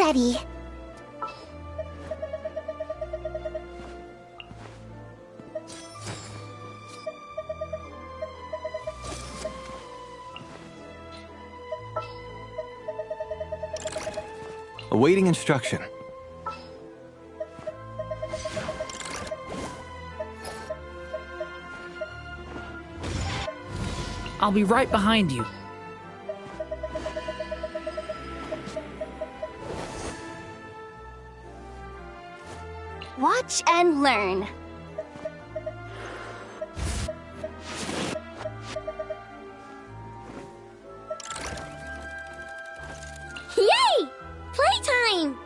ready. Awaiting instruction. I'll be right behind you. Watch and learn. Yay! Playtime!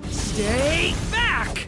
Stay back!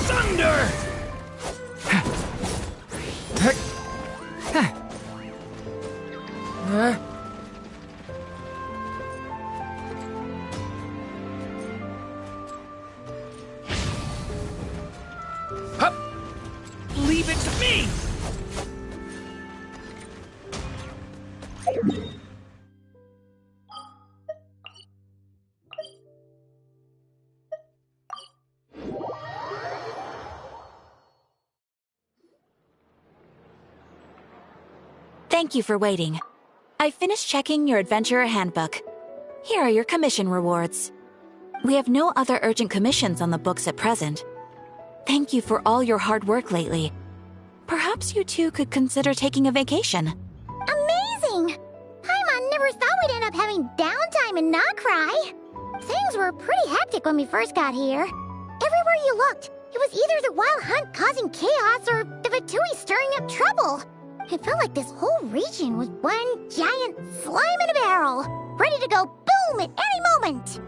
Thunder! Leave it to me! Thank you for waiting. I finished checking your Adventurer Handbook. Here are your commission rewards. We have no other urgent commissions on the books at present. Thank you for all your hard work lately. Perhaps you two could consider taking a vacation. Amazing! Paimon never thought we'd end up having downtime and not cry. Things were pretty hectic when we first got here. Everywhere you looked, it was either the Wild Hunt causing chaos or the Vatui stirring up trouble. It felt like this whole region was one giant slime in a barrel, ready to go boom at any moment.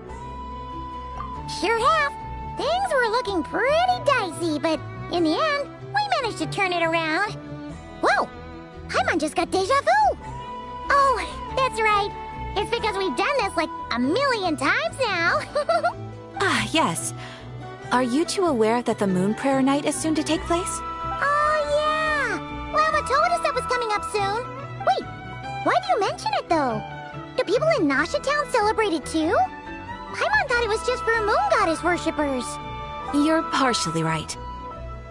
Sure have. Things were looking pretty dicey, but in the end, we managed to turn it around. Whoa! Paimon just got deja vu! Oh, that's right. It's because we've done this like a million times now. Ah, yes. Are you two aware that the Moon Prayer Night is soon to take place? Oh, yeah! told us that was coming up soon. Wait, why do you mention it though? Do people in Nasha Town celebrate it too? Paimon thought it was just for moon goddess worshippers. You're partially right.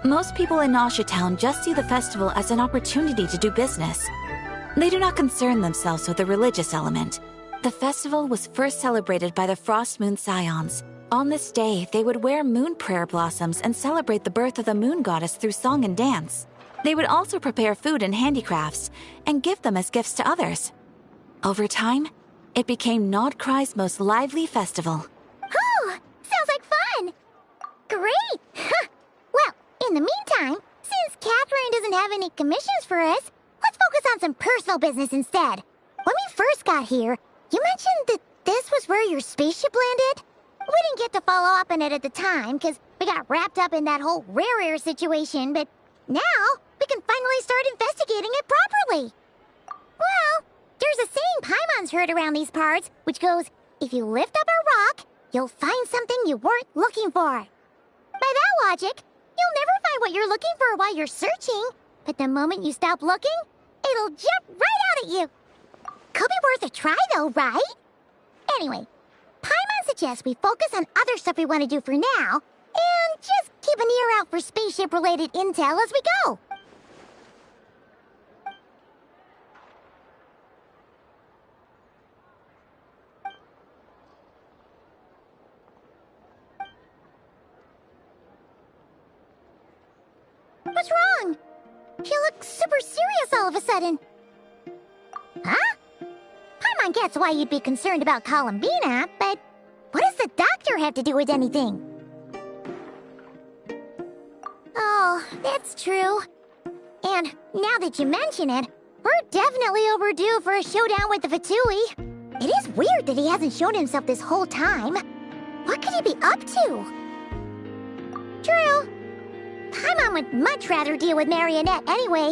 Most people in Nasha Town just see the festival as an opportunity to do business. They do not concern themselves with the religious element. The festival was first celebrated by the Frost Moon Scions. On this day, they would wear moon prayer blossoms and celebrate the birth of the moon goddess through song and dance. They would also prepare food and handicrafts and give them as gifts to others. Over time, it became Nodcry's most lively festival. Oh, sounds like fun! Great! Well, in the meantime, since Catherine doesn't have any commissions for us, let's focus on some personal business instead. When we first got here, you mentioned that this was where your spaceship landed? We didn't get to follow up on it at the time, because we got wrapped up in that whole rare situation, but now we can finally start investigating it properly. Well, there's a saying Paimon's heard around these parts, which goes, if you lift up a rock, you'll find something you weren't looking for. By that logic, you'll never find what you're looking for while you're searching, but the moment you stop looking, it'll jump right out at you. Could be worth a try though, right? Anyway, Paimon suggests we focus on other stuff we want to do for now, and just keep an ear out for spaceship-related intel as we go. What's wrong? You look super serious all of a sudden. Huh? Paimon gets why you'd be concerned about Columbina, but what does the doctor have to do with anything? Oh, that's true. And now that you mention it, we're definitely overdue for a showdown with the Fatui. It is weird that he hasn't shown himself this whole time. What could he be up to? True. Paimon would much rather deal with Marionette anyway.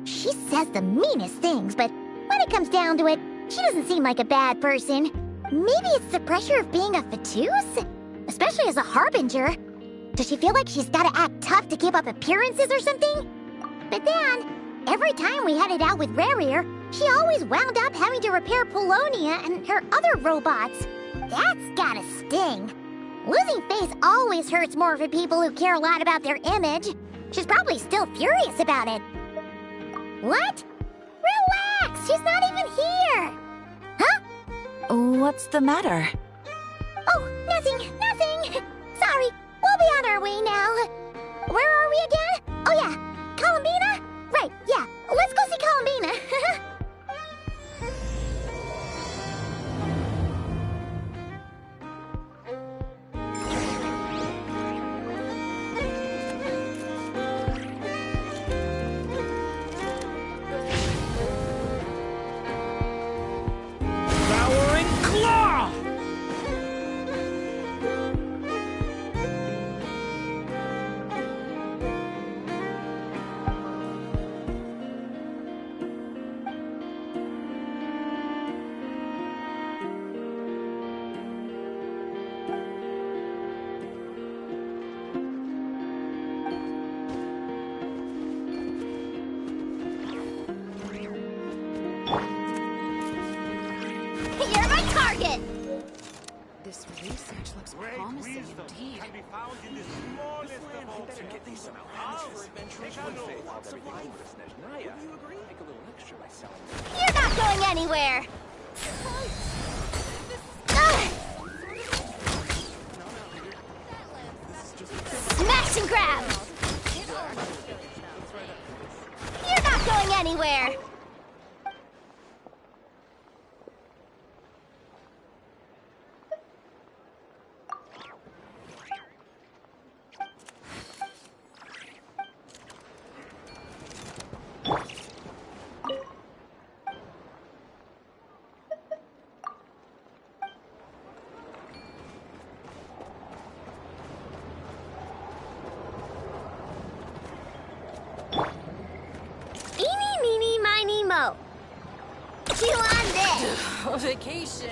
She says the meanest things, but when it comes down to it, she doesn't seem like a bad person. Maybe it's the pressure of being a Fatus? Especially as a Harbinger. Does she feel like she's gotta act tough to keep up appearances or something? But then, every time we headed out with Rarier, she always wound up having to repair Polonia and her other robots. That's gotta sting. Losing face always hurts more for people who care a lot about their image. She's probably still furious about it. What? Relax, she's not even here! Huh? What's the matter? Oh, nothing. Sorry, we'll be on our way now. Where are we again? Oh yeah, Columbina? Right, yeah, let's go see Columbina. Devouring claw! You're my target! This research looks promising indeed. Can be found in the smallest of all things. You're not going anywhere! Smash and grab! You're not going anywhere! Eeny, meeny, miny, mo. Chew on this! Vacation.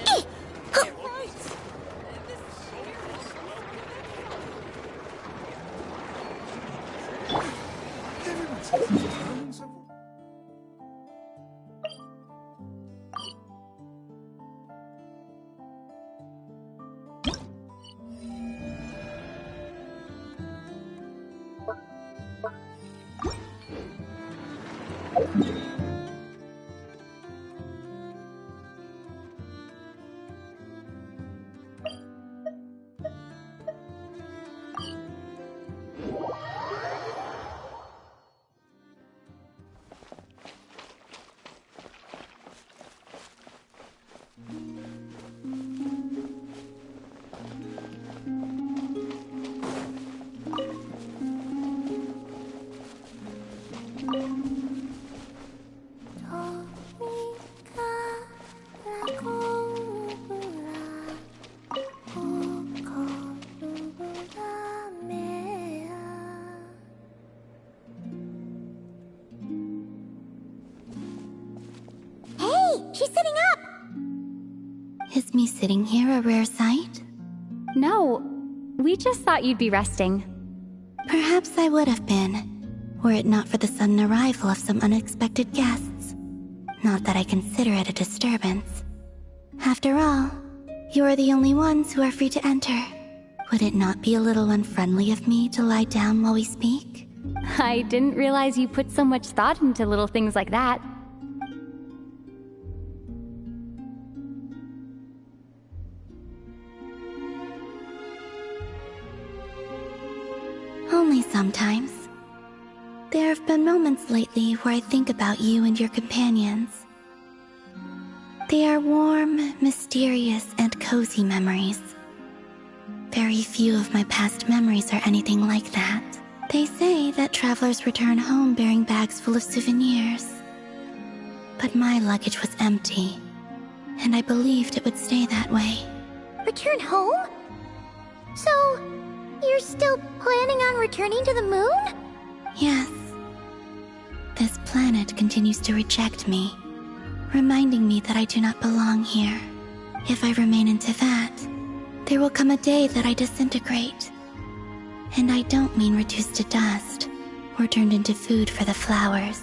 She's sitting up! Is me sitting here a rare sight? No, we just thought you'd be resting. Perhaps I would have been, were it not for the sudden arrival of some unexpected guests. Not that I consider it a disturbance. After all, you are the only ones who are free to enter. Would it not be a little unfriendly of me to lie down while we speak? I didn't realize you put so much thought into little things like that. Only sometimes. There have been moments lately where I think about you and your companions. They are warm, mysterious, and cozy memories. Very few of my past memories are anything like that. They say that travelers return home bearing bags full of souvenirs. But my luggage was empty, and I believed it would stay that way. Return home? So, you're still planning on returning to the moon? Yes. This planet continues to reject me, reminding me that I do not belong here. If I remain in Teyvat, there will come a day that I disintegrate. And I don't mean reduced to dust, or turned into food for the flowers.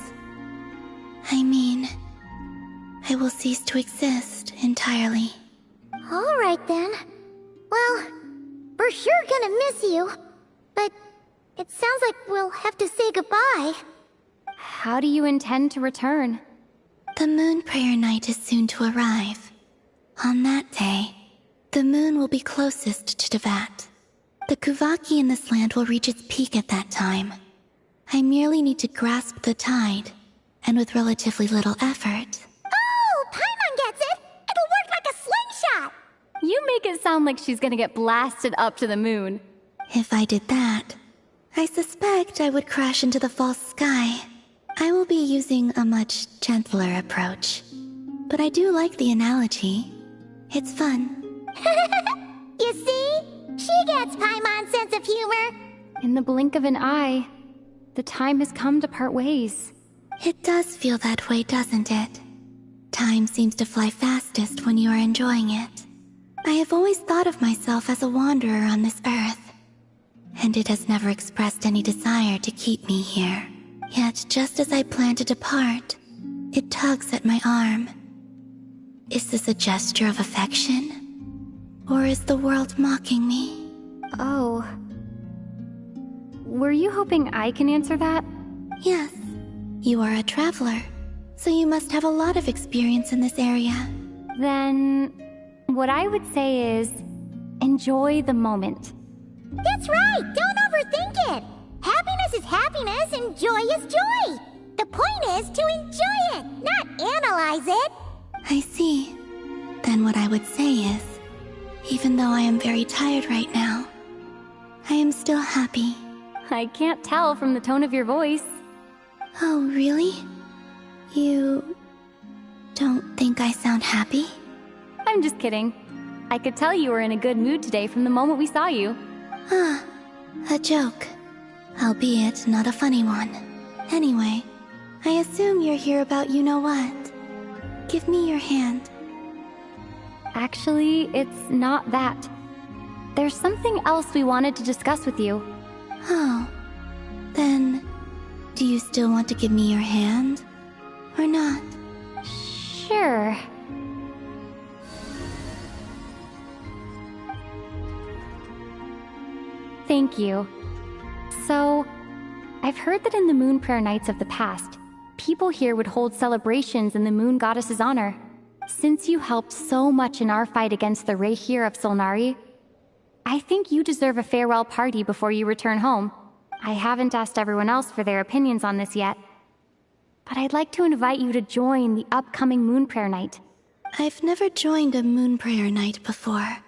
I mean, I will cease to exist entirely. Alright then. Well, we're sure gonna miss you. But it sounds like we'll have to say goodbye. How do you intend to return? The moon prayer night is soon to arrive. On that day, the moon will be closest to Teyvat. The Kuvaki in this land will reach its peak at that time. I merely need to grasp the tide, and with relatively little effort. Oh, Paimon gets it! It'll work like a slingshot! You make it sound like she's gonna get blasted up to the moon. If I did that, I suspect I would crash into the false sky. I will be using a much gentler approach. But I do like the analogy. It's fun. You see? She gets Paimon's sense of humor. In the blink of an eye, the time has come to part ways. It does feel that way, doesn't it? Time seems to fly fastest when you are enjoying it. I have always thought of myself as a wanderer on this earth, and it has never expressed any desire to keep me here. Yet, just as I plan to depart, it tugs at my arm. Is this a gesture of affection? Or is the world mocking me? Oh. Were you hoping I can answer that? Yes. You are a traveler, so you must have a lot of experience in this area. Then, what I would say is, enjoy the moment. That's right! Don't overthink it! Happiness is happiness and joy is joy! The point is to enjoy it, not analyze it! I see. Then what I would say is, even though I am very tired right now, I am still happy. I can't tell from the tone of your voice. Oh, really? You don't think I sound happy? I'm just kidding. I could tell you were in a good mood today from the moment we saw you. Ah, a joke. Albeit not a funny one. Anyway, I assume you're here about you-know-what. Give me your hand. Actually, it's not that. There's something else we wanted to discuss with you. Oh, then, do you still want to give me your hand? Or not? Sure. Thank you. So, I've heard that in the Moon Prayer Nights of the past, people here would hold celebrations in the Moon Goddess's honor. Since you helped so much in our fight against the Rehir of Solnari, I think you deserve a farewell party before you return home. I haven't asked everyone else for their opinions on this yet, but I'd like to invite you to join the upcoming Moon Prayer Night. I've never joined a Moon Prayer Night before.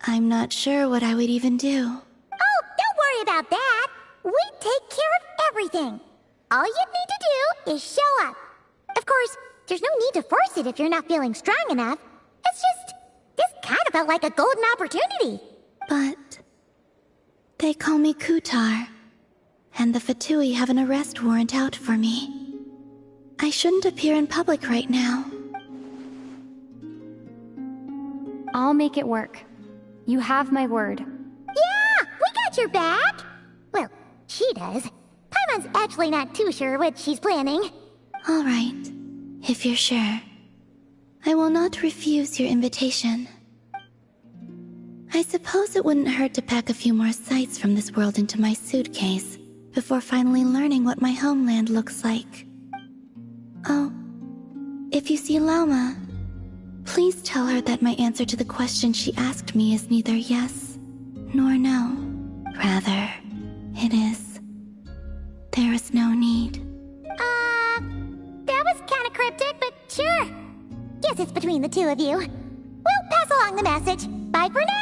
I'm not sure what I would even do. Oh, don't worry about that. We take care of everything. All you need to do is show up. Of course, there's no need to force it if you're not feeling strong enough. It's just, this kind of felt like a golden opportunity. But they call me Kutar, and the Fatui have an arrest warrant out for me. I shouldn't appear in public right now. I'll make it work. You have my word. Yeah, we got your back. Well, she does. Paimon's actually not too sure what she's planning. All right, if you're sure. I will not refuse your invitation. I suppose it wouldn't hurt to pack a few more sights from this world into my suitcase before finally learning what my homeland looks like. Oh, if you see Lauma, please tell her that my answer to the question she asked me is neither yes nor no. Rather, it is, there is no need. That was kinda cryptic, but sure. Guess it's between the two of you. We'll pass along the message. Bye for now!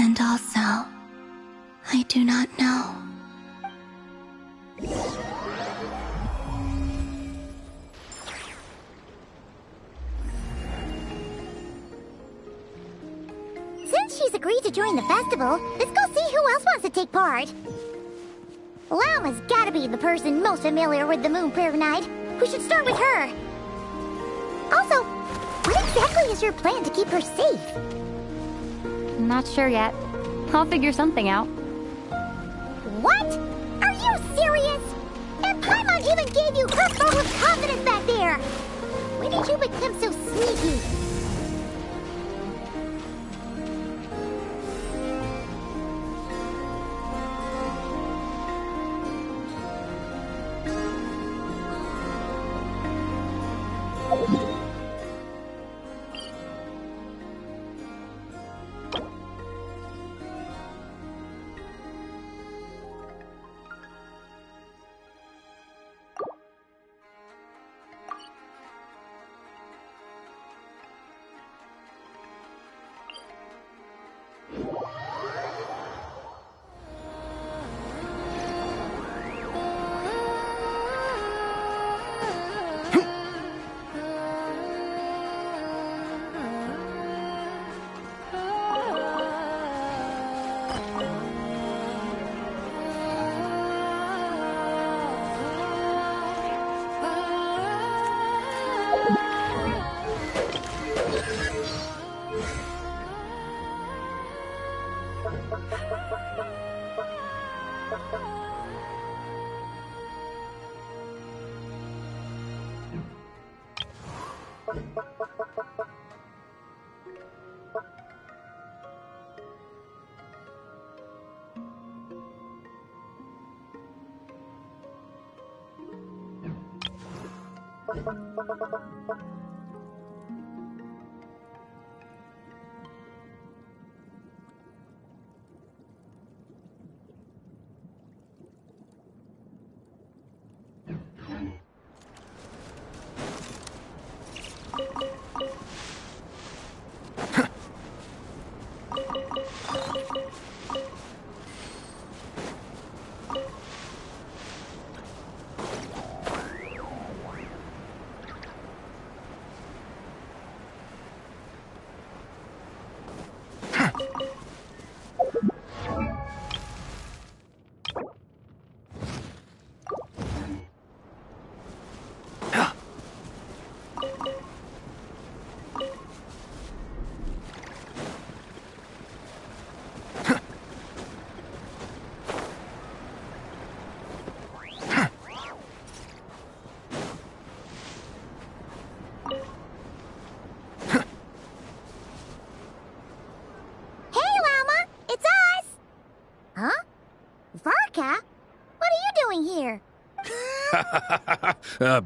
And also, I do not know. Since she's agreed to join the festival, let's go see who else wants to take part. Lauma's gotta be the person most familiar with the Moon Prayer Night. We should start with her. Also, what exactly is your plan to keep her safe? Not sure yet. I'll figure something out. What? Are you serious? And Paimon even gave you her vote of confidence back there! When did you become so sneaky?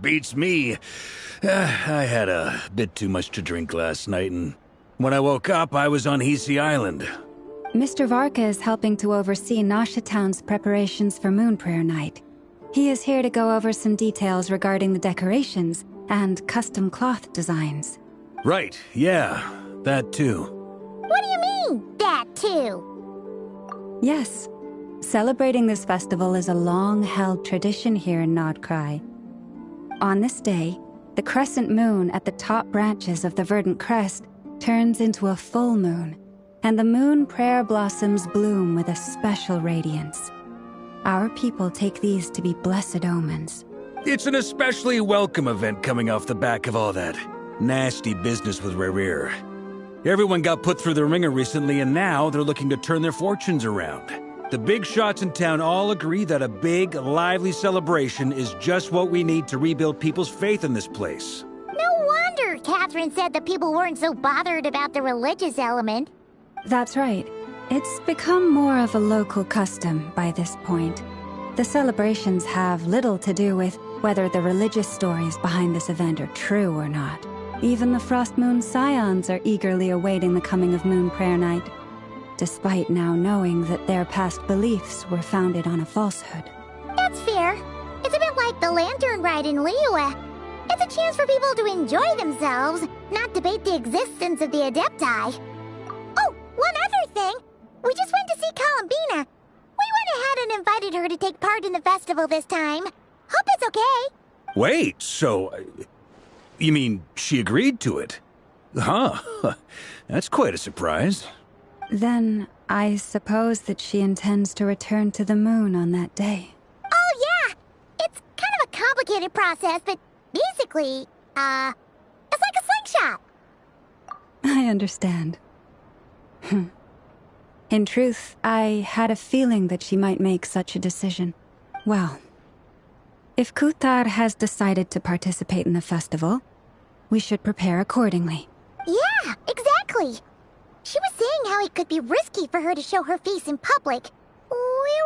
Beats me. I had a bit too much to drink last night, and when I woke up, I was on Hisi Island. Mr. Varka is helping to oversee Nasha Town's preparations for Moon Prayer Night. He is here to go over some details regarding the decorations and custom cloth designs. Right, yeah, that too. What do you mean, that too? Yes. Celebrating this festival is a long-held tradition here in Nodcry. On this day, the crescent moon at the top branches of the verdant crest turns into a full moon, and the moon prayer blossoms bloom with a special radiance. Our people take these to be blessed omens. It's an especially welcome event coming off the back of all that nasty business with Rerir. Everyone got put through the ringer recently, and now they're looking to turn their fortunes around. The big shots in town all agree that a big, lively celebration is just what we need to rebuild people's faith in this place. No wonder Catherine said that people weren't so bothered about the religious element. That's right. It's become more of a local custom by this point. The celebrations have little to do with whether the religious stories behind this event are true or not. Even the Frost Moon Scions are eagerly awaiting the coming of Moon Prayer Night, despite now knowing that their past beliefs were founded on a falsehood. That's fair. It's a bit like the lantern ride in Liyue. It's a chance for people to enjoy themselves, not debate the existence of the Adepti. Oh, one other thing. We just went to see Columbina. We went ahead and invited her to take part in the festival this time. Hope it's okay. Wait, so... you mean she agreed to it? Huh. That's quite a surprise. Then, I suppose that she intends to return to the moon on that day. Oh, yeah! It's kind of a complicated process, but basically, it's like a slingshot. I understand. In truth, I had a feeling that she might make such a decision. Well, if Kuthar has decided to participate in the festival, we should prepare accordingly. Yeah, exactly. She was saying how it could be risky for her to show her face in public. We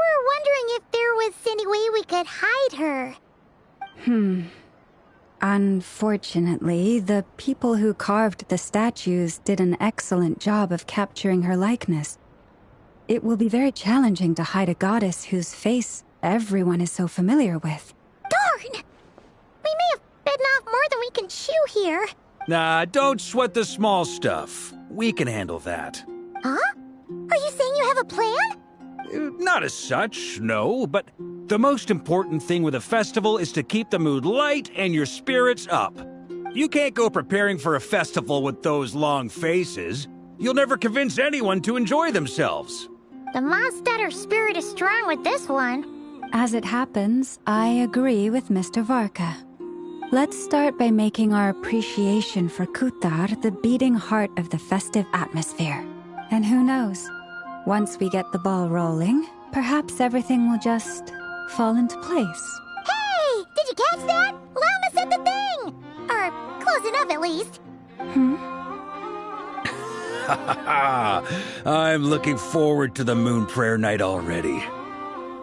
were wondering if there was any way we could hide her. Unfortunately, the people who carved the statues did an excellent job of capturing her likeness. It will be very challenging to hide a goddess whose face everyone is so familiar with. Darn! We may have bitten off more than we can chew here. Nah, don't sweat the small stuff. We can handle that. Huh? Are you saying you have a plan? Not as such, no, but the most important thing with a festival is to keep the mood light and your spirits up. You can't go preparing for a festival with those long faces. You'll never convince anyone to enjoy themselves. The Mondstatter spirit is strong with this one. As it happens, I agree with Mr. Varka. Let's start by making our appreciation for Kuthar the beating heart of the festive atmosphere. And who knows, once we get the ball rolling, perhaps everything will just fall into place. Hey! Did you catch that? Lama said the thing! Or close enough at least. I'm looking forward to the Moon Prayer Night already.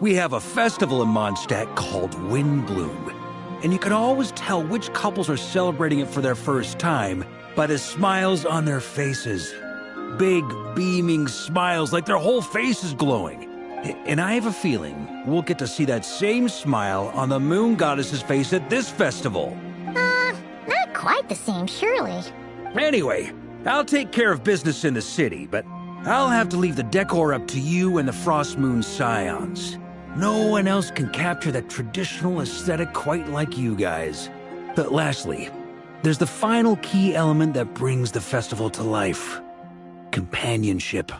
We have a festival in Mondstadt called Windbloom, and you can always tell which couples are celebrating it for their first time by the smiles on their faces. Big, beaming smiles like their whole face is glowing. And I have a feeling we'll get to see that same smile on the Moon Goddess's face at this festival. Not quite the same, surely. Anyway, I'll take care of business in the city, but I'll have to leave the decor up to you and the Frost Moon Scions. No one else can capture that traditional aesthetic quite like you guys. But lastly, there's the final key element that brings the festival to life. Companionship.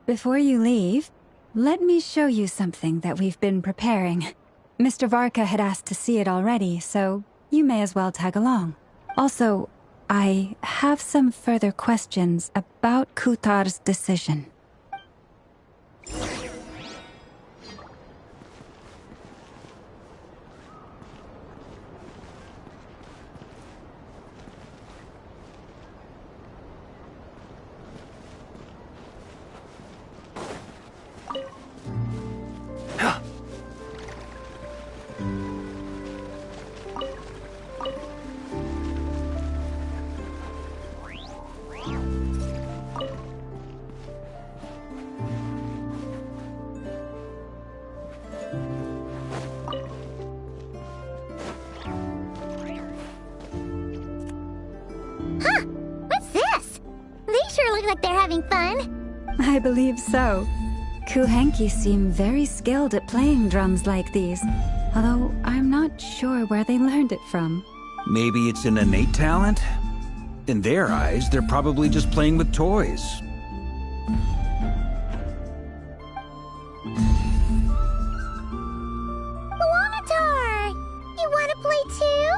Before you leave, let me show you something that we've been preparing. Mr. Varka had asked to see it already, so you may as well tag along. Also, I have some further questions about Kuthar's decision. having fun. I believe so. Kuhenki seem very skilled at playing drums like these, although I'm not sure where they learned it from. Maybe it's an innate talent? In their eyes, they're probably just playing with toys. Luanatar! You want to play too?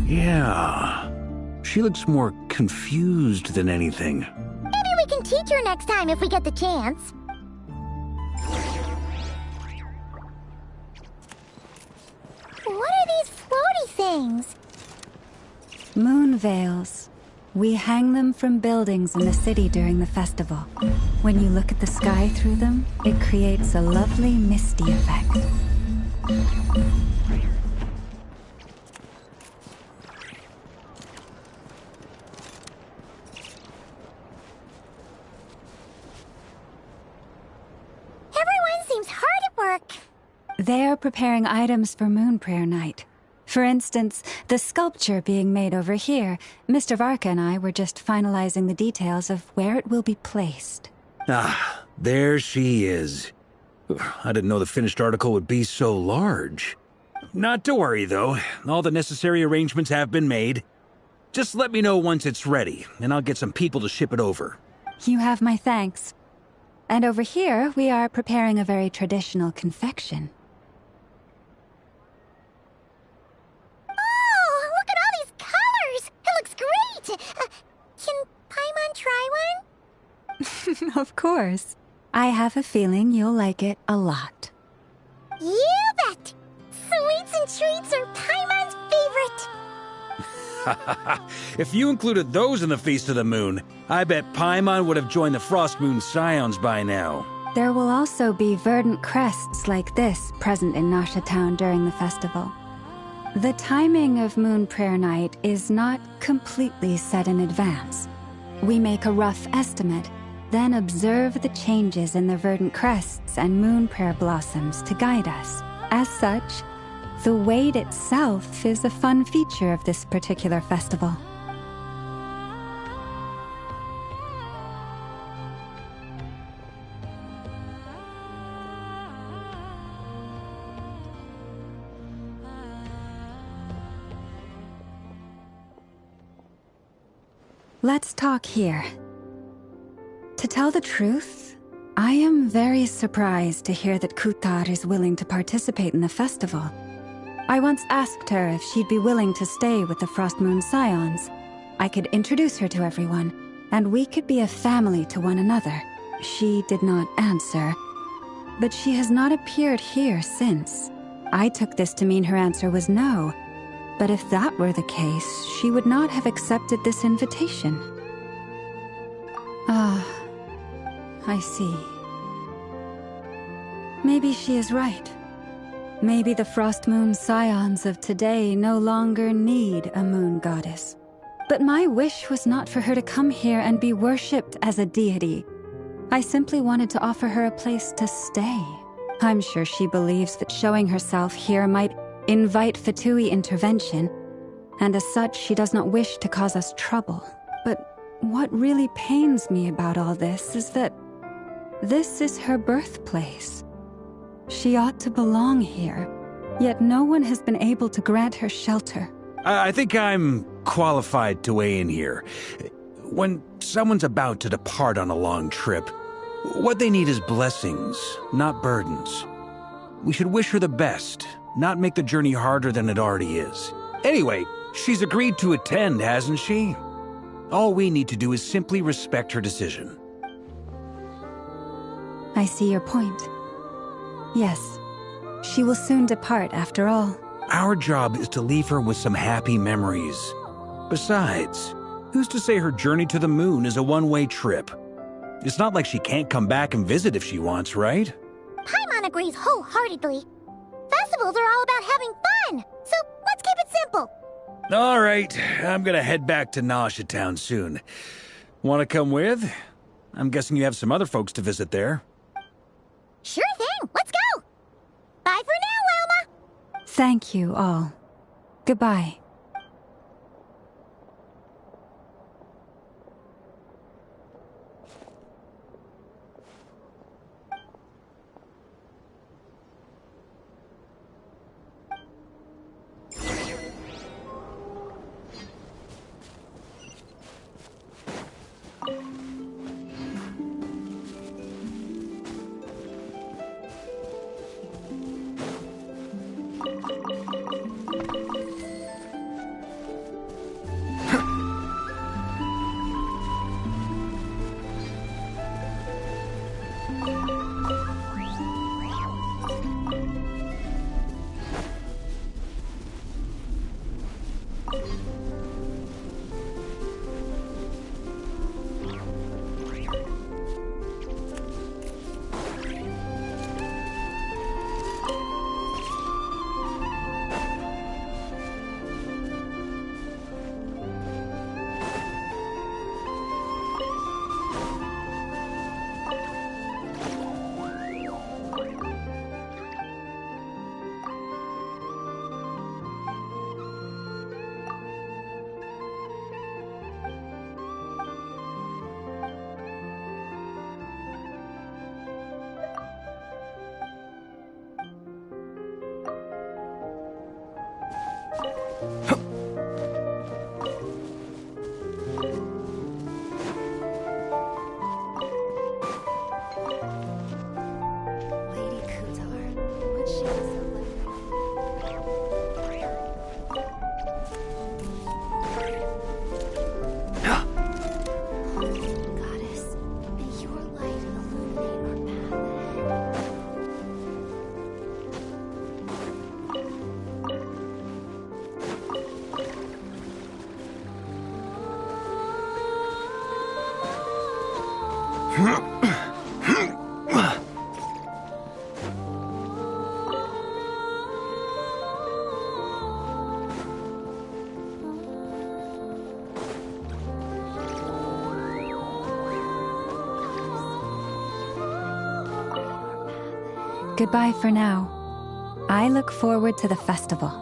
Yeah. She looks more confused than anything. Maybe we can teach her next time if we get the chance. What are these floaty things? Moon veils. We hang them from buildings in the city during the festival. When you look at the sky through them, it creates a lovely misty effect. Everyone seems hard at work. They are preparing items for Moon Prayer Night. For instance, the sculpture being made over here, Mr. Varka and I were just finalizing the details of where it will be placed. Ah, there she is. I didn't know the finished article would be so large. Not to worry, though. All the necessary arrangements have been made. Just let me know once it's ready, and I'll get some people to ship it over. You have my thanks. And over here, we are preparing a very traditional confection. Oh, look at all these colors! It looks great! Can Paimon try one? Of course. I have a feeling you'll like it a lot. You bet! Sweets and treats are Paimon's favorite. If you included those in the Feast of the Moon, I bet Paimon would have joined the Frost Moon Scions by now. There will also be verdant crests like this present in Nasha Town during the festival. The timing of Moon Prayer Night is not completely set in advance. We make a rough estimate, then observe the changes in the verdant crests and moon prayer blossoms to guide us. As such, the wait itself is a fun feature of this particular festival. Let's talk here. To tell the truth, I am very surprised to hear that Kutar is willing to participate in the festival. I once asked her if she'd be willing to stay with the Frost Moon Scions. I could introduce her to everyone, and we could be a family to one another. She did not answer, but she has not appeared here since. I took this to mean her answer was no, but if that were the case, she would not have accepted this invitation. Ah, I see. Maybe she is right. Maybe the Frost Moon Scions of today no longer need a moon goddess. But my wish was not for her to come here and be worshipped as a deity. I simply wanted to offer her a place to stay. I'm sure she believes that showing herself here might invite Fatui intervention, and as such she does not wish to cause us trouble. But what really pains me about all this is that this is her birthplace. She ought to belong here, yet no one has been able to grant her shelter. I think I'm qualified to weigh in here. When someone's about to depart on a long trip, what they need is blessings, not burdens. We should wish her the best, not make the journey harder than it already is. Anyway, she's agreed to attend, hasn't she? All we need to do is simply respect her decision. I see your point. Yes, she will soon depart after all. Our job is to leave her with some happy memories. Besides, who's to say her journey to the moon is a one-way trip? It's not like she can't come back and visit if she wants, right? Paimon agrees wholeheartedly. Festivals are all about having fun, so let's keep it simple. All right, I'm gonna head back to Nasha Town soon. Want to come with? I'm guessing you have some other folks to visit there. Sure thing, let's go! Bye for now, Wilma! Thank you all. Goodbye. Goodbye for now. I look forward to the festival.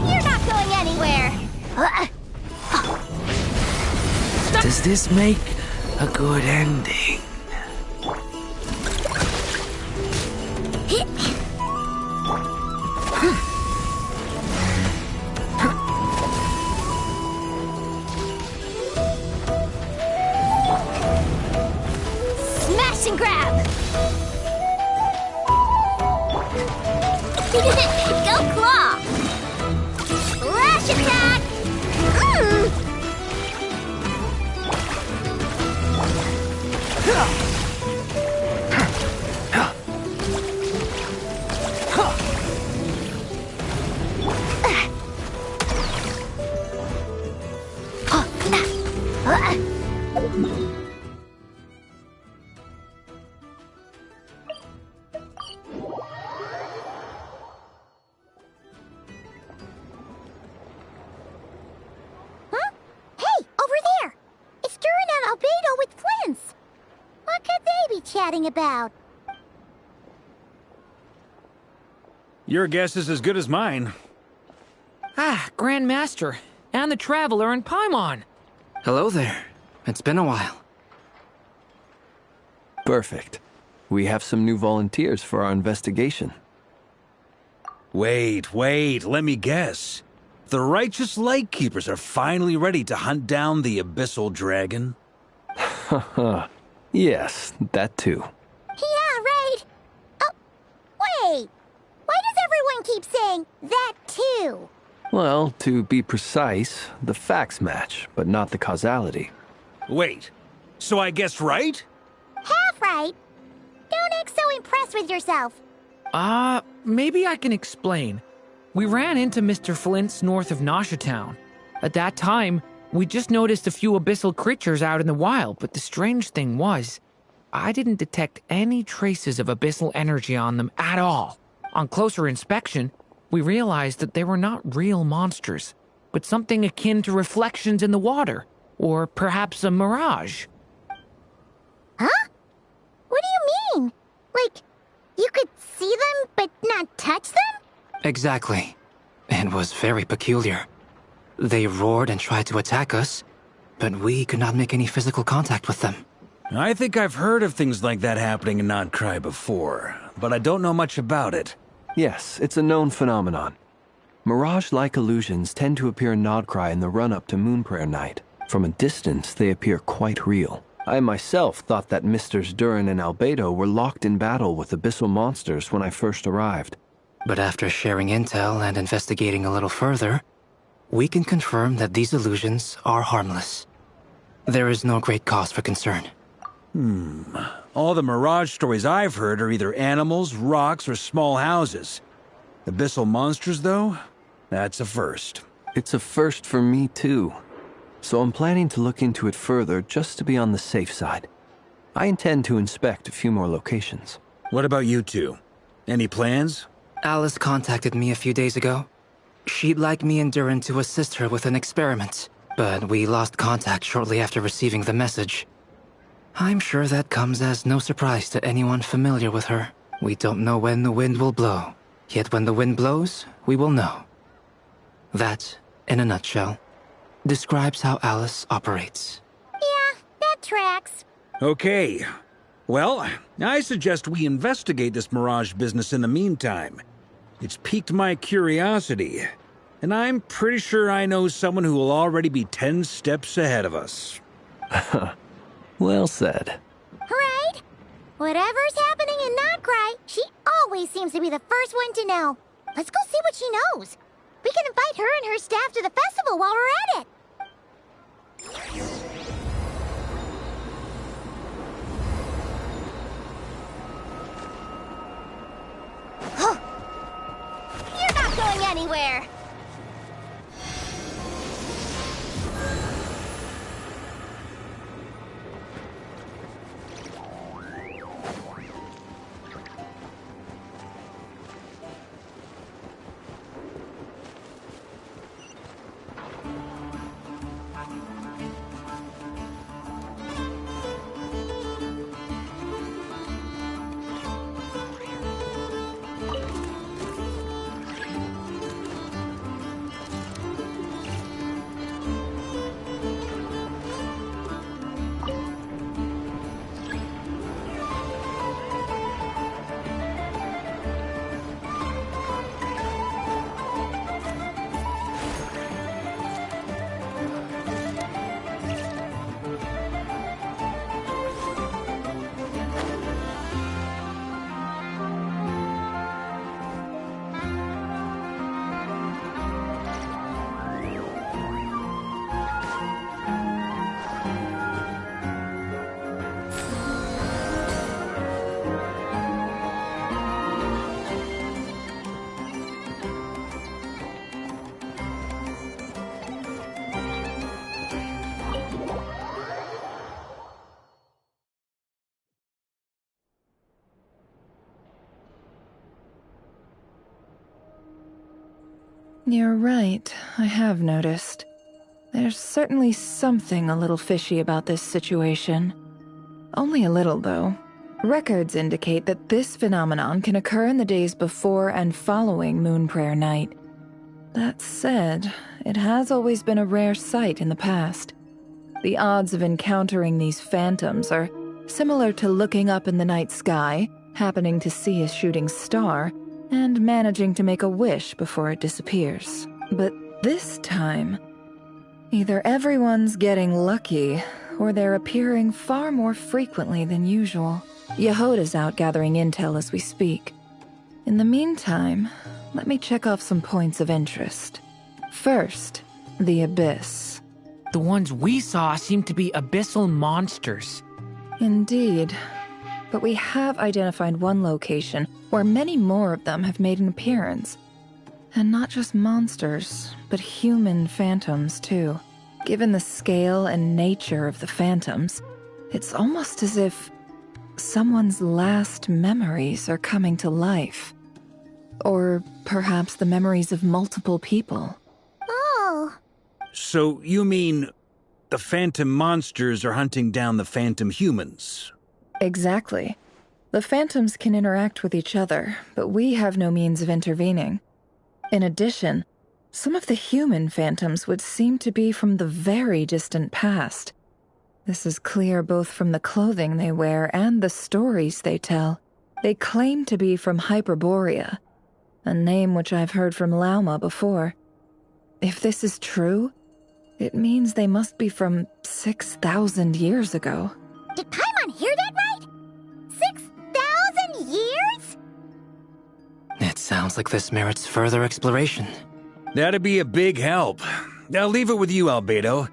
You're not going anywhere! Does this make a good ending? Smash and grab! Go claw! Slash attack! Huh? Hey, over there! It's Durin and Albedo with Flints! What could they be chatting about? Your guess is as good as mine. Ah, Grand Master, and the Traveler and Paimon. Hello there. It's been a while. Perfect. We have some new volunteers for our investigation. Wait, let me guess. The righteous Lightkeepers are finally ready to hunt down the Abyssal Dragon? Yes, that too. Yeah, right! Oh, wait! Why does everyone keep saying that too? Well, to be precise, the facts match, but not the causality. Wait, so I guessed right? Half right! Don't act so impressed with yourself. Maybe I can explain. We ran into Mr. Flint's north of Nasha Town. At that time, we just noticed a few abyssal creatures out in the wild, but the strange thing was, I didn't detect any traces of abyssal energy on them at all. On closer inspection, we realized that they were not real monsters, but something akin to reflections in the water, or perhaps a mirage. Huh? What do you mean? Like, you could see them but not touch them? Exactly. It was very peculiar. They roared and tried to attack us, but we could not make any physical contact with them. I think I've heard of things like that happening in Nodcry before, but I don't know much about it. Yes, it's a known phenomenon. Mirage-like illusions tend to appear in Nodcry in the run-up to Moonprayer Night. From a distance, they appear quite real. I myself thought that Misters Durin and Albedo were locked in battle with abyssal monsters when I first arrived. But after sharing intel and investigating a little further, we can confirm that these illusions are harmless. There is no great cause for concern. All the Mirage stories I've heard are either animals, rocks, or small houses. Abyssal monsters, though? That's a first. It's a first for me, too. so I'm planning to look into it further just to be on the safe side. I intend to inspect a few more locations. What about you two? Any plans? Alice contacted me a few days ago. She'd like me and Durin to assist her with an experiment, but we lost contact shortly after receiving the message. I'm sure that comes as no surprise to anyone familiar with her. We don't know when the wind will blow, yet when the wind blows, we will know. That, in a nutshell, describes how Alice operates. Yeah, that tracks. Okay. Well, I suggest we investigate this Mirage business in the meantime. It's piqued my curiosity, and I'm pretty sure I know someone who will already be 10 steps ahead of us. Well said. Right? Whatever's happening in Notcry, she always seems to be the first one to know. Let's go see what she knows. We can invite her and her staff to the festival while we're at it. You're not going anywhere. You're right, I have noticed. There's certainly something a little fishy about this situation. Only a little, though. Records indicate that this phenomenon can occur in the days before and following Moon Prayer Night. That said, it has always been a rare sight in the past. The odds of encountering these phantoms are similar to looking up in the night sky, happening to see a shooting star, and managing to make a wish before it disappears. But this time, either everyone's getting lucky, or they're appearing far more frequently than usual. Yehoda's out gathering intel as we speak. In the meantime, let me check off some points of interest. First, the Abyss. The ones we saw seem to be abyssal monsters. Indeed. But we have identified one location where many more of them have made an appearance. And not just monsters, but human phantoms, too. Given the scale and nature of the phantoms, it's almost as if someone's last memories are coming to life. Or perhaps the memories of multiple people. Oh. So you mean the phantom monsters are hunting down the phantom humans? Exactly. The phantoms can interact with each other, but we have no means of intervening. In addition, some of the human phantoms would seem to be from the very distant past. This is clear both from the clothing they wear and the stories they tell. They claim to be from Hyperborea, a name which I've heard from Lauma before. If this is true, it means they must be from 6,000 years ago. Did Paimon hear that right? 6,000 years? It sounds like this merits further exploration. That'd be a big help. I'll leave it with you, Albedo.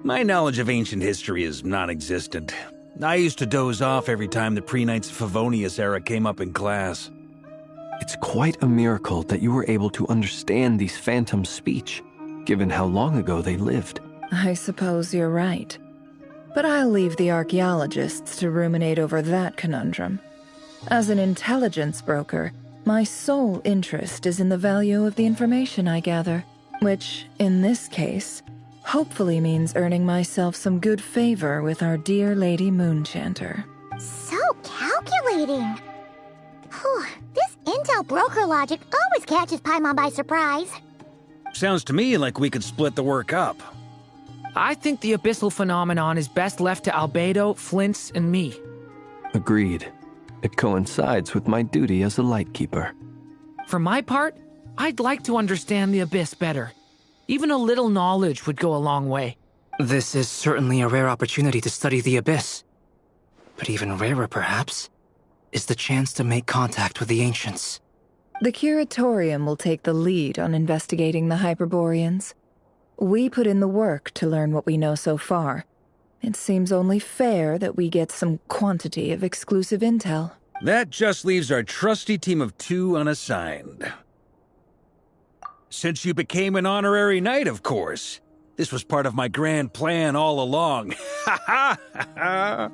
My knowledge of ancient history is non-existent. I used to doze off every time the pre-Knights of Favonius era came up in class. It's quite a miracle that you were able to understand these phantoms' speech, given how long ago they lived. I suppose you're right. But I'll leave the archaeologists to ruminate over that conundrum. As an intelligence broker, my sole interest is in the value of the information I gather, which, in this case, hopefully means earning myself some good favor with our dear Lady Moonchanter. So calculating. Whew, this intel broker logic always catches Paimon by surprise. Sounds to me like we could split the work up. I think the abyssal phenomenon is best left to Albedo, Flint's, and me. Agreed. It coincides with my duty as a lightkeeper. For my part, I'd like to understand the abyss better. Even a little knowledge would go a long way. This is certainly a rare opportunity to study the abyss. But even rarer, perhaps, is the chance to make contact with the ancients. The Curatorium will take the lead on investigating the Hyperboreans. We put in the work to learn what we know so far. It seems only fair that we get some quantity of exclusive intel. That just leaves our trusty team of 2 unassigned. Since you became an honorary knight, of course. This was part of my grand plan all along. Ha ha ha!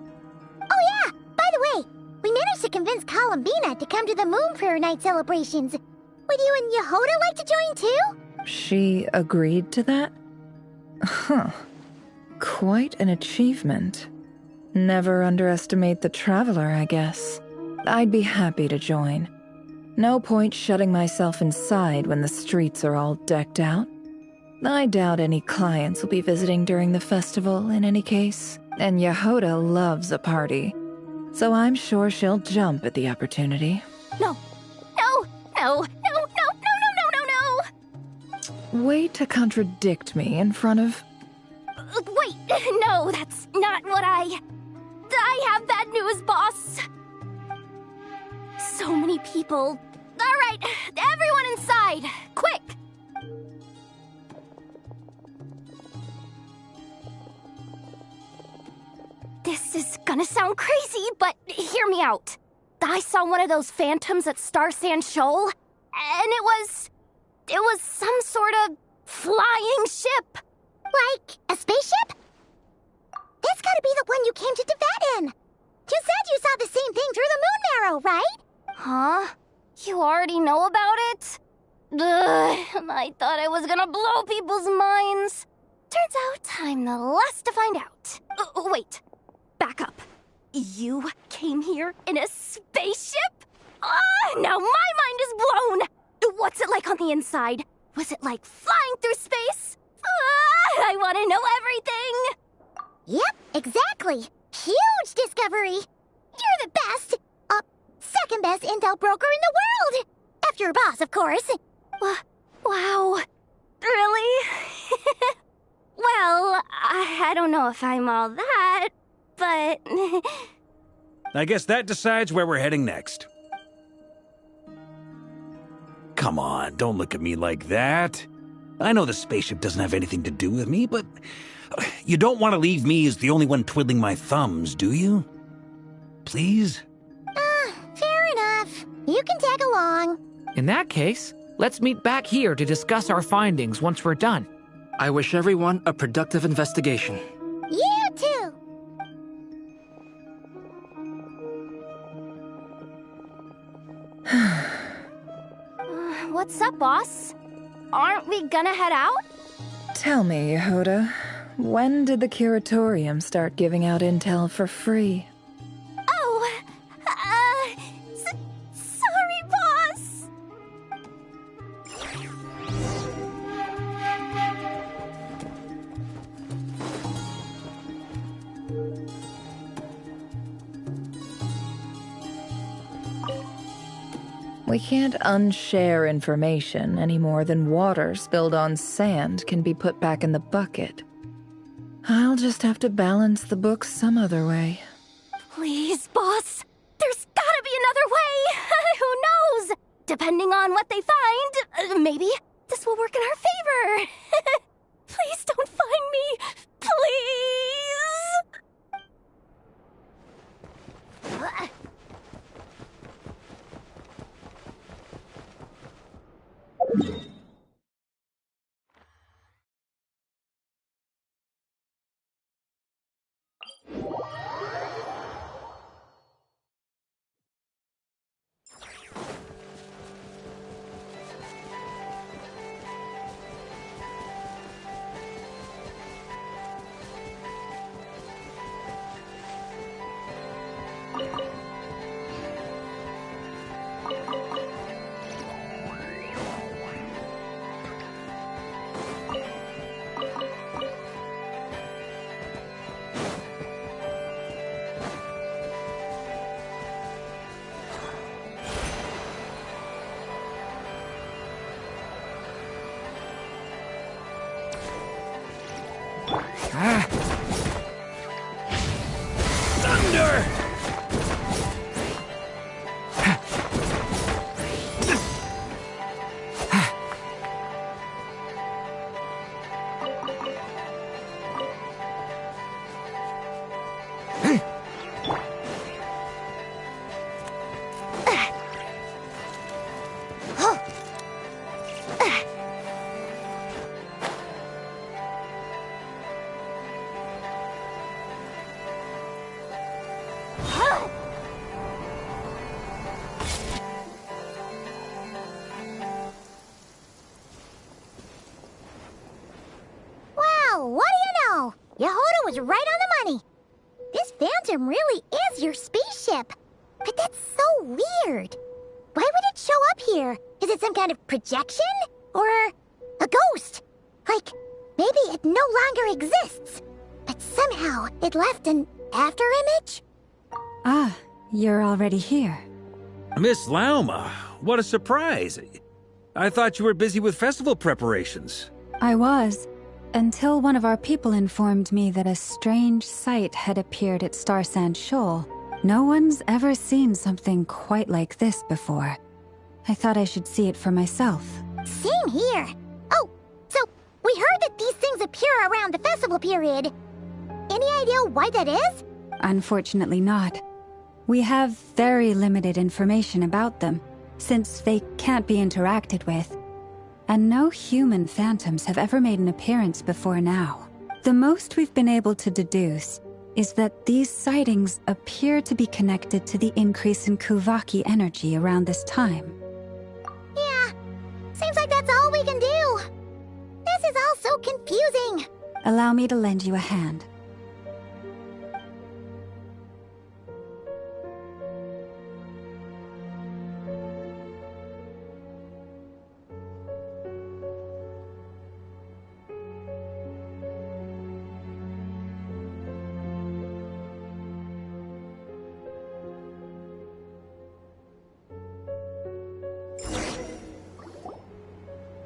Oh yeah, by the way, we managed to convince Columbina to come to the Moon Prayer Night celebrations. Would you and Yehoda like to join too? She agreed to that? Huh. Quite an achievement. Never underestimate the traveler, I guess. I'd be happy to join. No point shutting myself inside when the streets are all decked out. I doubt any clients will be visiting during the festival in any case, and Yehoda loves a party, so I'm sure she'll jump at the opportunity. No. No. No. No. No. No. No. No. No. No. Way to contradict me in front of... Wait, no, that's not what I have bad news, boss. So many people. All right, everyone inside, quick. This is gonna sound crazy, but hear me out. I saw one of those phantoms at Star Sand Shoal, and it was some sort of flying ship. Like a spaceship? That's gotta be the one you came to Tibet in. You said you saw the same thing through the moon marrow, right? Huh? You already know about it? Ugh, I thought I was gonna blow people's minds. Turns out I'm the last to find out. Wait, back up. You came here in a spaceship? Now my mind is blown! What's it like on the inside? Was it like flying through space? I want to know everything! Yep, exactly. Huge discovery. You're the best. Second best intel broker in the world. After your boss, of course. Wow. Really? Well, I don't know if I'm all that, but... I guess that decides where we're heading next. Come on, don't look at me like that. I know the spaceship doesn't have anything to do with me, but you don't want to leave me as the only one twiddling my thumbs, do you? Please? Fair enough. You can tag along. In that case, let's meet back here to discuss our findings once we're done. I wish everyone a productive investigation. You too. What's up, boss? Aren't we gonna head out? Tell me, Yehoda, when did the Curatorium start giving out intel for free? Oh, sorry, boss. We can't unshare information any more than water spilled on sand can be put back in the bucket. I'll just have to balance the books some other way. Please, boss. There's gotta be another way. Who knows? Depending on what they find, maybe this will work in our favor. Please don't find me. Please. Thunder! Wow, what do you know? Yehoda was right on the money. This Phantom really is your spaceship. But that's so weird. Why would it show up here? Is it some kind of projection? Or a ghost? Like, maybe it no longer exists. But somehow it left an afterimage? Ah, you're already here. Miss Lauma, what a surprise. I thought you were busy with festival preparations. I was, until one of our people informed me that a strange sight had appeared at Star Sand Shoal. No one's ever seen something quite like this before. I thought I should see it for myself. Same here. Oh, so we heard that these things appear around the festival period. Any idea why that is? Unfortunately not. We have very limited information about them, since they can't be interacted with. And no human phantoms have ever made an appearance before now. The most we've been able to deduce is that these sightings appear to be connected to the increase in Kuvaki energy around this time. Yeah, seems like that's all we can do. This is all so confusing. Allow me to lend you a hand.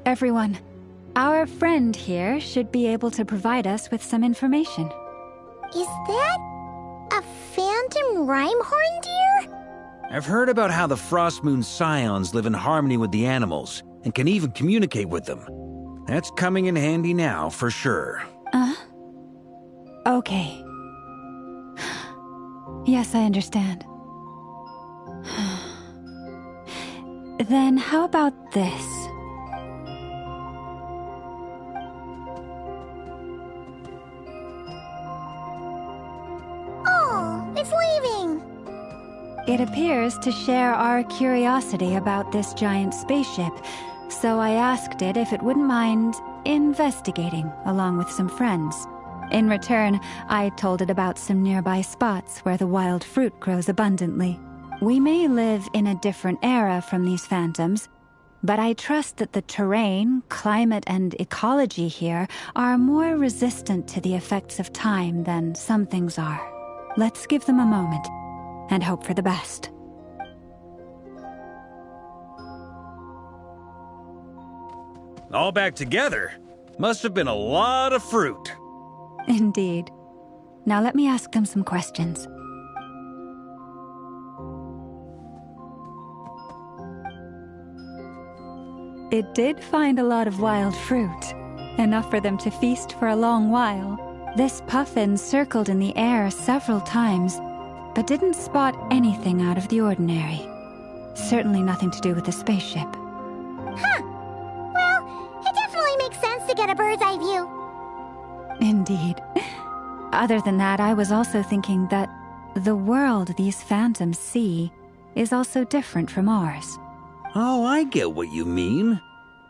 Everyone, our friend here should be able to provide us with some information. Is that a phantom Rhymehorn deer? I've heard about how the Frost Moon Scions live in harmony with the animals and can even communicate with them. That's coming in handy now, for sure. Okay. Yes, I understand. Then how about this? Oh, it's leaving. It appears to share our curiosity about this giant spaceship, so I asked it if it wouldn't mind investigating along with some friends. In return, I told it about some nearby spots where the wild fruit grows abundantly. We may live in a different era from these phantoms, but I trust that the terrain, climate, and ecology here are more resistant to the effects of time than some things are. Let's give them a moment and hope for the best. All back together? Must have been a lot of fruit. Indeed. Now let me ask them some questions. It did find a lot of wild fruit, enough for them to feast for a long while. This puffin circled in the air several times, but didn't spot anything out of the ordinary. Certainly nothing to do with the spaceship. Huh. Well, it definitely makes sense to get a bird's eye view. Indeed. Other than that, I was also thinking that the world these phantoms see is also different from ours. Oh, I get what you mean.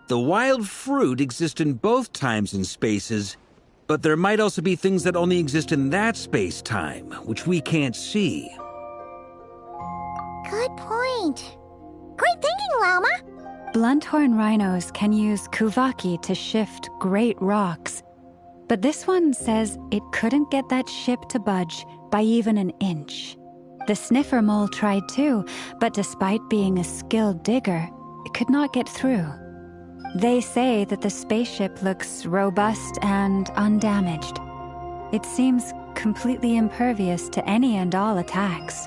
The wild fruit exist in both times and spaces, but there might also be things that only exist in that space-time, which we can't see. Good point. Great thinking, Lauma. Blunthorn rhinos can use Kuvaki to shift great rocks, but this one says it couldn't get that ship to budge by even an inch. The sniffer mole tried too, but despite being a skilled digger, it could not get through. They say that the spaceship looks robust and undamaged, It seems completely impervious to any and all attacks.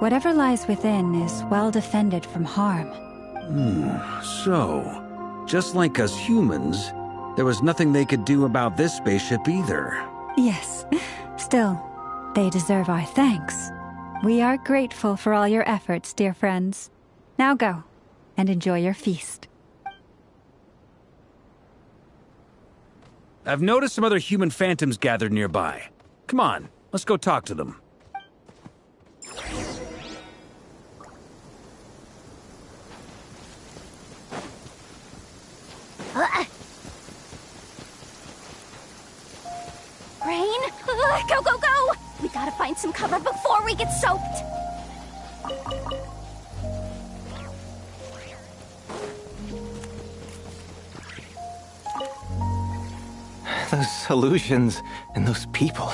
Whatever lies within is well defended from harm. So, just like us humans, there was nothing they could do about this spaceship either. Yes. Still, they deserve our thanks. We are grateful for all your efforts, dear friends. Now go, and enjoy your feast. I've noticed some other human phantoms gathered nearby. Come on, let's go talk to them. Rain? Go, go, go! We gotta find some cover before we get soaked! Those illusions and those people.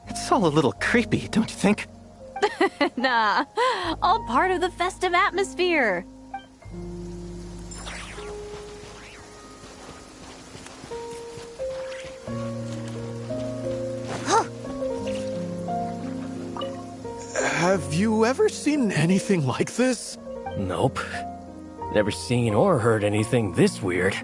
It's all a little creepy, don't you think? Nah, all part of the festive atmosphere. Have you ever seen anything like this? Nope. Never seen or heard anything this weird.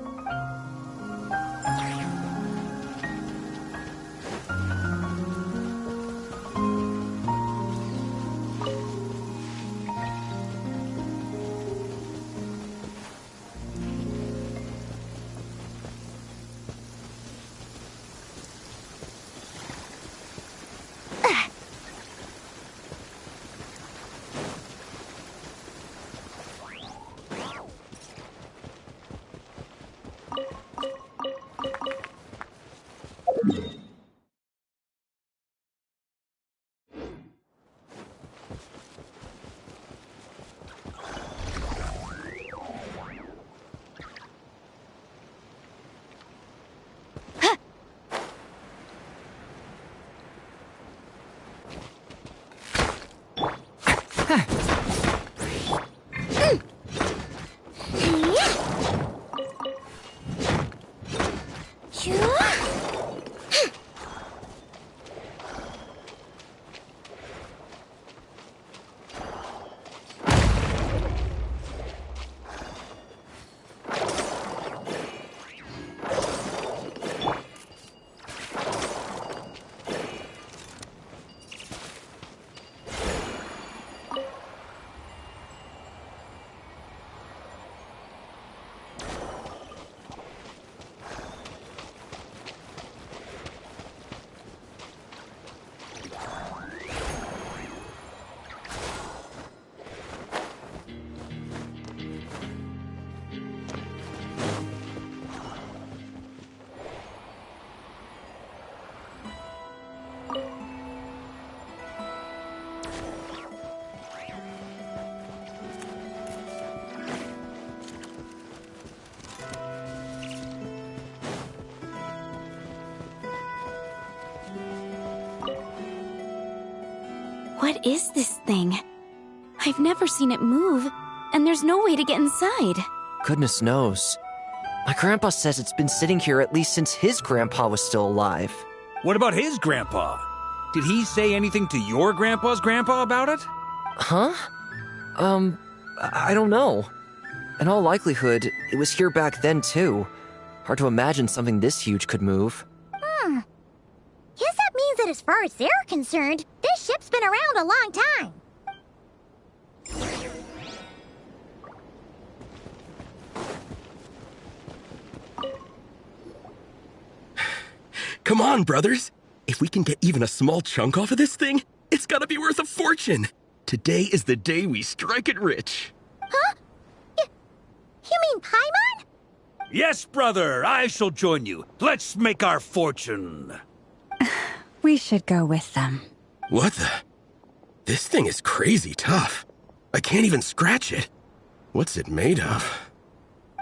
What is this thing? I've never seen it move, and there's no way to get inside. Goodness knows. My grandpa says it's been sitting here at least since his grandpa was still alive. What about his grandpa? Did he say anything to your grandpa's grandpa about it? Huh? I don't know. In all likelihood, it was here back then too. Hard to imagine something this huge could move. Guess that means that as far as they're concerned, this ship's been around a long time. Come on, brothers. If we can get even a small chunk off of this thing, it's gotta be worth a fortune. Today is the day we strike it rich. Huh? You mean Paimon? Yes, brother, I shall join you. Let's make our fortune. We should go with them. What the? This thing is crazy tough. I can't even scratch it. What's it made of?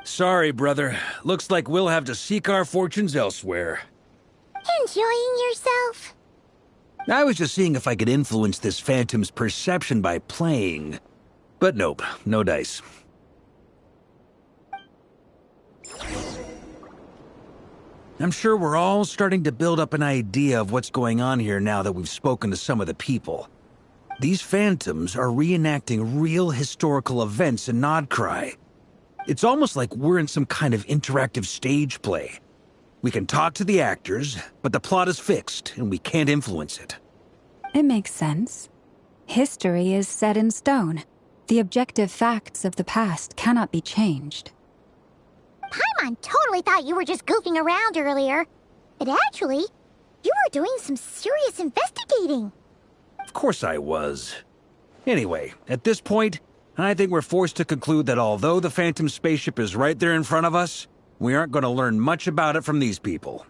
Sorry, brother. Looks like we'll have to seek our fortunes elsewhere. Enjoying yourself? I was just seeing if I could influence this phantom's perception by playing. But nope, no dice. I'm sure we're all starting to build up an idea of what's going on here now that we've spoken to some of the people. These phantoms are reenacting real historical events in Nodcry. It's almost like we're in some kind of interactive stage play. We can talk to the actors, but the plot is fixed, and we can't influence it. It makes sense. History is set in stone. The objective facts of the past cannot be changed. Paimon totally thought you were just goofing around earlier. But actually, you were doing some serious investigating. Of course I was. Anyway, at this point, I think we're forced to conclude that although the Phantom spaceship is right there in front of us, we aren't going to learn much about it from these people.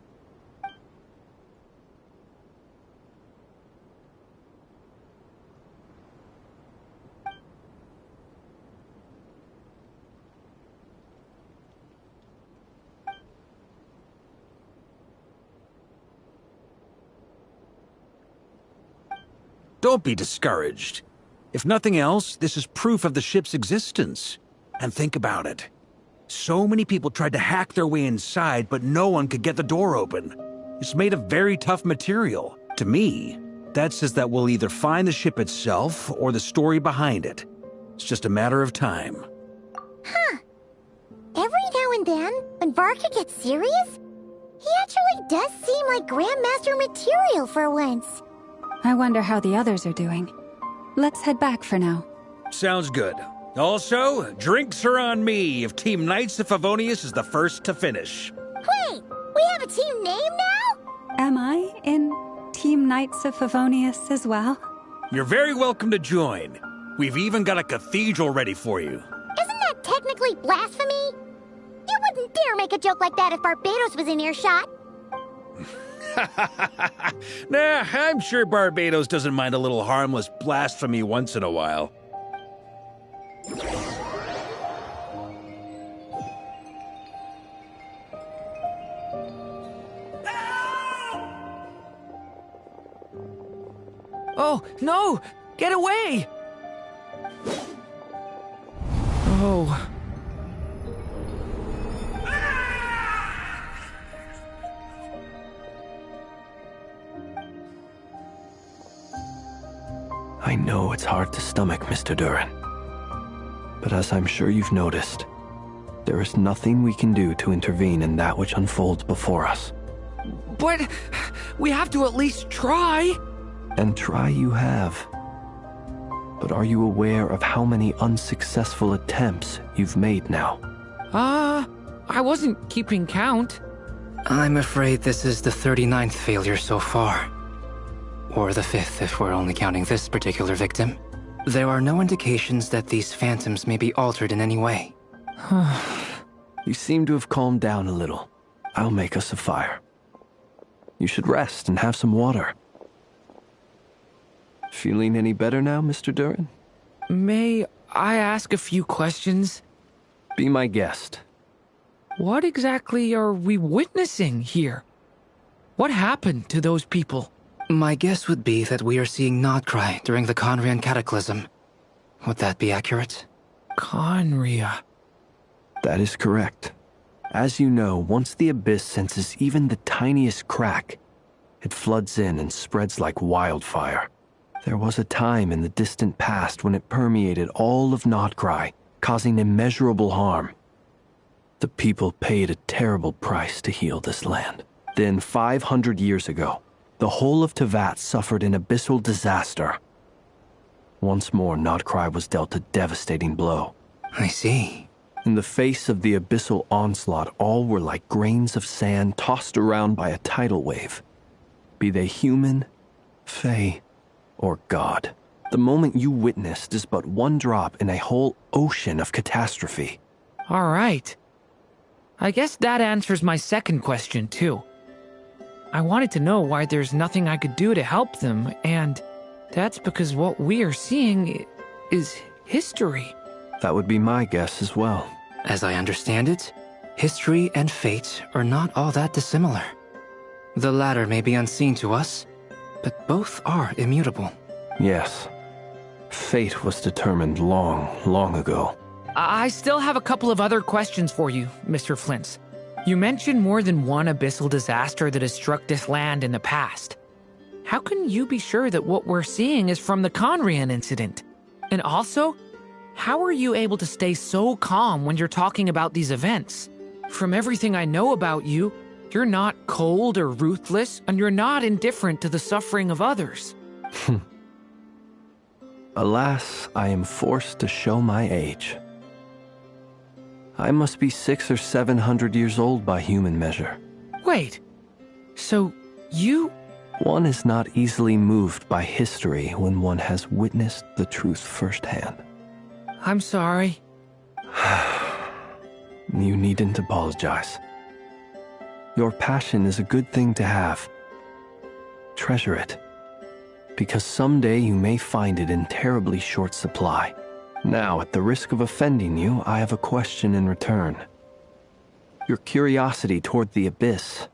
Don't be discouraged. If nothing else, this is proof of the ship's existence. And think about it. So many people tried to hack their way inside, but no one could get the door open. It's made of very tough material. To me, that says that we'll either find the ship itself or the story behind it. It's just a matter of time. Huh. Every now and then, when Varka gets serious, he actually does seem like Grandmaster material for once. I wonder how the others are doing. Let's head back for now. Sounds good. Also, drinks are on me if Team Knights of Favonius is the first to finish. Wait, we have a team name now? Am I in Team Knights of Favonius as well? You're very welcome to join. We've even got a cathedral ready for you. Isn't that technically blasphemy? You wouldn't dare make a joke like that if Barbados was in earshot. Nah, I'm sure Barbados doesn't mind a little harmless blasphemy once in a while. Oh, no! Get away! Oh. I know it's hard to stomach, Mr. Duran. But as I'm sure you've noticed, there is nothing we can do to intervene in that which unfolds before us. But we have to at least try. And try you have. But are you aware of how many unsuccessful attempts you've made now? I wasn't keeping count. I'm afraid this is the 39th failure so far. Or the 5th if we're only counting this particular victim. There are no indications that these phantoms may be altered in any way. You seem to have calmed down a little. I'll make us a fire. You should rest and have some water. Feeling any better now, Mr. Duran? May I ask a few questions? Be my guest. What exactly are we witnessing here? What happened to those people? My guess would be that we are seeing Nodcry during the Conrian Cataclysm. Would that be accurate? Conria. That is correct. As you know, once the Abyss senses even the tiniest crack, it floods in and spreads like wildfire. There was a time in the distant past when it permeated all of Nodcry, causing immeasurable harm. The people paid a terrible price to heal this land. Then, 500 years ago, the whole of Teyvat suffered an abyssal disaster. Once more, Nodcry was dealt a devastating blow. I see. In the face of the abyssal onslaught, all were like grains of sand tossed around by a tidal wave. Be they human, fae, or god. The moment you witnessed is but one drop in a whole ocean of catastrophe. All right. I guess that answers my second question, too. I wanted to know why there's nothing I could do to help them, and that's because what we are seeing is history. That would be my guess as well. As I understand it, history and fate are not all that dissimilar. The latter may be unseen to us, but both are immutable. Yes. Fate was determined long, long ago. I still have a couple of other questions for you, Mr. Flint's. You mentioned more than one abyssal disaster that has struck this land in the past. How can you be sure that what we're seeing is from the Conrian incident? And also, how are you able to stay so calm when you're talking about these events? From everything I know about you, you're not cold or ruthless, and you're not indifferent to the suffering of others. Alas, I am forced to show my age. I must be 600 or 700 years old by human measure. Wait, so you... One is not easily moved by history when one has witnessed the truth firsthand. I'm sorry. You needn't apologize. Your passion is a good thing to have. Treasure it, because someday you may find it in terribly short supply. Now, at the risk of offending you, I have a question in return. Your curiosity toward the abyss,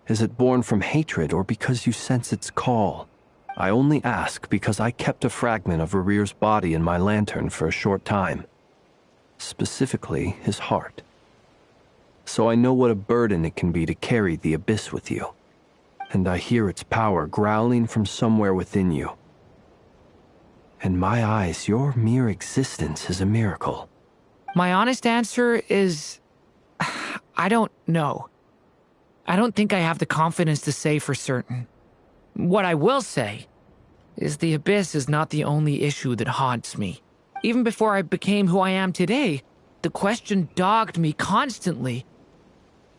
is it born from hatred or because you sense its call? I only ask because I kept a fragment of Rerir's body in my lantern for a short time. Specifically, his heart. So I know what a burden it can be to carry the abyss with you. And I hear its power growling from somewhere within you. In my eyes, your mere existence is a miracle. My honest answer is... I don't know. I don't think I have the confidence to say for certain. What I will say is the abyss is not the only issue that haunts me. Even before I became who I am today, the question dogged me constantly.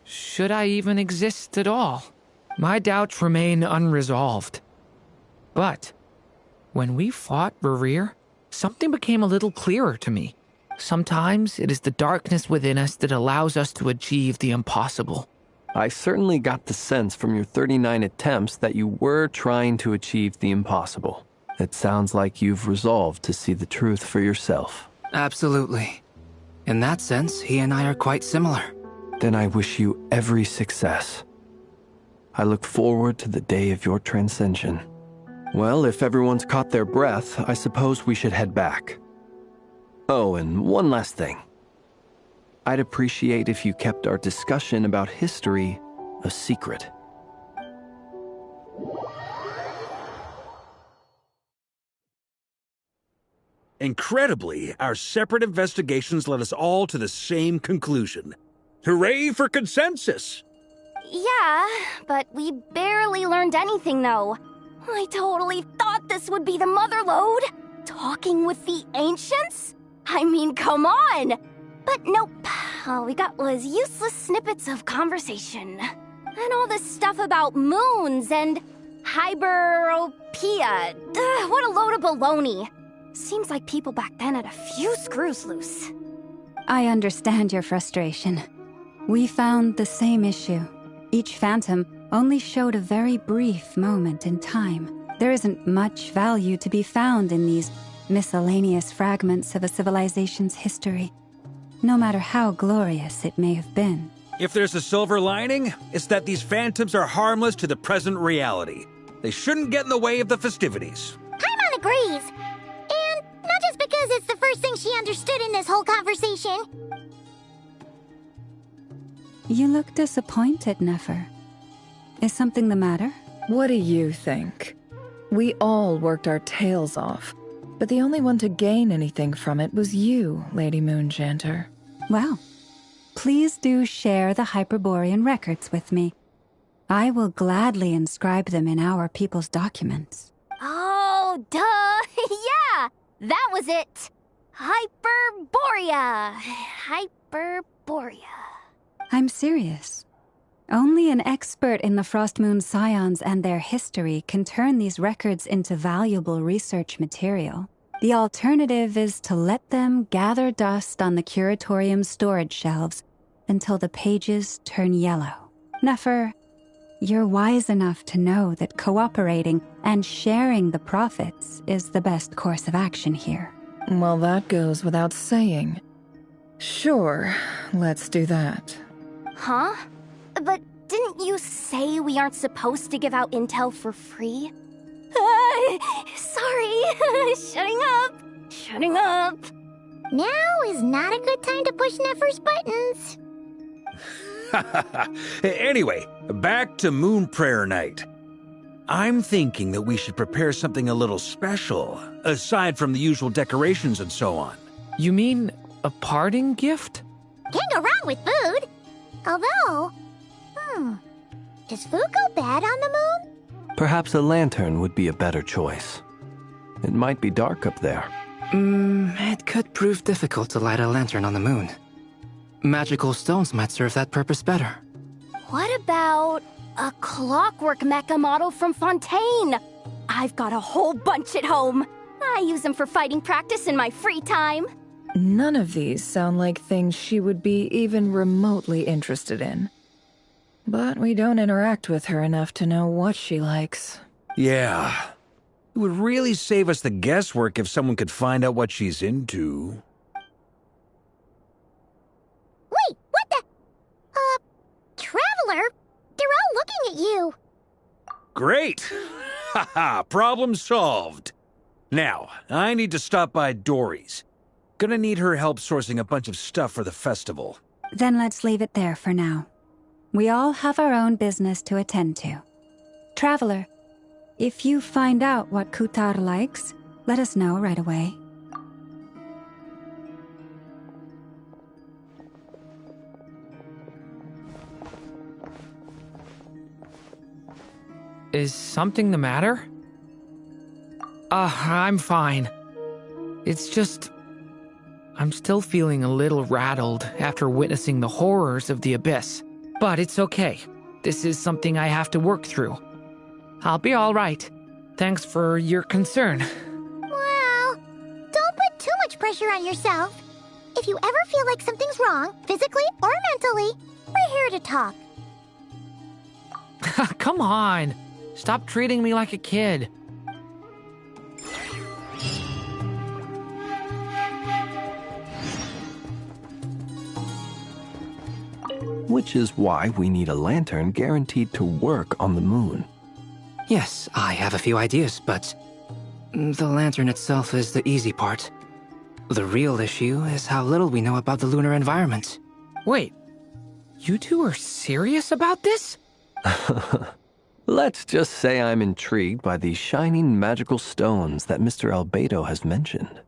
Should I even exist at all? My doubts remain unresolved. But when we fought Rerir, something became a little clearer to me. Sometimes it is the darkness within us that allows us to achieve the impossible. I certainly got the sense from your 39 attempts that you were trying to achieve the impossible. It sounds like you've resolved to see the truth for yourself. Absolutely. In that sense, he and I are quite similar. Then I wish you every success. I look forward to the day of your transcension. Well, if everyone's caught their breath, I suppose we should head back. Oh, and one last thing. I'd appreciate if you kept our discussion about history a secret. Incredibly, our separate investigations led us all to the same conclusion. Hooray for consensus! Yeah, but we barely learned anything, though. I totally thought this would be the mother lode. Talking with the ancients? I mean, come on! But nope. All we got was useless snippets of conversation. And all this stuff about moons and hyperopia. What a load of baloney. Seems like people back then had a few screws loose. I understand your frustration. We found the same issue. Each phantom only showed a very brief moment in time. There isn't much value to be found in these miscellaneous fragments of a civilization's history, no matter how glorious it may have been. If there's a silver lining, it's that these phantoms are harmless to the present reality. They shouldn't get in the way of the festivities. Paimon agrees. And not just because it's the first thing she understood in this whole conversation. You look disappointed, Nefer. Is something the matter? What do you think? We all worked our tails off, but the only one to gain anything from it was you, Lady Moonjanter. Well, please do share the Hyperborean records with me. I will gladly inscribe them in our people's documents. Oh, duh! Yeah! That was it! Hyperborea! Hyperborea. I'm serious. Only an expert in the Frostmoon Scions and their history can turn these records into valuable research material. The alternative is to let them gather dust on the Curatorium's storage shelves until the pages turn yellow. Nefer, you're wise enough to know that cooperating and sharing the profits is the best course of action here. Well, that goes without saying. Sure, let's do that. Huh? But didn't you say we aren't supposed to give out intel for free? Sorry. Shutting up. Now is not a good time to push Nefer's buttons. Anyway, back to Moon Prayer Night. I'm thinking that we should prepare something a little special, aside from the usual decorations and so on. You mean a parting gift? Can't go wrong with food. Although, does food go bad on the moon? Perhaps a lantern would be a better choice. It might be dark up there. It could prove difficult to light a lantern on the moon. Magical stones might serve that purpose better. What about a clockwork mecha model from Fontaine? I've got a whole bunch at home. I use them for fighting practice in my free time. None of these sound like things she would be even remotely interested in. But we don't interact with her enough to know what she likes. Yeah. It would really save us the guesswork if someone could find out what she's into. Wait, what the? Traveler? They're all looking at you. Great! Haha, problem solved. Now, I need to stop by Dory's. Gonna need her help sourcing a bunch of stuff for the festival. Then let's leave it there for now. We all have our own business to attend to. Traveler, if you find out what Kutar likes, let us know right away. Is something the matter? I'm fine. It's just... I'm still feeling a little rattled after witnessing the horrors of the Abyss. But it's okay. This is something I have to work through. I'll be all right. Thanks for your concern. Well, don't put too much pressure on yourself. If you ever feel like something's wrong, physically or mentally, we're here to talk. Come on. Stop treating me like a kid. Which is why we need a lantern guaranteed to work on the moon. Yes, I have a few ideas, but the lantern itself is the easy part. The real issue is how little we know about the lunar environment. Wait, you two are serious about this? Let's just say I'm intrigued by these shining magical stones that Mr. Albedo has mentioned.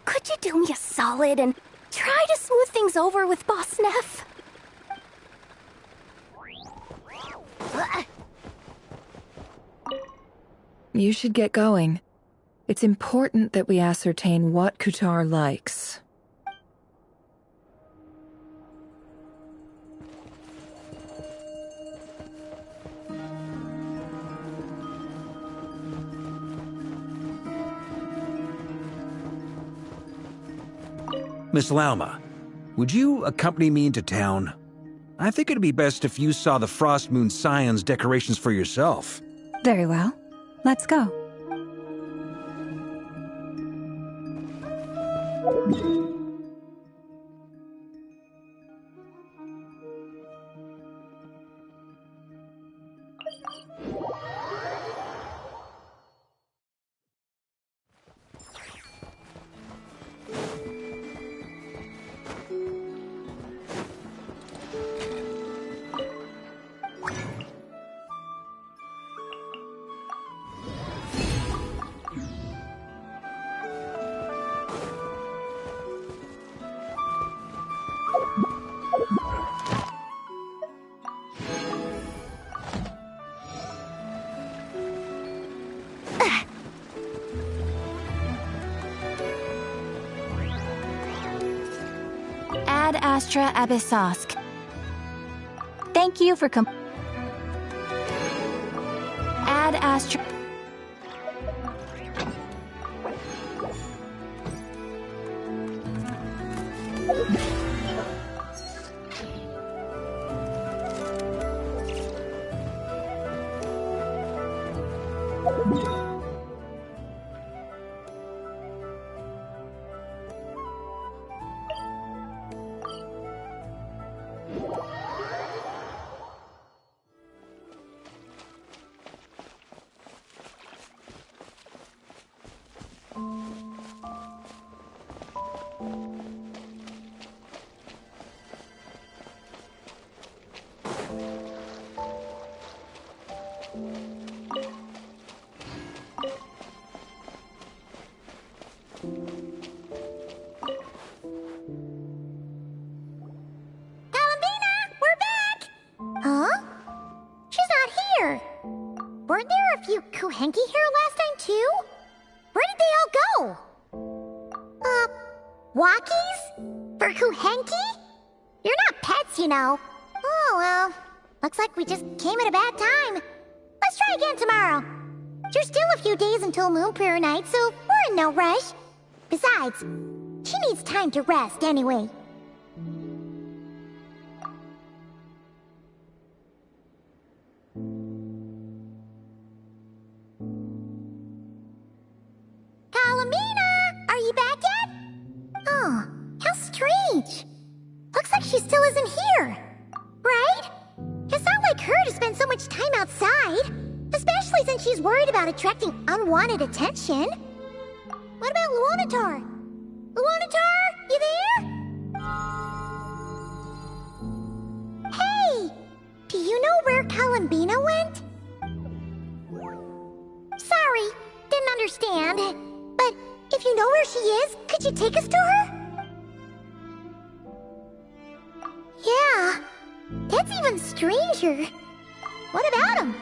Could you do me a solid and try to smooth things over with Boss Neff? You should get going. It's important that we ascertain what Kutar likes. Miss Lauma, would you accompany me into town? I think it'd be best if you saw the Frost Moon Scion's decorations for yourself. Very well. Let's go. Ad Astra Abyssosk. Thank you for Ad Astra... a few Kuhenki here last time, too? Where did they all go? Walkies? For Kuhenki? You're not pets, you know. Oh, well. Looks like we just came at a bad time. Let's try again tomorrow. There's still a few days until Moon Prayer Night, so we're in no rush. Besides, she needs time to rest anyway. Kalamina! Are you back yet? Oh, how strange. Looks like she still isn't here. Right? It's not like her to spend so much time outside. Especially since she's worried about attracting unwanted attention. What about Luonatar? Luonatar, you there? Hey! Do you know where Kalambina went? Sorry, didn't understand. But if you know where she is, could you take us to her? Yeah, that's even stranger. What about him?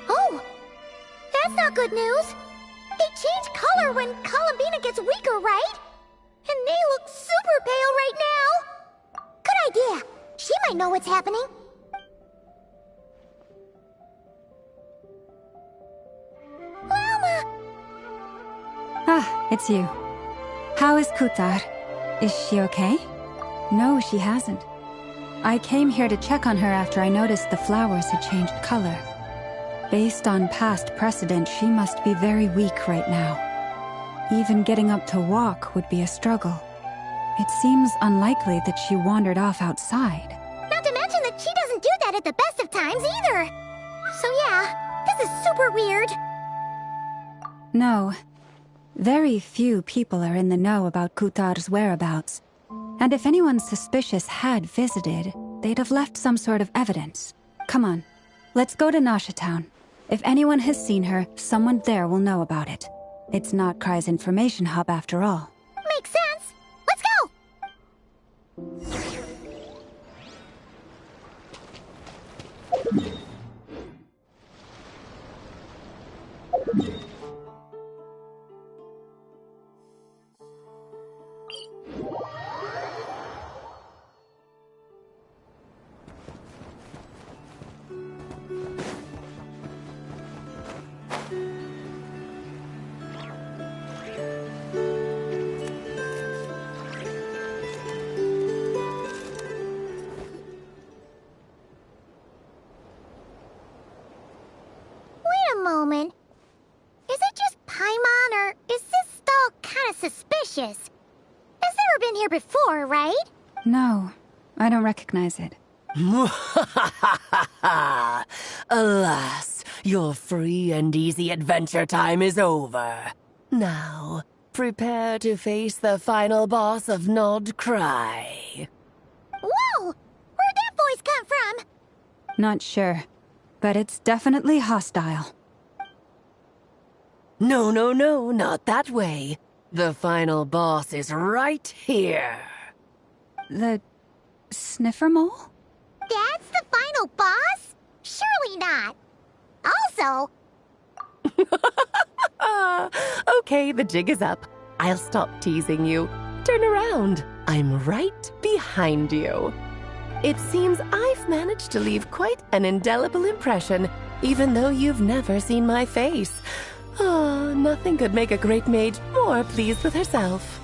Oh, that's not good news. They change color when Kalambina gets weaker, right? And they look super pale right now. Good idea. She might know what's happening. Lama! Ah, it's you. How is Kutar? Is she okay? No, she hasn't. I came here to check on her after I noticed the flowers had changed color. Based on past precedent, she must be very weak right now. Even getting up to walk would be a struggle. It seems unlikely that she wandered off outside. Not to mention that she doesn't do that at the best of times either. So yeah, this is super weird. No. Very few people are in the know about Kutar's whereabouts. And if anyone suspicious had visited, they'd have left some sort of evidence. Come on, let's go to Nasha Town. If anyone has seen her, someone there will know about it. It's not Cry's information hub after all. Makes sense. Let's go! Moment. Is it just Paimon, or is this stall kind of suspicious? It's never been here before, right? No, I don't recognize it. Alas, your free and easy adventure time is over. Now, prepare to face the final boss of Nod Cry. Whoa! Where'd that voice come from? Not sure, but it's definitely hostile. No, not that way. The final boss is right here. The sniffer mole? That's the final boss? Surely not. Also... Okay, the jig is up. I'll stop teasing you. Turn around. I'm right behind you. It seems I've managed to leave quite an indelible impression, even though you've never seen my face. Oh, nothing could make a great mage more pleased with herself.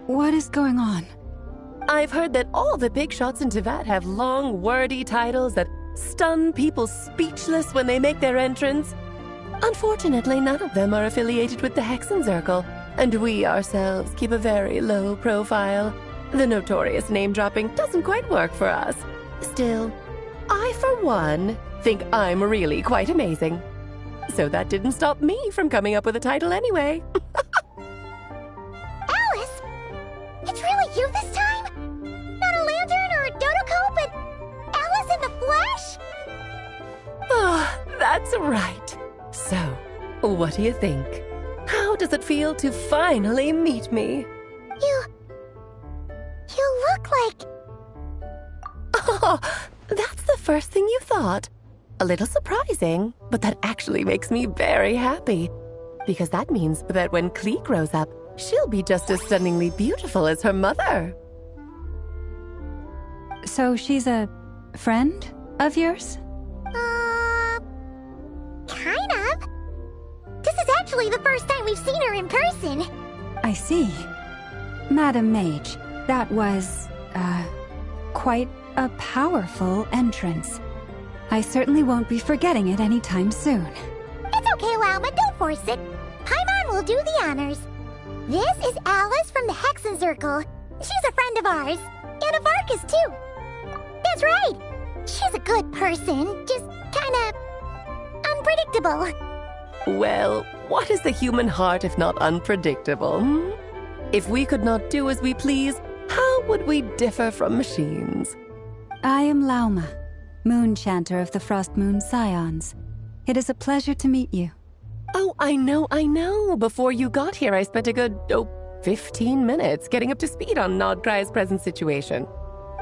What is going on? I've heard that all the big shots in Teyvat have long, wordy titles that stun people speechless when they make their entrance. Unfortunately, none of them are affiliated with the Hexenzirkel, and we ourselves keep a very low profile. The notorious name-dropping doesn't quite work for us. Still, I, for one, think I'm really quite amazing. So that didn't stop me from coming up with a title anyway. Alice! It's really you this time? Not a lantern or a dodo coat, but Alice in the flesh? Oh, that's right. So, what do you think? How does it feel to finally meet me? You look like... Oh, that's the first thing you thought. A little surprising, but that actually makes me very happy. Because that means that when Klee grows up, she'll be just as stunningly beautiful as her mother. So she's a friend of yours? Kind of. This is actually the first time we've seen her in person. I see. Madam Mage, that was, quite a powerful entrance. I certainly won't be forgetting it anytime soon. It's okay, Lauma, don't force it. Paimon will do the honors. This is Alice from the Hexen Circle. She's a friend of ours. And of Arcus, too. That's right. She's a good person, just kinda... unpredictable. Well, what is the human heart if not unpredictable? Hmm? If we could not do as we please, how would we differ from machines? I am Lauma, Moon Chanter of the Frost Moon Scions. It is a pleasure to meet you. Oh, I know. Before you got here, I spent a good, 15 minutes getting up to speed on Nodcry's present situation.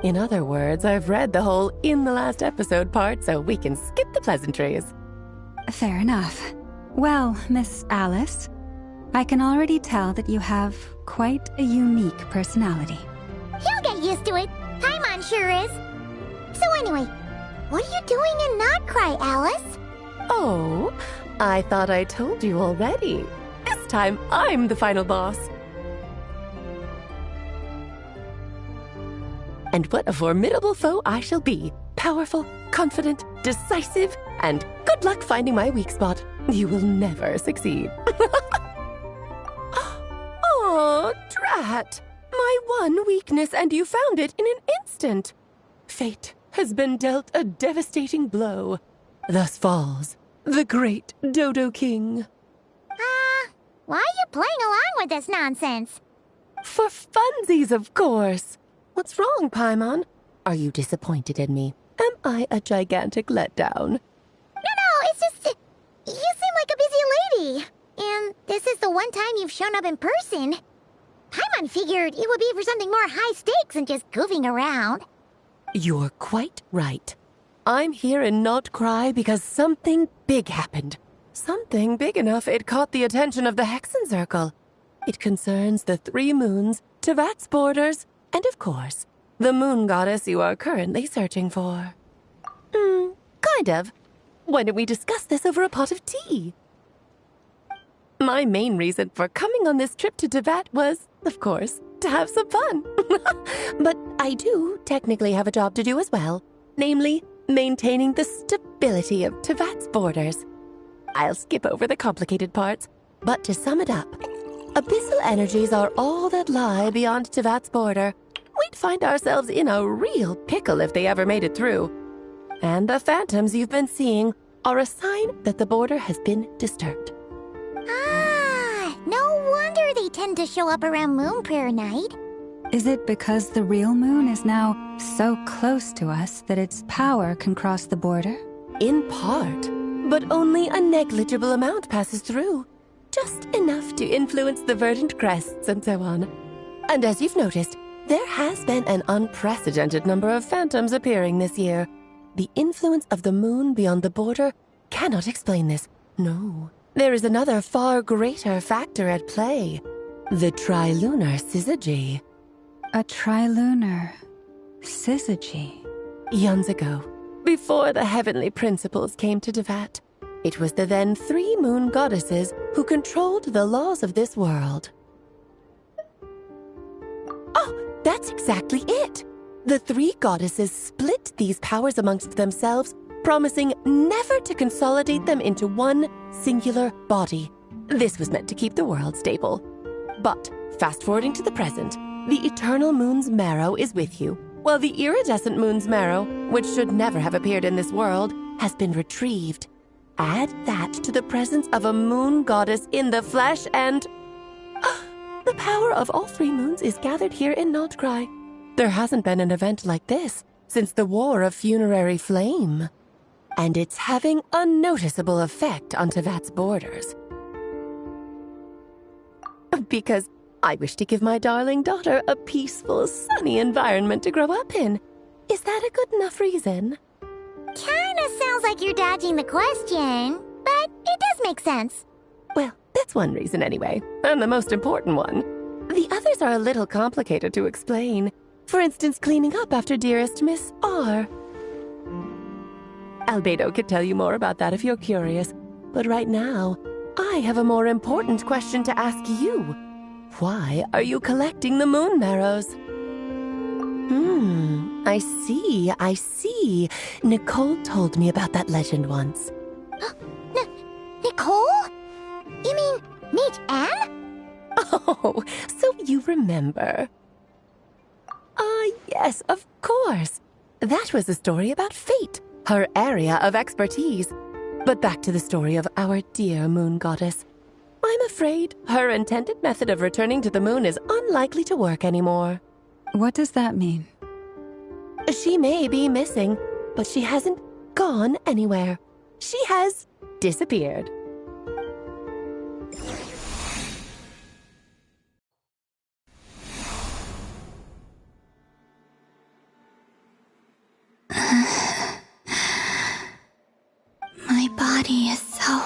In other words, I've read the whole in the last episode part, so we can skip the pleasantries. Fair enough. Well, Miss Alice, I can already tell that you have quite a unique personality. He'll get used to it. Paimon sure is. So anyway, what are you doing in Nodcry, Alice? Oh, I thought I told you already. This time, I'm the final boss. And what a formidable foe I shall be. Powerful, confident, decisive, and good luck finding my weak spot. You will never succeed. Oh, drat. My one weakness, and you found it in an instant. Fate has been dealt a devastating blow. Thus falls the great Dodo King. Why are you playing along with this nonsense? For funsies, of course. What's wrong, Paimon? Are you disappointed in me? Am I a gigantic letdown? No, it's just... You seem like a busy lady. And this is the one time you've shown up in person. Paimon figured it would be for something more high stakes than just goofing around. You're quite right. I'm here in Nodcry because something big happened. Something big enough it caught the attention of the Hexen Circle. It concerns the 3 moons, Tevat's borders, and of course, the moon goddess you are currently searching for. Kind of. Why don't we discuss this over a pot of tea? My main reason for coming on this trip to Tevat was, of course, to have some fun. But I do technically have a job to do as well, namely, maintaining the stability of Tevat's borders. I'll skip over the complicated parts, but to sum it up, abyssal energies are all that lie beyond Tevat's border. We'd find ourselves in a real pickle if they ever made it through. And the phantoms you've been seeing are a sign that the border has been disturbed. No wonder they tend to show up around Moon Prayer Night. Is it because the real moon is now so close to us that its power can cross the border? In part, but only a negligible amount passes through. Just enough to influence the verdant crests and so on. And as you've noticed, there has been an unprecedented number of phantoms appearing this year. The influence of the moon beyond the border cannot explain this. No, there is another far greater factor at play. The trilunar syzygy. A trilunar syzygy? Eons ago, before the heavenly principles came to Tevat, it was the then 3 moon goddesses who controlled the laws of this world. Oh, that's exactly it! The 3 goddesses split these powers amongst themselves, promising never to consolidate them into one singular body. This was meant to keep the world stable. But, fast-forwarding to the present, the eternal moon's marrow is with you, while the iridescent moon's marrow, which should never have appeared in this world, has been retrieved. Add that to the presence of a moon goddess in the flesh and... the power of all 3 moons is gathered here in Nodcry. There hasn't been an event like this since the War of Funerary Flame. and it's having a noticeable effect on Tevat's borders. Because I wish to give my darling daughter a peaceful, sunny environment to grow up in. Is that a good enough reason? Kinda sounds like you're dodging the question, but it does make sense. Well, that's one reason anyway, and the most important one. The others are a little complicated to explain. For instance, cleaning up after dearest Miss R. Albedo could tell you more about that if you're curious, but right now, I have a more important question to ask you. Why are you collecting the moon marrows? I see. Nicole told me about that legend once. Nicole? You mean Mage Anne? Oh, so you remember. Yes, of course. That was a story about fate, her area of expertise. But back to the story of our dear moon goddess. I'm afraid her intended method of returning to the moon is unlikely to work anymore. What does that mean? She may be missing, but she hasn't gone anywhere. She has disappeared. My body is so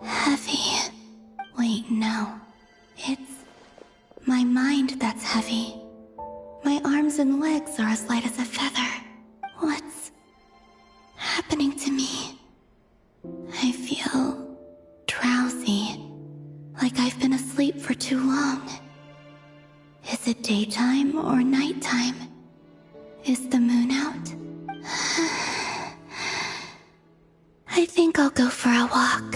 heavy. Wait, no. It's my mind that's heavy. My arms and legs are as light as a feather. What's happening to me? I feel drowsy, like I've been asleep for too long. Is it daytime or nighttime? Is the moon out? I think I'll go for a walk.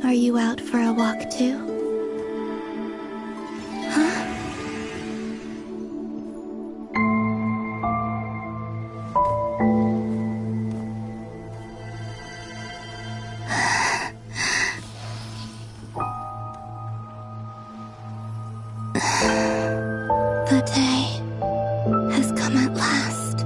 Are you out for a walk too? Huh? The day has come at last.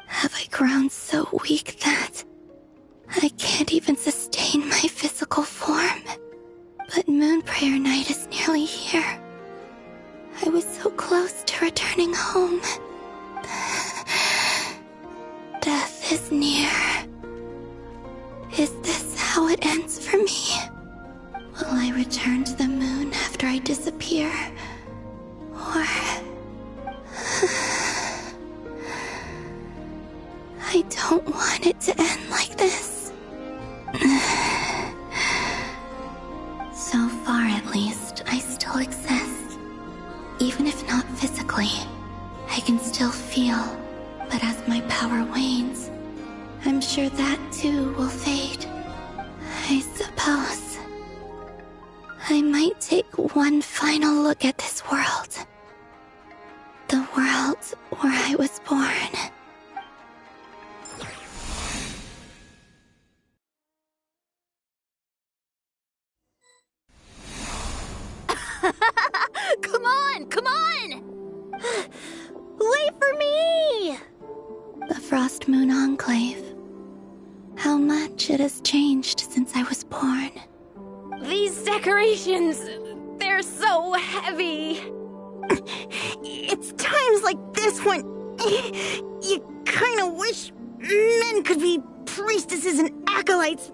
Have I grown so weak that I can't even sustain my physical form? But Moon Prayer Night is nearly here. I was so close to returning home. Death is near. Is this how it ends for me? Will I return to the moon after I disappear? Or... I don't want it to end like this. So far, at least, I still exist. Even if not physically, I can still feel. But as my power wanes, I'm sure that too will fade. I suppose I might take one final look at this world. The world where I was born. Come on! Come on! Wait for me! The Frost Moon Enclave. How much it has changed since I was born. These decorations, they're so heavy. It's times like this when you kind of wish men could be priestesses and acolytes.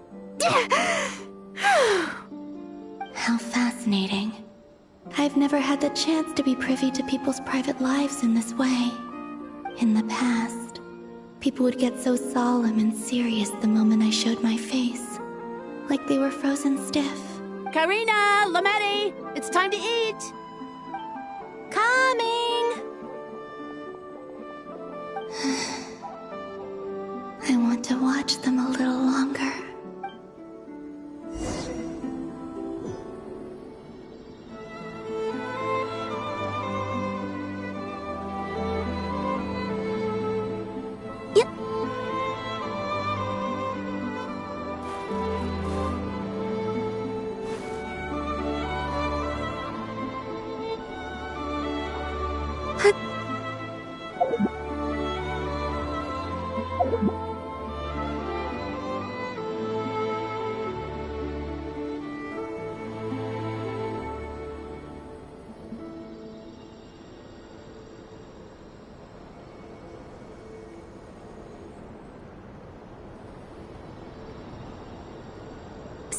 How fascinating. I've never had the chance to be privy to people's private lives in this way. In the past, people would get so solemn and serious the moment I showed my face. Like they were frozen stiff. Karina, Lametti, it's time to eat. Coming. I want to watch them a little longer.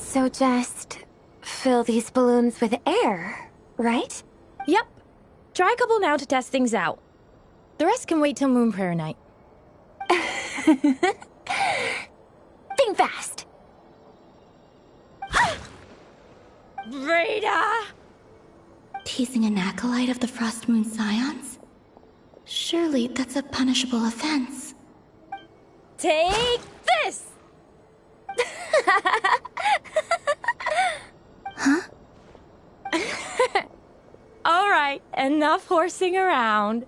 So just fill these balloons with air, right? Yep. Try a couple now to test things out. The rest can wait till Moon Prayer Night. Think fast. Rita! Teasing an acolyte of the Frost Moon Scions? Surely that's a punishable offense. Take this! Huh? Alright, enough horsing around.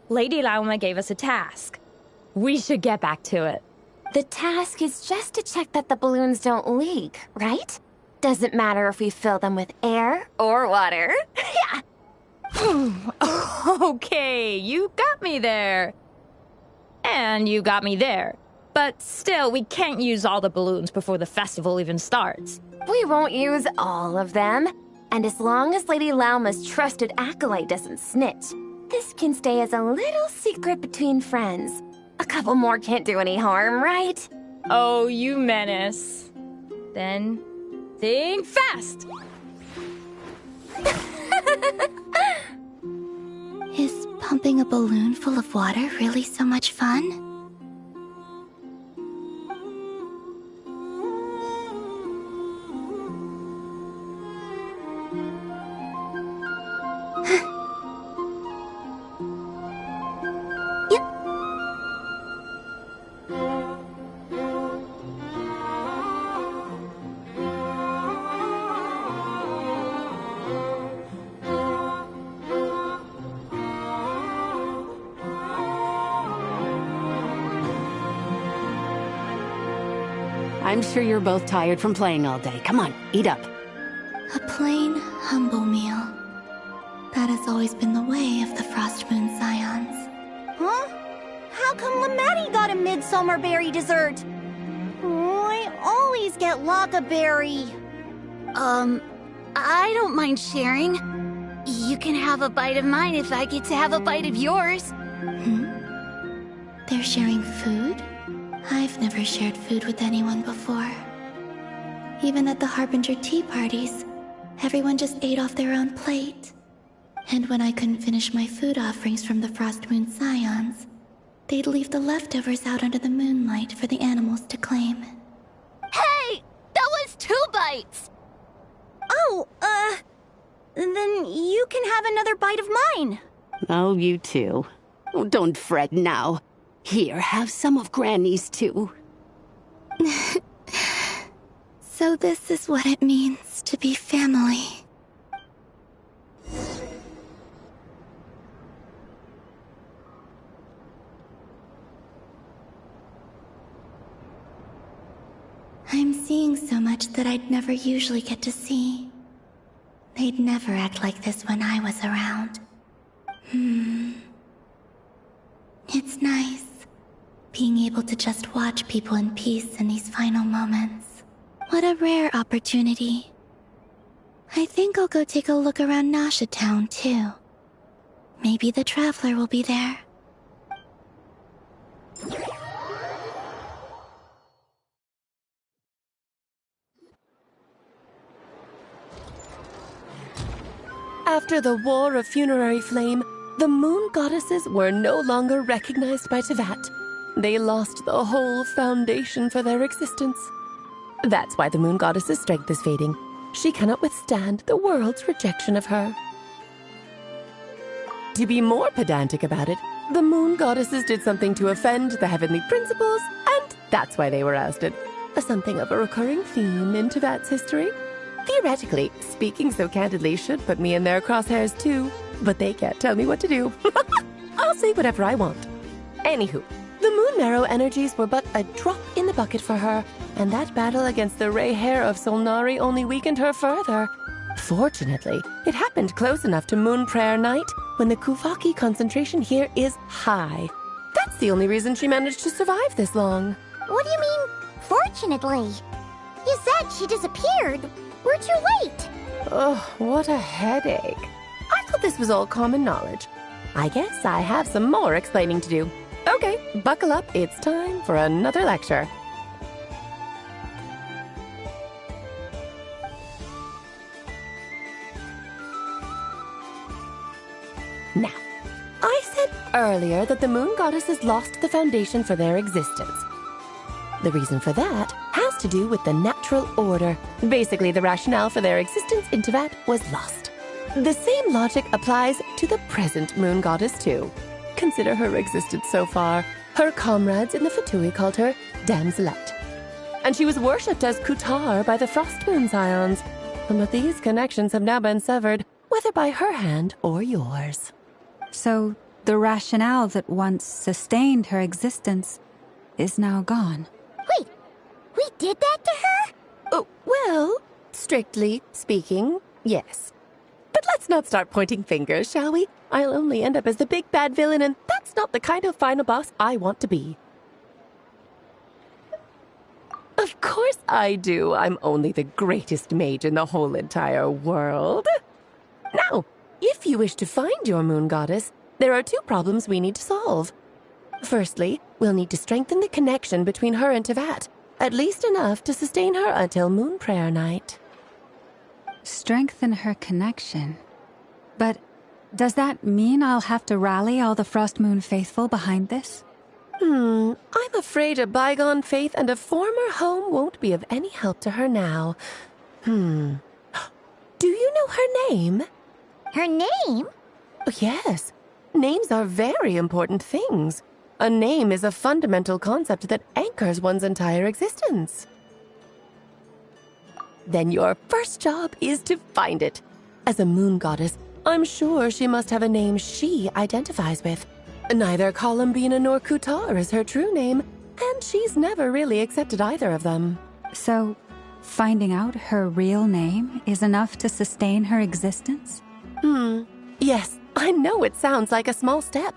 Lady Lauma gave us a task. We should get back to it. The task is just to check that the balloons don't leak, right? Doesn't matter if we fill them with air or water. Yeah. Okay, you got me there. And you got me there. But still, we can't use all the balloons before the festival even starts. We won't use all of them. And as long as Lady Lauma's trusted acolyte doesn't snitch, this can stay as a little secret between friends. A couple more can't do any harm, right? Oh, you menace. Then, think fast! Is pumping a balloon full of water really so much fun? I'm sure you're both tired from playing all day. Come on, eat up. A plain, humble meal. That has always been the way of the Frost Moon Scions. Huh? How come Lamatti got a midsummer berry dessert? Oh, I always get Lockaberry. I don't mind sharing. You can have a bite of mine if I get to have a bite of yours. They're sharing food? I've never shared food with anyone before. Even at the Harbinger tea parties, everyone just ate off their own plate. And when I couldn't finish my food offerings from the Frost Moon Scions, they'd leave the leftovers out under the moonlight for the animals to claim. Hey! That was 2 bites! Oh, then you can have another bite of mine. Oh, you too. Oh, don't fret now. Here, have some of Granny's too. So this is what it means to be family. I'm seeing so much that I'd never usually get to see. They'd never act like this when I was around. It's nice, being able to just watch people in peace in these final moments. What a rare opportunity. I think I'll go take a look around Nasha Town, too. Maybe the Traveler will be there. After the War of Funerary Flame, the Moon Goddesses were no longer recognized by Tevat. They lost the whole foundation for their existence. That's why the Moon Goddess's strength is fading. She cannot withstand the world's rejection of her. To be more pedantic about it, the Moon Goddesses did something to offend the heavenly principles, and that's why they were ousted. Something of a recurring theme in Tevat's history. Theoretically, speaking so candidly should put me in their crosshairs too, but they can't tell me what to do. I'll say whatever I want. Anywho, the Moon Marrow energies were but a drop in the bucket for her, and that battle against the Ray Hair of Solnari only weakened her further. Fortunately, it happened close enough to Moon Prayer Night when the Kuvaki concentration here is high. That's the only reason she managed to survive this long. What do you mean, fortunately? You said she disappeared. We're too late. Oh, what a headache. I thought this was all common knowledge. I guess I have some more explaining to do. Okay, buckle up. It's time for another lecture. Now, I said earlier that the moon goddesses lost the foundation for their existence. The reason for that has to do with the natural order. Basically, the rationale for their existence in Teyvat was lost. The same logic applies to the present moon goddess, too. Consider her existence so far. Her comrades in the Fatui called her Damselette. And she was worshipped as Kutar by the Frost Moon Scions. But these connections have now been severed, whether by her hand or yours. So, the rationale that once sustained her existence is now gone. Wait, we did that to her? Oh, well, strictly speaking, yes. But let's not start pointing fingers, shall we? I'll only end up as the big bad villain, and that's not the kind of final boss I want to be. Of course I do. I'm only the greatest mage in the whole entire world. Now, if you wish to find your moon goddess, there are two problems we need to solve. Firstly, we'll need to strengthen the connection between her and Teyvat, at least enough to sustain her until Moon Prayer Night. Strengthen her connection. But does that mean I'll have to rally all the Frost Moon faithful behind this? I'm afraid a bygone faith and a former home won't be of any help to her now. Do you know her name? Her name? Oh, yes. Names are very important things. A name is a fundamental concept that anchors one's entire existence. Then your first job is to find it. As a moon goddess, I'm sure she must have a name she identifies with. Neither Columbina nor Kutar is her true name, and she's never really accepted either of them. So, finding out her real name is enough to sustain her existence? Yes, I know it sounds like a small step,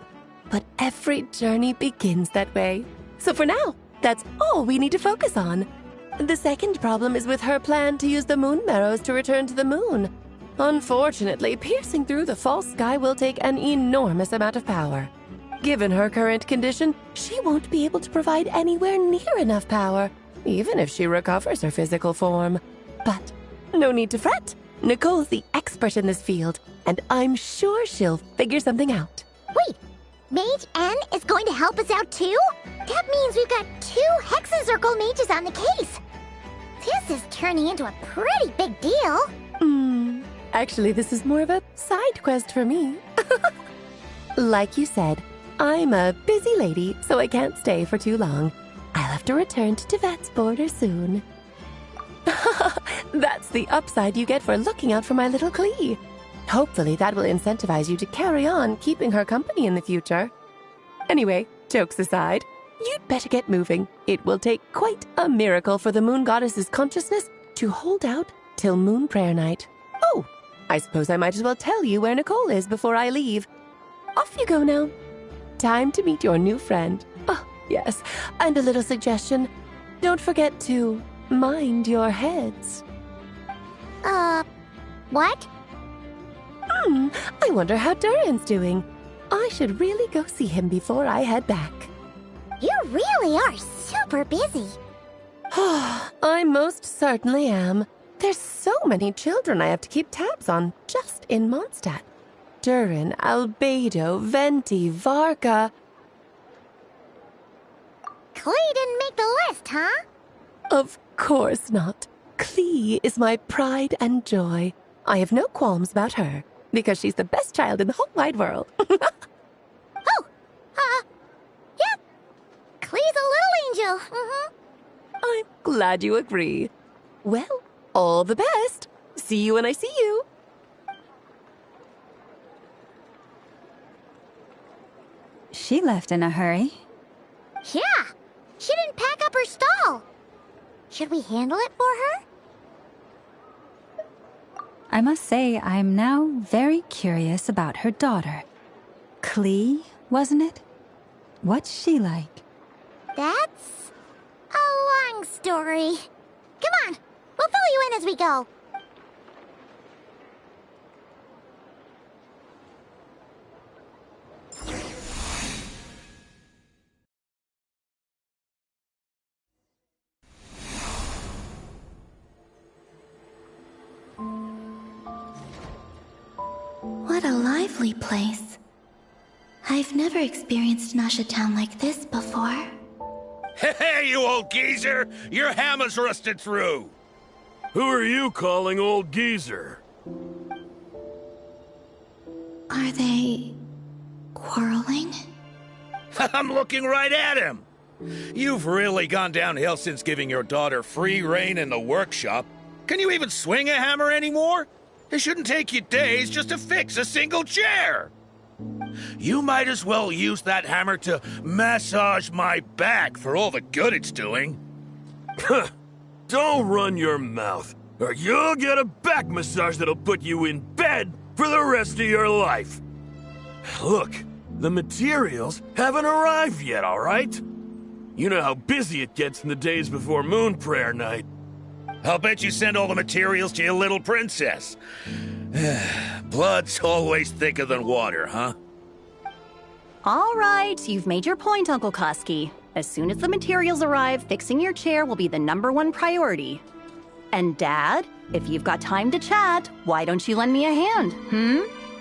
but every journey begins that way. So for now, that's all we need to focus on. The second problem is with her plan to use the moon marrows to return to the moon. Unfortunately, piercing through the false sky will take an enormous amount of power. Given her current condition, she won't be able to provide anywhere near enough power, even if she recovers her physical form. But no need to fret. Nicole's the expert in this field, and I'm sure she'll figure something out. Wait, Mage N is going to help us out too? That means we've got 2 Hexacircle mages on the case. This is turning into a pretty big deal. Actually, this is more of a side quest for me. Like you said, I'm a busy lady, so I can't stay for too long. I'll have to return to Teyvat's border soon. That's the upside you get for looking out for my little Klee. Hopefully that will incentivize you to carry on keeping her company in the future. Anyway, jokes aside, you'd better get moving. It will take quite a miracle for the moon goddess's consciousness to hold out till Moon Prayer Night. Oh, I suppose I might as well tell you where Nicole is before I leave. Off you go now. Time to meet your new friend. Oh, yes, and a little suggestion. Don't forget to mind your heads. What? I wonder how Durin's doing. I should really go see him before I head back. You really are super busy. I most certainly am. There's so many children I have to keep tabs on just in Mondstadt. Durin, Albedo, Venti, Varka. Klee didn't make the list, huh? Of course not. Klee is my pride and joy. I have no qualms about her, because she's the best child in the whole wide world. Yep. Klee's a little angel. I'm glad you agree. Well, all the best. See you when I see you. She left in a hurry. Yeah, she didn't pack up her stall. Should we handle it for her? I must say, I'm now very curious about her daughter. Klee, wasn't it? What's she like? That's a long story. Come on, we'll fill you in as we go. What a lively place. I've never experienced Nasha Town like this before. Hey, you old geezer! Your hammer's rusted through! Who are you calling old geezer? Are they quarreling? I'm looking right at him! You've really gone downhill since giving your daughter free rein in the workshop. Can you even swing a hammer anymore? It shouldn't take you days just to fix a single chair! You might as well use that hammer to massage my back for all the good it's doing. Don't run your mouth, or you'll get a back massage that'll put you in bed for the rest of your life. Look, the materials haven't arrived yet, all right? You know how busy it gets in the days before Moon Prayer Night. I'll bet you send all the materials to your little princess. Blood's always thicker than water, huh? All right, you've made your point, Uncle Koski. As soon as the materials arrive, fixing your chair will be the #1 priority. And Dad, if you've got time to chat, why don't you lend me a hand,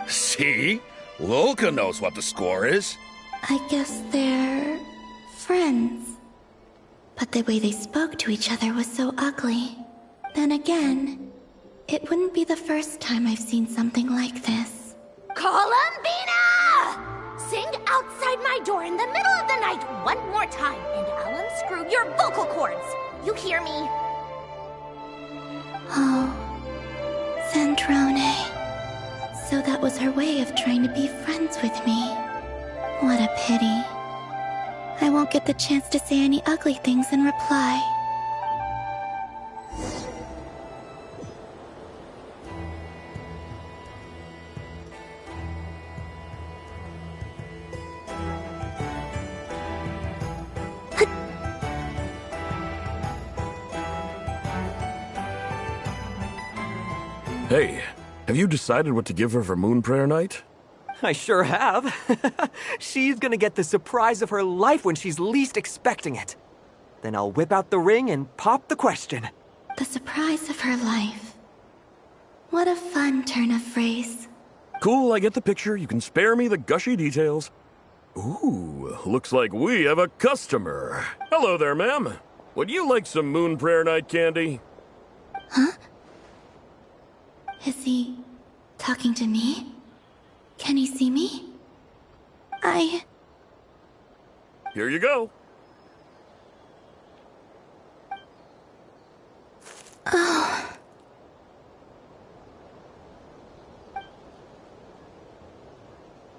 See? Lolka knows what the score is. I guess they're friends. But the way they spoke to each other was so ugly. Then again, it wouldn't be the first time I've seen something like this. Columbina! Sing outside my door in the middle of the night one more time, and I'll unscrew your vocal cords. You hear me? Oh, Zandrone. So that was her way of trying to be friends with me. What a pity. I won't get the chance to say any ugly things in reply. Hey, have you decided what to give her for Moon Prayer Night? I sure have. She's gonna get the surprise of her life when she's least expecting it. Then I'll whip out the ring and pop the question. The surprise of her life. What a fun turn of phrase. Cool, I get the picture. You can spare me the gushy details. Ooh, looks like we have a customer. Hello there, ma'am. Would you like some Moon Prayer Night candy? Huh? Is he talking to me? Can he see me? Here you go. Oh.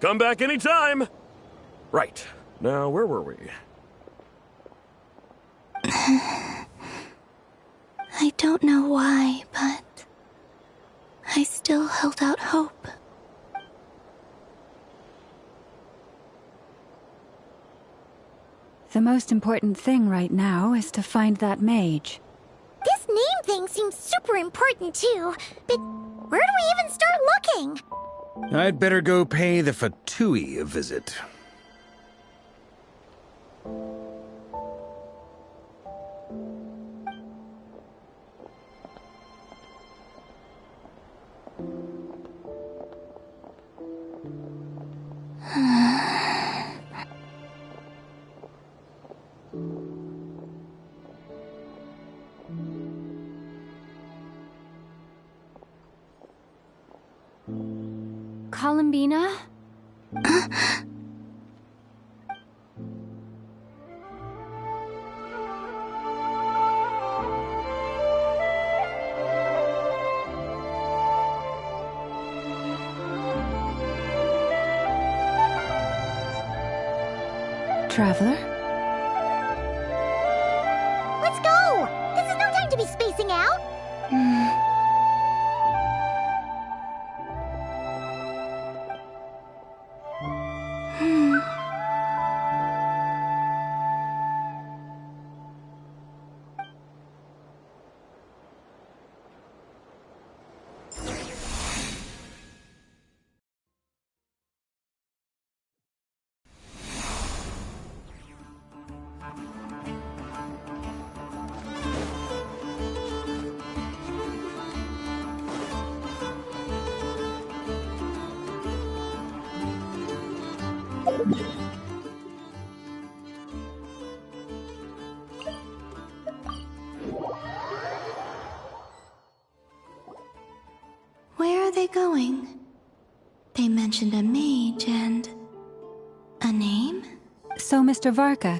Come back anytime. Right. Now, where were we? I don't know why, but I still held out hope. The most important thing right now is to find that mage. This name thing seems super important too, but where do we even start looking? I'd better go pay the Fatui a visit. Columbina? Traveler? Let's go! This is no time to be spacing out! they going? They mentioned a mage and... a name? So, Mr. Varka,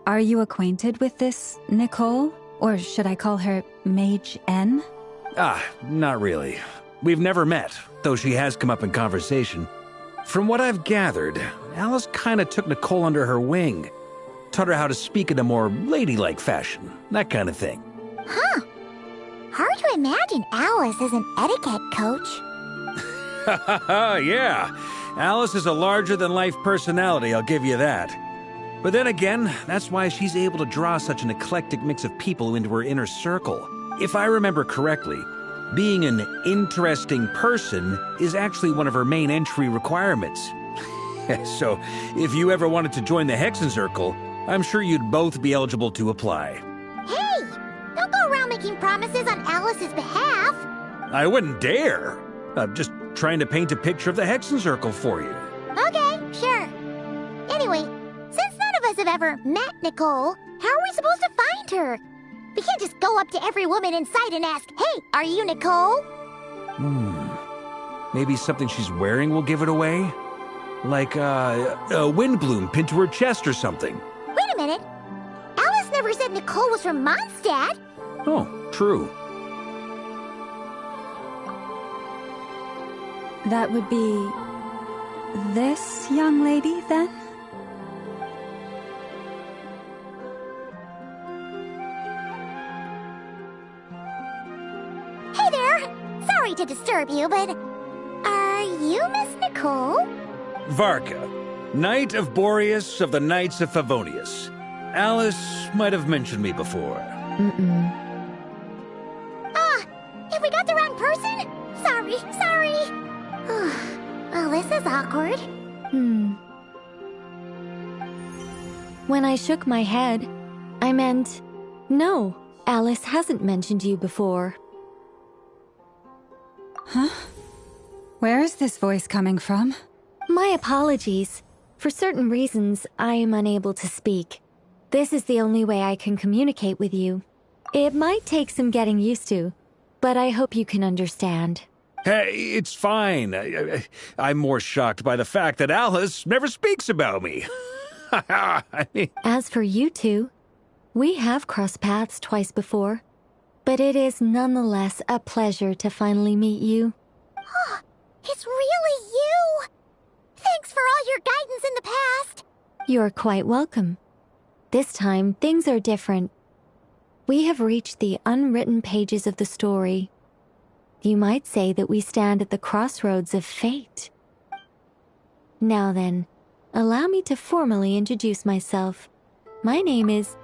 are you acquainted with this Nicole? Or should I call her Mage N? Not really. We've never met, though she has come up in conversation. From what I've gathered, Alice kinda took Nicole under her wing. Taught her how to speak in a more ladylike fashion, that kind of thing. Huh. Hard to imagine Alice as an etiquette coach. Yeah. Alice is a larger-than-life personality, I'll give you that. But then again, that's why she's able to draw such an eclectic mix of people into her inner circle. If I remember correctly, being an interesting person is actually one of her main entry requirements. So, if you ever wanted to join the Hexen Circle, I'm sure you'd both be eligible to apply. Hey! Don't go around making promises on Alice's behalf! I wouldn't dare. I'm just trying to paint a picture of the Hexen Circle for you. Okay, sure. Anyway, since none of us have ever met Nicole, how are we supposed to find her? We can't just go up to every woman in sight and ask, "Hey, are you Nicole?" Maybe something she's wearing will give it away? Like, a wind bloom pinned to her chest or something. Wait a minute. Alice never said Nicole was from Mondstadt. Oh, true. That would be... this young lady, then? Hey there! Sorry to disturb you, but... are you Miss Nicole? Varka, Knight of Boreas of the Knights of Favonius. Alice might have mentioned me before. Have we got the wrong person? Sorry. Well, this is awkward. When I shook my head, I meant, no, Alice hasn't mentioned you before. Huh? Where is this voice coming from? My apologies. For certain reasons, I am unable to speak. This is the only way I can communicate with you. It might take some getting used to, but I hope you can understand. Hey, it's fine. I'm more shocked by the fact that Alice never speaks about me. As for you two, we have crossed paths twice before, but it is nonetheless a pleasure to finally meet you. It's really you! Thanks for all your guidance in the past! You're quite welcome. This time, things are different. We have reached the unwritten pages of the story. You might say that we stand at the crossroads of fate. Now then, allow me to formally introduce myself. My name is...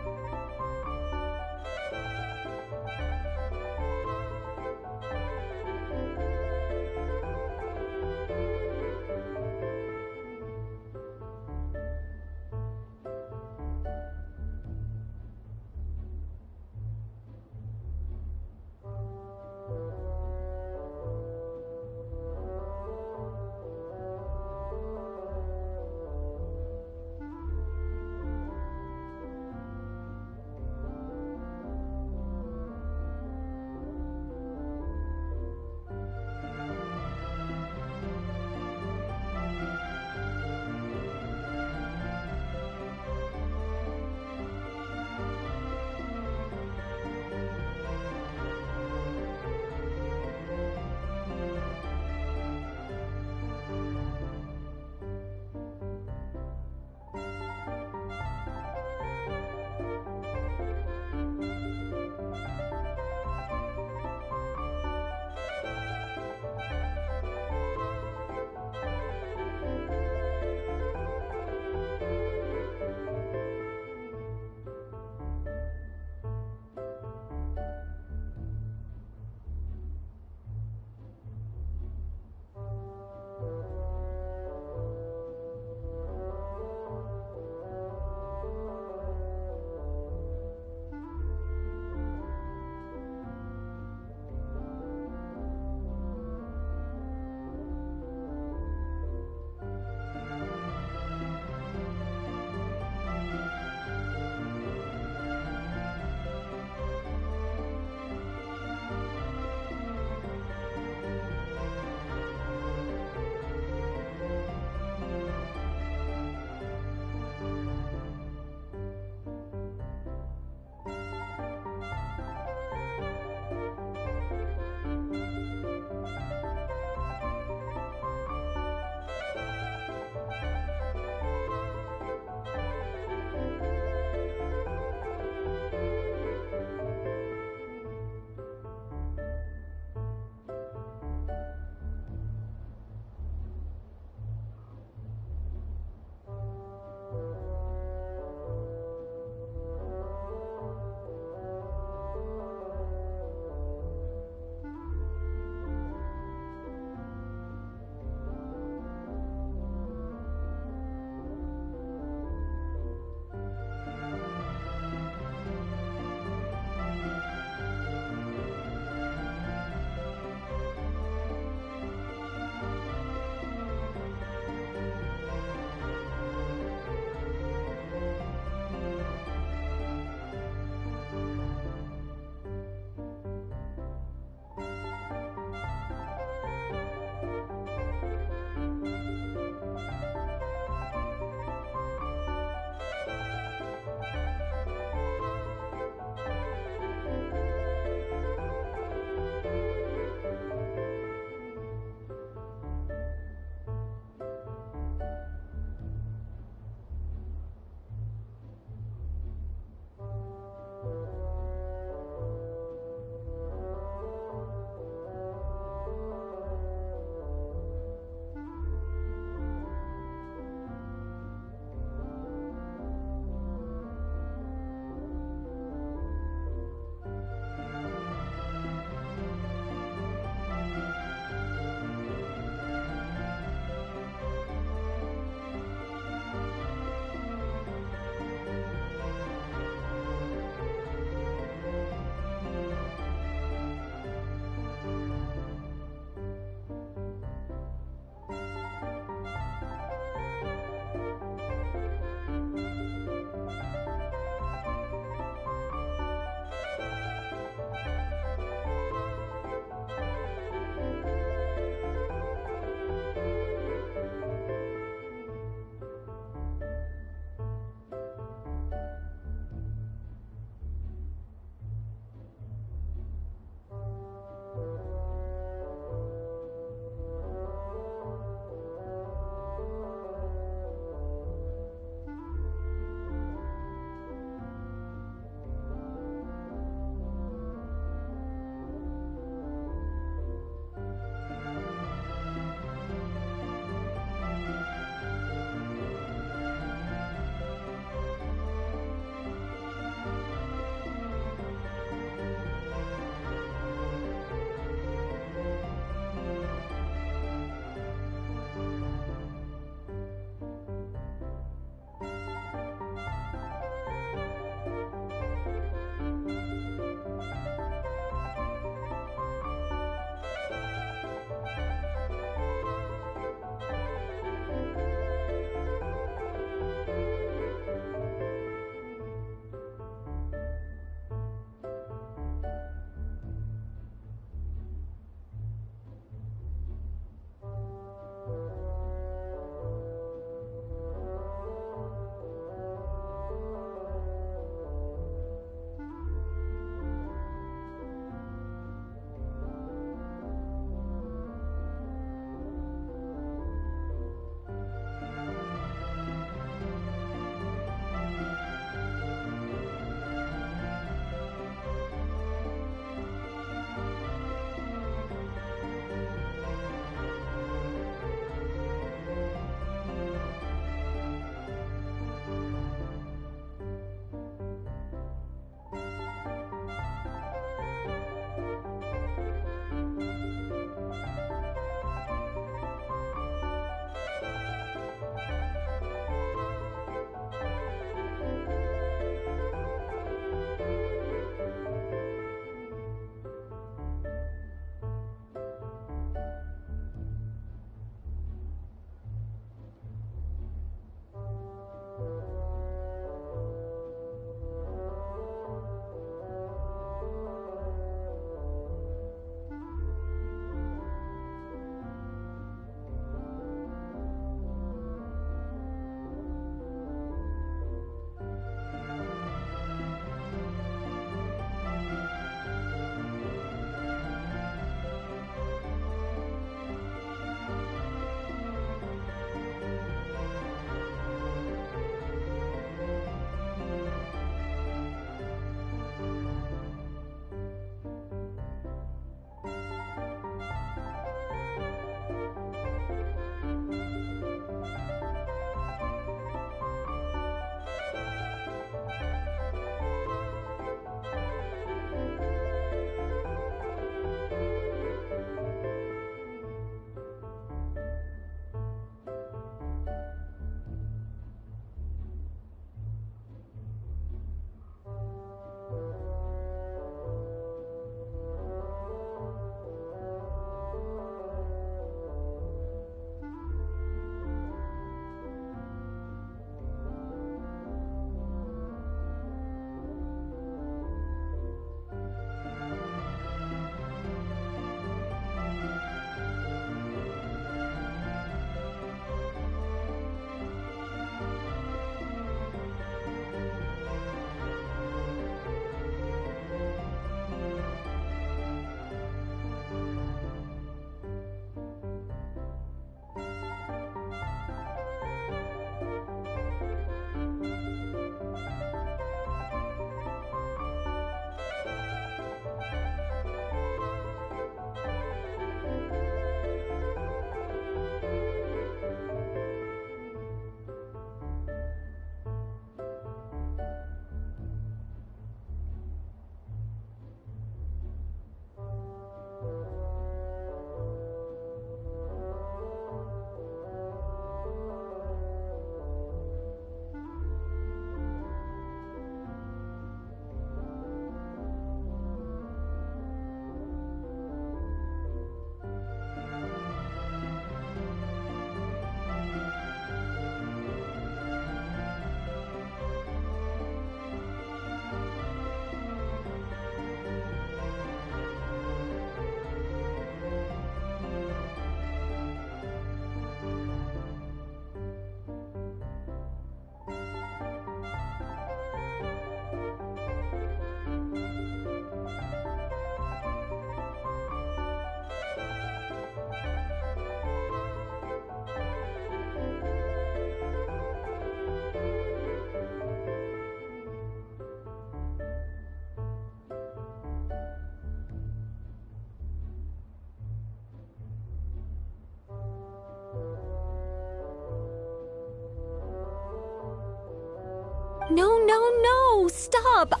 No, stop!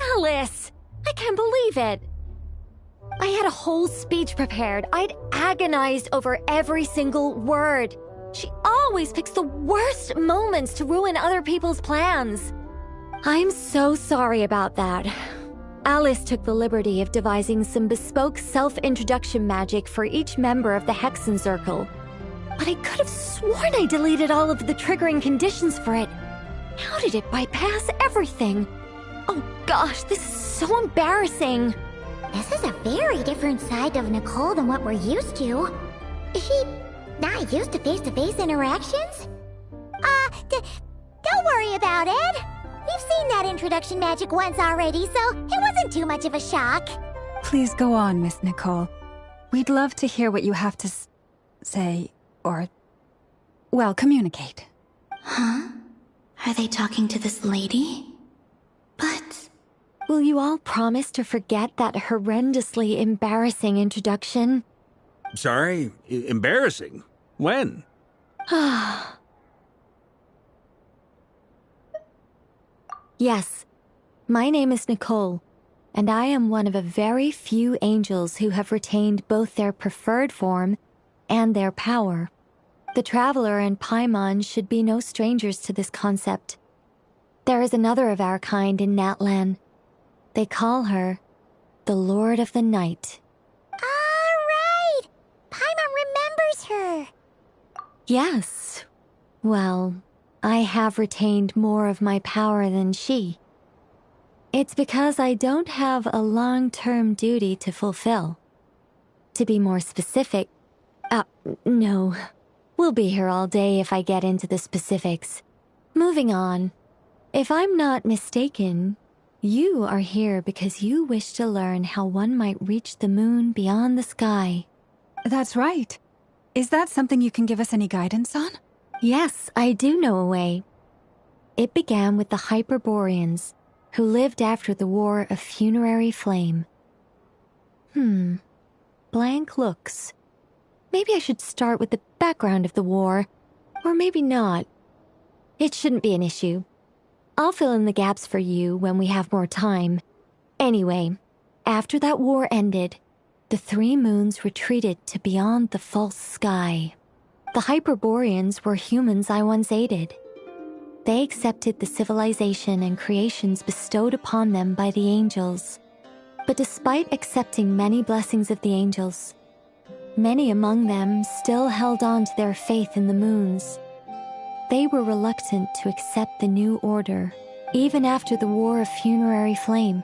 Alice! I can't believe it! I had a whole speech prepared. I'd agonized over every single word. She always picks the worst moments to ruin other people's plans. I'm so sorry about that. Alice took the liberty of devising some bespoke self-introduction magic for each member of the Hexen Circle. But I could have sworn I deleted all of the triggering conditions for it. How did it bypass everything? Oh gosh, this is so embarrassing. This is a very different side of Nicole than what we're used to. Is she not used to face-to-face interactions? Don't worry about it. We've seen that introduction magic once already, so it wasn't too much of a shock. Please go on, Miss Nicole. We'd love to hear what you have to say, or, well, communicate. Huh? Are they talking to this lady? But... Will you all promise to forget that horrendously embarrassing introduction? Sorry? Embarrassing? When? Yes, my name is Nicole, and I am one of a very few angels who have retained both their preferred form and their power. The Traveler and Paimon should be no strangers to this concept. There is another of our kind in Natlan. They call her the Lord of the Night. Right! Paimon remembers her. Yes. Well, I have retained more of my power than she. It's because I don't have a long-term duty to fulfill. To be more specific... no. We'll be here all day if I get into the specifics. Moving on. If I'm not mistaken, you are here because you wish to learn how one might reach the moon beyond the sky. That's right. Is that something you can give us any guidance on? Yes, I do know a way. It began with the Hyperboreans, who lived after the War of Funerary Flame. Blank looks. Maybe I should start with the background of the war, or maybe not. It shouldn't be an issue. I'll fill in the gaps for you when we have more time. Anyway, after that war ended, the three moons retreated to beyond the false sky. The Hyperboreans were humans I once aided. They accepted the civilization and creations bestowed upon them by the angels. But despite accepting many blessings of the angels, many among them still held on to their faith in the moons. They were reluctant to accept the new order, even after the War of Funerary Flame.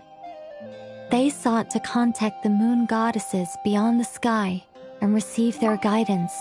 They sought to contact the moon goddesses beyond the sky and receive their guidance.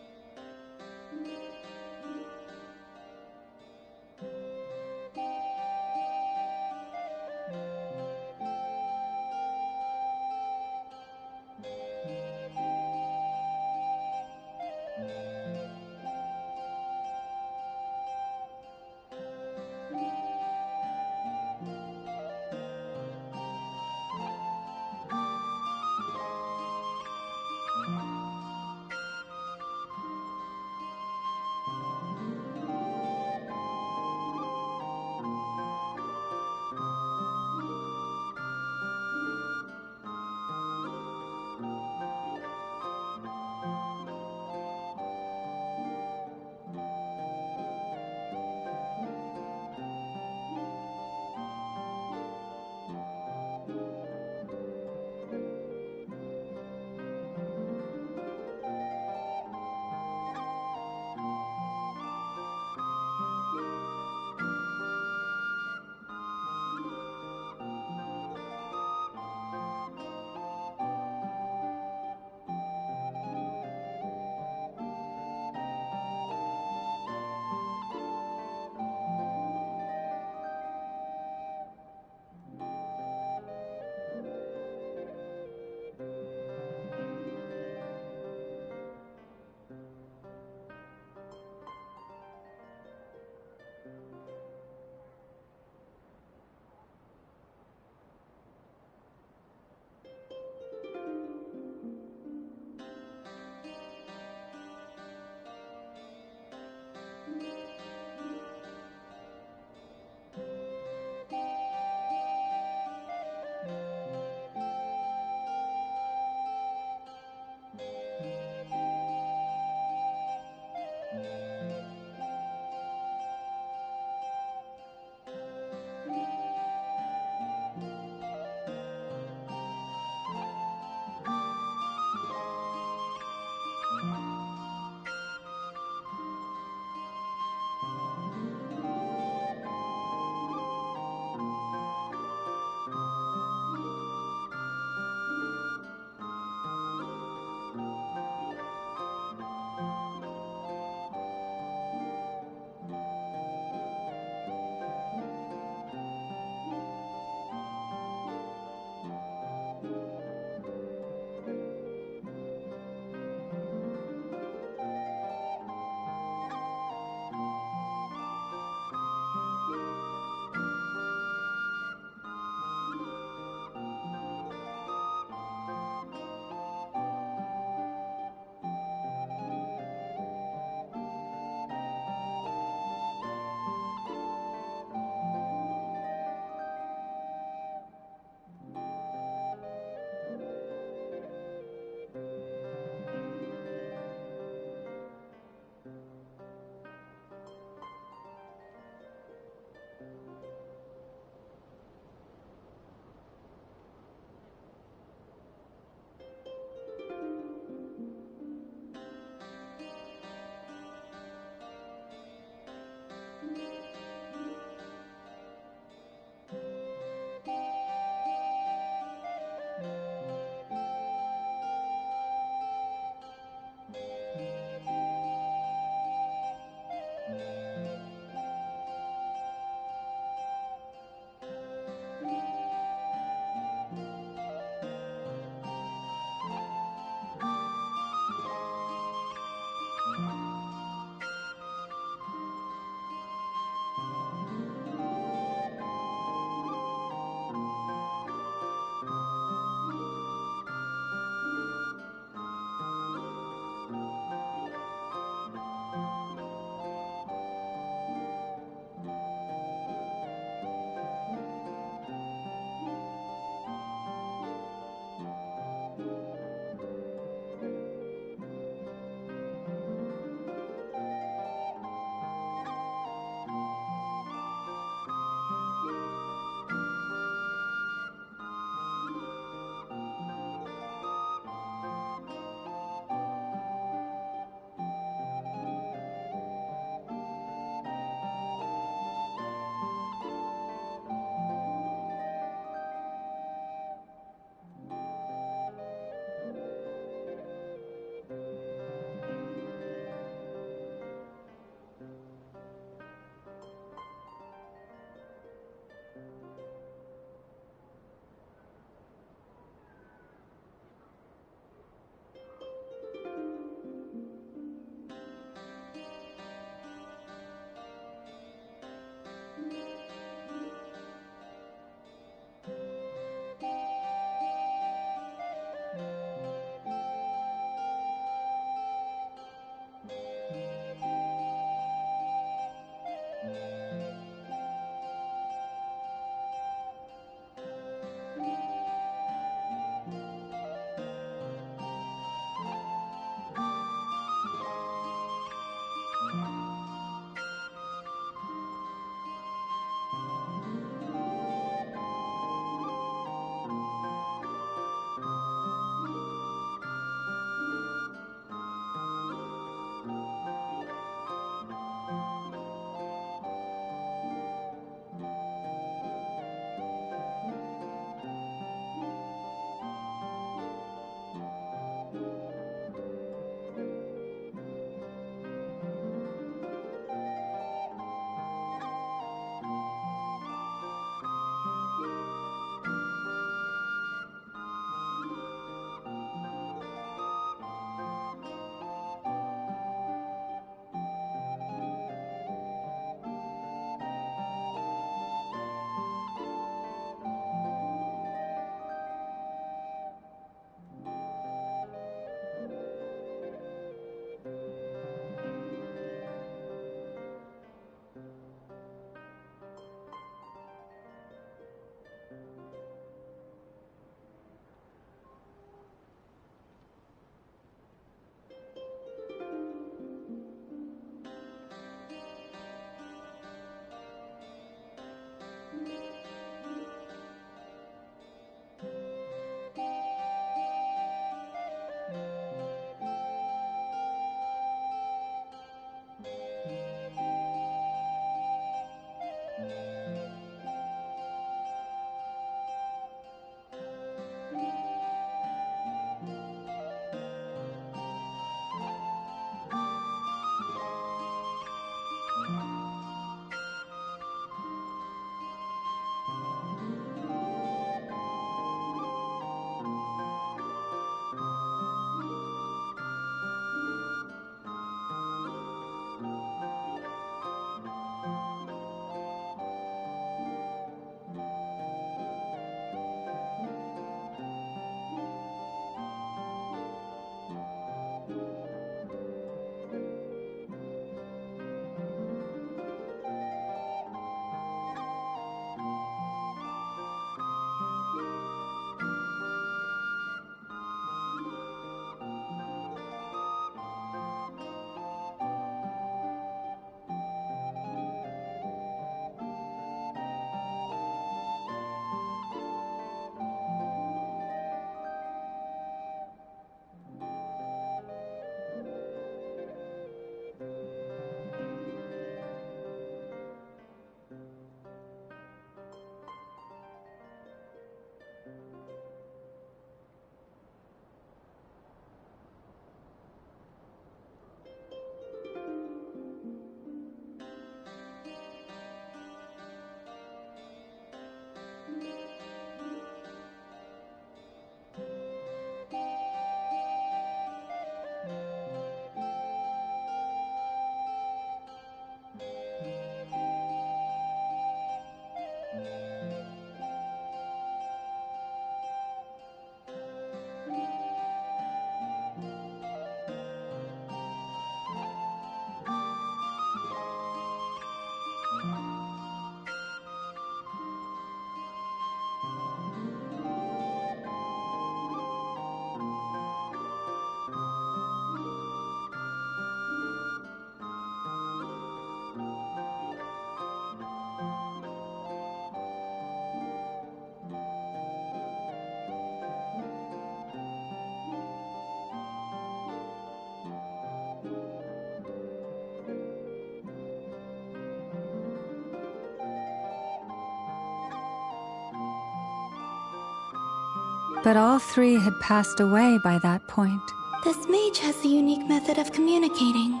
But all three had passed away by that point. This mage has a unique method of communicating.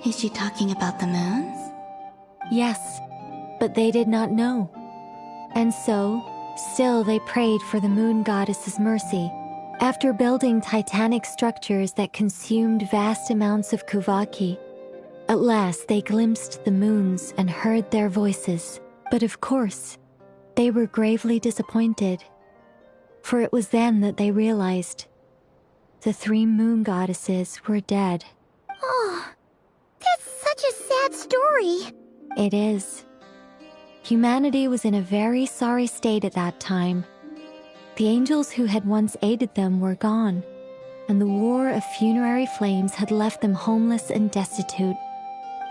Is she talking about the moons? Yes, but they did not know. And so, still they prayed for the moon goddess's mercy. After building titanic structures that consumed vast amounts of Kuvaki, at last they glimpsed the moons and heard their voices. But of course, they were gravely disappointed. For it was then that they realized the three moon goddesses were dead. Oh, that's such a sad story. It is. Humanity was in a very sorry state at that time. The angels who had once aided them were gone, and the war of funerary flames had left them homeless and destitute.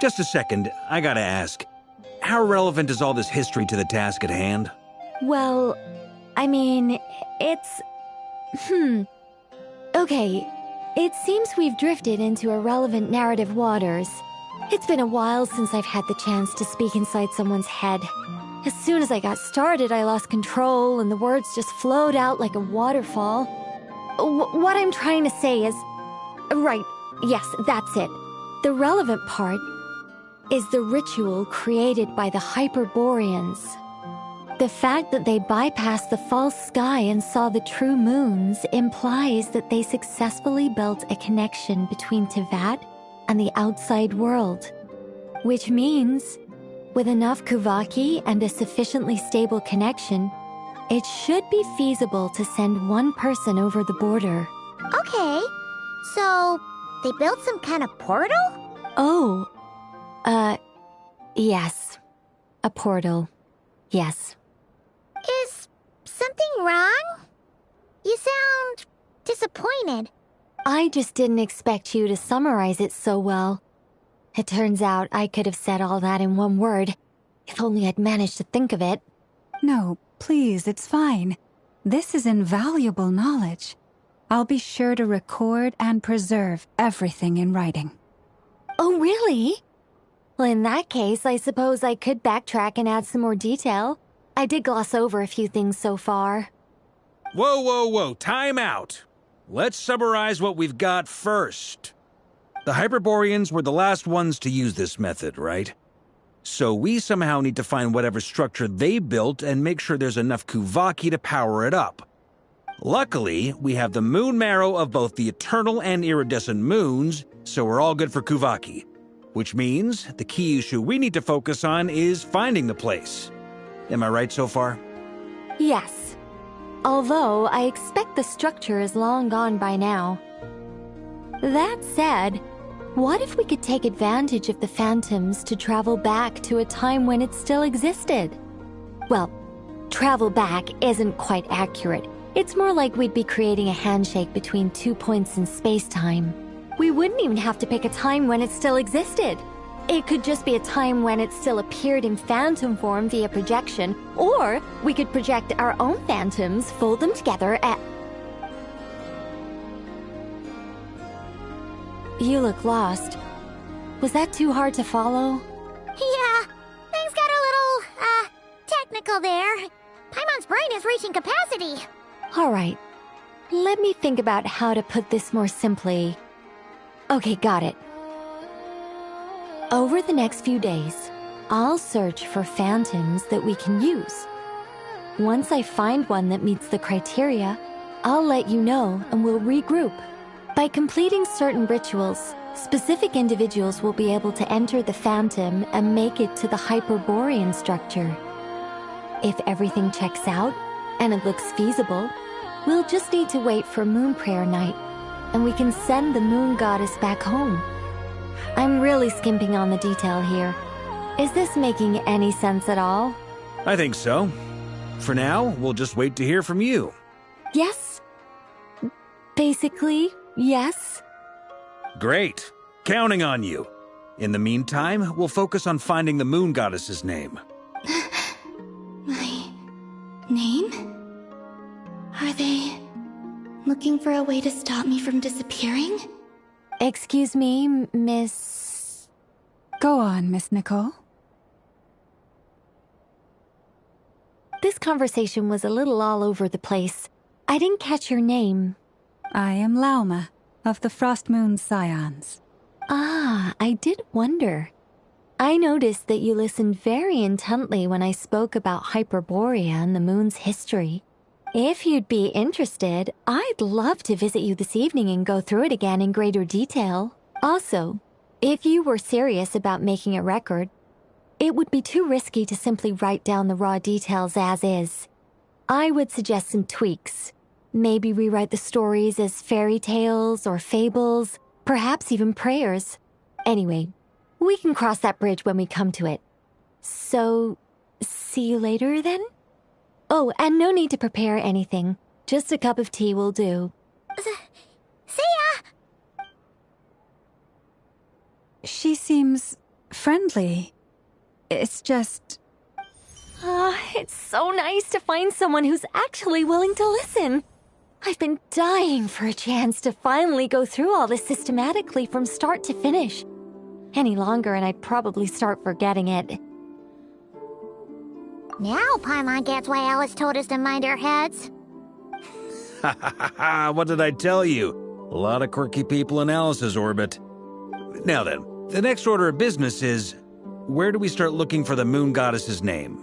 Just a second, I gotta ask. How relevant is all this history to the task at hand? Well, I mean, it's... Okay, it seems we've drifted into irrelevant narrative waters. It's been a while since I've had the chance to speak inside someone's head. As soon as I got started, I lost control and the words just flowed out like a waterfall. What I'm trying to say is... Right, yes, that's it. The relevant part is the ritual created by the Hyperboreans. The fact that they bypassed the false sky and saw the true moons implies that they successfully built a connection between Teyvat and the outside world. Which means, with enough Kuvaki and a sufficiently stable connection, it should be feasible to send one person over the border. Okay, so they built some kind of portal? Oh, yes. A portal. Yes. Is something wrong? You sound disappointed. I just didn't expect you to summarize it so well. It turns out I could have said all that in one word, if only I'd managed to think of it. No, please, it's fine. This is invaluable knowledge. I'll be sure to record and preserve everything in writing. Oh, really? Well, in that case, I suppose I could backtrack and add some more detail. I did gloss over a few things so far. Whoa, time out. Let's summarize what we've got first. The Hyperboreans were the last ones to use this method, right? So we somehow need to find whatever structure they built and make sure there's enough Kuvaki to power it up. Luckily, we have the moon marrow of both the eternal and iridescent moons, so we're all good for Kuvaki. Which means the key issue we need to focus on is finding the place. Am I right so far? Yes. Although I expect the structure is long gone by now. That said, what if we could take advantage of the phantoms to travel back to a time when it still existed? Well, travel back isn't quite accurate. It's more like we'd be creating a handshake between 2 points in space-time. We wouldn't even have to pick a time when it still existed. It could just be a time when it still appeared in phantom form via projection, or we could project our own phantoms, fold them together at... You look lost. Was that too hard to follow? Yeah, things got a little, technical there. Paimon's brain is reaching capacity. All right. Let me think about how to put this more simply. Okay, got it. Over the next few days, I'll search for phantoms that we can use. Once I find one that meets the criteria, I'll let you know and we'll regroup. By completing certain rituals, specific individuals will be able to enter the phantom and make it to the Hyperborean structure. If everything checks out, and it looks feasible, we'll just need to wait for Moon Prayer Night, and we can send the moon goddess back home. I'm really skimping on the detail here. Is this making any sense at all? I think so. For now, we'll just wait to hear from you. Yes. Basically, yes. Great. Counting on you. In the meantime, we'll focus on finding the moon goddess's name. My name? Are they looking for a way to stop me from disappearing? Excuse me, Miss... Go on, Miss Nicole. This conversation was a little all over the place. I didn't catch your name. I am Lauma, of the Frost Moon Scions. Ah, I did wonder. I noticed that you listened very intently when I spoke about Hyperborea and the moon's history. If you'd be interested, I'd love to visit you this evening and go through it again in greater detail. Also, if you were serious about making a record, it would be too risky to simply write down the raw details as is. I would suggest some tweaks. Maybe rewrite the stories as fairy tales or fables, perhaps even prayers. Anyway, we can cross that bridge when we come to it. So, see you later then? Oh, and no need to prepare anything. Just a cup of tea will do. See ya! She seems friendly. It's just... It's so nice to find someone who's actually willing to listen. I've been dying for a chance to finally go through all this systematically from start to finish. Any longer and I'd probably start forgetting it. Now Paimon gets why Alice told us to mind our heads. Ha ha ha ha, what did I tell you? A lot of quirky people in Alice's orbit. Now then, the next order of business is, where do we start looking for the moon goddess's name?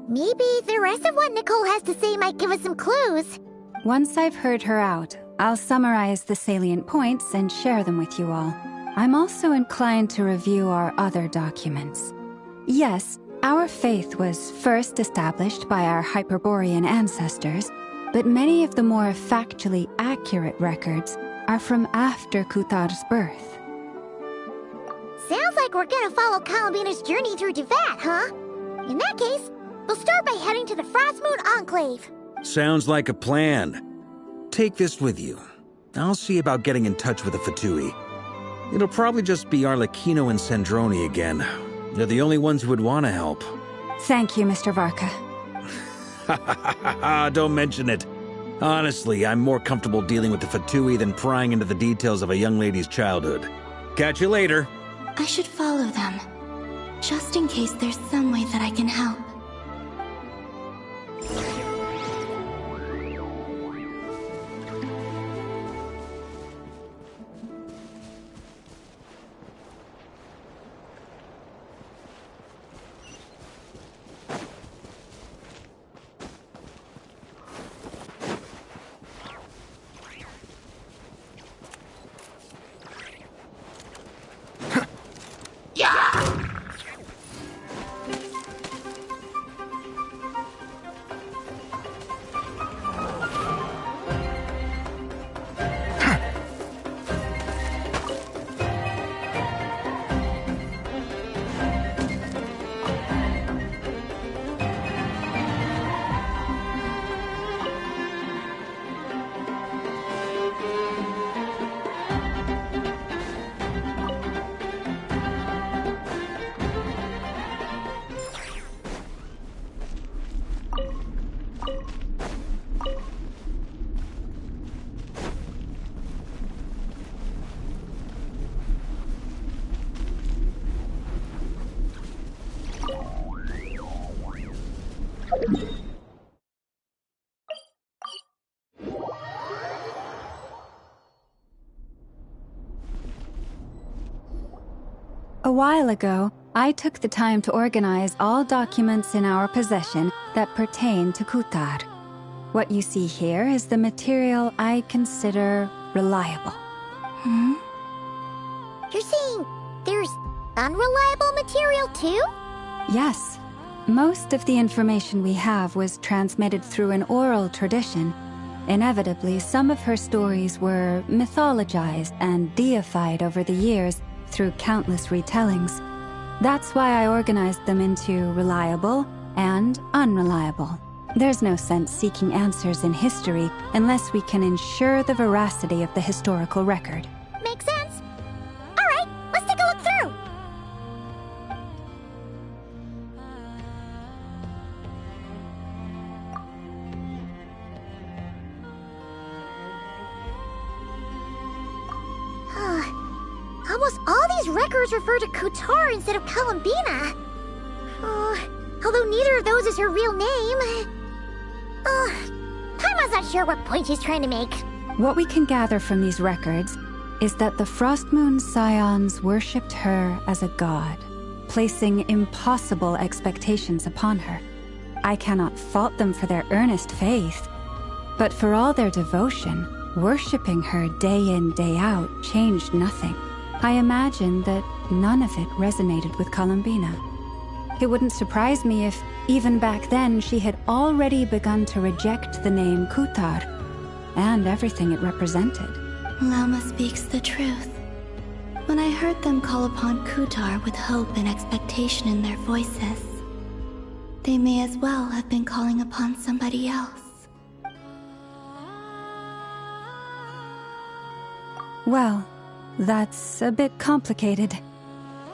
Maybe the rest of what Nicole has to say might give us some clues. Once I've heard her out, I'll summarize the salient points and share them with you all. I'm also inclined to review our other documents. Yes, our faith was first established by our Hyperborean ancestors, but many of the more factually accurate records are from after Kutar's birth. Sounds like we're gonna follow Columbina's journey through Teyvat, huh? In that case, we'll start by heading to the Frost Moon Enclave. Sounds like a plan. Take this with you. I'll see about getting in touch with the Fatui. It'll probably just be Arlecchino and Sandroni again. They're the only ones who would want to help. Thank you, Mr. Varka. Ha ha ha ha, don't mention it. Honestly, I'm more comfortable dealing with the Fatui than prying into the details of a young lady's childhood. Catch you later. I should follow them, just in case there's some way that I can help. A while ago, I took the time to organize all documents in our possession that pertain to Kutar. What you see here is the material I consider reliable. You're saying there's unreliable material too? Yes. Most of the information we have was transmitted through an oral tradition. Inevitably, some of her stories were mythologized and deified over the years through countless retellings. That's why I organized them into reliable and unreliable. There's no sense seeking answers in history unless we can ensure the veracity of the historical record. Makes sense. All right, let's take a look through. Almost all these records refer to Kutar instead of Columbina. Although neither of those is her real name. Paimon's not sure what point she's trying to make. What we can gather from these records is that the Frost Moon Scions worshipped her as a god, placing impossible expectations upon her. I cannot fault them for their earnest faith, but for all their devotion, worshipping her day in, day out changed nothing. I imagine that none of it resonated with Columbina. It wouldn't surprise me if, even back then, she had already begun to reject the name Kutar and everything it represented. Lauma speaks the truth. When I heard them call upon Kutar with hope and expectation in their voices, they may as well have been calling upon somebody else. Well, that's a bit complicated.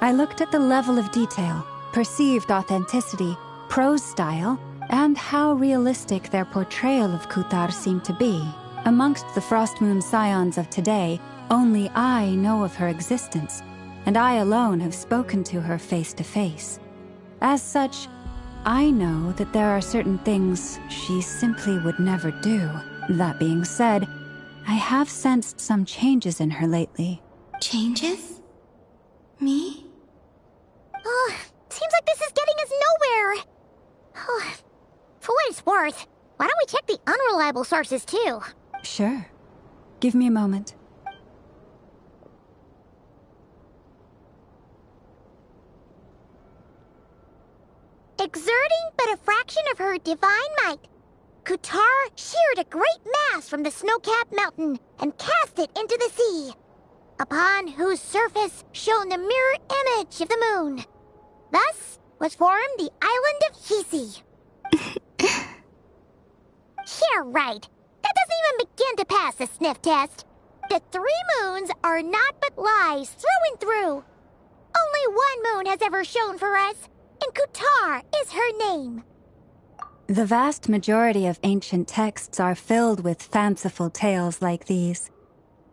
I looked at the level of detail, perceived authenticity, prose style, and how realistic their portrayal of Kutar seemed to be. Amongst the Frost Moon Scions of today, only I know of her existence, and I alone have spoken to her face to face. As such, I know that there are certain things she simply would never do. That being said, I have sensed some changes in her lately. Changes? Me? Seems like this is getting us nowhere. For what it's worth, why don't we check the unreliable sources too? Sure. Give me a moment. Exerting but a fraction of her divine might, Kutar sheared a great mass from the snow-capped mountain and cast it into the sea, upon whose surface shone the mirror image of the moon. Thus was formed the island of Hisi. Yeah, right. That doesn't even begin to pass the sniff test. The 3 moons are not but lies through and through. Only one moon has ever shone for us, and Kutar is her name. The vast majority of ancient texts are filled with fanciful tales like these.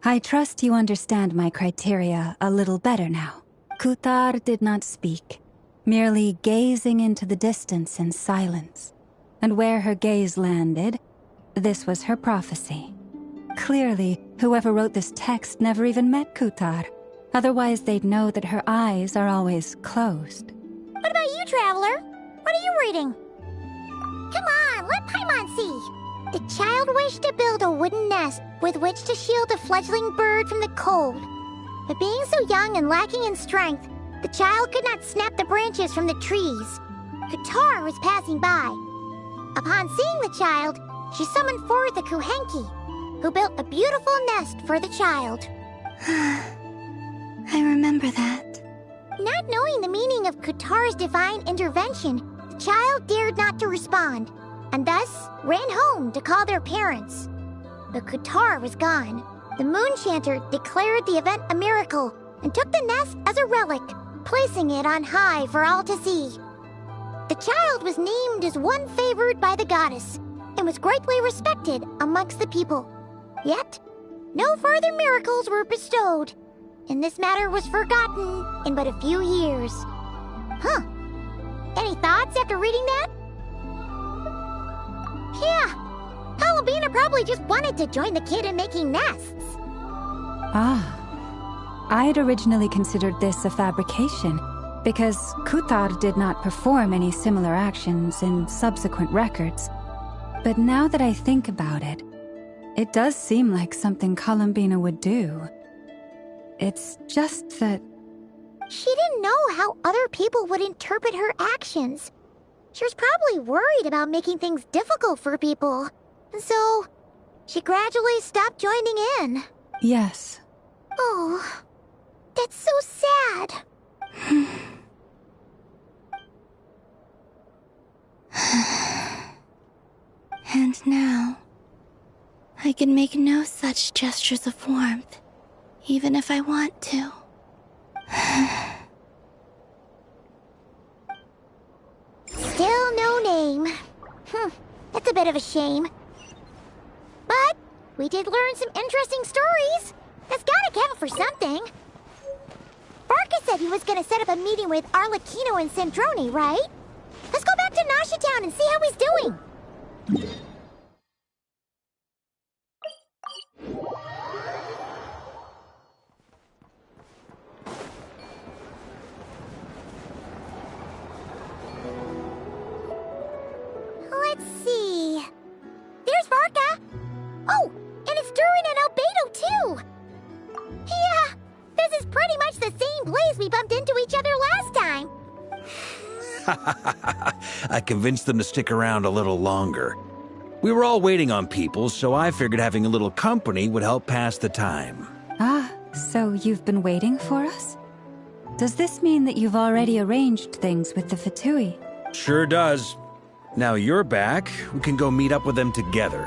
I trust you understand my criteria a little better now. Kutar did not speak, merely gazing into the distance in silence. And where her gaze landed, this was her prophecy. Clearly, whoever wrote this text never even met Kutar. Otherwise, they'd know that her eyes are always closed. What about you, Traveler? What are you reading? Come on, let Paimon see. The child wished to build a wooden nest with which to shield a fledgling bird from the cold. But being so young and lacking in strength, the child could not snap the branches from the trees. Kutar was passing by. Upon seeing the child, she summoned forth the Kuhenki, who built a beautiful nest for the child. I remember that. Not knowing the meaning of Kutar's divine intervention, the child dared not to respond, and thus ran home to call their parents. But Kutar was gone. The moon chanter declared the event a miracle and took the nest as a relic, placing it on high for all to see. The child was named as one favored by the goddess and was greatly respected amongst the people. Yet, no further miracles were bestowed, and this matter was forgotten in but a few years. Huh. Any thoughts after reading that? Yeah. Columbina probably just wanted to join the kid in making nests. I had originally considered this a fabrication, because Kutar did not perform any similar actions in subsequent records. But now that I think about it, it does seem like something Columbina would do. It's just that... She didn't know how other people would interpret her actions. She was probably worried about making things difficult for people. And so, she gradually stopped joining in. Yes. Oh, that's so sad. And now, I can make no such gestures of warmth, even if I want to. Still no name. That's a bit of a shame. But we did learn some interesting stories. That's gotta count for something. Barca said he was gonna set up a meeting with Arlecchino and Sandrone, right? Let's go back to Nasha Town and see how he's doing. pretty much the same place we bumped into each other last time. I convinced them to stick around a little longer. We were all waiting on people, so I figured having a little company would help pass the time. Ah, so you've been waiting for us? Does this mean that you've already arranged things with the Fatui? Sure does. Now you're back, we can go meet up with them together.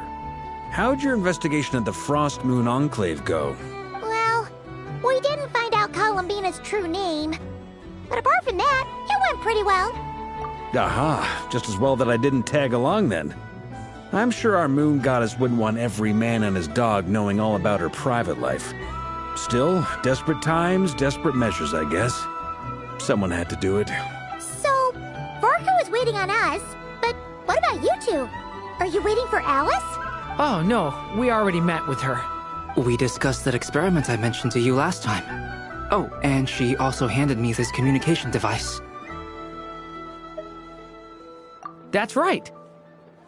How'd your investigation at the Frost Moon Enclave go? Well, we didn't find out Columbina's true name. But apart from that, it went pretty well. Aha, just as well that I didn't tag along then. I'm sure our moon goddess wouldn't want every man and his dog knowing all about her private life. Still, desperate times, desperate measures, I guess. Someone had to do it. So, Varka was waiting on us, but what about you two? Are you waiting for Alice? Oh, no. We already met with her. We discussed that experiment I mentioned to you last time. Oh, and she also handed me this communication device. That's right.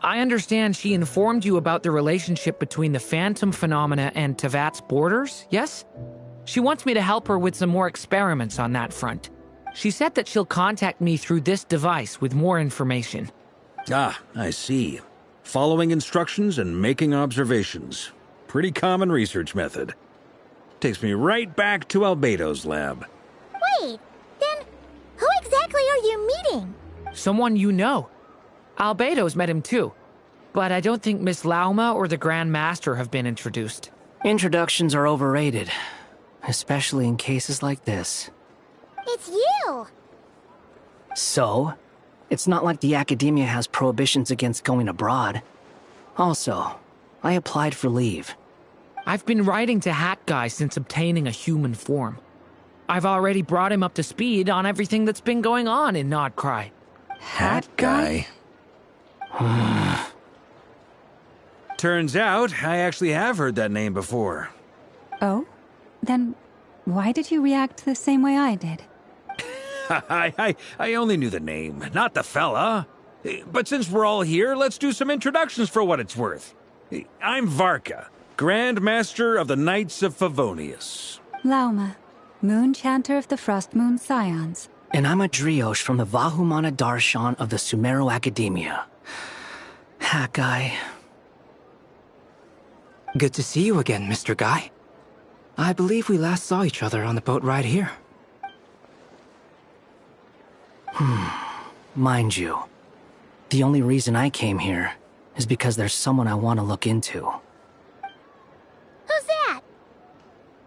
I understand she informed you about the relationship between the phantom phenomena and Tevat's borders, yes? She wants me to help her with some more experiments on that front. She said that she'll contact me through this device with more information. Ah, I see. Following instructions and making observations. Pretty common research method. Takes me right back to Albedo's lab. Wait, then who exactly are you meeting? Someone you know. Albedo's met him too. But I don't think Miss Lauma or the Grand Master have been introduced. Introductions are overrated, especially in cases like this. It's you! So, it's not like the Academia has prohibitions against going abroad. Also, I applied for leave. I've been writing to Hat Guy since obtaining a human form. I've already brought him up to speed on everything that's been going on in Nodcry. Hat Guy? Turns out, I actually have heard that name before. Oh? Then why did you react the same way I did? I only knew the name, not the fella. But since we're all here, let's do some introductions for what it's worth. I'm Varka, Grand Master of the Knights of Favonius. Lauma, Moon Chanter of the Frost Moon Scions. And I'm a Driosh from the Vahumana Darshan of the Sumero Academia. Hat Guy. Good to see you again, Mr. Guy. I believe we last saw each other on the boat ride here. Mind you, the only reason I came here is because there's someone I want to look into. Who's that?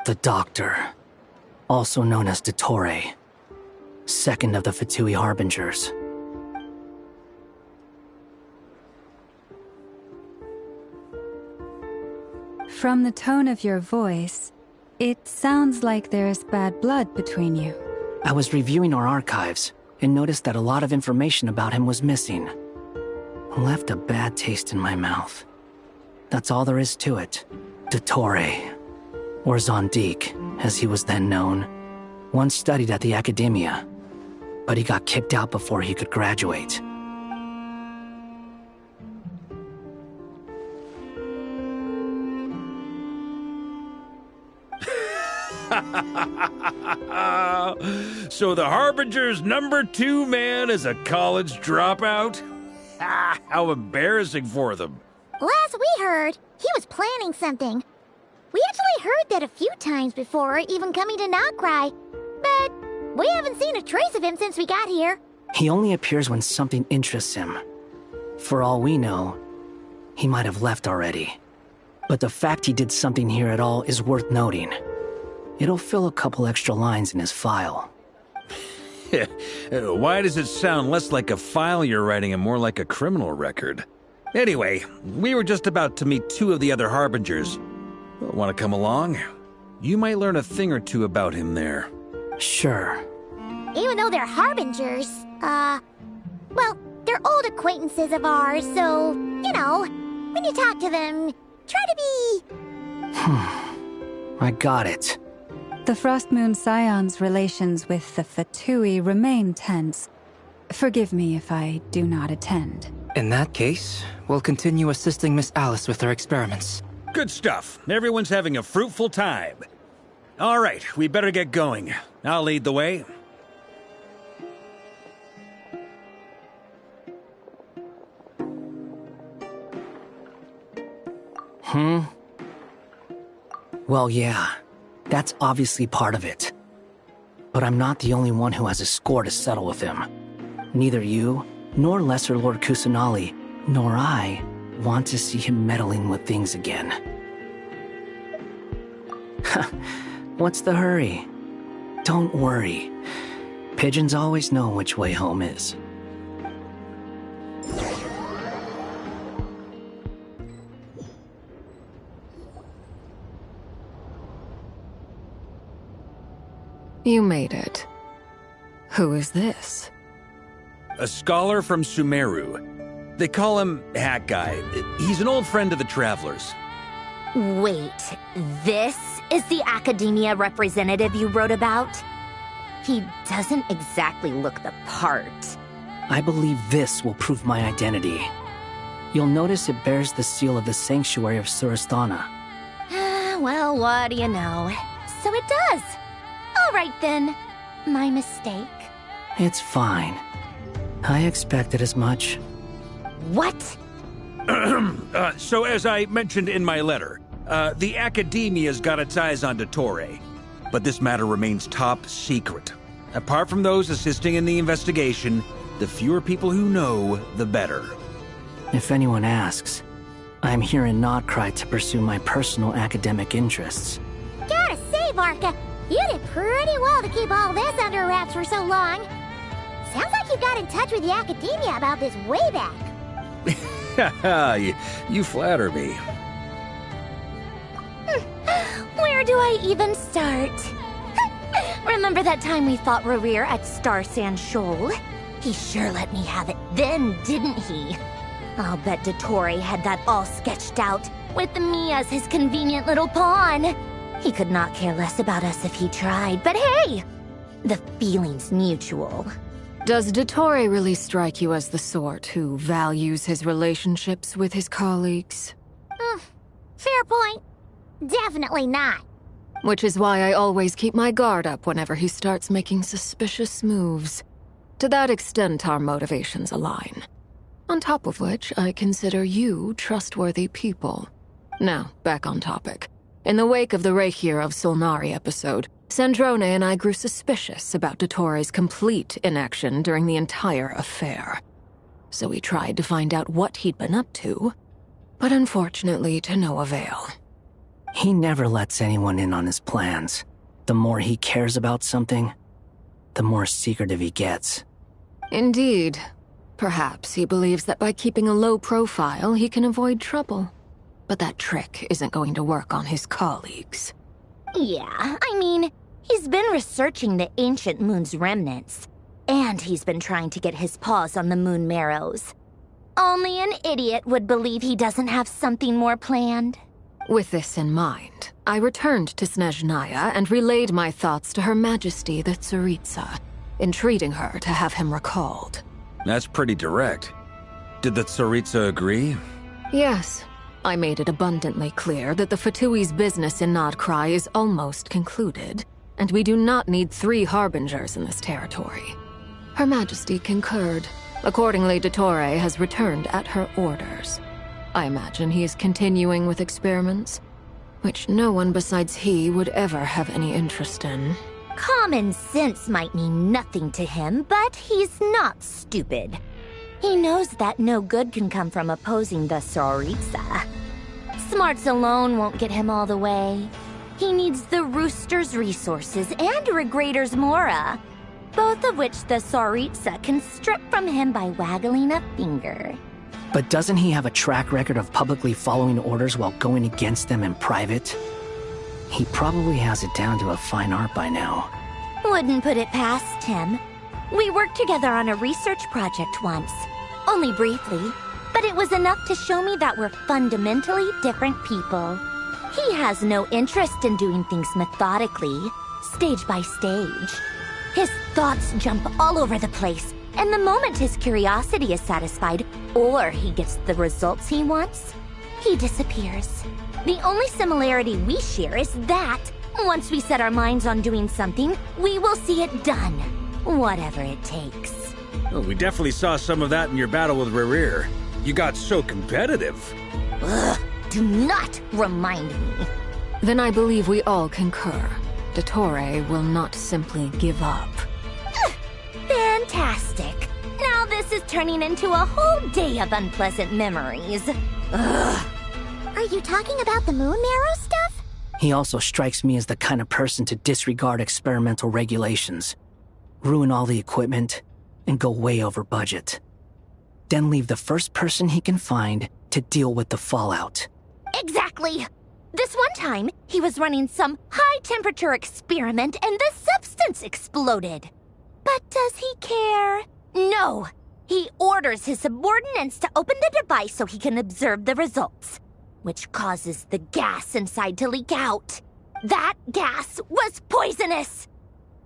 The Doctor, also known as Dottore, second of the Fatui Harbingers. From the tone of your voice, it sounds like there's bad blood between you. I was reviewing our archives and noticed that a lot of information about him was missing. Left a bad taste in my mouth. That's all there is to it. Dottore, or Zondik, as he was then known, once studied at the Academia, but he got kicked out before he could graduate. So the Harbinger's #2 man is a college dropout? How embarrassing for them. Last we heard, he was planning something. We actually heard that a few times before, even coming to Nodcry, but we haven't seen a trace of him since we got here. He only appears when something interests him. For all we know, he might have left already. But the fact he did something here at all is worth noting. It'll fill a couple extra lines in his file. Why does it sound less like a file you're writing and more like a criminal record? Anyway, we were just about to meet 2 of the other Harbingers. Want to come along? You might learn a thing or two about him there. Sure. Even though they're Harbingers, well, they're old acquaintances of ours, so, you know, when you talk to them, try to be... I got it. The Frost Moon Scions' relations with the Fatui remain tense. Forgive me if I do not attend. In that case, we'll continue assisting Miss Alice with her experiments. Good stuff. Everyone's having a fruitful time. All right, we better get going. I'll lead the way. Well, yeah. That's obviously part of it. But I'm not the only one who has a score to settle with him. Neither you, nor Lesser Lord Kusanali, nor I want to see him meddling with things again. What's the hurry? Don't worry. Pigeons always know which way home is. You made it. Who is this? A scholar from Sumeru. They call him Hat Guy. He's an old friend of the Travelers. Wait, this is the academia representative you wrote about? He doesn't exactly look the part. I believe this will prove my identity. You'll notice it bears the seal of the Sanctuary of Surasthana. Well, what do you know? So it does. All right then. My mistake. It's fine. I expected as much. What? So as I mentioned in my letter, the Academia's got its eyes on Dottore. But this matter remains top secret. Apart from those assisting in the investigation, the fewer people who know, the better. If anyone asks, I'm here in Notcry to pursue my personal academic interests. Gotta say, Varka, you did pretty well to keep all this under wraps for so long. Sounds like you got in touch with the Academia about this way back. You flatter me. Where do I even start? Remember that time we fought Rerir at Star Sand Shoal? He sure let me have it then, didn't he? I'll bet Dottore had that all sketched out, with me as his convenient little pawn. He could not care less about us if he tried, but hey! The feeling's mutual. Does Dottore really strike you as the sort who values his relationships with his colleagues? Fair point. Definitely not. Which is why I always keep my guard up whenever he starts making suspicious moves. To that extent, our motivations align. On top of which, I consider you trustworthy people. Now, back on topic. In the wake of the Reikir of Solnari episode, Sandrone and I grew suspicious about Dottore's complete inaction during the entire affair. So we tried to find out what he'd been up to, but unfortunately to no avail. He never lets anyone in on his plans. The more he cares about something, the more secretive he gets. Indeed. Perhaps he believes that by keeping a low profile, he can avoid trouble. But that trick isn't going to work on his colleagues. Yeah, I mean, he's been researching the ancient moon's remnants. And he's been trying to get his paws on the moon marrows. Only an idiot would believe he doesn't have something more planned. With this in mind, I returned to Snezhnaya and relayed my thoughts to Her Majesty the Tsaritsa, entreating her to have him recalled. That's pretty direct. Did the Tsaritsa agree? Yes. I made it abundantly clear that the Fatui's business in Notcry is almost concluded, and we do not need 3 harbingers in this territory. Her Majesty concurred. Accordingly, Dottore has returned at her orders. I imagine he is continuing with experiments, which no one besides he would ever have any interest in. Common sense might mean nothing to him, but he's not stupid. He knows that no good can come from opposing the Tsaritsa. Smarts alone won't get him all the way. He needs the Rooster's resources and Regrator's Mora, both of which the Tsaritsa can strip from him by waggling a finger. But doesn't he have a track record of publicly following orders while going against them in private? He probably has it down to a fine art by now. Wouldn't put it past him. We worked together on a research project once. Only briefly, but it was enough to show me that we're fundamentally different people. He has no interest in doing things methodically, stage by stage. His thoughts jump all over the place, and the moment his curiosity is satisfied, or he gets the results he wants, he disappears. The only similarity we share is that Once we set our minds on doing something, we will see it done. Whatever it takes. Well, we definitely saw some of that in your battle with Rerir. You got so competitive. Ugh, do not remind me. Then I believe we all concur. Dottore will not simply give up. Fantastic. Now this is turning into a whole day of unpleasant memories. Ugh. Are you talking about the moon marrow stuff? He also strikes me as the kind of person to disregard experimental regulations, ruin all the equipment, and go way over budget. Then leave the first person he can find to deal with the fallout. Exactly. This one time, he was running some high-temperature experiment and the substance exploded. But does he care? No. He orders his subordinates to open the device so he can observe the results, which causes the gas inside to leak out. That gas was poisonous.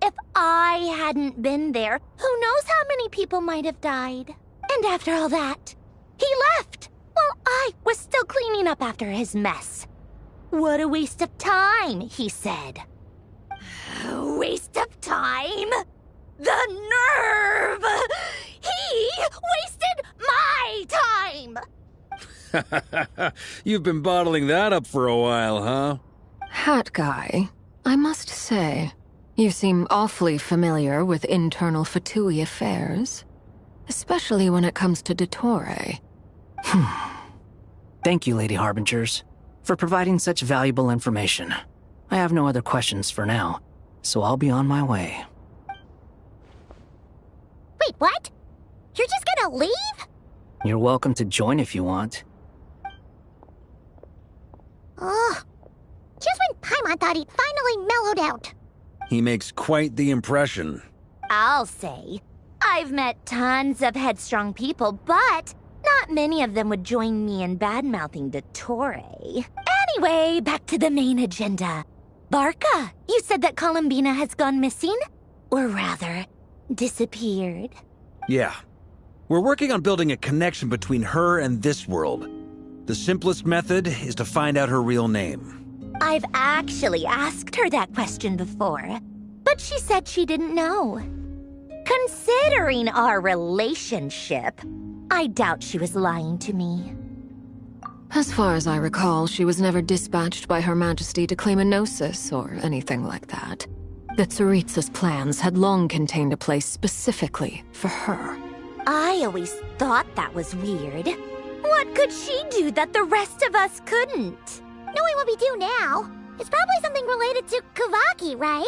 If I hadn't been there, who knows how many people might have died. And after all that, he left while I was still cleaning up after his mess. What a waste of time, he said. Waste of time? The nerve! He wasted my time! You've been bottling that up for a while, huh? Hat guy, I must say, you seem awfully familiar with internal Fatui affairs. Especially when it comes to Dottore. Thank you, Lady Harbingers, for providing such valuable information. I have no other questions for now, so I'll be on my way. Wait, what? You're just gonna leave? You're welcome to join if you want. Ugh. Just when Paimon thought he'd finally mellowed out. He makes quite the impression. I'll say. I've met tons of headstrong people, but not many of them would join me in bad-mouthing Dottore. Anyway, back to the main agenda. Barca, you said that Columbina has gone missing? Or rather, disappeared. Yeah. We're working on building a connection between her and this world. The simplest method is to find out her real name. I've actually asked her that question before, but she said she didn't know. Considering our relationship, I doubt she was lying to me. As far as I recall, she was never dispatched by Her Majesty to claim a gnosis or anything like that. That Tsaritsa's plans had long contained a place specifically for her. I always thought that was weird. What could she do that the rest of us couldn't? Knowing what we do now, it's probably something related to Kavaki, right?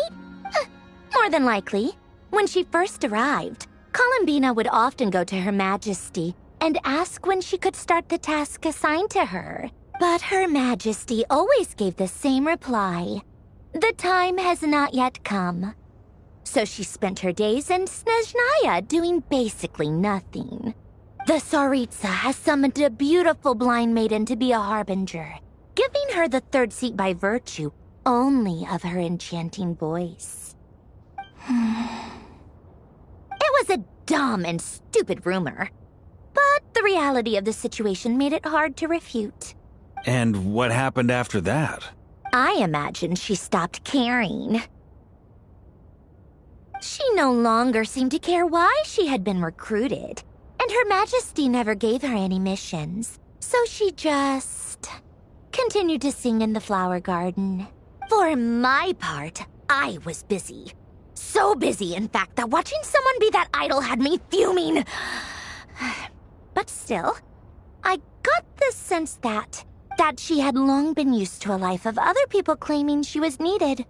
More than likely. When she first arrived, Columbina would often go to Her Majesty and ask when she could start the task assigned to her. But Her Majesty always gave the same reply. The time has not yet come. So she spent her days in Snezhnaya doing basically nothing. The Tsaritsa has summoned a beautiful blind maiden to be a harbinger, giving her the third seat by virtue only of her enchanting voice. It was a dumb and stupid rumor, but the reality of the situation made it hard to refute. And what happened after that? I imagine she stopped caring. She no longer seemed to care why she had been recruited, and Her Majesty never gave her any missions, so she just continued to sing in the flower garden. For my part, I was busy. So busy, in fact, that watching someone be that idol had me fuming. But still, I got the sense that she had long been used to a life of other people claiming she was needed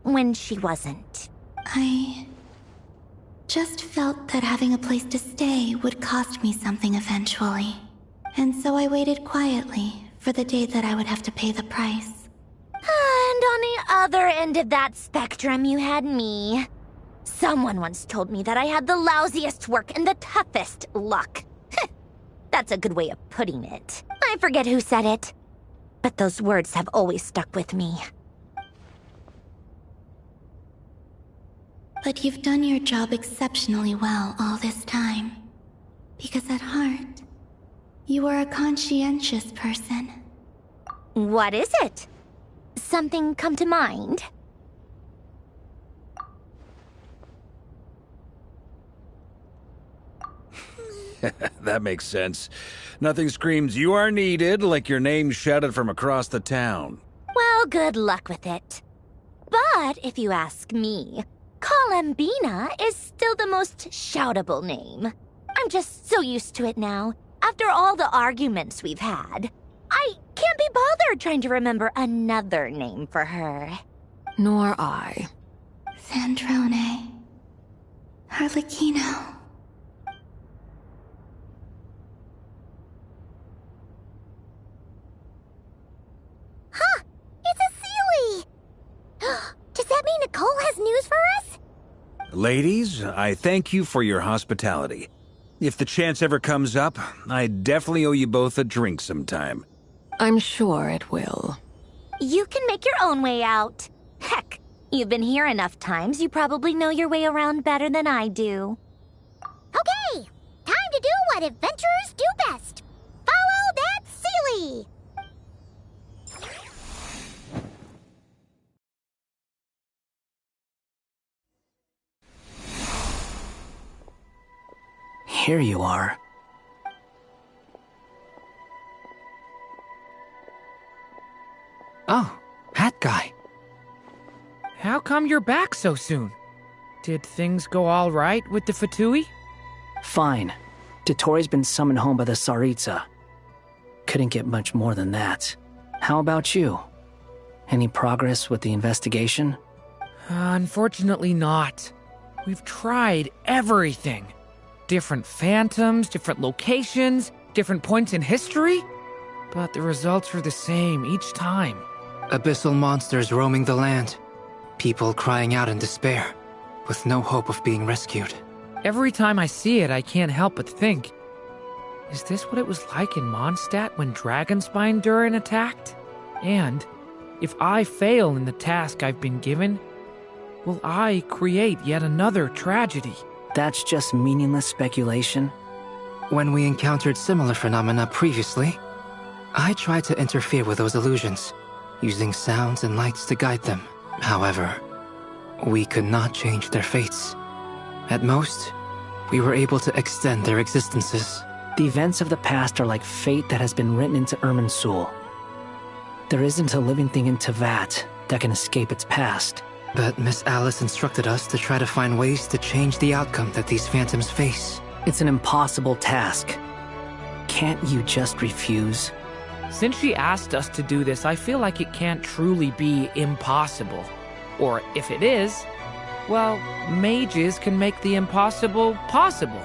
when she wasn't. I just felt that having a place to stay would cost me something eventually. And so I waited quietly for the day that I would have to pay the price. And on the other end of that spectrum, you had me. Someone once told me that I had the lousiest work and the toughest luck. That's a good way of putting it. I forget who said it, but those words have always stuck with me. But you've done your job exceptionally well all this time. Because at heart, you are a conscientious person. What is it? Something come to mind? That makes sense. Nothing screams you are needed like your name shouted from across the town. Well, good luck with it. But if you ask me, Colambina is still the most shoutable name. I'm just so used to it now, after all the arguments we've had. I can't be bothered trying to remember another name for her. Nor I. Sandrone. Harlequino. Huh! It's a Sealy! Does that mean Nicole has news for us? Ladies, I thank you for your hospitality. If the chance ever comes up, I definitely owe you both a drink sometime. I'm sure it will. You can make your own way out. Heck, you've been here enough times, you probably know your way around better than I do. Okay, time to do what adventurers do best. Follow that Sealy! Here you are. Oh, that guy. How come you're back so soon? Did things go all right with the Fatui? Fine. Dottore been summoned home by the Tsaritsa. Couldn't get much more than that. How about you? Any progress with the investigation? Unfortunately not. We've tried everything. Different phantoms, different locations, different points in history. But the results are the same each time. Abyssal monsters roaming the land. People crying out in despair, with no hope of being rescued. Every time I see it, I can't help but think, is this what it was like in Mondstadt when Dragonspine Durin attacked? And if I fail in the task I've been given, will I create yet another tragedy? That's just meaningless speculation. When we encountered similar phenomena previously, I tried to interfere with those illusions, using sounds and lights to guide them. However, we could not change their fates. At most, we were able to extend their existences. The events of the past are like fate that has been written into Irminsul. There isn't a living thing in Teyvat that can escape its past. But Miss Alice instructed us to try to find ways to change the outcome that these phantoms face. It's an impossible task. Can't you just refuse? Since she asked us to do this, I feel like it can't truly be impossible. Or if it is, well, mages can make the impossible possible.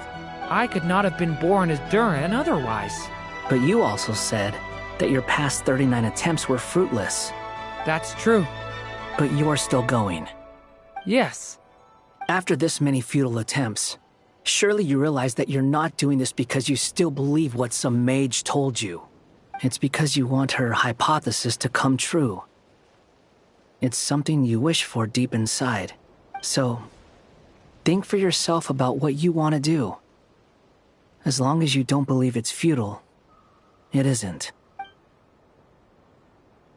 I could not have been born as Durin otherwise. But you also said that your past 39 attempts were fruitless. That's true. But you're still going. Yes. After this many futile attempts, surely you realize that you're not doing this because you still believe what some mage told you. It's because you want her hypothesis to come true. It's something you wish for deep inside. So, think for yourself about what you want to do. As long as you don't believe it's futile, it isn't.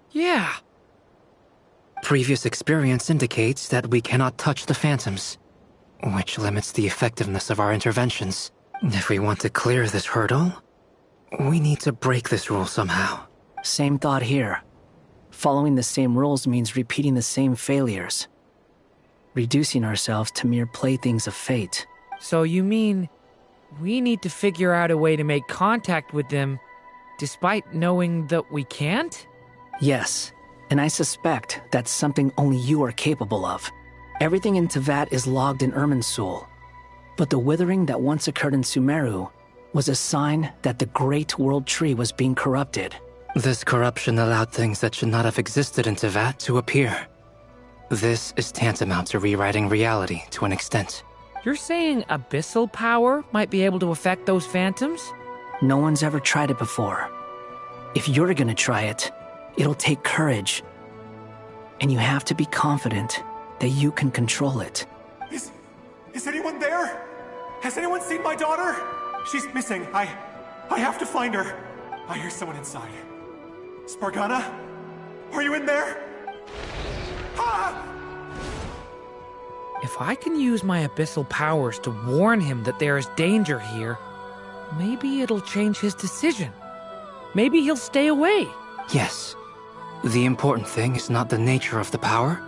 Yeah. Previous experience indicates that we cannot touch the phantoms, which limits the effectiveness of our interventions. If we want to clear this hurdle, we need to break this rule somehow. Same thought here. Following the same rules means repeating the same failures. Reducing ourselves to mere playthings of fate. So you mean we need to figure out a way to make contact with them despite knowing that we can't? Yes. And I suspect that's something only you are capable of. Everything in Teyvat is logged in Irminsul. But the withering that once occurred in Sumeru was a sign that the Great World Tree was being corrupted. This corruption allowed things that should not have existed in Teyvat to appear. This is tantamount to rewriting reality to an extent. You're saying abyssal power might be able to affect those phantoms? No one's ever tried it before. If you're gonna try it, it'll take courage. And you have to be confident that you can control it. Is anyone there? Has anyone seen my daughter? She's missing. I have to find her. I hear someone inside. Spargana? Are you in there? Ah! If I can use my abyssal powers to warn him that there is danger here, Maybe it'll change his decision. Maybe he'll stay away. Yes. The important thing is not the nature of the power,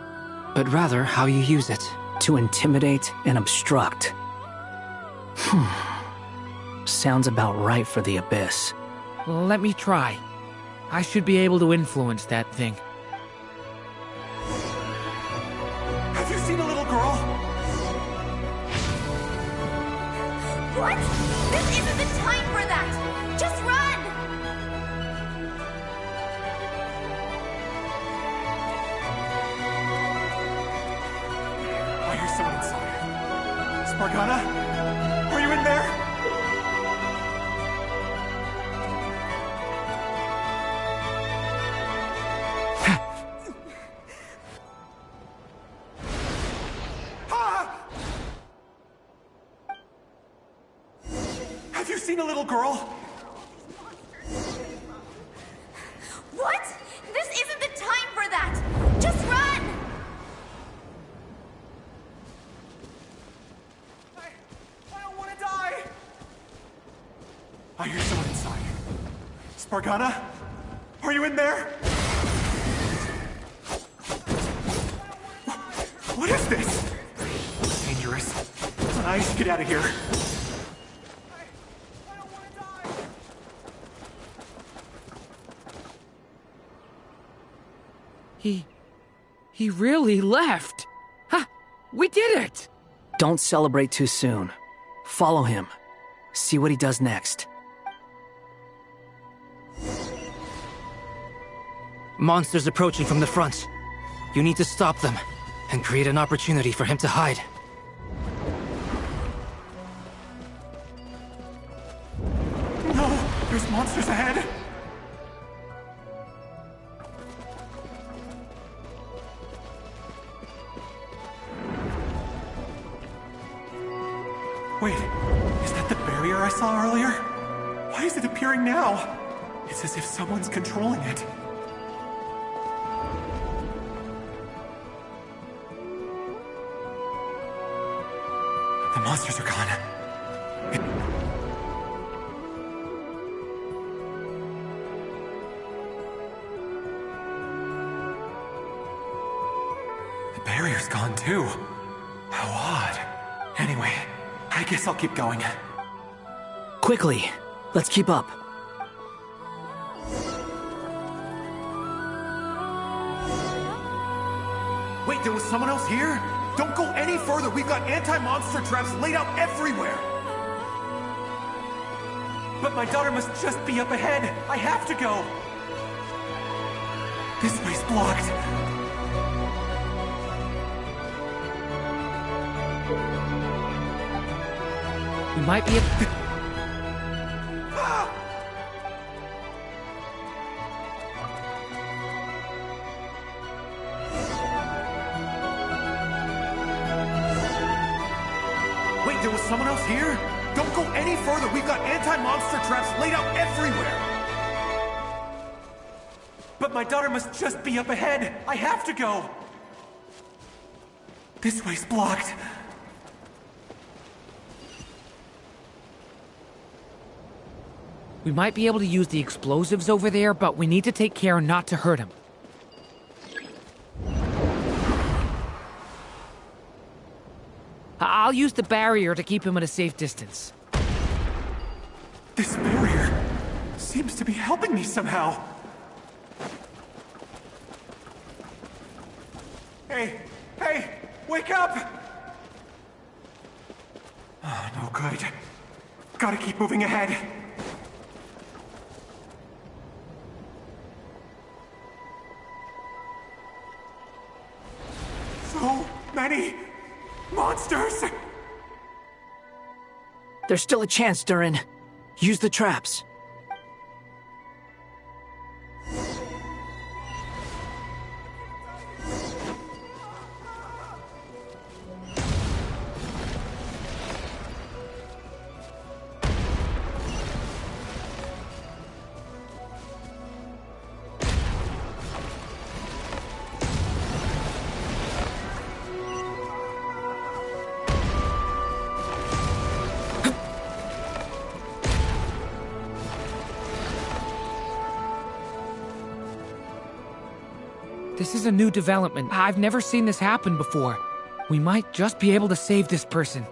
but rather how you use it. To intimidate and obstruct. Sounds about right for the Abyss. Let me try. I should be able to influence that thing. Have you seen a little girl? What? This isn't the time for that! Just run! I hear someone inside. Spargana? Are you in there? Have you seen a little girl? What? This isn't the time for that! Just run! I don't want to die! I hear someone inside. Spargana? Are you in there? What is this? Dangerous. I should get out of here. He really left. Ha! We did it! Don't celebrate too soon. Follow him. See what he does next. Monsters approaching from the front. You need to stop them and create an opportunity for him to hide. No! There's monsters ahead! Wait, is that the barrier I saw earlier? Why is it appearing now? It's as if someone's controlling it. The monsters are gone. The barrier's gone too. How odd. Anyway, I guess I'll keep going. Quickly, let's keep up. Wait, there was someone else here? Don't go any further. We've got anti-monster traps laid out everywhere. But my daughter must just be up ahead. I have to go. This way's blocked. We might be able to... Wait, there was someone else here? Don't go any further. We've got anti-monster traps laid out everywhere. But my daughter must just be up ahead. I have to go. This way's blocked. We might be able to use the explosives over there, but we need to take care not to hurt him. I'll use the barrier to keep him at a safe distance. This barrier seems to be helping me somehow. Hey, wake up! Oh, no good. Gotta keep moving ahead. So many monsters! There's still a chance, Durin. Use the traps. This is a new development. I've never seen this happen before. We might just be able to save this person.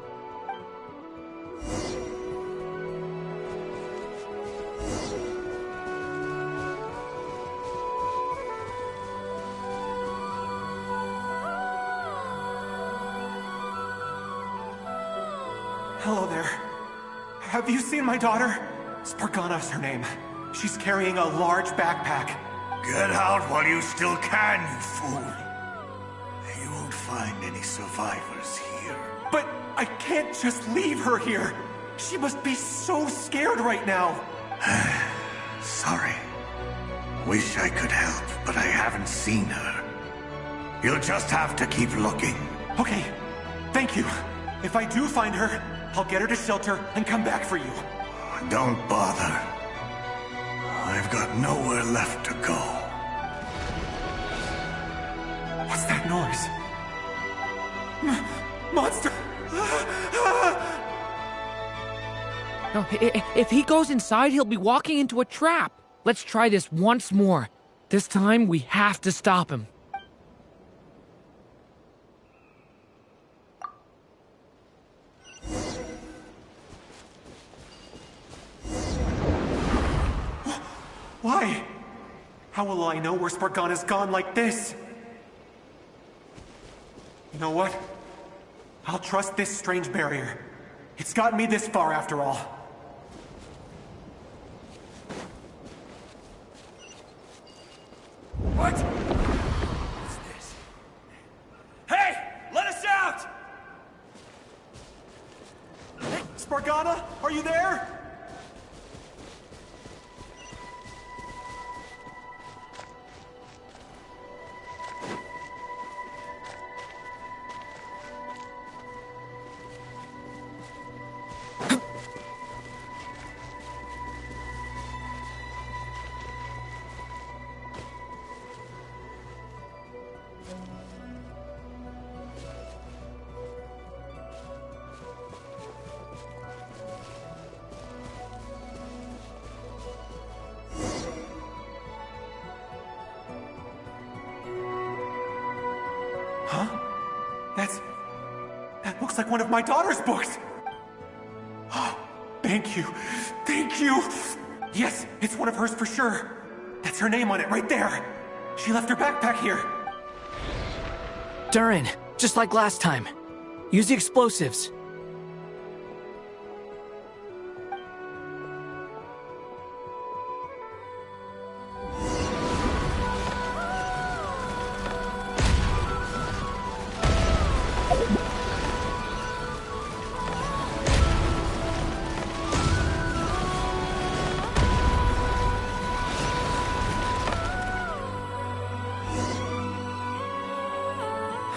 Hello there. Have you seen my daughter? Spargana's her name. She's carrying a large backpack. Get out while you still can, you fool. You won't find any survivors here. But I can't just leave her here. She must be so scared right now. Sorry. Wish I could help, but I haven't seen her. You'll just have to keep looking. Okay, thank you. If I do find her, I'll get her to shelter and come back for you. Don't bother. I've got nowhere left to go. What's that noise? Monster! No, if he goes inside, he'll be walking into a trap. Let's try this once more. This time, we have to stop him. Why? How will I know where Spargana's gone like this? You know what? I'll trust this strange barrier. It's gotten me this far after all. What? What's this? Hey! Let us out! Hey, Spargana, are you there? That looks like one of my daughter's books! Oh, thank you. Thank you! Yes, it's one of hers for sure. That's her name on it right there. She left her backpack here. Durin, just like last time. Use the explosives.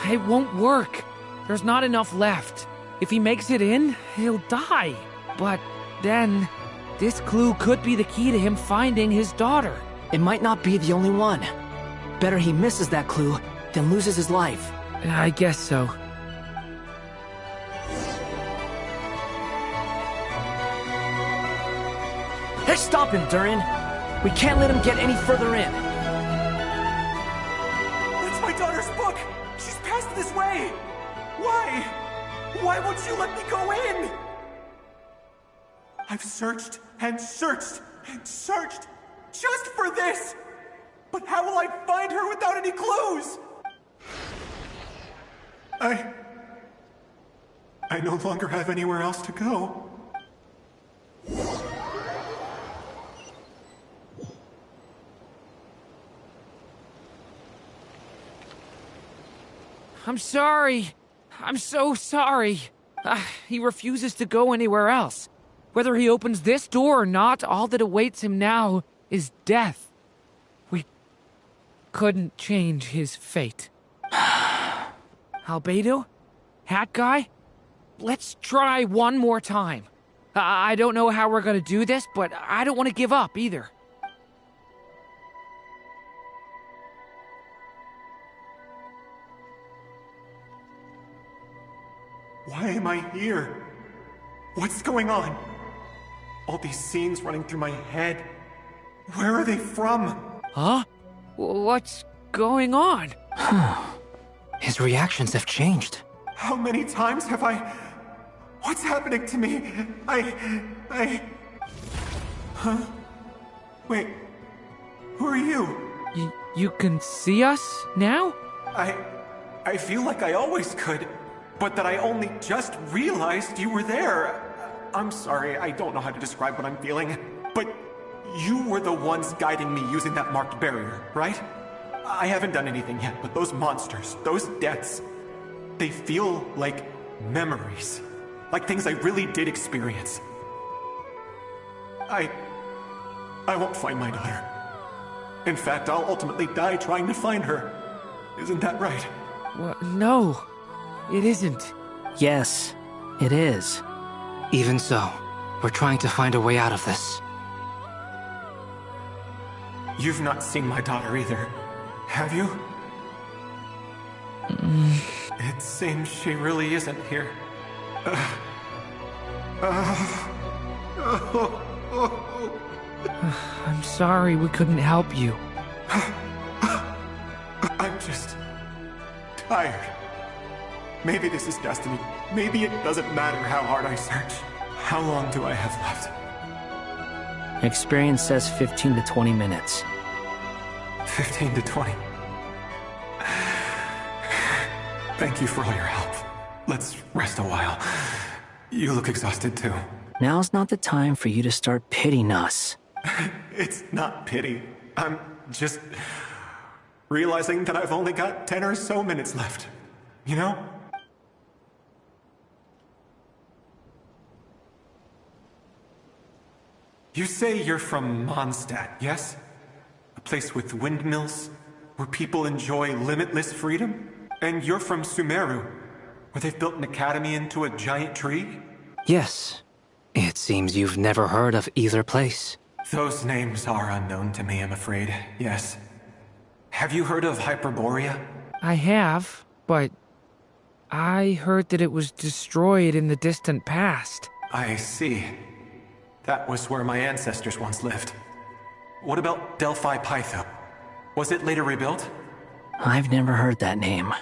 It won't work. There's not enough left. If he makes it in, he'll die. But then, this clue could be the key to him finding his daughter. It might not be the only one. Better he misses that clue than loses his life. I guess so. Hey, stop him, Durin! We can't let him get any further in. That's my daughter's book! She's passed this way! Why? Why won't you let me go in? I've searched and searched and searched just for this! But how will I find her without any clues? I no longer have anywhere else to go. I'm sorry. I'm so sorry. He refuses to go anywhere else. Whether he opens this door or not, all that awaits him now is death. We couldn't change his fate. Albedo? Hat Guy? Let's try one more time. I don't know how we're gonna do this, but I don't want to give up either. Why am I here? What's going on? All these scenes running through my head. Where are they from? Huh? What's going on? His reactions have changed. How many times have I... What's happening to me? Huh? Wait. Who are you? You can see us now? I feel like I always could, but that I only just realized you were there. I'm sorry, I don't know how to describe what I'm feeling, but you were the ones guiding me using that marked barrier, right? I haven't done anything yet, but those monsters, those deaths, they feel like memories. Like things I really did experience. I won't find my daughter. In fact, I'll ultimately die trying to find her. Isn't that right? Well, no, it isn't. Yes, it is. Even so, we're trying to find a way out of this. You've not seen my daughter either, have you? It seems she really isn't here. I'm sorry we couldn't help you. I'm just... tired. Maybe this is destiny. Maybe it doesn't matter how hard I search. How long do I have left? Experience says 15 to 20 minutes. 15 to 20. Thank you for all your help. Let's rest a while. You look exhausted too. Now's not the time for you to start pitying us. It's not pity. I'm just realizing that I've only got 10 or so minutes left. You know? You say you're from Mondstadt, yes? A place with windmills, where people enjoy limitless freedom? And you're from Sumeru, where they've built an academy into a giant tree? Yes. It seems you've never heard of either place. Those names are unknown to me, I'm afraid, yes. Have you heard of Hyperborea? I have, but I heard that it was destroyed in the distant past. I see. That was where my ancestors once lived. What about Delphi Pytho? Was it later rebuilt? I've never heard that name.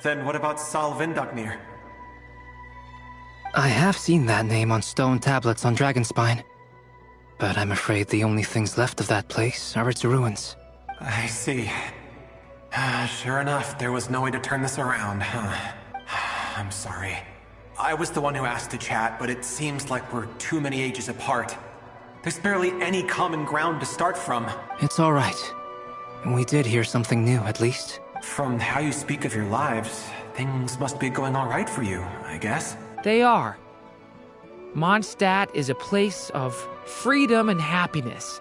Then what about Sal Vindagnir? I have seen that name on stone tablets on Dragonspine. But I'm afraid the only things left of that place are its ruins. I see. Sure enough, there was no way to turn this around, huh? I'm sorry. I was the one who asked to chat, but it seems like we're too many ages apart. There's barely any common ground to start from. It's all right. We did hear something new, at least. From how you speak of your lives, things must be going all right for you, I guess. They are. Mondstadt is a place of freedom and happiness.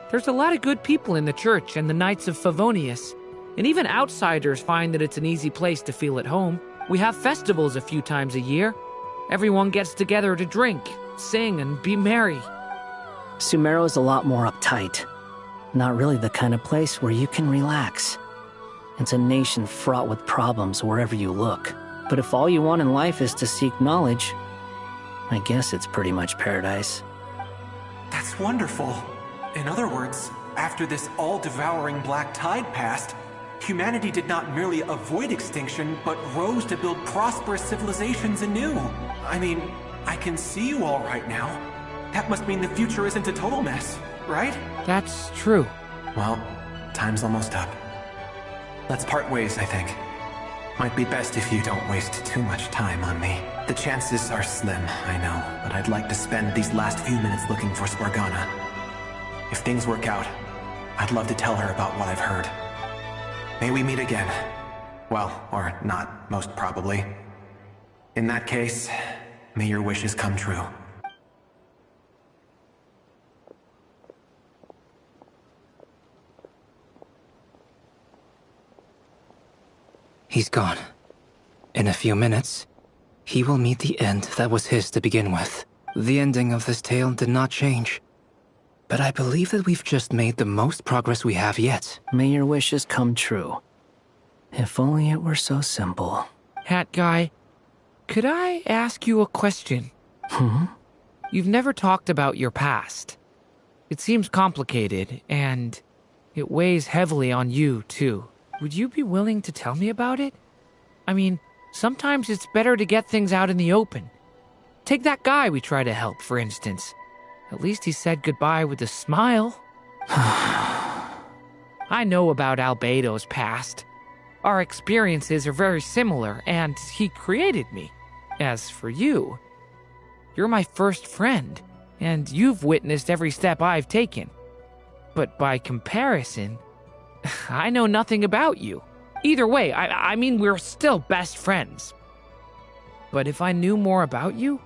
There's a lot of good people in the church and the Knights of Favonius, and even outsiders find that it's an easy place to feel at home. We have festivals a few times a year. Everyone gets together to drink, sing, and be merry. Sumeru's a lot more uptight. Not really the kind of place where you can relax. It's a nation fraught with problems wherever you look. But if all you want in life is to seek knowledge, I guess it's pretty much paradise. That's wonderful. In other words, after this all-devouring black tide passed, humanity did not merely avoid extinction, but rose to build prosperous civilizations anew. I mean, I can see you all right now. That must mean the future isn't a total mess, right? That's true. Well, time's almost up. Let's part ways, I think. Might be best if you don't waste too much time on me. The chances are slim, I know, but I'd like to spend these last few minutes looking for Spargana. If things work out, I'd love to tell her about what I've heard. May we meet again. Well, or not, most probably. In that case, may your wishes come true. He's gone. In a few minutes, he will meet the end that was his to begin with. The ending of this tale did not change. But I believe that we've just made the most progress we have yet. May your wishes come true. If only it were so simple. Hat Guy, could I ask you a question? You've never talked about your past. It seems complicated, and it weighs heavily on you, too. would you be willing to tell me about it? I mean, sometimes it's better to get things out in the open. Take that guy we try to help, for instance. At least he said goodbye with a smile. I know about Albedo's past. Our experiences are very similar, and he created me. As for you, you're my first friend, and you've witnessed every step I've taken. But by comparison, I know nothing about you. Either way, I mean, we're still best friends. But if I knew more about you,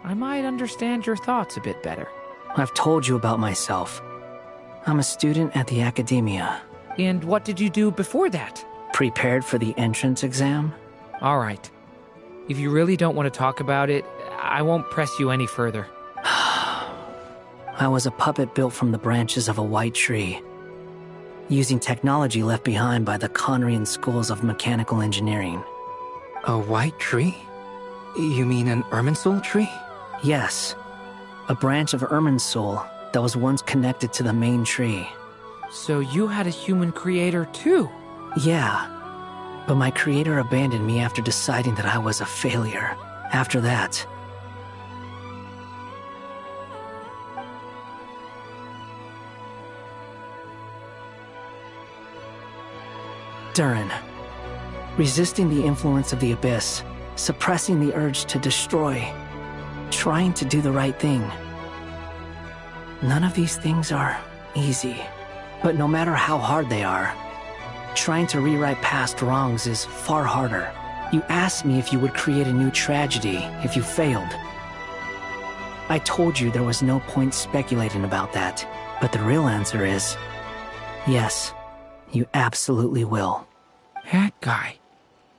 I might understand your thoughts a bit better. I've told you about myself. I'm a student at the academia. And what did you do before that? Prepared for the entrance exam? All right. If you really don't want to talk about it, I won't press you any further. I was a puppet built from the branches of a white tree, using technology left behind by the Conrian schools of mechanical engineering. A white tree? You mean an Irminsul tree? Yes. A branch of Irminsul that was once connected to the main tree. So you had a human creator too? Yeah. But my creator abandoned me after deciding that I was a failure. After that, Durin. Resisting the influence of the Abyss, suppressing the urge to destroy, trying to do the right thing. None of these things are easy, but no matter how hard they are, trying to rewrite past wrongs is far harder. You asked me if you would create a new tragedy if you failed. I told you there was no point speculating about that, but the real answer is, yes, you absolutely will. That guy.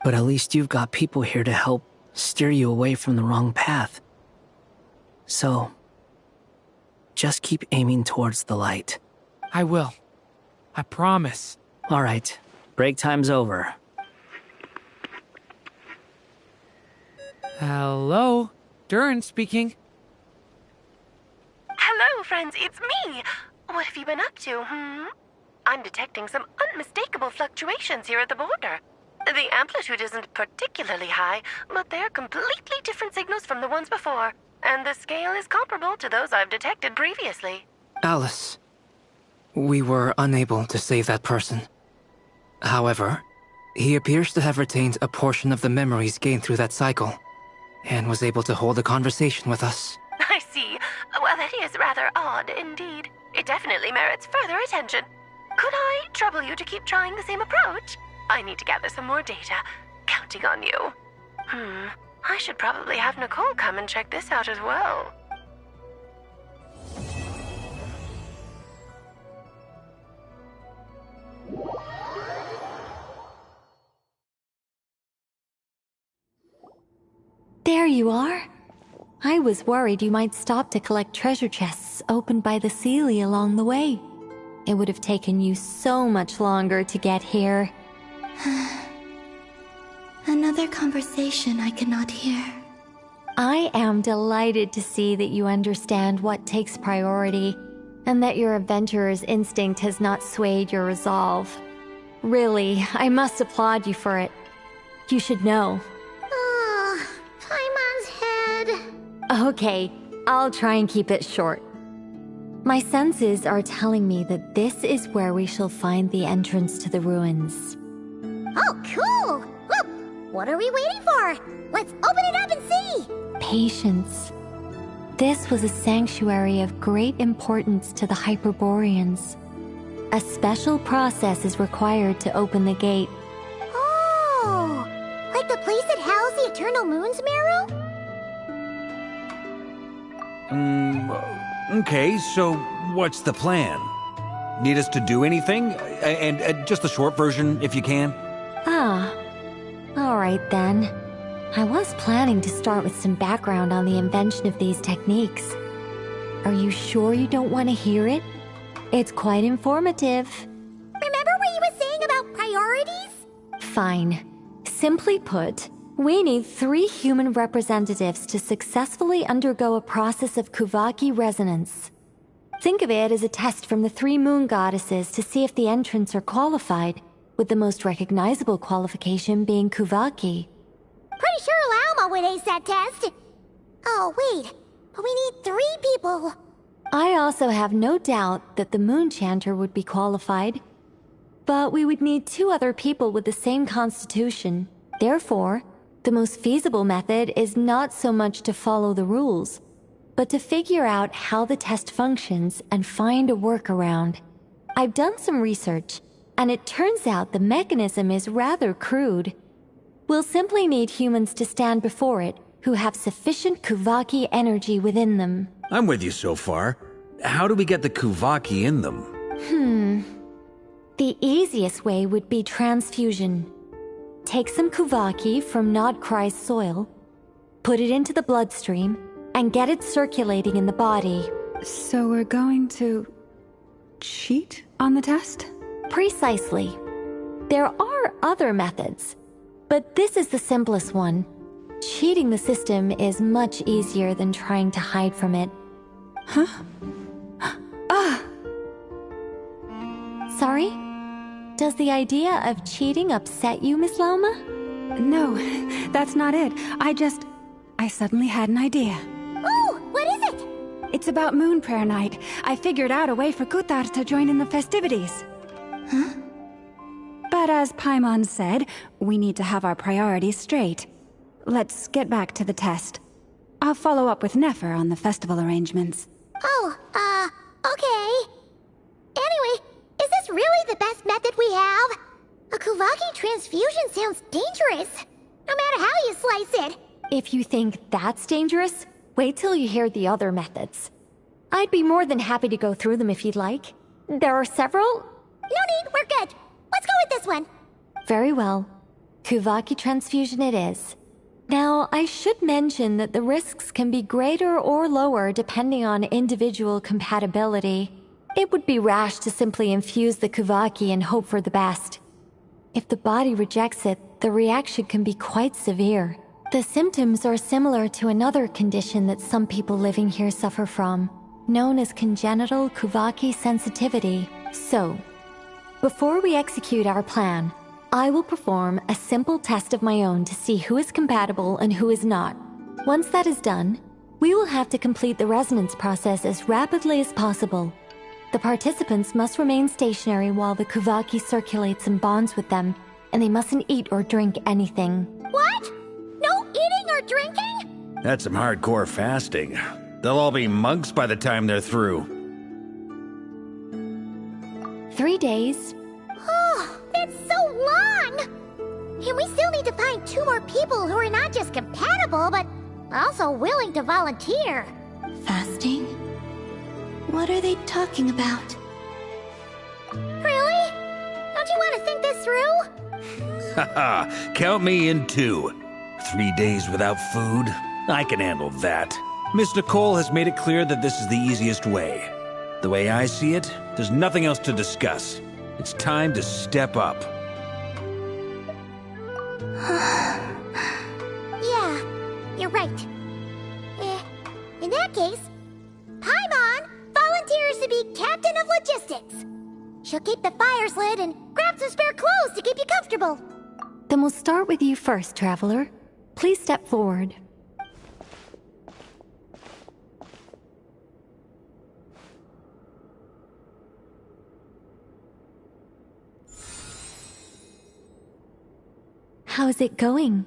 But at least you've got people here to help steer you away from the wrong path. So, just keep aiming towards the light. I will. I promise. All right. Break time's over. Hello? Durin speaking. Hello, friends, it's me. What have you been up to, I'm detecting some unmistakable fluctuations here at the border. The amplitude isn't particularly high, but they're completely different signals from the ones before, and the scale is comparable to those I've detected previously. Alice, we were unable to save that person. However, he appears to have retained a portion of the memories gained through that cycle, and was able to hold a conversation with us. I see. Well, that is rather odd indeed. It definitely merits further attention. Could I trouble you to keep trying the same approach? I need to gather some more data. Counting on you. I should probably have Nicole come and check this out as well. There you are. I was worried you might stop to collect treasure chests opened by the Seelie along the way. It would have taken you so much longer to get here. Another conversation I cannot hear. I am delighted to see that you understand what takes priority, and that your adventurer's instinct has not swayed your resolve. Really, I must applaud you for it. You should know. Paimon's head. Okay, I'll try and keep it short. My senses are telling me that this is where we shall find the entrance to the ruins. Oh, cool! Well, what are we waiting for? Let's open it up and see! Patience. This was a sanctuary of great importance to the Hyperboreans. A special process is required to open the gate. Oh! Like the place that housed the Eternal Moon's Marrow? Okay, so what's the plan? Need us to do anything? And just the short version, if you can. Alright then. I was planning to start with some background on the invention of these techniques. Are you sure you don't want to hear it? It's quite informative. Remember what you were saying about priorities? Fine. Simply put, we need 3 human representatives to successfully undergo a process of Kuvaki resonance. Think of it as a test from the 3 moon goddesses to see if the entrants are qualified. with the most recognizable qualification being Kuvaki. Pretty sure Lauma would ace that test. Oh, wait. But we need 3 people. I also have no doubt that the Moon Chanter would be qualified. But we would need 2 other people with the same constitution. Therefore, the most feasible method is not so much to follow the rules, but to figure out how the test functions and find a workaround. I've done some research, and it turns out the mechanism is rather crude. We'll simply need humans to stand before it who have sufficient Kuvaki energy within them. I'm with you so far. How do we get the Kuvaki in them? The easiest way would be transfusion. Take some Kuvaki from Nodcry's soil, put it into the bloodstream, and get it circulating in the body. So we're going to cheat on the test? Precisely. There are other methods, but this is the simplest one. Cheating the system is much easier than trying to hide from it. Huh? Sorry? Does the idea of cheating upset you, Miss Lauma? No, that's not it. I suddenly had an idea. Ooh, what is it? It's about Moon Prayer Night. I figured out a way for Kuthar to join in the festivities. Huh? But as Paimon said, we need to have our priorities straight. Let's get back to the test. I'll follow up with Nefer on the festival arrangements. Oh, okay. Anyway, is this really the best method we have? A Kuvaki transfusion sounds dangerous, no matter how you slice it. If you think that's dangerous, wait till you hear the other methods. I'd be more than happy to go through them if you'd like. There are several. No need, we're good. Let's go with this one. Very well. Kuvaki transfusion it is. Now, I should mention that the risks can be greater or lower depending on individual compatibility. It would be rash to simply infuse the Kuvaki and hope for the best. If the body rejects it, the reaction can be quite severe. The symptoms are similar to another condition that some people living here suffer from, known as congenital Kuvaki sensitivity. So, before we execute our plan, I will perform a simple test of my own to see who is compatible and who is not. Once that is done, we will have to complete the resonance process as rapidly as possible. The participants must remain stationary while the Kuvaki circulates and bonds with them, and they mustn't eat or drink anything. What? No eating or drinking? That's some hardcore fasting. They'll all be monks by the time they're through. 3 days. Oh, that's so long! And we still need to find 2 more people who are not just compatible, but also willing to volunteer. Fasting? What are they talking about? Really? Don't you want to think this through? Haha, count me in too. 3 days without food? I can handle that. Miss Nicole has made it clear that this is the easiest way. The way I see it, there's nothing else to discuss. It's time to step up. Yeah, you're right. In that case, Paimon volunteers to be captain of logistics. She'll keep the fires lit and grab some spare clothes to keep you comfortable. Then we'll start with you first, Traveler. Please step forward. How's it going?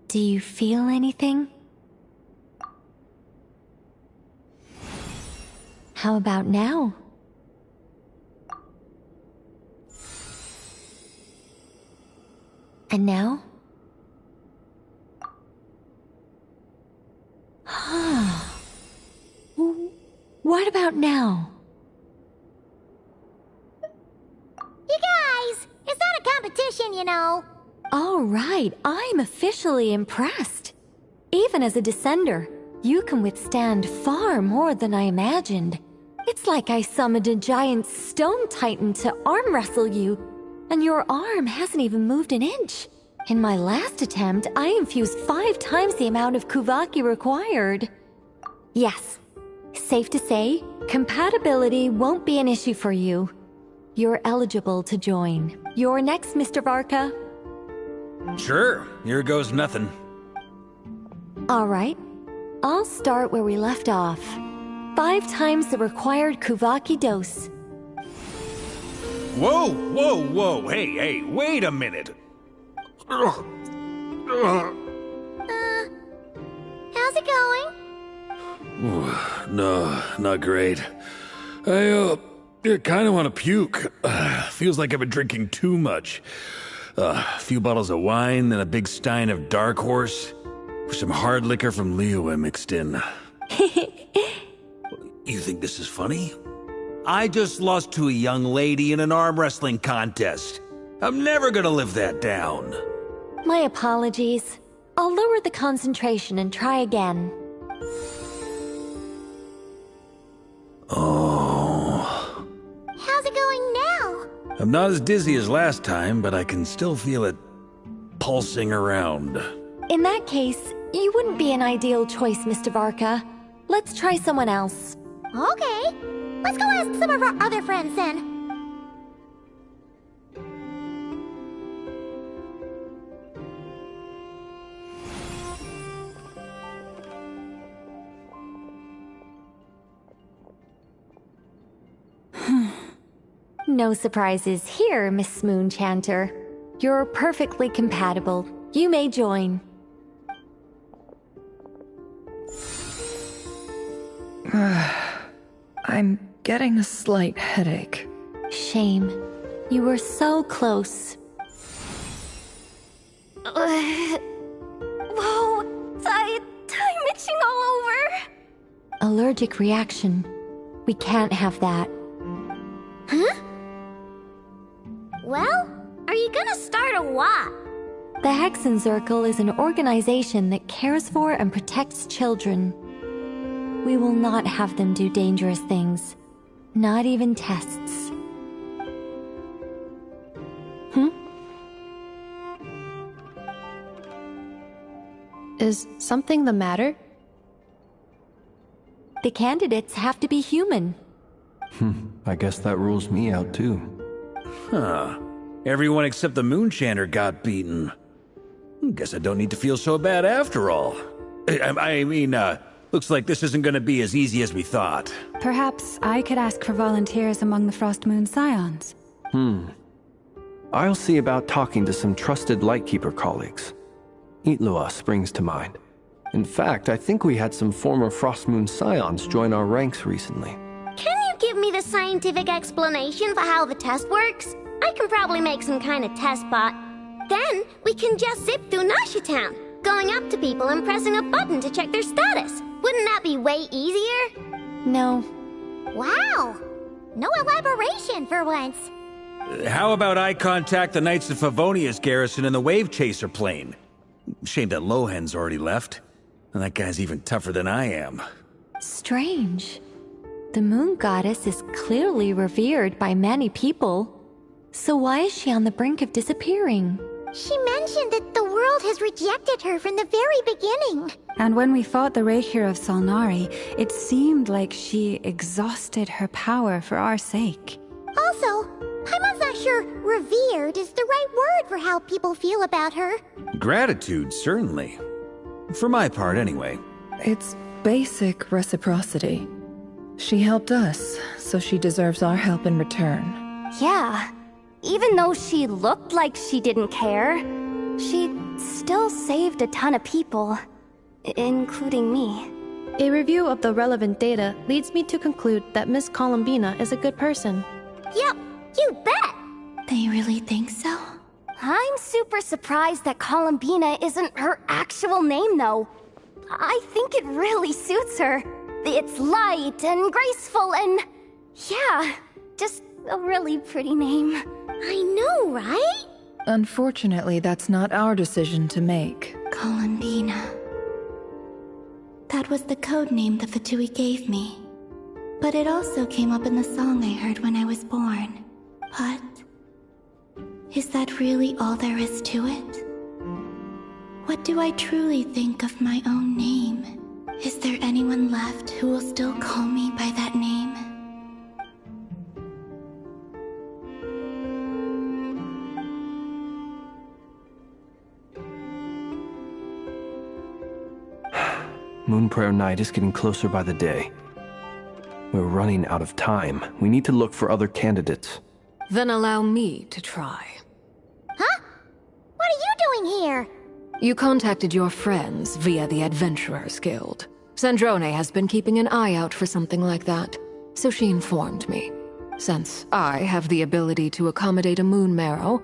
Do you feel anything? How about now? And now? What about now? You guys, it's not a competition, you know. All right, I'm officially impressed. Even as a descender, you can withstand far more than I imagined. It's like I summoned a giant stone titan to arm wrestle you, and your arm hasn't even moved an inch. In my last attempt, I infused 5 times the amount of Kuvaki required. Yes, safe to say, compatibility won't be an issue for you. You're eligible to join. You're next, Mr. Varka. Sure, here goes nothing. All right. I'll start where we left off. 5 times the required Kuvaki dose. Whoa, whoa, whoa, hey, wait a minute. How's it going? No, not great. I kind of want to puke. Feels like I've been drinking too much. A few bottles of wine, then a big stein of Dark Horse, with some hard liquor from Liyue mixed in. You think this is funny? I just lost to a young lady in an arm wrestling contest. I'm never gonna live that down. My apologies. I'll lower the concentration and try again. Oh. How's it going now? I'm not as dizzy as last time, but I can still feel it pulsing around. In that case, you wouldn't be an ideal choice, Mr. Varka. Let's try someone else. Okay. Let's go ask some of our other friends then. No surprises here, Miss Moonchanter. You're perfectly compatible. You may join. I'm getting a slight headache. Shame. You were so close. Whoa! I'm itching all over! Allergic reaction. We can't have that. Huh? Well, are you gonna start a what? The Hexenzirkel is an organization that cares for and protects children. We will not have them do dangerous things. Not even tests. Is something the matter? The candidates have to be human. I guess that rules me out too. Huh. Everyone except the Moonchanter got beaten. Guess I don't need to feel so bad after all. I mean, looks like this isn't gonna be as easy as we thought. Perhaps I could ask for volunteers among the Frost Moon Scions. I'll see about talking to some trusted Lightkeeper colleagues. Itlua springs to mind. In fact, I think we had some former Frost Moon Scions join our ranks recently. Can you give me the scientific explanation for how the test works? I can probably make some kind of test bot. Then we can just zip through Nasha Town, going up to people and pressing a button to check their status. Wouldn't that be way easier? No. Wow! No elaboration for once. How about I contact the Knights of Favonius garrison in the Wave Chaser plane? Shame that Lohan's already left. And that guy's even tougher than I am. Strange. The Moon Goddess is clearly revered by many people. So why is she on the brink of disappearing? She mentioned that the world has rejected her from the very beginning. And when we fought the Reikir of Solnari, it seemed like she exhausted her power for our sake. Also, I'm not sure revered is the right word for how people feel about her. Gratitude, certainly. For my part, anyway. It's basic reciprocity. She helped us, so she deserves our help in return. Yeah. Even though she looked like she didn't care, she still saved a ton of people, including me. A review of the relevant data leads me to conclude that Miss Columbina is a good person. Yep, you bet! They really think so? I'm super surprised that Columbina isn't her actual name, though. I think it really suits her. It's light and graceful and... yeah, just a really pretty name. I know, right? Unfortunately, that's not our decision to make. Columbina. That was the code name the Fatui gave me. But it also came up in the song I heard when I was born. But... is that really all there is to it? What do I truly think of my own name? Is there anyone left who will still call me by that name? Moon Prayer Night is getting closer by the day. We're running out of time. We need to look for other candidates. Then allow me to try. Huh? What are you doing here? You contacted your friends via the Adventurers Guild. Sandrone has been keeping an eye out for something like that, so she informed me. Since I have the ability to accommodate a moon marrow,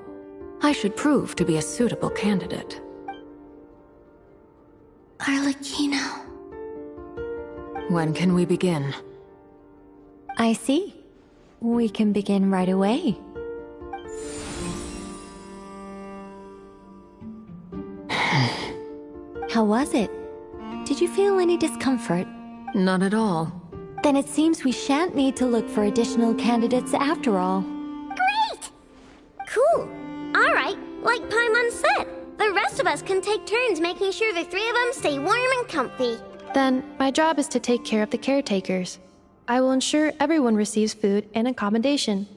I should prove to be a suitable candidate. Arlecchino. When can we begin? I see. We can begin right away. How was it? Did you feel any discomfort? Not at all. Then it seems we shan't need to look for additional candidates after all. Great! Cool. All right, like Paimon said, the rest of us can take turns making sure the three of them stay warm and comfy. Then, my job is to take care of the caretakers. I will ensure everyone receives food and accommodation.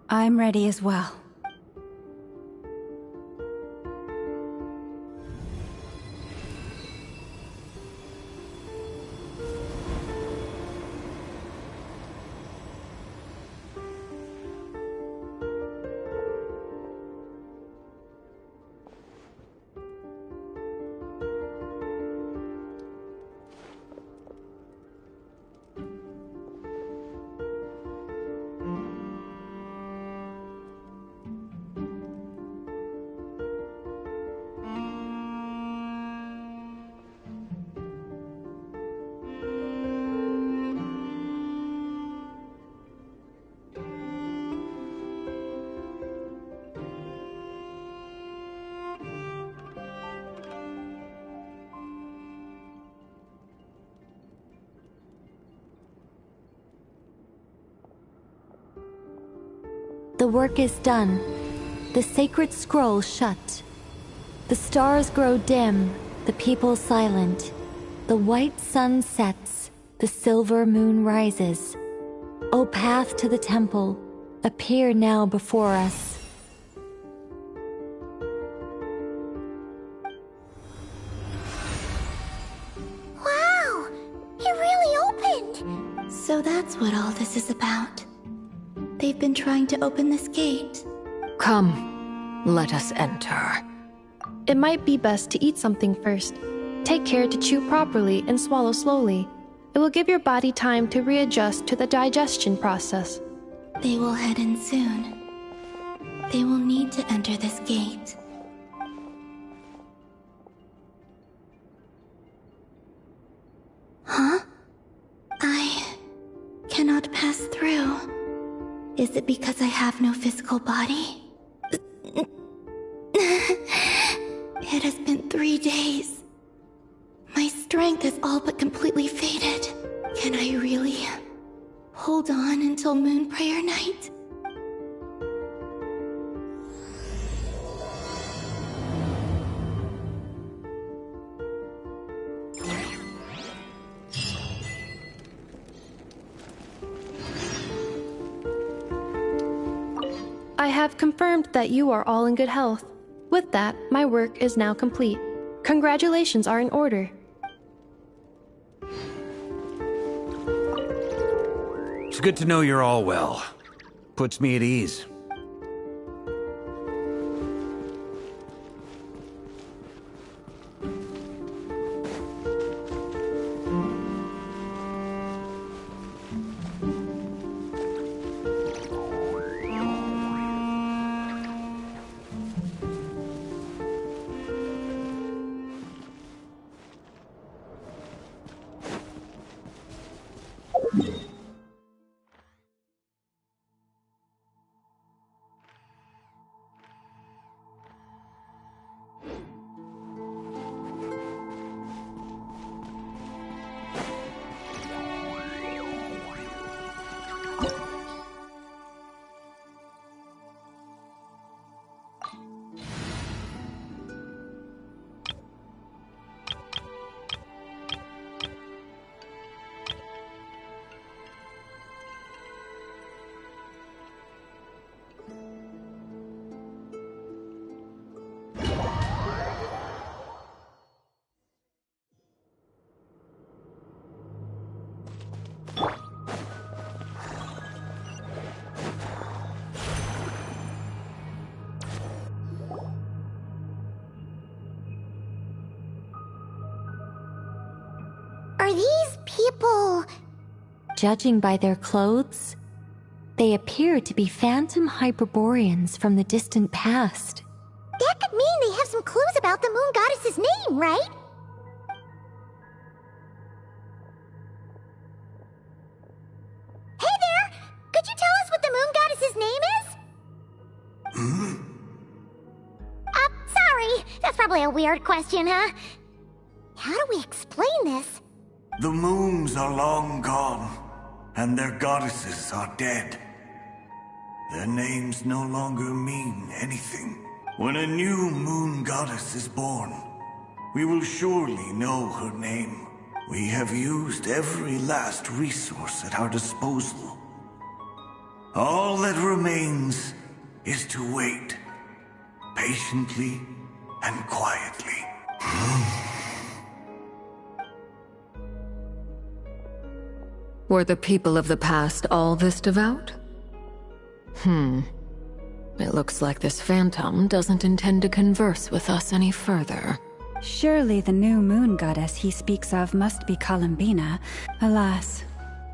I'm ready as well. The work is done. The sacred scroll shut. The stars grow dim, the people silent. The white sun sets, the silver moon rises. O path to the temple, appear now before us. Wow! It really opened! So that's what all this is about. They've been trying to open this gate. Come, let us enter. It might be best to eat something first. Take care to chew properly and swallow slowly. It will give your body time to readjust to the digestion process. They will head in soon. They will need to enter this gate. Huh? I cannot pass through. Is it because I have no physical body? It has been 3 days. My strength has all but completely faded. Can I really hold on until Moon Prayer Night? I have confirmed that you are all in good health. With that, my work is now complete. Congratulations are in order. It's good to know you're all well. Puts me at ease. people... Judging by their clothes, they appear to be phantom Hyperboreans from the distant past. That could mean they have some clues about the moon goddess's name, right? Hey there! Could you tell us what the moon goddess's name is? Sorry. That's probably a weird question, huh? How do we explain this? The moons are long gone, and their goddesses are dead. Their names no longer mean anything. When a new moon goddess is born, we will surely know her name. We have used every last resource at our disposal. All that remains is to wait, patiently and quietly. Were the people of the past all this devout? It looks like this phantom doesn't intend to converse with us any further. Surely the new moon goddess he speaks of must be Columbina. Alas,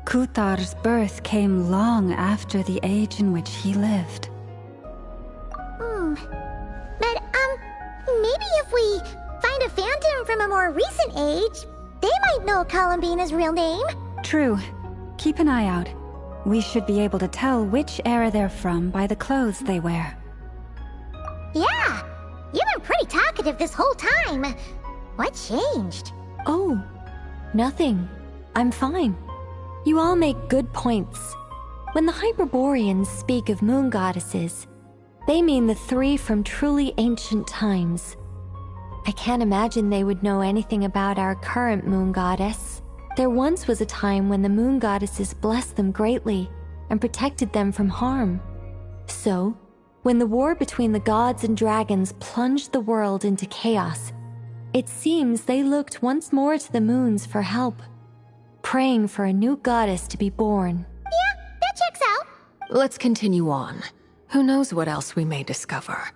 Kuthar's birth came long after the age in which he lived. But, maybe if we find a phantom from a more recent age, they might know Columbina's real name. True. Keep an eye out. We should be able to tell which era they're from by the clothes they wear. Yeah! You've been pretty talkative this whole time. What changed? Oh, nothing. I'm fine. You all make good points. When the Hyperboreans speak of moon goddesses, they mean the three from truly ancient times. I can't imagine they would know anything about our current moon goddess. There once was a time when the moon goddesses blessed them greatly and protected them from harm. So, when the war between the gods and dragons plunged the world into chaos, it seems they looked once more to the moons for help, praying for a new goddess to be born. Yeah, that checks out. Let's continue on. Who knows what else we may discover?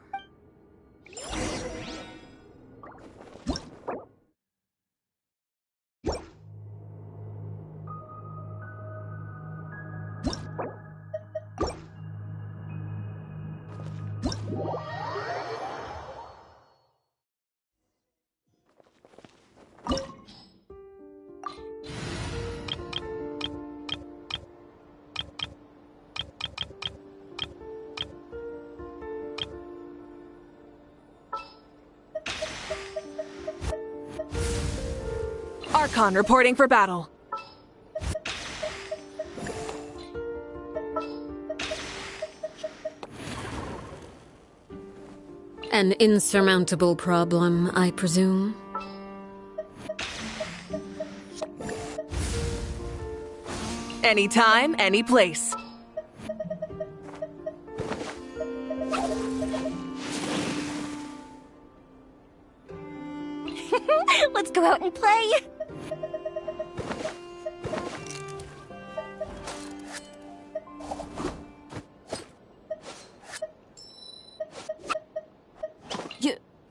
Archon reporting for battle. An insurmountable problem, I presume? Anytime, any place. Let's go out and play.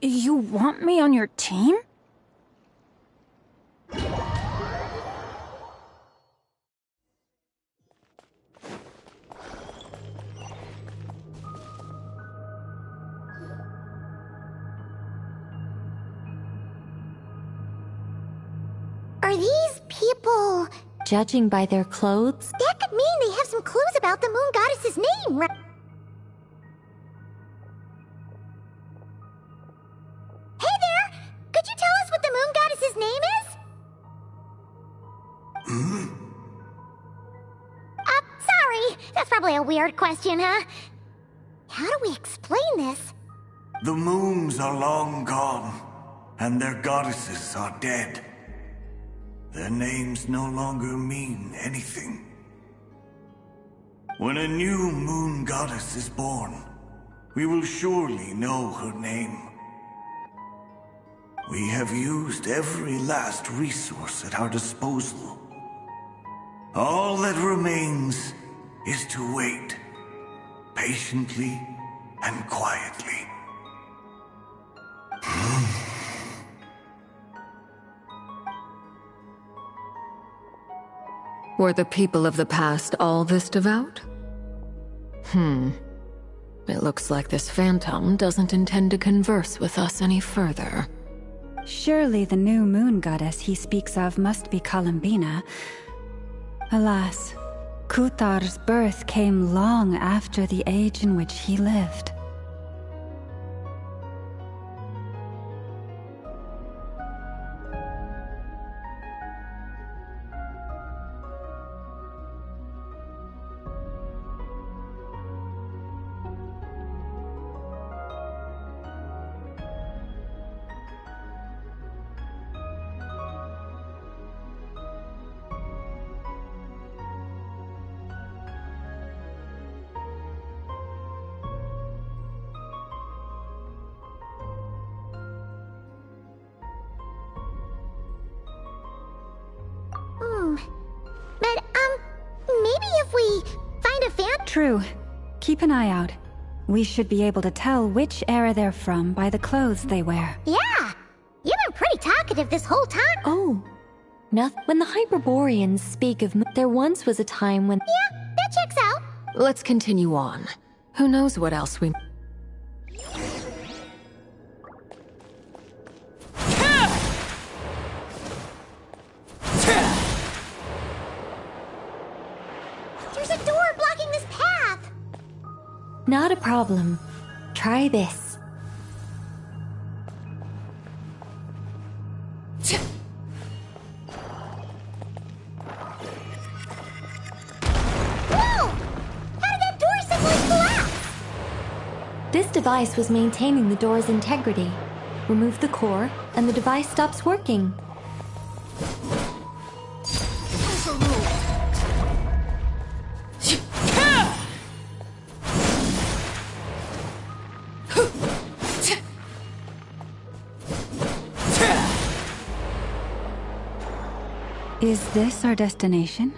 You want me on your team? Are these people... Judging by their clothes, That could mean they have some clues about the moon goddess's name, right? Hey there! Could you tell us what the moon goddess's name is? Sorry. That's probably a weird question, huh? How do we explain this? The moons are long gone, and their goddesses are dead. Their names no longer mean anything. When a new moon goddess is born, we will surely know her name. We have used every last resource at our disposal. All that remains is to wait, patiently and quietly. Were the people of the past all this devout? It looks like this phantom doesn't intend to converse with us any further. Surely the new moon goddess he speaks of must be Columbina. Alas, Kutar's birth came long after the age in which he lived. But, maybe if we find a fan— True. Keep an eye out. We should be able to tell which era they're from by the clothes they wear. Yeah! You've been pretty talkative this whole time. Oh. When the Hyperboreans speak of there once was a time when— Yeah, that checks out. Let's continue on. Who knows what else we— There's a door blocking this path! Not a problem. Try this. Whoa! How did that door suddenly collapse? This device was maintaining the door's integrity. Remove the core, and the device stops working. Is this our destination?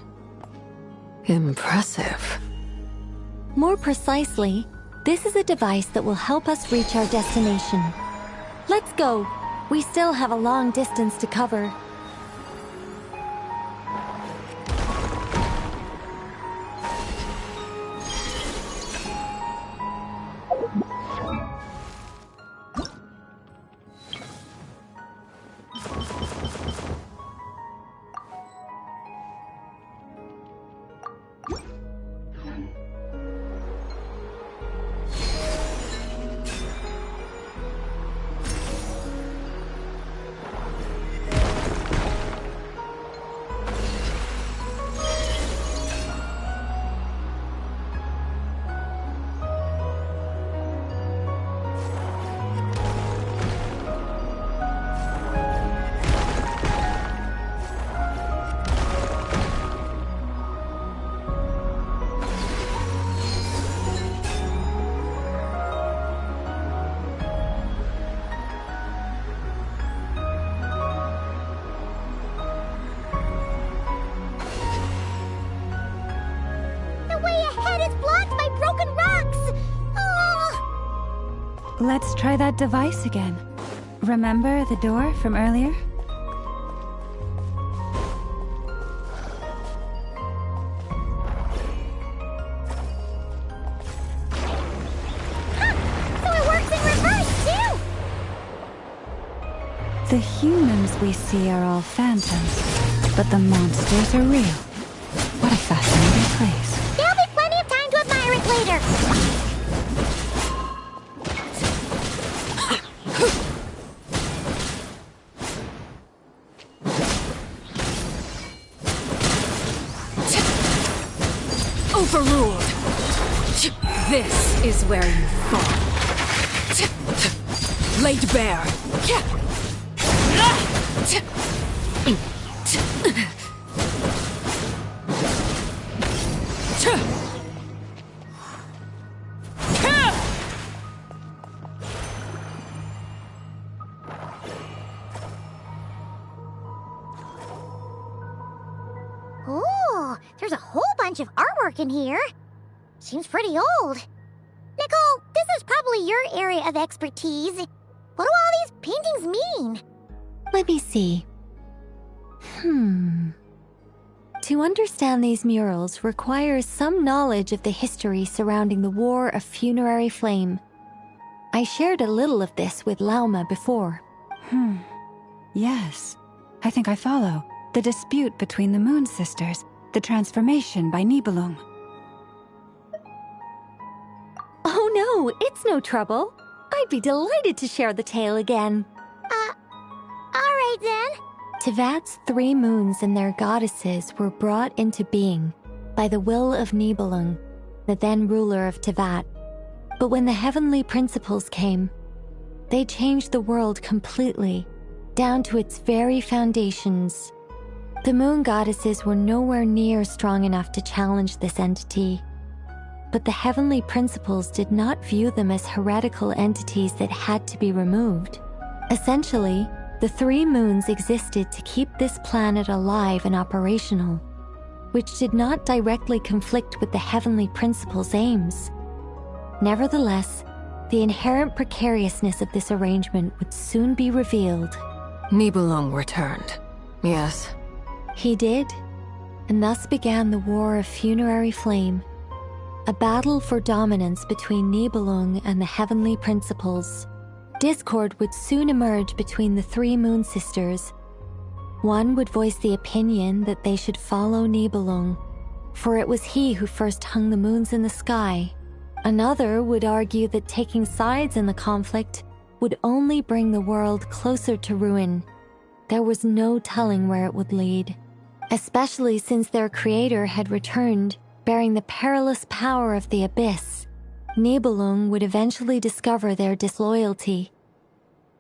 Impressive. More precisely, this is a device that will help us reach our destination. Let's go. We still have a long distance to cover. Let's try that device again. Remember the door from earlier? So it works in reverse, too! The humans we see are all phantoms, but the monsters are real. What a fascinating place. There'll be plenty of time to admire it later. Overruled. This is where you fall. Laid bare. Ooh, there's a whole bunch of artwork in here. Seems pretty old. Nicole, this is probably your area of expertise. What do all these paintings mean? Let me see. To understand these murals requires some knowledge of the history surrounding the War of Funerary Flame. I shared a little of this with Lauma before. Yes, I think I follow. The dispute between the Moon Sisters, the transformation by Nibelung. Oh no, it's no trouble. I'd be delighted to share the tale again. Alright then. Tevat's 3 moons and their goddesses were brought into being by the will of Nibelung, the then ruler of Tevat. But when the heavenly principles came, they changed the world completely, down to its very foundations. The moon goddesses were nowhere near strong enough to challenge this entity. But the heavenly principles did not view them as heretical entities that had to be removed. Essentially, the 3 moons existed to keep this planet alive and operational, which did not directly conflict with the heavenly principles' aims. Nevertheless, the inherent precariousness of this arrangement would soon be revealed. Nibelung returned. Yes. He did, and thus began the War of Funerary Flame, a battle for dominance between Nibelung and the heavenly principles. Discord would soon emerge between the 3 moon sisters. One would voice the opinion that they should follow Nibelung, for it was he who first hung the moons in the sky. Another would argue that taking sides in the conflict would only bring the world closer to ruin. There was no telling where it would lead, especially since their creator had returned, bearing the perilous power of the abyss. Nibelung would eventually discover their disloyalty.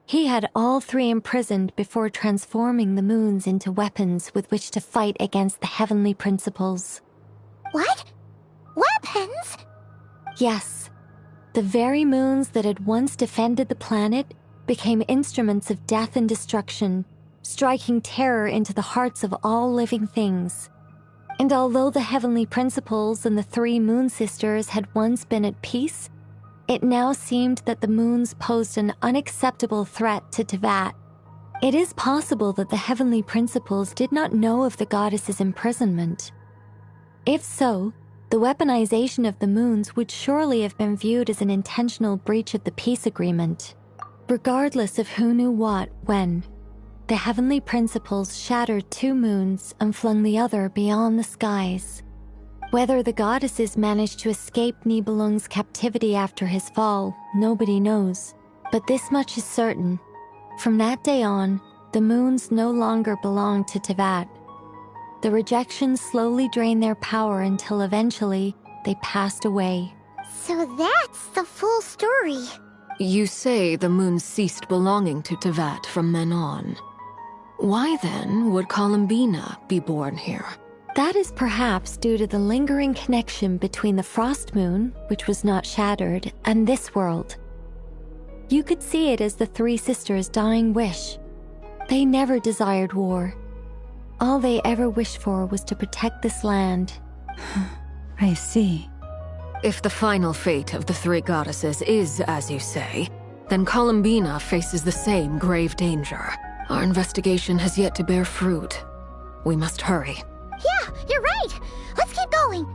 He had all 3 imprisoned before transforming the moons into weapons with which to fight against the heavenly principles. What? Weapons? Yes. The very moons that had once defended the planet became instruments of death and destruction, striking terror into the hearts of all living things. And although the heavenly principles and the 3 moon sisters had once been at peace, it now seemed that the moons posed an unacceptable threat to Tevat. It is possible that the heavenly principles did not know of the goddess's imprisonment. If so, the weaponization of the moons would surely have been viewed as an intentional breach of the peace agreement. Regardless of who knew what, when, the heavenly principles shattered 2 moons and flung the other beyond the skies. Whether the goddesses managed to escape Nibelung's captivity after his fall, nobody knows. But this much is certain. From that day on, the moons no longer belonged to Tevat. The rejection slowly drained their power until eventually they passed away. So that's the full story. You say the moon ceased belonging to Tevat from then on. Why then would Columbina be born here? That is perhaps due to the lingering connection between the Frost Moon, which was not shattered, and this world. You could see it as the 3 sisters' dying wish. They never desired war. All they ever wished for was to protect this land. I see. If the final fate of the 3 goddesses is as you say, then Columbina faces the same grave danger. Our investigation has yet to bear fruit. We must hurry. Yeah, you're right. Let's keep going.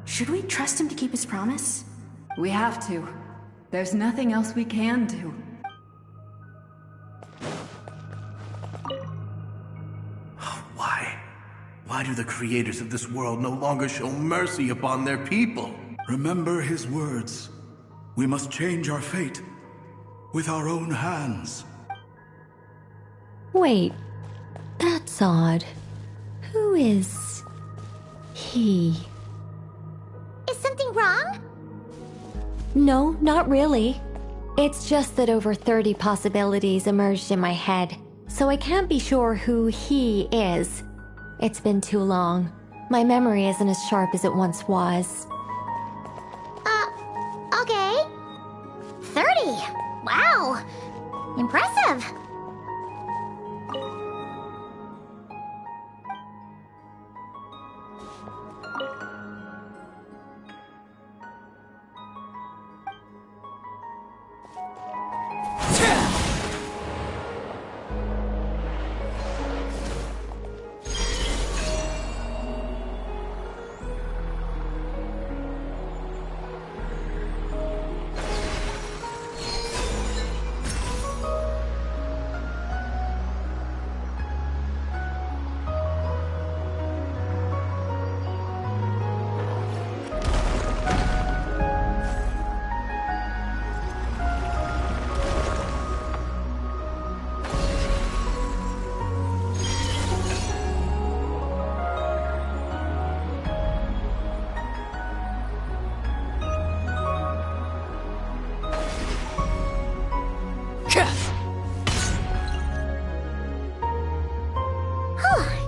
Should we trust him to keep his promise? We have to. There's nothing else we can do. Why do the creators of this world no longer show mercy upon their people? Remember his words. We must change our fate with our own hands. Wait, that's odd. Who is he? Is something wrong? No, not really. It's just that over 30 possibilities emerged in my head, so I can't be sure who he is. It's been too long. My memory isn't as sharp as it once was. Okay. 30. Wow. Impressive.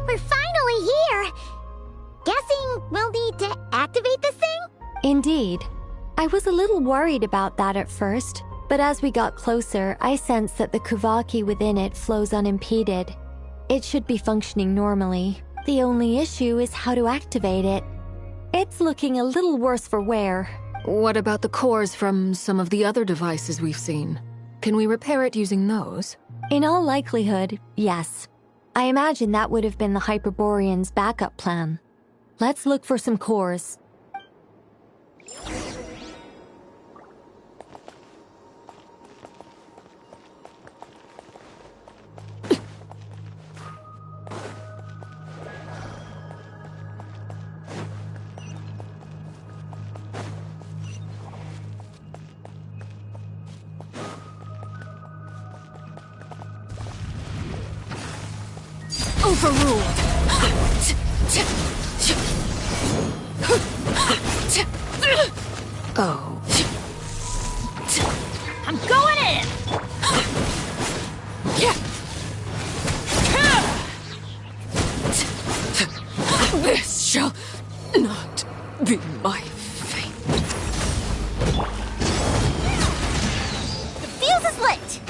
We're finally here! Guessing we'll need to activate this thing? Indeed. I was a little worried about that at first, but as we got closer, I sensed that the Kuvaki within it flows unimpeded. It should be functioning normally. The only issue is how to activate it. It's looking a little worse for wear. What about the cores from some of the other devices we've seen? Can we repair it using those? In all likelihood, yes. I imagine that would have been the Hyperborean's backup plan. Let's look for some cores. Overruled. Oh. I'm going in! This shall not be my fate. The fuse is lit!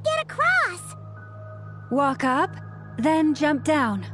to get across? Walk up, then jump down.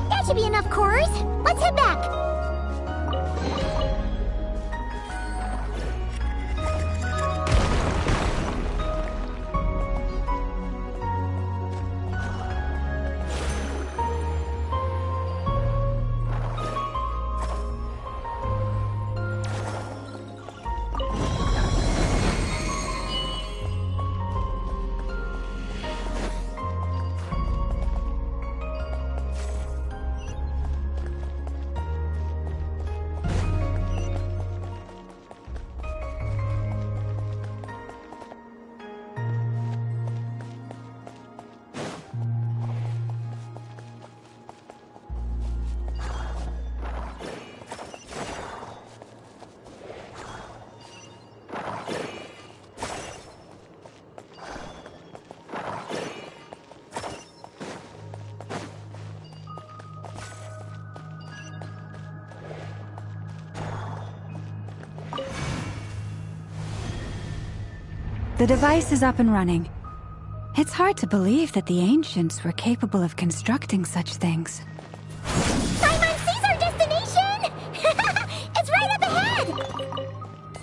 That should be enough cores. Let's head back. The device is up and running. It's hard to believe that the ancients were capable of constructing such things. Simon sees our destination! It's right up ahead!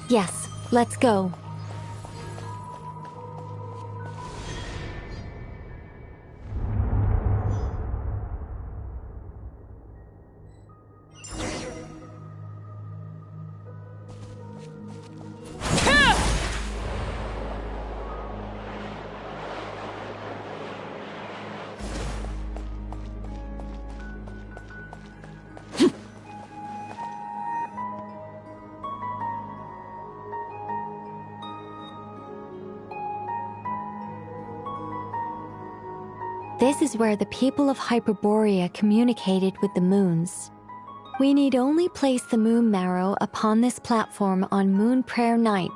Yes, let's go. This is where the people of Hyperborea communicated with the moons. We need only place the moon marrow upon this platform on Moon Prayer Night,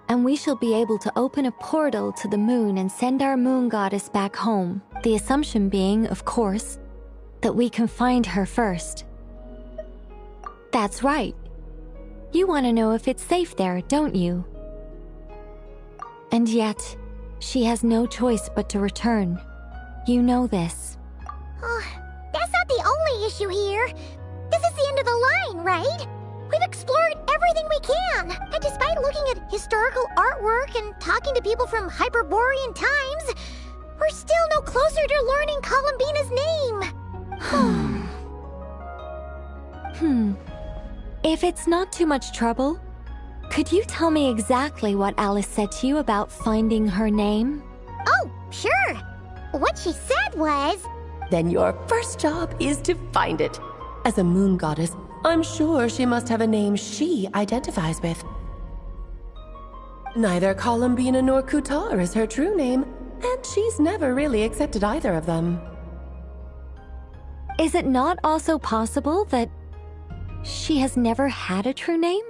and we shall be able to open a portal to the moon and send our moon goddess back home, the assumption being, of course, that we can find her first. That's right. You want to know if it's safe there, don't you? And yet, she has no choice but to return. You know this. That's not the only issue here. This is the end of the line, right? We've explored everything we can. And despite looking at historical artwork and talking to people from Hyperborean times, we're still no closer to learning Columbina's name. If it's not too much trouble, could you tell me exactly what Alice said to you about finding her name? Oh, sure. What she said was... Then your first job is to find it. As a moon goddess, I'm sure she must have a name she identifies with. Neither Columbina nor Kutar is her true name, and she's never really accepted either of them. Is it not also possible that she has never had a true name?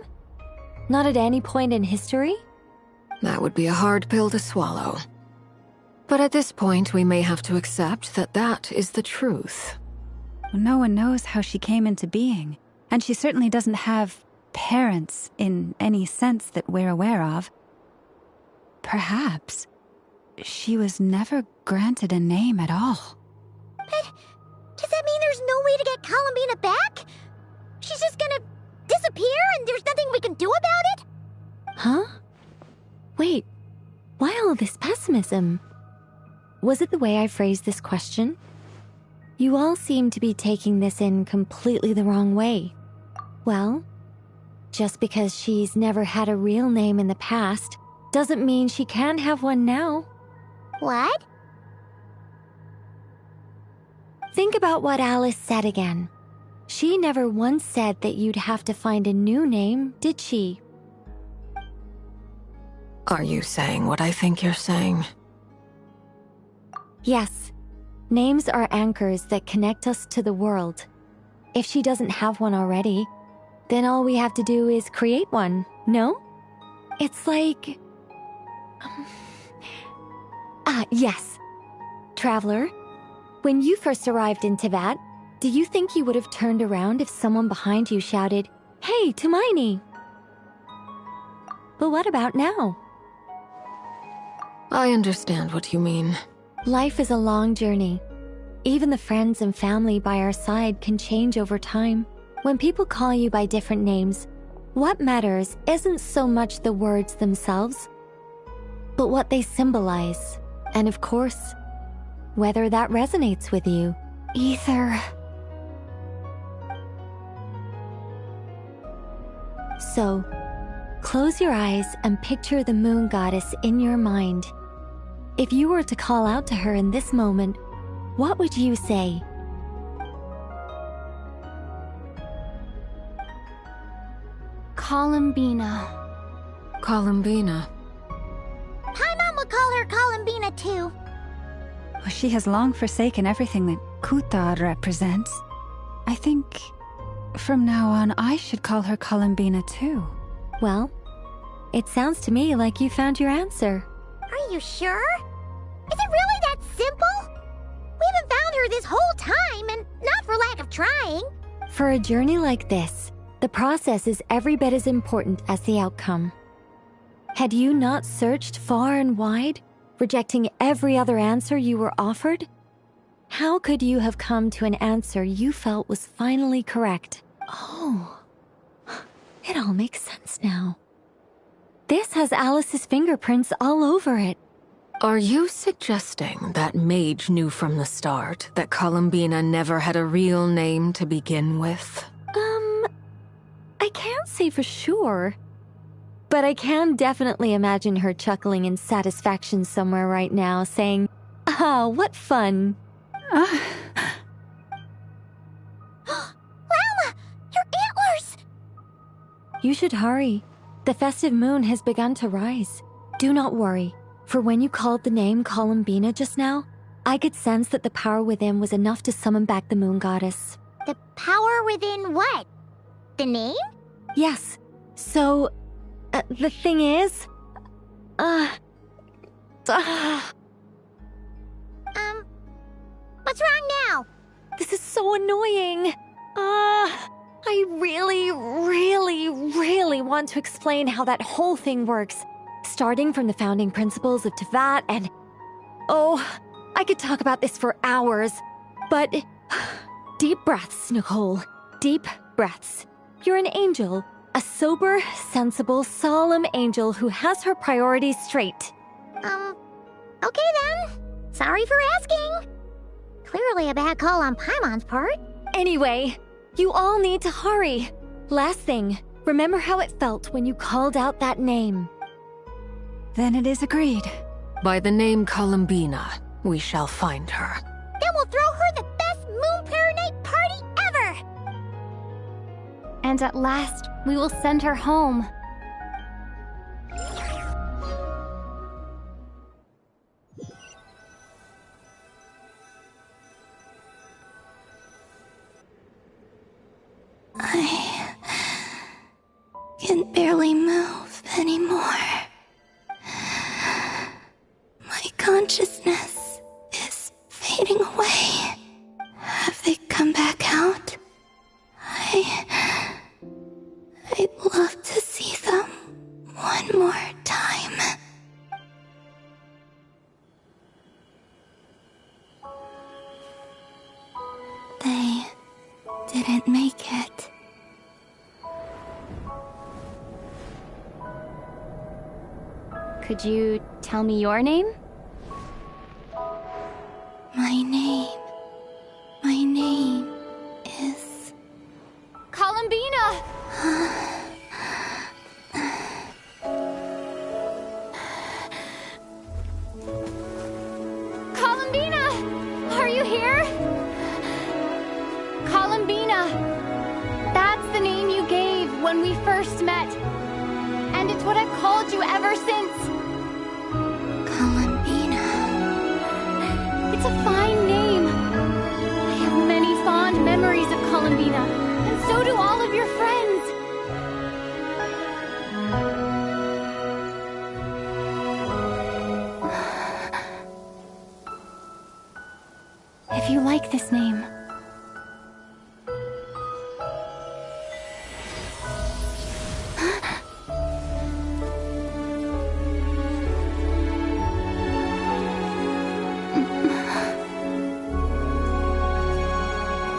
Not at any point in history? That would be a hard pill to swallow. But at this point, we may have to accept that that is the truth. No one knows how she came into being, and she certainly doesn't have parents in any sense that we're aware of. Perhaps she was never granted a name at all. But does that mean there's no way to get Columbina back? She's just gonna disappear and there's nothing we can do about it? Huh? Wait, why all this pessimism? Was it the way I phrased this question? You all seem to be taking this in completely the wrong way. Well, just because she's never had a real name in the past doesn't mean she can't have one now. What? Think about what Alice said again. She never once said that you'd have to find a new name, did she? Are you saying what I think you're saying? Yes. Names are anchors that connect us to the world. If she doesn't have one already, then all we have to do is create one, no? It's like... yes. Traveler, when you first arrived in Teyvat, do you think you would have turned around if someone behind you shouted, "Hey, Tumaini"? But what about now? I understand what you mean. Life is a long journey. Even the friends and family by our side can change over time. When people call you by different names, what matters isn't so much the words themselves, but what they symbolize. And of course, whether that resonates with you. Ether. So, close your eyes and picture the moon goddess in your mind. If you were to call out to her in this moment, what would you say? Columbina. Columbina. Paimon would call her Columbina too. Well, she has long forsaken everything that Kuta represents. I think from now on I should call her Columbina too. Well, it sounds to me like you found your answer. Are you sure? Is it really that simple? We haven't found her this whole time, and not for lack of trying. For a journey like this, the process is every bit as important as the outcome. Had you not searched far and wide, rejecting every other answer you were offered? How could you have come to an answer you felt was finally correct? Oh, it all makes sense now. This has Alice's fingerprints all over it. Are you suggesting that Mage knew from the start that Columbina never had a real name to begin with? I can't say for sure. But I can definitely imagine her chuckling in satisfaction somewhere right now, saying, "Ah, what fun." Llama! Your antlers! You should hurry. The festive moon has begun to rise. Do not worry, for when you called the name Columbina just now, I could sense that the power within was enough to summon back the moon goddess. The power within what? The name? Yes. So, the thing is... What's wrong now? This is so annoying. I really want to explain how that whole thing works. Starting from the founding principles of Teyvat and... Oh, I could talk about this for hours. But... Deep breaths, Nicole. Deep breaths. You're an angel. A sober, sensible, solemn angel who has her priorities straight. Okay then. Sorry for asking. Clearly a bad call on Paimon's part. Anyway, you all need to hurry. Last thing, remember how it felt when you called out that name. Then it is agreed. By the name Columbina, we shall find her. Then we'll throw her the best Moon Prayer Night party ever! And at last, we will send her home. can barely move anymore. My consciousness is fading away. Have they come back out? I'd love to see them one more time. They didn't make it. Could you tell me your name? My name is... Columbina! Columbina! Are you here? Columbina! That's the name you gave when we first met. And it's what I've called you ever since. Columbina. It's a fine name. I have many fond memories of Columbina, and so do all of your friends. If you like this name,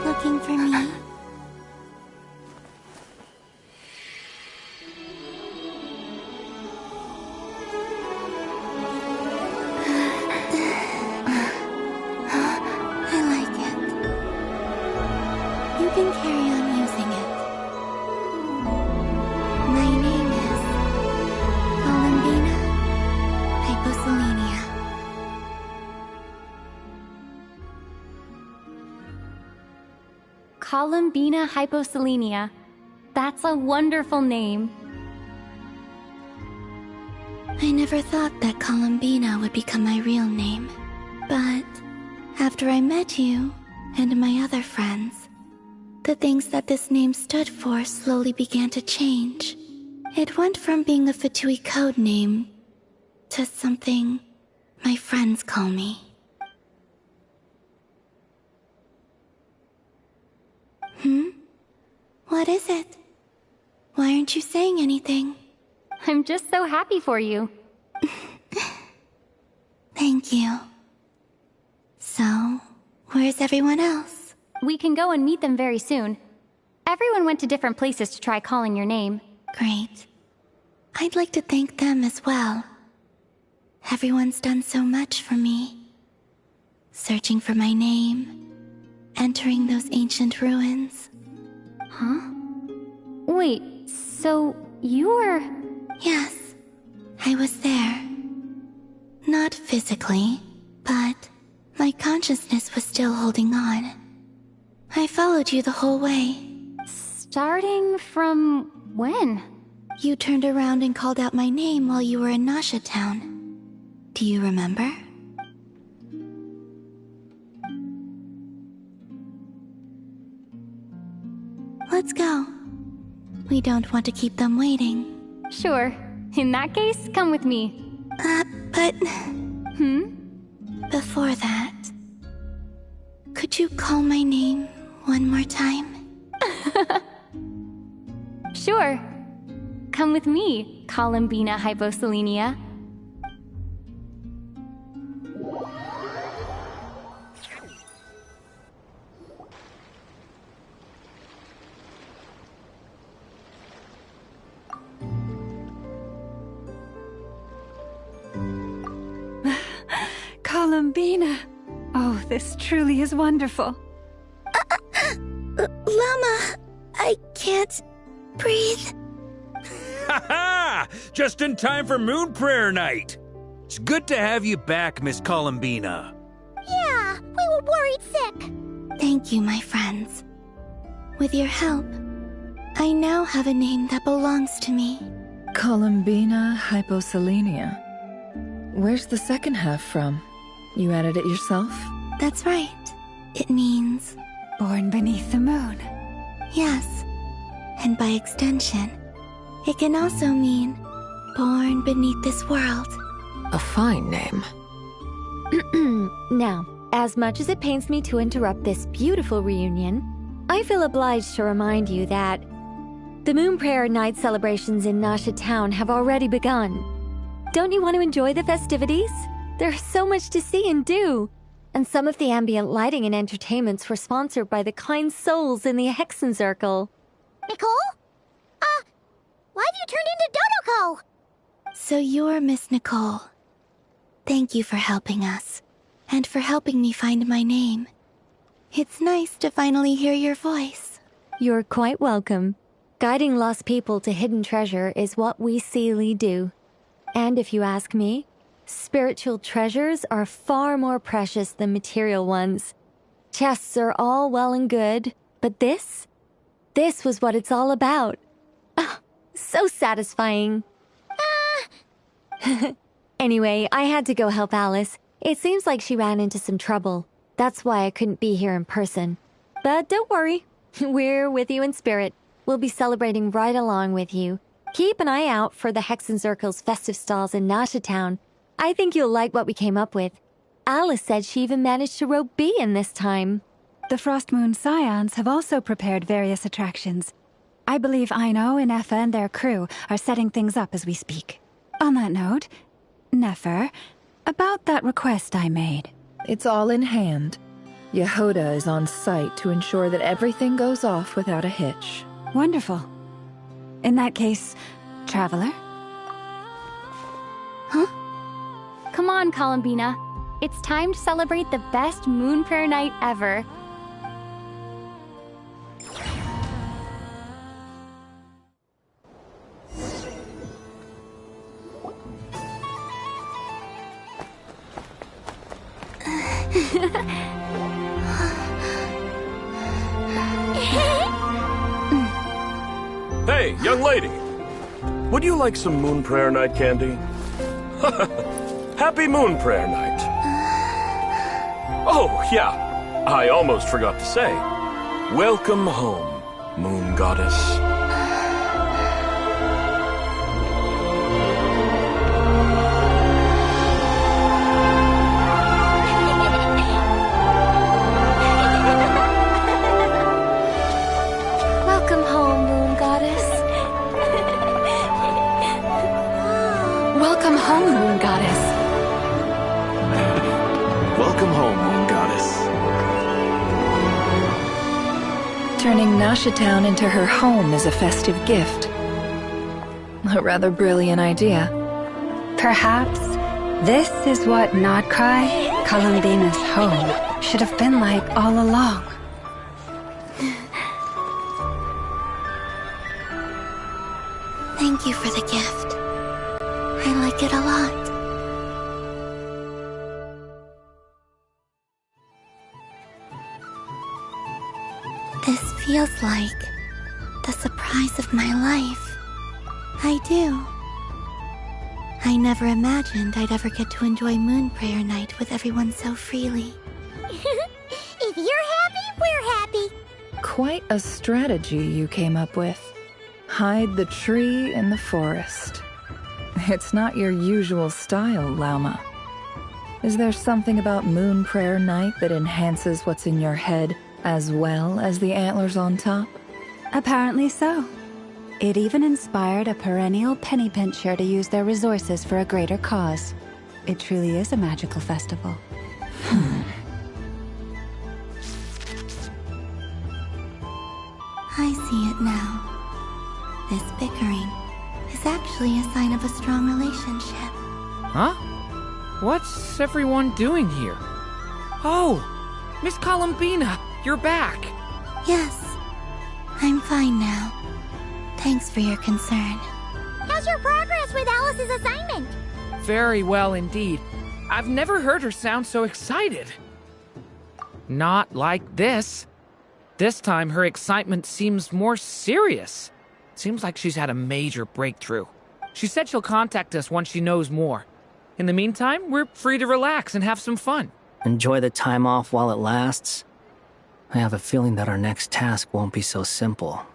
looking for me? I like it. You can carry on using it. My name is Columbina Hyposelenia. Columbina Hyposelenia. That's a wonderful name. I never thought that Columbina would become my real name. But after I met you and my other friends, the things that this name stood for slowly began to change. It went from being a Fatui code name to something my friends call me. What is it? Why aren't you saying anything? I'm just so happy for you. Thank you. So, where's everyone else? We can go and meet them very soon. Everyone went to different places to try calling your name. Great. I'd like to thank them as well. Everyone's done so much for me. Searching for my name, entering those ancient ruins. Huh? Wait, so you were... Yes, I was there. Not physically, but my consciousness was still holding on. I followed you the whole way. Starting from when? You turned around and called out my name while you were in Nasha Town. Do you remember? Let's go. We don't want to keep them waiting. Sure. In that case, come with me. But... Before that, could you call my name one more time? Sure. Come with me, Columbina Hyposelenia. Columbina! Oh, this truly is wonderful. Llama, I can't breathe. Ha ha! Just in time for Moon Prayer Night. It's good to have you back, Miss Columbina. Yeah, we were worried sick. Thank you, my friends. With your help, I now have a name that belongs to me. Columbina Hyposelenia. Where's the second half from? You added it yourself? That's right. It means... Born beneath the moon. Yes. And by extension, It can also mean born beneath this world. A fine name. Now, as much as it pains me to interrupt this beautiful reunion, I feel obliged to remind you that the Moon Prayer Night celebrations in Nasha Town have already begun. Don't you want to enjoy the festivities? There's so much to see and do. And some of the ambient lighting and entertainments were sponsored by the kind souls in the Hexen Circle. Nicole? Why have you turned into Dodoko? So you're Miss Nicole. Thank you for helping us, and for helping me find my name. It's nice to finally hear your voice. You're quite welcome. Guiding lost people to hidden treasure is what we Seelie do. And if you ask me, spiritual treasures are far more precious than material ones. Chests are all well and good, but this was what it's all about. Ah, so satisfying. Anyway, I had to go help Alice. It seems like she ran into some trouble. That's why I couldn't be here in person. But don't worry, we're with you in spirit. We'll be celebrating right along with you. Keep an eye out for the Hexen Circle's festive stalls in Nasha Town. I think you'll like what we came up with. Alice said she even managed to rope B in this time. The Frost Moon Scions have also prepared various attractions. I believe Aino and Effa and their crew are setting things up as we speak. On that note, Nefer, about that request I made. It's all in hand. Yehoda is on site to ensure that everything goes off without a hitch. Wonderful. In that case, Traveler? Huh? Come on, Columbina. It's time to celebrate the best Moon Prayer Night ever. Hey, young lady! Would you like some Moon Prayer Night candy? Happy Moon Prayer Night! Oh, yeah, I almost forgot to say. Welcome home, Moon Goddess. Welcome home, Moon Goddess. Welcome home, Moon Goddess. Welcome home, Moon Goddess. Turning Nasha Town into her home is a festive gift. A rather brilliant idea. Perhaps this is what Nodcry, Columbina's home, should have been like all along. Thank you for the gift. I like it a lot. This feels like the surprise of my life. I do. I never imagined I'd ever get to enjoy Moon Prayer Night with everyone so freely. If you're happy, we're happy. Quite a strategy you came up with. Hide the tree in the forest. It's not your usual style, Lauma. Is there something about Moon Prayer Night that enhances what's in your head as well as the antlers on top? Apparently so. It even inspired a perennial penny pincher to use their resources for a greater cause. It truly is a magical festival. I see it now. This bickering is actually a sign of a strong relationship. Huh? What's everyone doing here? Oh, Miss Columbina, you're back. Yes, I'm fine now. Thanks for your concern. How's your progress with Alice's assignment? Very well indeed. I've never heard her sound so excited. Not like this. This time her excitement seems more serious. Seems like she's had a major breakthrough. She said she'll contact us once she knows more. In the meantime, we're free to relax and have some fun. Enjoy the time off while it lasts. I have a feeling that our next task won't be so simple.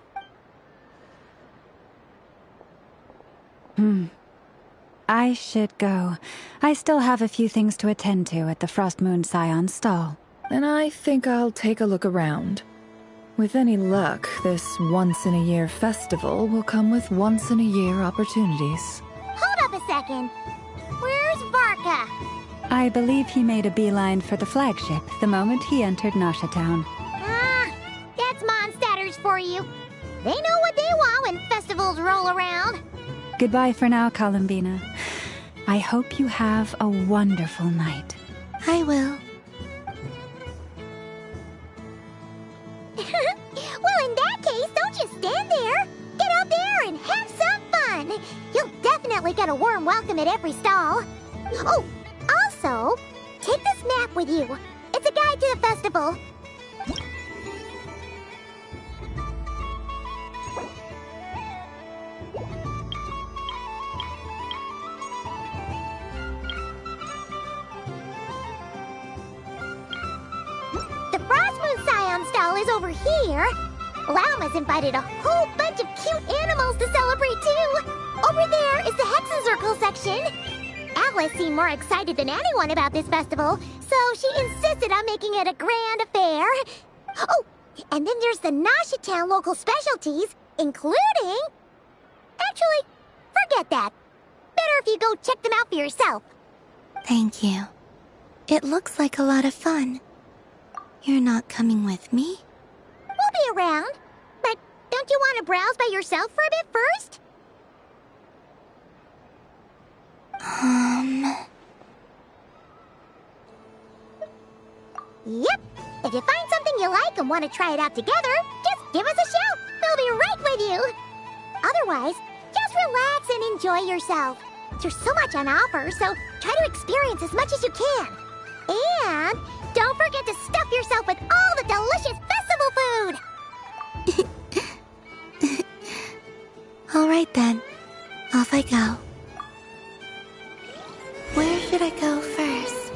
I should go. I still have a few things to attend to at the Frost Moon Scion stall. And I think I'll take a look around. With any luck, this once-in-a-year festival will come with once-in-a-year opportunities. Hold up a second. Where's Varka? I believe he made a beeline for the flagship the moment he entered Nasha Town. Ah, that's Mondstadters for you. They know what they want when festivals roll around. Goodbye for now, Columbina. I hope you have a wonderful night. I will. Well, in that case, don't just stand there. Get out there and have some fun. You'll definitely get a warm welcome at every stall. Oh, also, take this map with you. It's a guide to the festival. The Frost Moon Scion stall is over here. Lauma's invited a whole bunch of cute animals to celebrate too. Over there is the Hexencircle section. Alice seemed more excited than anyone about this festival, so she insisted on making it a grand affair. Oh, and then there's the Nasha Town local specialties, including... Actually, forget that. Better if you go check them out for yourself. Thank you. It looks like a lot of fun. You're not coming with me? We'll be around. But don't you want to browse by yourself for a bit first? Yep. If you find something you like and want to try it out together, just give us a shout. We'll be right with you. Otherwise, just relax and enjoy yourself. There's so much on offer, so try to experience as much as you can. And don't forget to stuff yourself with all the delicious festival food. All right then. Off I go. Where should I go first?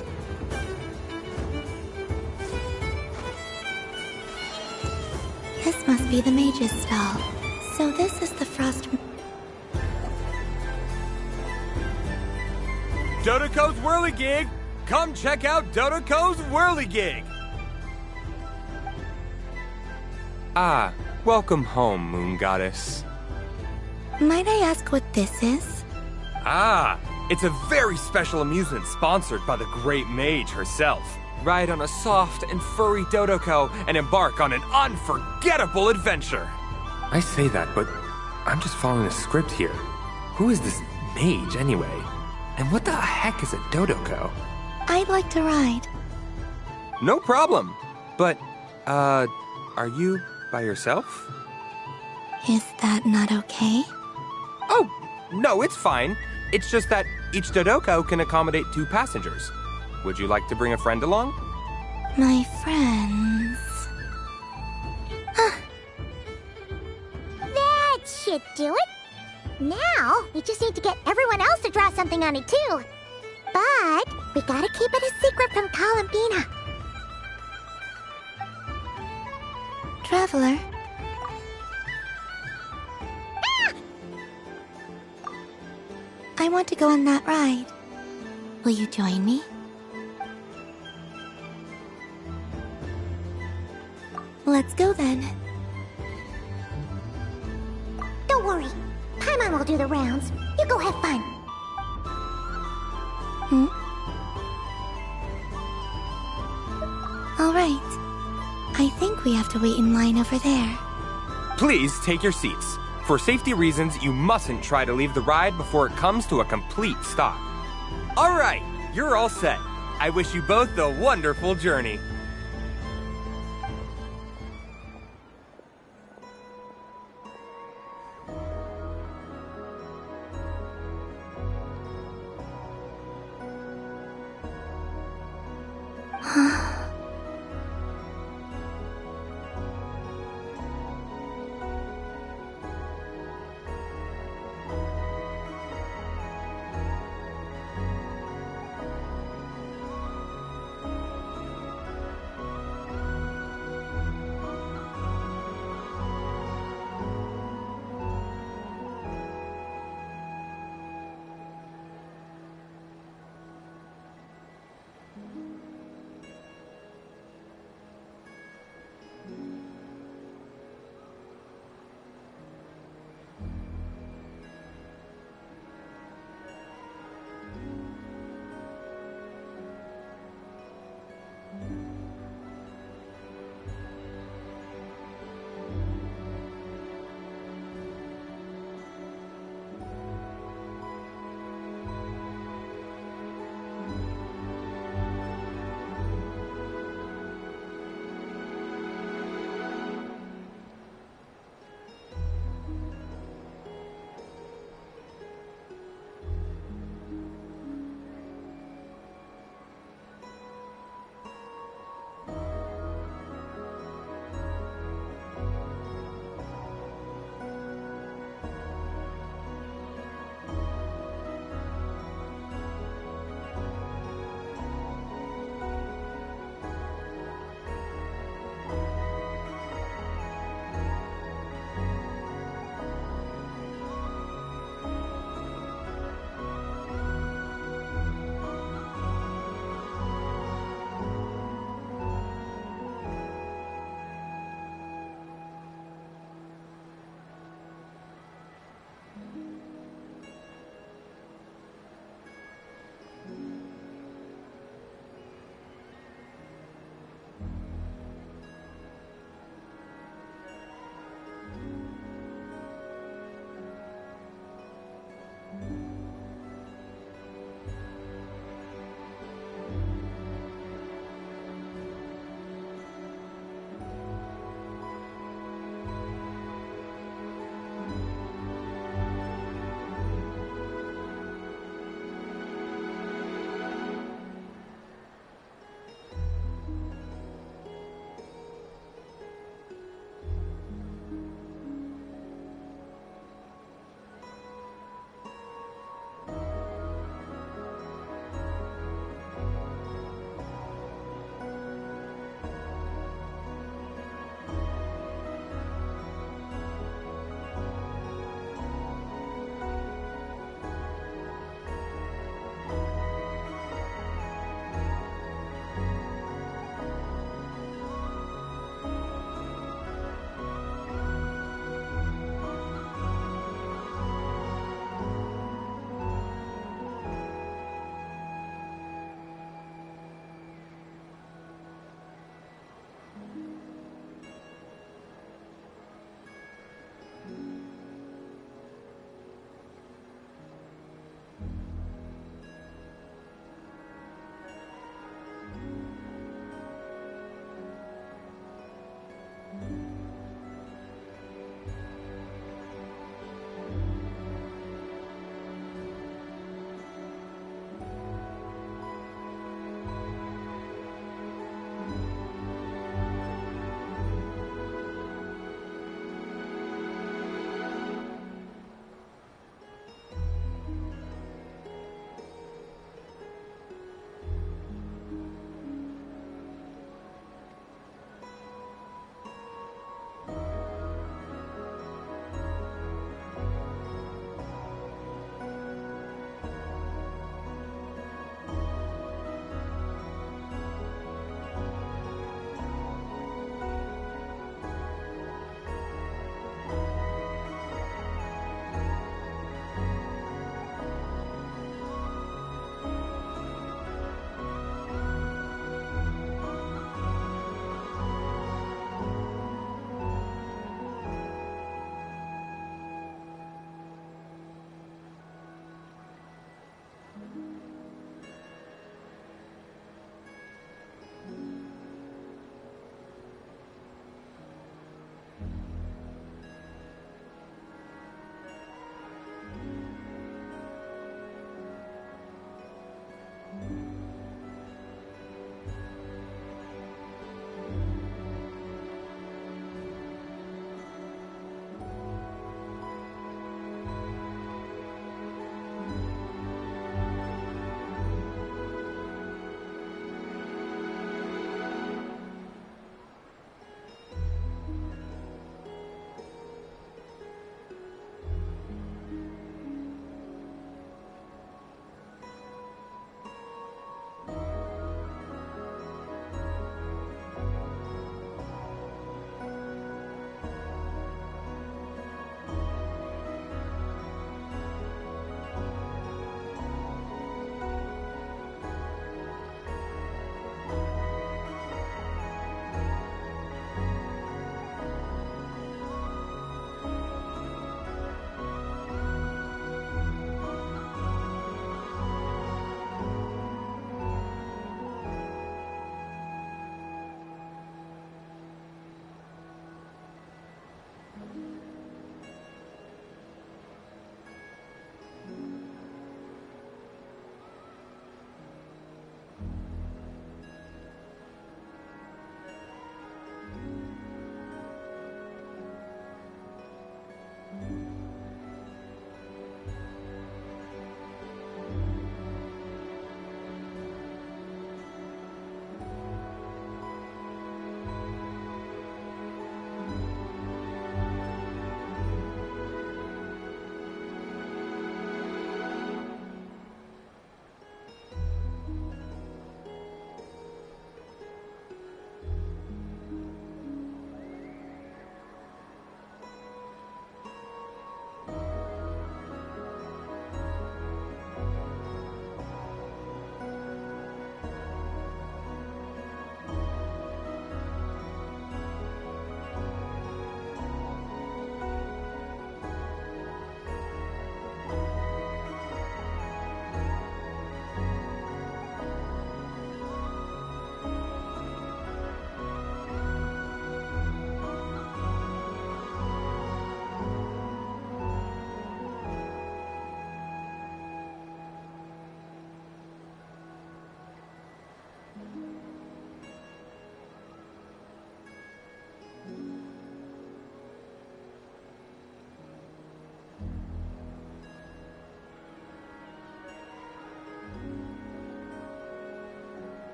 This must be the mage's stall. So this is the Frost... Dodoco's Whirligig! Come check out Dodoco's Whirligig! Ah, welcome home, Moon Goddess. Might I ask what this is? Ah, it's a very special amusement sponsored by the great mage herself. Ride on a soft and furry Dodoco and embark on an unforgettable adventure. I say that, but I'm just following a script here. Who is this mage, anyway? And what the heck is a Dodoco? I'd like to ride. No problem. But, are you by yourself? Is that not okay? Oh, no, it's fine. It's just that each Dodoco can accommodate 2 passengers. Would you like to bring a friend along? My friends... That should do it. Now, we just need to get everyone else to draw something on it too. But we gotta keep it a secret from Columbina. Traveler. Ah! I want to go on that ride. Will you join me? Let's go then. Don't worry. Paimon will do the rounds. You go have fun. All right. I think we have to wait in line over there. Please take your seats. For safety reasons, you mustn't try to leave the ride before it comes to a complete stop. All right, you're all set. I wish you both a wonderful journey.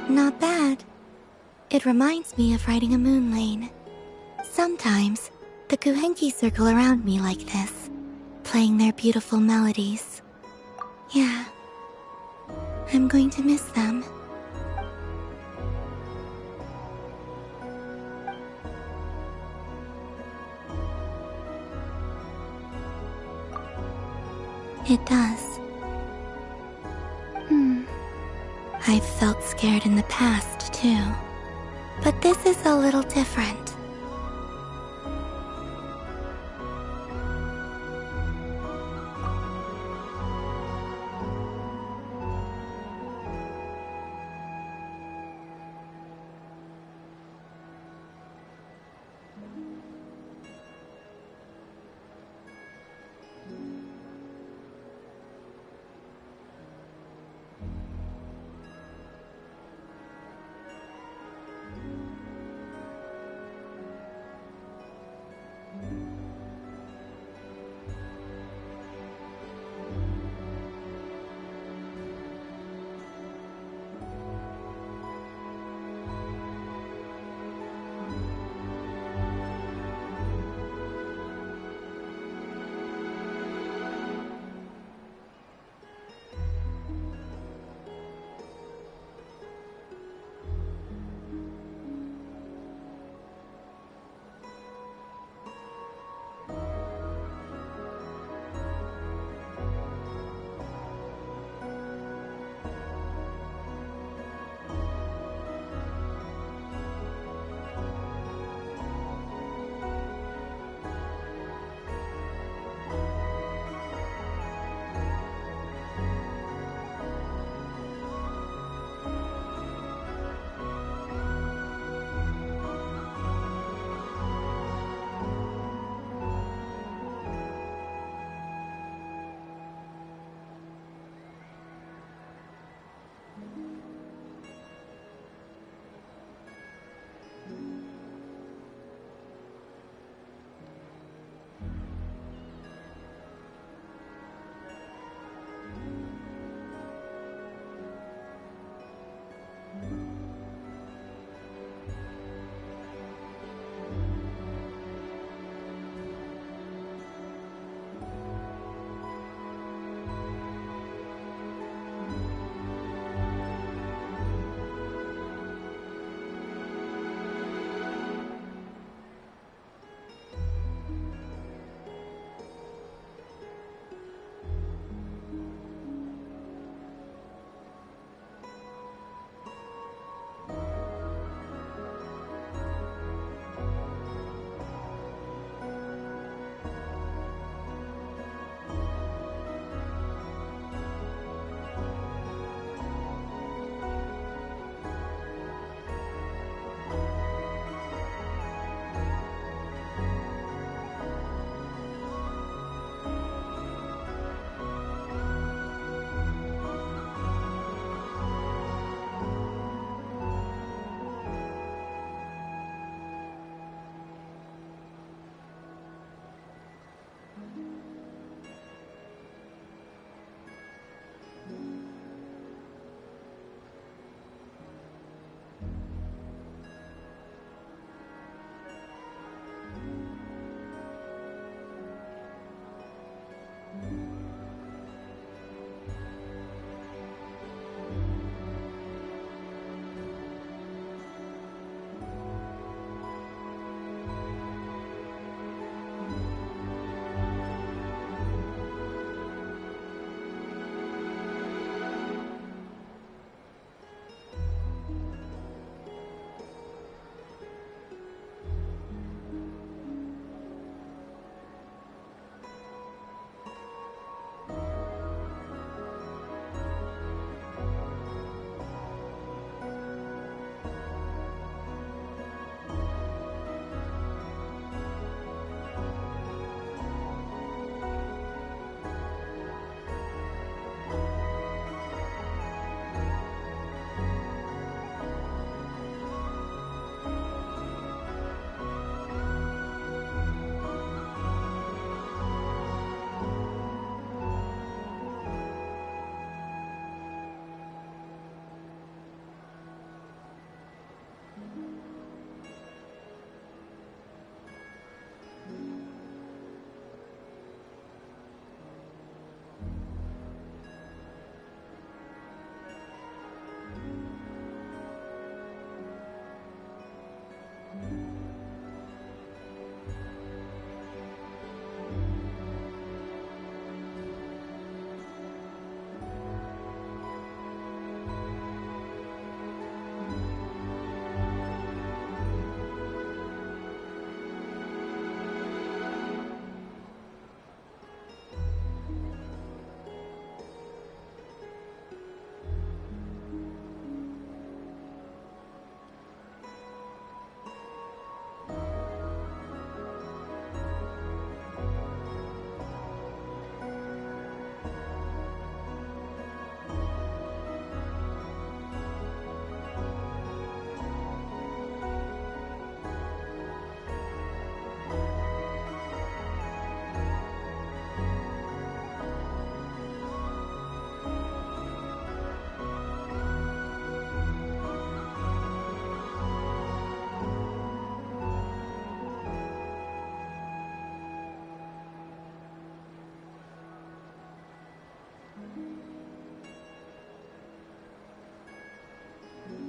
Not bad. It reminds me of riding a moon lane. Sometimes, the Kuhenki circle around me like this, playing their beautiful melodies. Yeah, I'm going to miss them. It does. I've felt scared in the past, too. But this is a little different.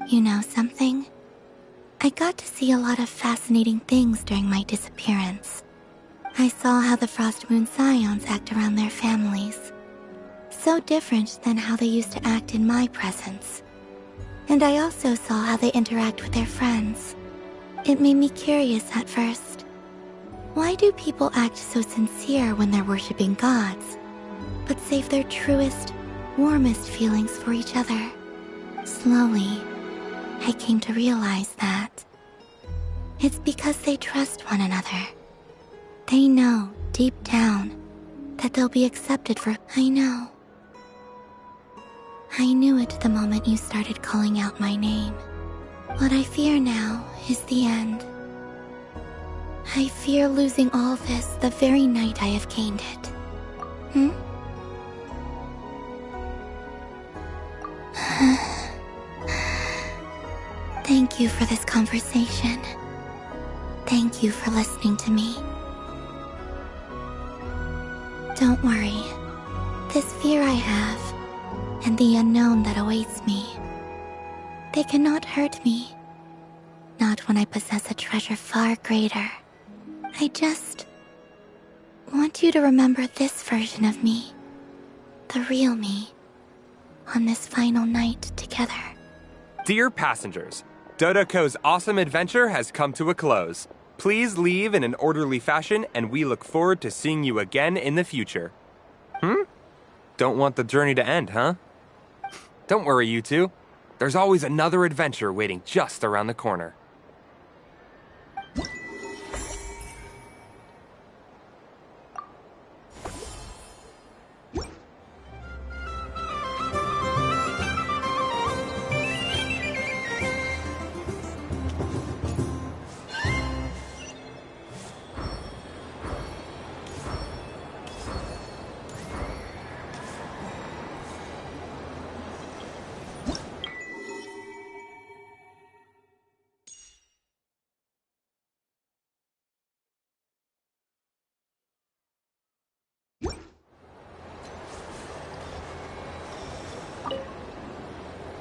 You know something? I got to see a lot of fascinating things during my disappearance. I saw how the Frost Moon Scions act around their families. So different than how they used to act in my presence. And I also saw how they interact with their friends. It made me curious at first. Why do people act so sincere when they're worshipping gods, but save their truest, warmest feelings for each other? Slowly, I came to realize that it's because they trust one another. They know, deep down, that they'll be accepted for... I know. I knew it the moment you started calling out my name. What I fear now is the end. I fear losing all this the very night I have gained it. Thank you for this conversation. Thank you for listening to me. Don't worry. This fear I have, and the unknown that awaits me, they cannot hurt me. Not when I possess a treasure far greater. I just want you to remember this version of me, the real me, on this final night together. Dear passengers, Dodoco's awesome adventure has come to a close. Please leave in an orderly fashion, and we look forward to seeing you again in the future. Don't want the journey to end, huh? Don't worry, you two. There's always another adventure waiting just around the corner.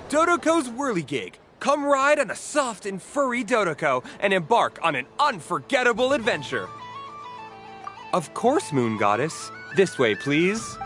Dodoco's Whirligig. Come ride on a soft and furry Dodoco and embark on an unforgettable adventure. Of course, Moon Goddess. This way, please.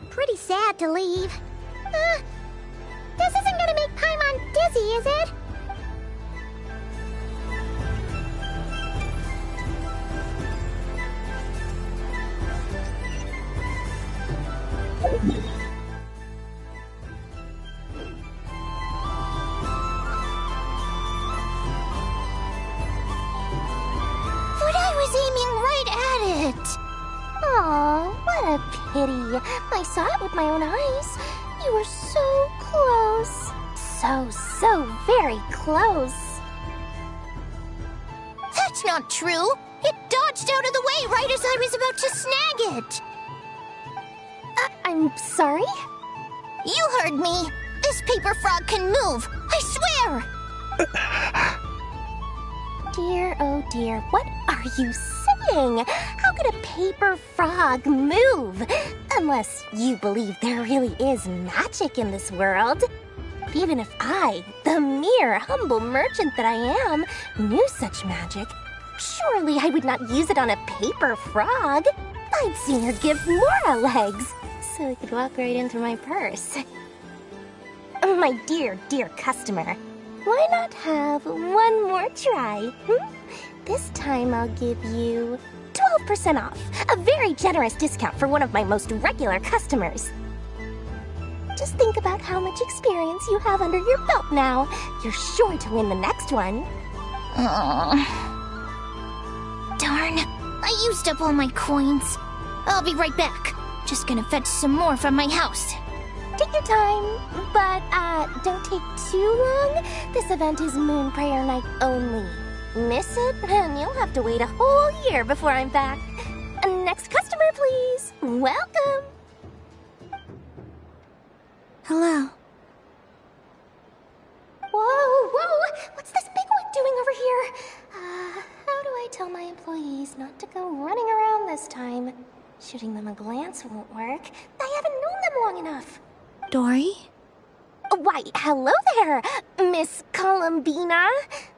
Pretty sad to leave. This isn't gonna make Paimon dizzy, is it? But I was aiming right at it. Aw, what a pity. I saw it with my own eyes. You were so close. So very close. That's not true. It dodged out of the way right as I was about to snag it. I'm sorry? You heard me. This paper frog can move. I swear. Dear, oh dear, what are you saying? How could a paper frog move? Unless you believe there really is magic in this world. Even if I, the mere humble merchant that I am, knew such magic, surely I would not use it on a paper frog. I'd sooner give Mora legs, so I could walk right into my purse. My dear, dear customer, why not have one more try? This time I'll give you 12% off, a very generous discount for one of my most regular customers. Just think about how much experience you have under your belt now. You're sure to win the next one. Darn, I used up all my coins. I'll be right back. Just gonna fetch some more from my house. Take your time, but don't take too long. This event is Moon Prayer Night only. Miss it, and you'll have to wait a whole year before I'm back. Next customer, please. Welcome. Hello. Whoa! What's this big one doing over here? How do I tell my employees not to go running around this time? Shooting them a glance won't work. I haven't known them long enough. Dory? Why, hello there, Miss Columbina.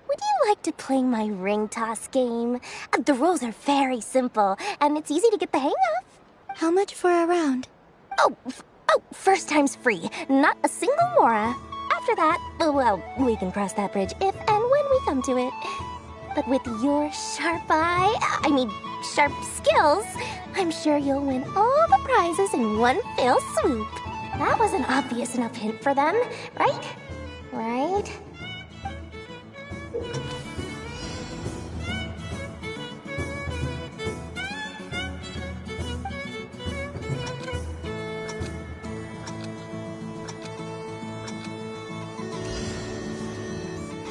Would you like to play my ring toss game? The rules are very simple, and it's easy to get the hang of. How much for a round? Oh, first time's free. Not a single mora. After that, well, we can cross that bridge if and when we come to it. But with your sharp sharp skills, I'm sure you'll win all the prizes in one fell swoop. That was an obvious enough hint for them, right? Right?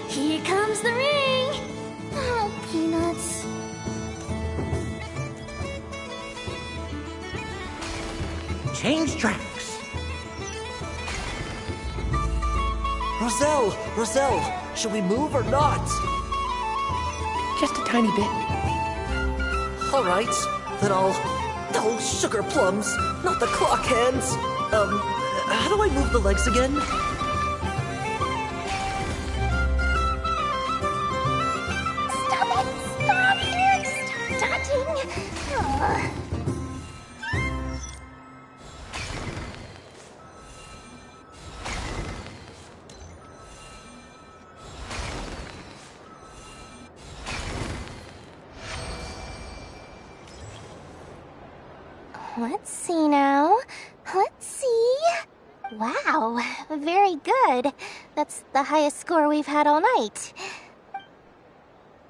Here comes the ring! Oh, peanuts. Change tracks. Roselle, should we move or not? Just a tiny bit. All right, then Oh, sugar plums, not the clock hands. How do I move the legs again? Stop it! Stop touching! Let's see now. Let's see. Wow, very good. That's the highest score we've had all night.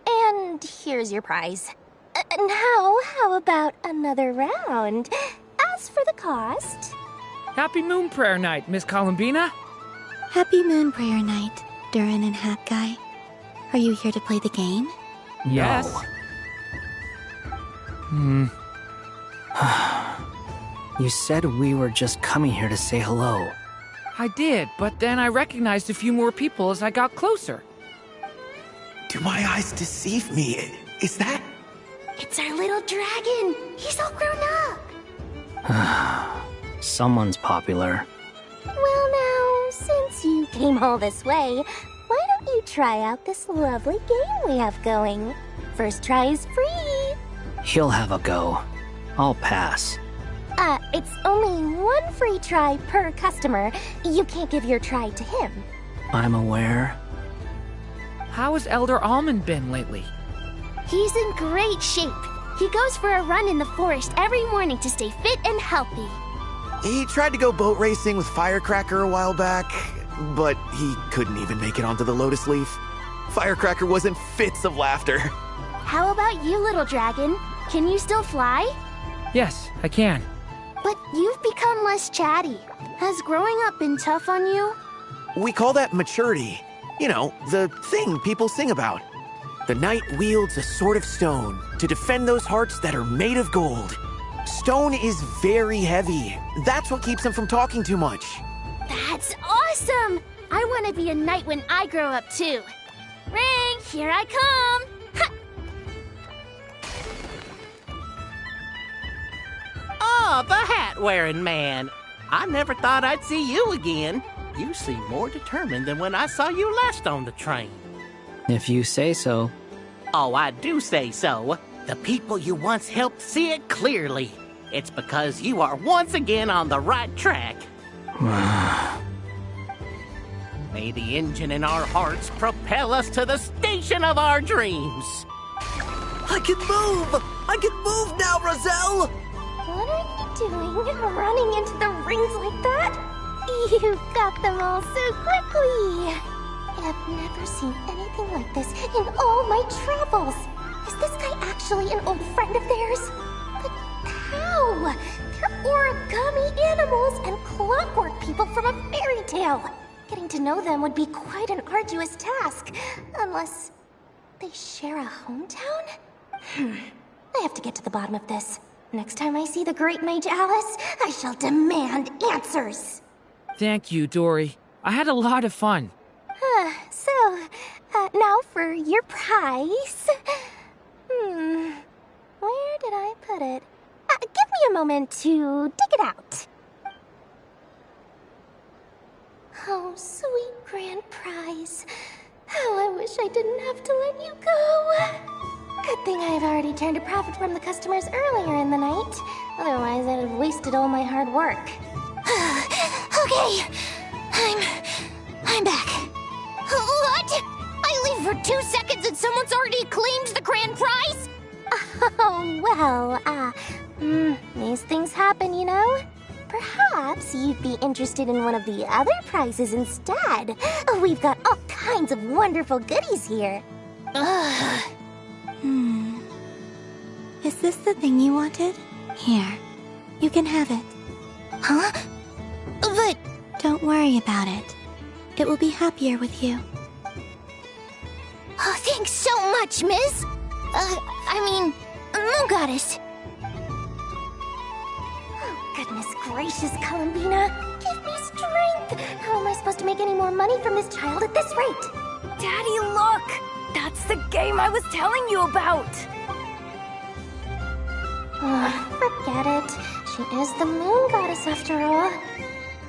And here's your prize. Now, how about another round? As for the cost... Happy Moon Prayer Night, Miss Columbina. Happy Moon Prayer Night, Durin and Hat Guy. Are you here to play the game? Yes. You said we were just coming here to say hello. I did, but then I recognized a few more people as I got closer. Do my eyes deceive me? Is that... It's our little dragon! He's all grown up! Someone's popular. Well now, since you came all this way, why don't you try out this lovely game we have going? First try is free! He'll have a go. I'll pass. It's only one free try per customer. You can't give your try to him. I'm aware. How has Elder Almond been lately? He's in great shape. He goes for a run in the forest every morning to stay fit and healthy. He tried to go boat racing with Firecracker a while back, but he couldn't even make it onto the Lotus Leaf. Firecracker was in fits of laughter. How about you, little dragon? Can you still fly? Yes, I can. But you've become less chatty. Has growing up been tough on you? We call that maturity. You know, the thing people sing about. The knight wields a sword of stone to defend those hearts that are made of gold. Stone is very heavy. That's what keeps him from talking too much. That's awesome! I want to be a knight when I grow up too. Ring, here I come! Oh, the hat-wearing man. I never thought I'd see you again. You seem more determined than when I saw you last on the train. If you say so. Oh, I do say so. The people you once helped see it clearly. It's because you are once again on the right track. May the engine in our hearts propel us to the station of our dreams. I can move! I can move now, Roselle! What are you doing, running into the rings like that? You got them all so quickly! I've never seen anything like this in all my travels. Is this guy actually an old friend of theirs? But how? origami animals and clockwork people from a fairy tale. Getting to know them would be quite an arduous task, unless they share a hometown? I have to get to the bottom of this. Next time I see the Great Mage Alice, I shall demand answers. Thank you, Dory. I had a lot of fun. Now for your prize. Where did I put it? Give me a moment to dig it out. Oh, sweet grand prize. How I wish I didn't have to let you go. Good thing I've already turned a profit from the customers earlier in the night. Otherwise, I'd have wasted all my hard work. Okay, I'm back. What? I leave for 2 seconds and someone's already claimed the grand prize? Oh, well, these things happen, you know? Perhaps you'd be interested in one of the other prizes instead. We've got all kinds of wonderful goodies here. Is this the thing you wanted? Here, you can have it. Huh? But... Don't worry about it. It will be happier with you. Oh, thanks so much, Miss. Moon Goddess. Oh, goodness gracious, Columbina. Give me strength. How am I supposed to make any more money from this child at this rate? Daddy, look! That's the game I was telling you about! Forget it. She is the Moon Goddess after all.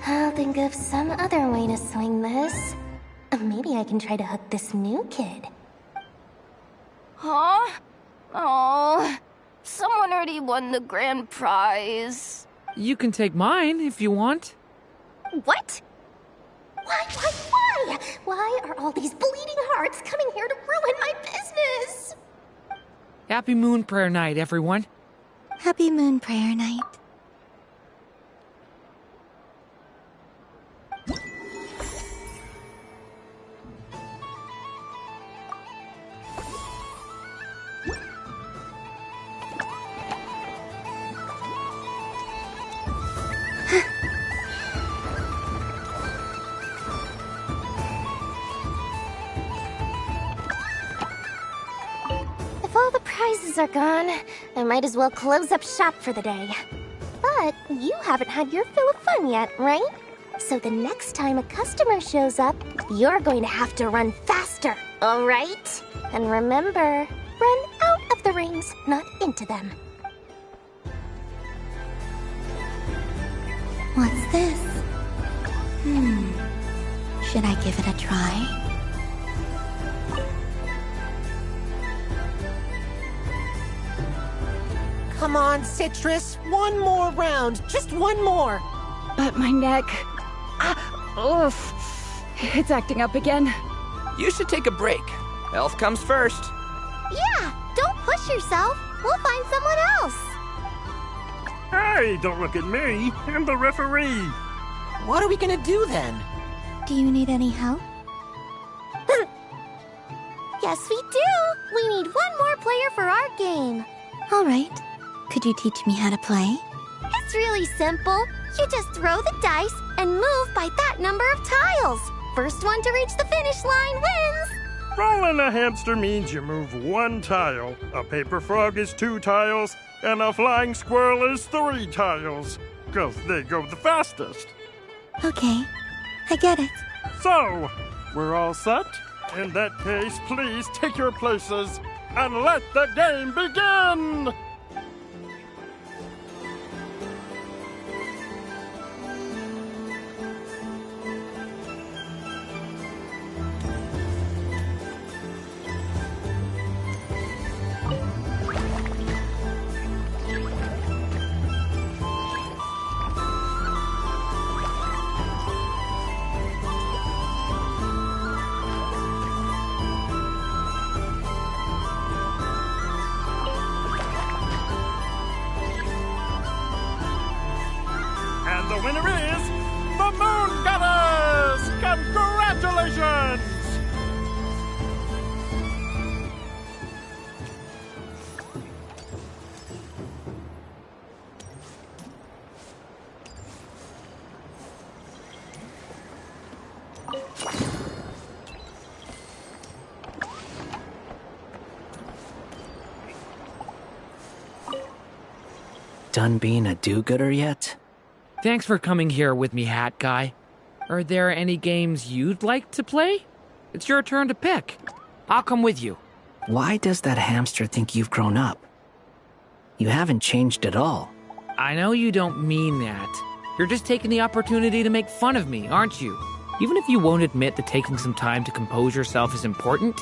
I'll think of some other way to swing this. Maybe I can try to hook this new kid. Huh? Oh, someone already won the grand prize. You can take mine if you want. What? Why? Why are all these bleeding hearts coming here to ruin my business? Happy Moon Prayer Night, everyone. Happy Moon Prayer Night. If all the prizes are gone, I might as well close up shop for the day. But you haven't had your fill of fun yet, right? So the next time a customer shows up, you're going to have to run faster, all right? And remember, run out of the rings, not into them. What's this? Should I give it a try? Come on, Citrus. One more round. Just one more. But my neck... oof. It's acting up again. You should take a break. Health comes first. Yeah, don't push yourself. We'll find someone else. Hey, don't look at me. I'm the referee. What are we gonna do then? Do you need any help? Yes, we do. We need one more player for our game. All right. Could you teach me how to play? It's really simple. You just throw the dice and move by that number of tiles. First one to reach the finish line wins. Rolling a hamster means you move one tile. A paper frog is 2 tiles, and a flying squirrel is 3 tiles. 'Cause they go the fastest. Okay, I get it. So, we're all set? In that case, please take your places and let the game begin! done being a do-gooder yet? Thanks for coming here with me, Hat Guy. Are there any games you'd like to play? It's your turn to pick. I'll come with you. Why does that hamster think you've grown up? You haven't changed at all. I know you don't mean that. You're just taking the opportunity to make fun of me, aren't you? Even if you won't admit that taking some time to compose yourself is important,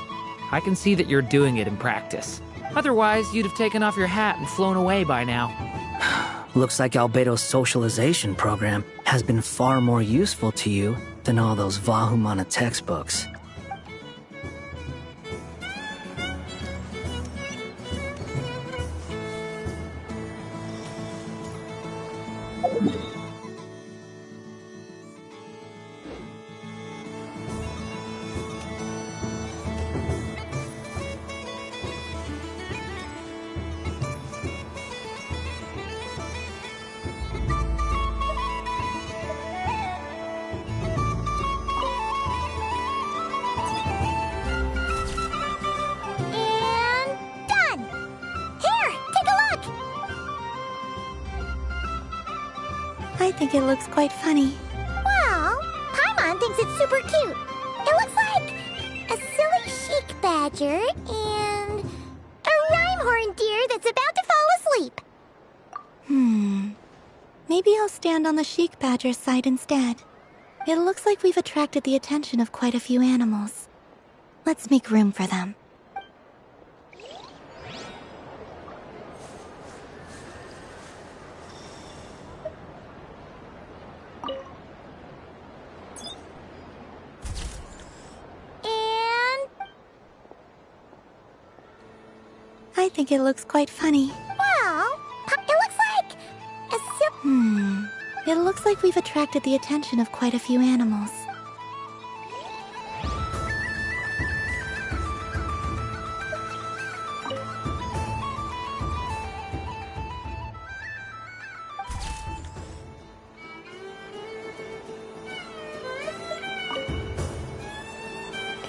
I can see that you're doing it in practice. Otherwise, you'd have taken off your hat and flown away by now. Looks like Albedo's socialization program has been far more useful to you than all those Vahumana textbooks. I think it looks quite funny. Well, Paimon thinks it's super cute. It looks like a silly sheik badger and a rhymehorn deer that's about to fall asleep. Maybe I'll stand on the sheik badger's side instead. It looks like we've attracted the attention of quite a few animals. Let's make room for them. I think it looks quite funny. Well, it looks like a It looks like we've attracted the attention of quite a few animals.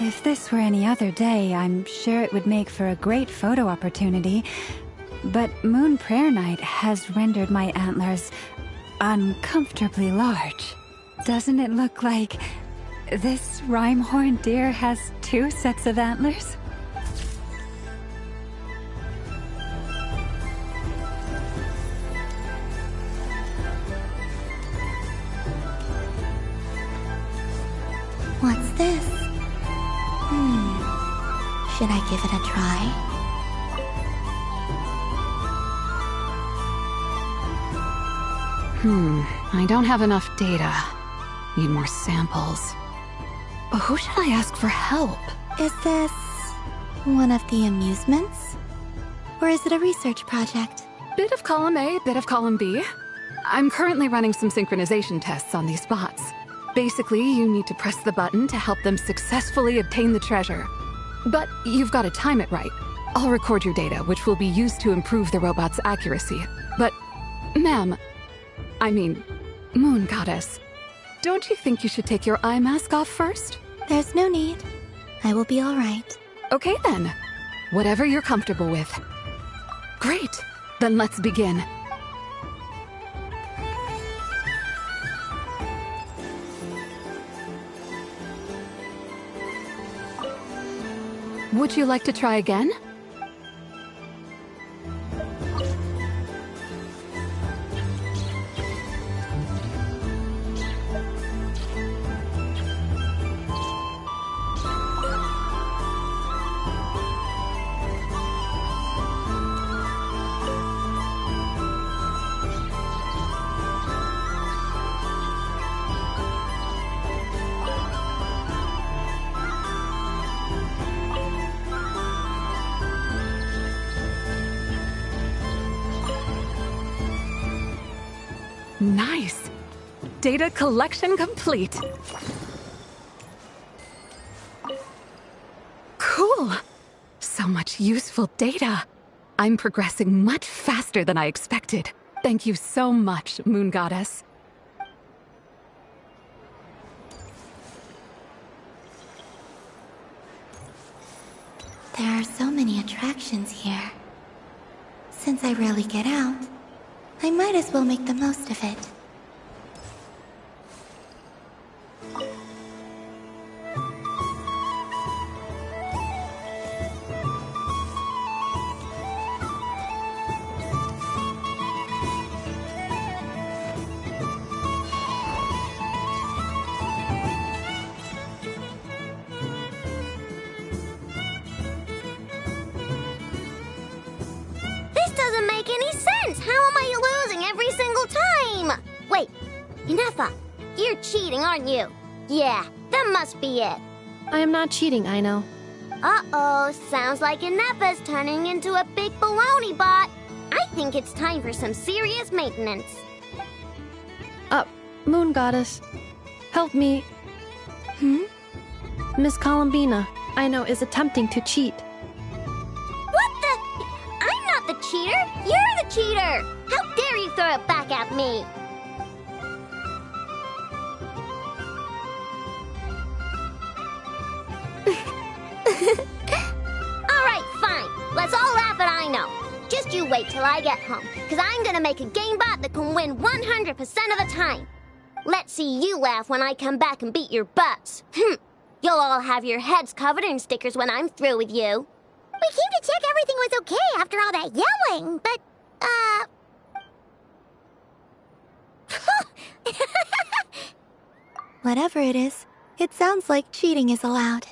If this were any other day, I'm sure it would make for a great photo opportunity. But Moon Prayer Night has rendered my antlers uncomfortably large. Doesn't it look like this rhymehorn deer has 2 sets of antlers? What's this? Should I give it a try? I don't have enough data. Need more samples. Who should I ask for help? Is this one of the amusements? Or is it a research project? Bit of column A, bit of column B. I'm currently running some synchronization tests on these spots. Basically, you need to press the button to help them successfully obtain the treasure. But you've got to time it right. I'll record your data, which will be used to improve the robot's accuracy. But, ma'am, I mean, Moon Goddess, don't you think you should take your eye mask off first? There's no need. I will be all right. Okay then. Whatever you're comfortable with. Great. Then let's begin. Would you like to try again? Nice. Data collection complete. Cool. So much useful data. I'm progressing much faster than I expected. Thank you so much, Moon Goddess. There are so many attractions here. Since I rarely get out, I might as well make the most of it. This doesn't make any sense! How am I losing every single time? Wait, Inefa, you're cheating, aren't you? Yeah, that must be it. I am not cheating, I know. Uh-oh, sounds like Inefa's turning into a big baloney bot. I think it's time for some serious maintenance. Moon Goddess, help me. Miss Columbina, I know, is attempting to cheat. What the? I'm not the cheater! You're the cheater! How dare you throw it back at me? Alright, fine. Let's all laugh at I know. Just you wait till I get home, because I'm gonna make a game bot that can win 100% of the time. Let's see you laugh when I come back and beat your butts. You'll all have your heads covered in stickers when I'm through with you. We came to check everything was okay after all that yelling, but, Whatever it is, it sounds like cheating is allowed.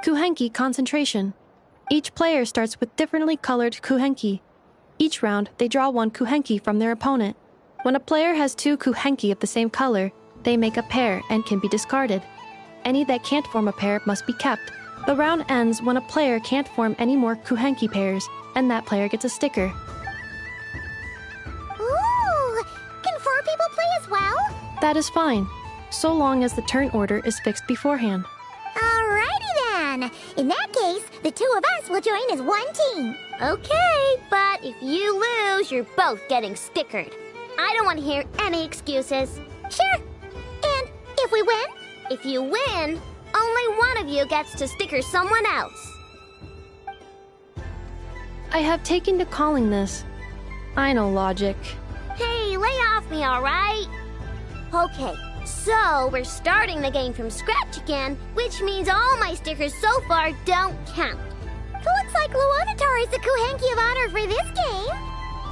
Kuhenki concentration. Each player starts with differently colored kuhenki. Each round, they draw one kuhenki from their opponent. When a player has two kuhenki of the same color, they make a pair and can be discarded. Any that can't form a pair must be kept. The round ends when a player can't form any more kuhenki pairs, and that player gets a sticker. Ooh! Can 4 people play as well? That is fine, so long as the turn order is fixed beforehand. Alrighty then. In that case, the 2 of us will join as one team. Okay, but if you lose, you're both getting stickered. I don't want to hear any excuses. Sure. And if we win? If you win, only one of you gets to sticker someone else. I have taken to calling this. I know logic. Hey, lay off me, alright? Okay, so we're starting the game from scratch again, which means all my stickers so far don't count. Looks like Luonatar is the Kuhenki of honor for this game.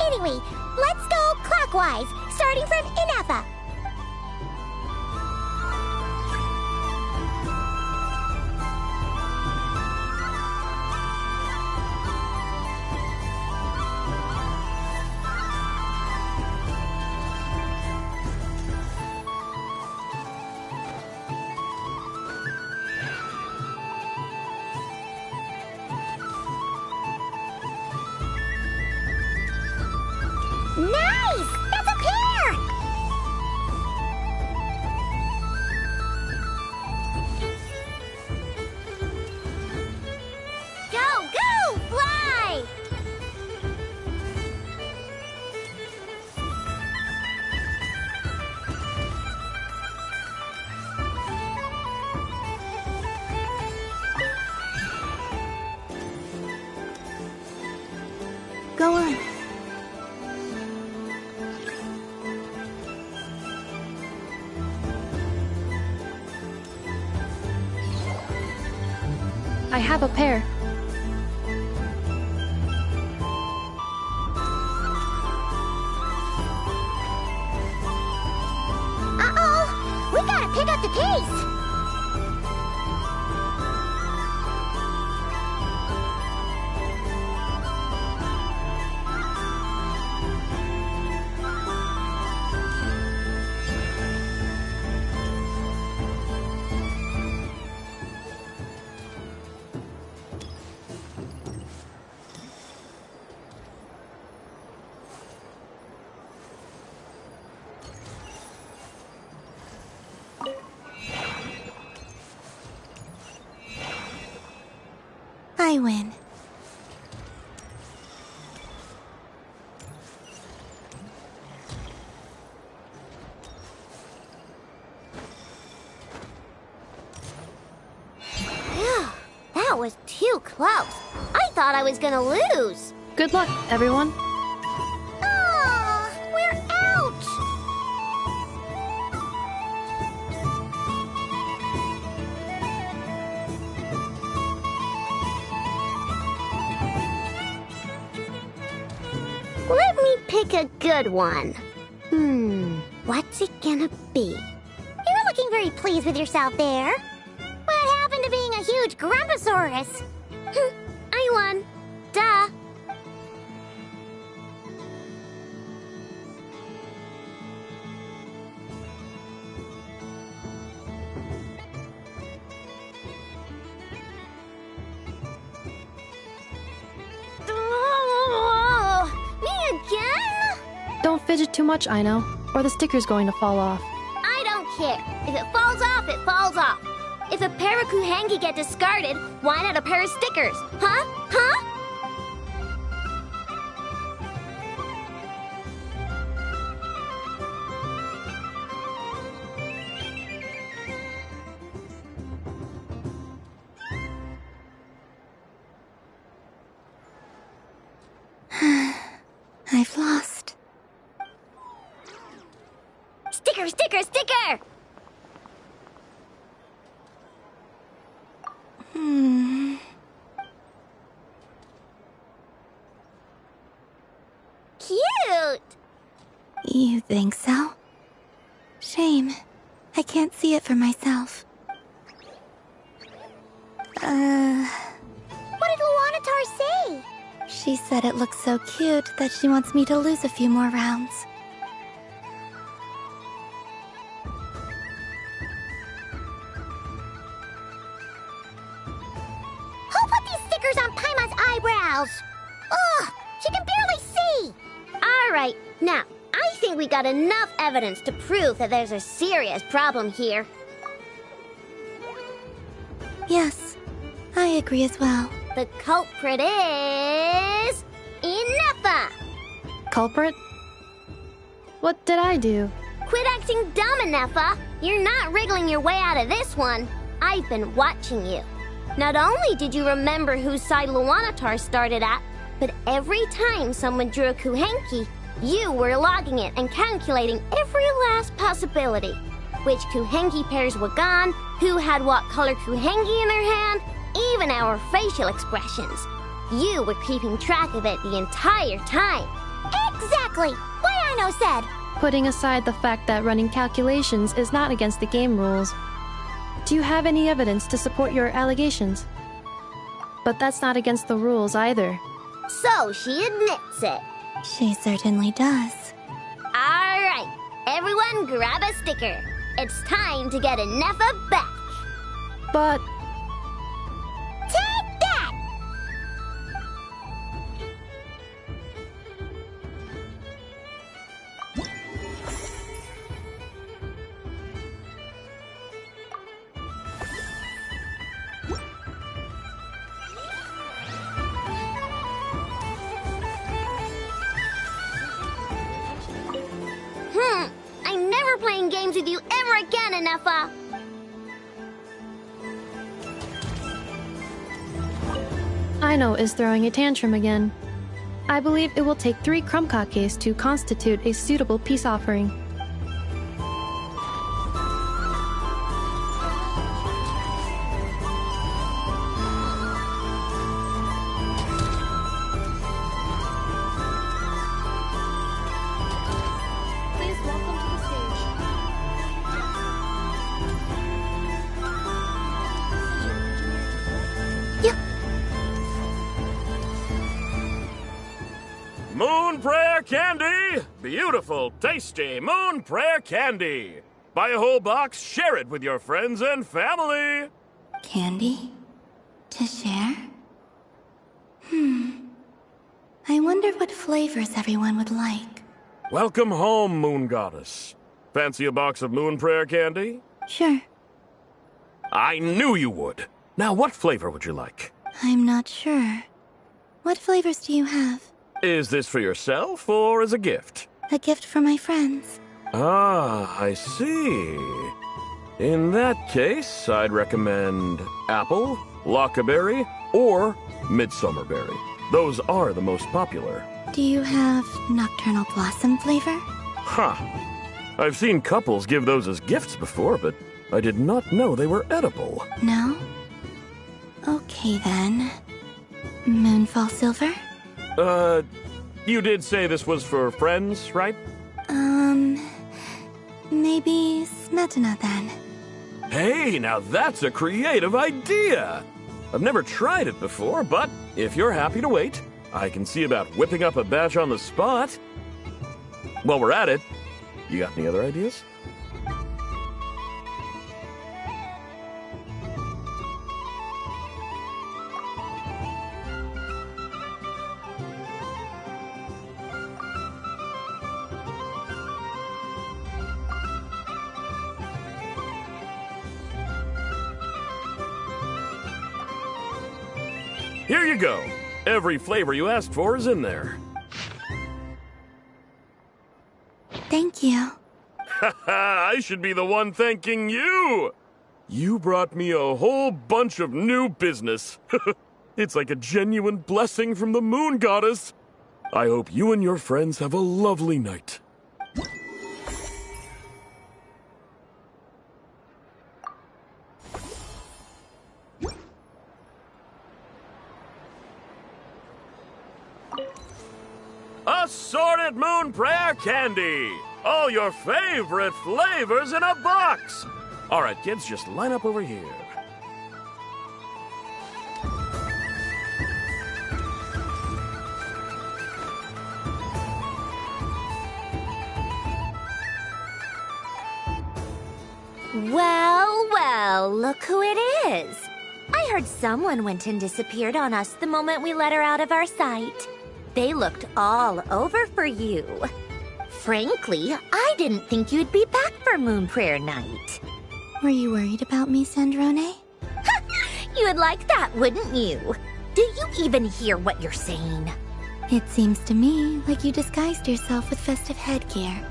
Anyway, let's go clockwise, starting from Inefa. Nice! That's a pair! Go, go! Fly! Go on. I have a pair. Uh-oh! We gotta pick up the pace! I win. Phew, that was too close. I thought I was gonna lose. Good luck, everyone. Oh, we're pick a good one. What's it gonna be? You're looking very pleased with yourself there. What happened to being a huge Grumposaurus? I won. Duh. Me again? Don't fidget too much, Aino, or the sticker's going to fall off. I don't care. If it falls off, it falls off. If a pair of Kuhengi get discarded, why not a pair of stickers? Huh? Huh? I've lost. Sticker, sticker, sticker! Cute! You think so? Shame. I can't see it for myself. What did Luanatar say? She said it looks so cute that she wants me to lose a few more rounds. Who put these stickers on Paimon's eyebrows? Ugh, she can barely see! Alright, now, I think we got enough evidence to prove that there's a serious problem here. Yes, I agree as well. The culprit is... Inefa! Culprit? What did I do? Quit acting dumb, Inefa! You're not wriggling your way out of this one. I've been watching you. Not only did you remember whose side Luanatar started at, but every time someone drew a Kuhenki, you were logging it and calculating every last possibility. Which Kuhenki pairs were gone, who had what color Kuhenki in their hand, even our facial expressions. You were keeping track of it the entire time. Exactly! What Aino said! Putting aside the fact that running calculations is not against the game rules, do you have any evidence to support your allegations? But that's not against the rules either. So she admits it. She certainly does. Alright, everyone grab a sticker. It's time to get Inefa back. But... Take that! I'm never playing games with you ever again, Inefa! Aino is throwing a tantrum again. I believe it will take 3 Krumkakes to constitute a suitable peace offering. Please welcome to the stage. Moon Prayer Candy! Beautiful, tasty Moon Prayer Candy! Buy a whole box, share it with your friends and family! Candy? To share? I wonder what flavors everyone would like. Welcome home, Moon Goddess. Fancy a box of Moon Prayer Candy? Sure. I knew you would. Now, what flavor would you like? I'm not sure. What flavors do you have? Is this for yourself or as a gift? A gift for my friends. Ah, I see. In that case, I'd recommend apple, lockaberry, or midsummerberry. Those are the most popular. Do you have nocturnal blossom flavor? Huh. I've seen couples give those as gifts before, but I did not know they were edible. No? Okay then. Moonfall silver? You did say this was for friends, right? Maybe Smetana then. Hey, now that's a creative idea! I've never tried it before, but if you're happy to wait, I can see about whipping up a batch on the spot. While we're at it, you got any other ideas? Here you go. Every flavor you asked for is in there. Thank you. I should be the one thanking you! You brought me a whole bunch of new business. It's like a genuine blessing from the moon goddess. I hope you and your friends have a lovely night. Assorted Moon Prayer Candy! All your favorite flavors in a box! Alright, kids, just line up over here. Well, well, look who it is. I heard someone went and disappeared on us the moment we let her out of our sight. They looked all over for you. Frankly, I didn't think you'd be back for Moon Prayer Night. Were you worried about me, Sandrone? You would like that, wouldn't you? Do you even hear what you're saying? It seems to me like you disguised yourself with festive headgear,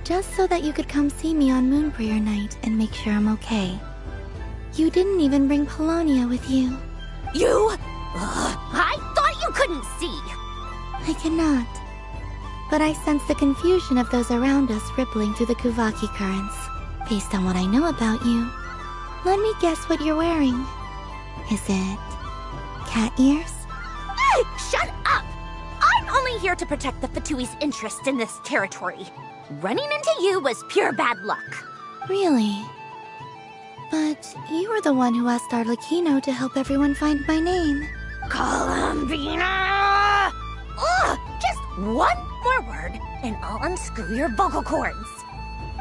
just so that you could come see me on Moon Prayer Night and make sure I'm okay. You didn't even bring Polonia with you. You? I thought you couldn't see! I cannot. But I sense the confusion of those around us rippling through the Kuvaki currents. Based on what I know about you, let me guess what you're wearing. Is it cat ears? Hey, shut up! I'm only here to protect the Fatui's interest in this territory. Running into you was pure bad luck. Really? But you were the one who asked Arlecchino to help everyone find my name. Columbina! Ugh! Just one more word, and I'll unscrew your vocal cords.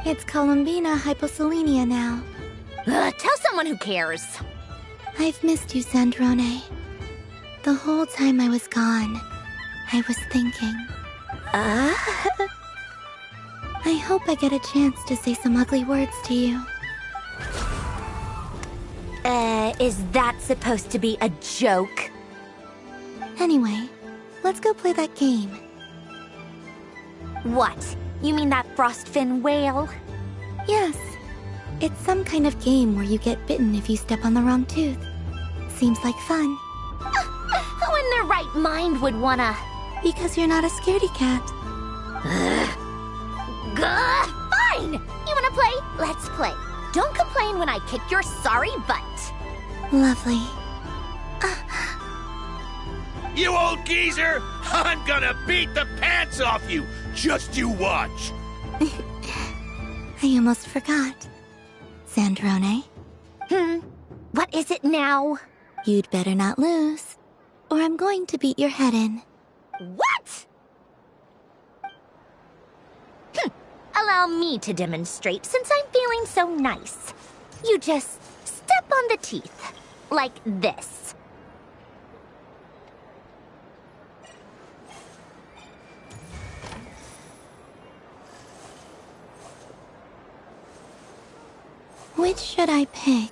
It's Columbina Hyposelenia now. Tell someone who cares. I've missed you, Sandrone. The whole time I was gone, I was thinking. I hope I get a chance to say some ugly words to you. Is that supposed to be a joke? Anyway, let's go play that game. What? You mean that frostfin whale? Yes. It's some kind of game where you get bitten if you step on the wrong tooth. Seems like fun. Who in their right mind would wanna... Because you're not a scaredy cat. Fine! You wanna play? Let's play. Don't complain when I kick your sorry butt. Lovely. You old geezer! I'm gonna beat the pants off you! Just you watch! I almost forgot. Sandrone? What is it now? You'd better not lose, or I'm going to beat your head in. What? Allow me to demonstrate since I'm feeling so nice. You just step on the teeth, like this. Which should I pick?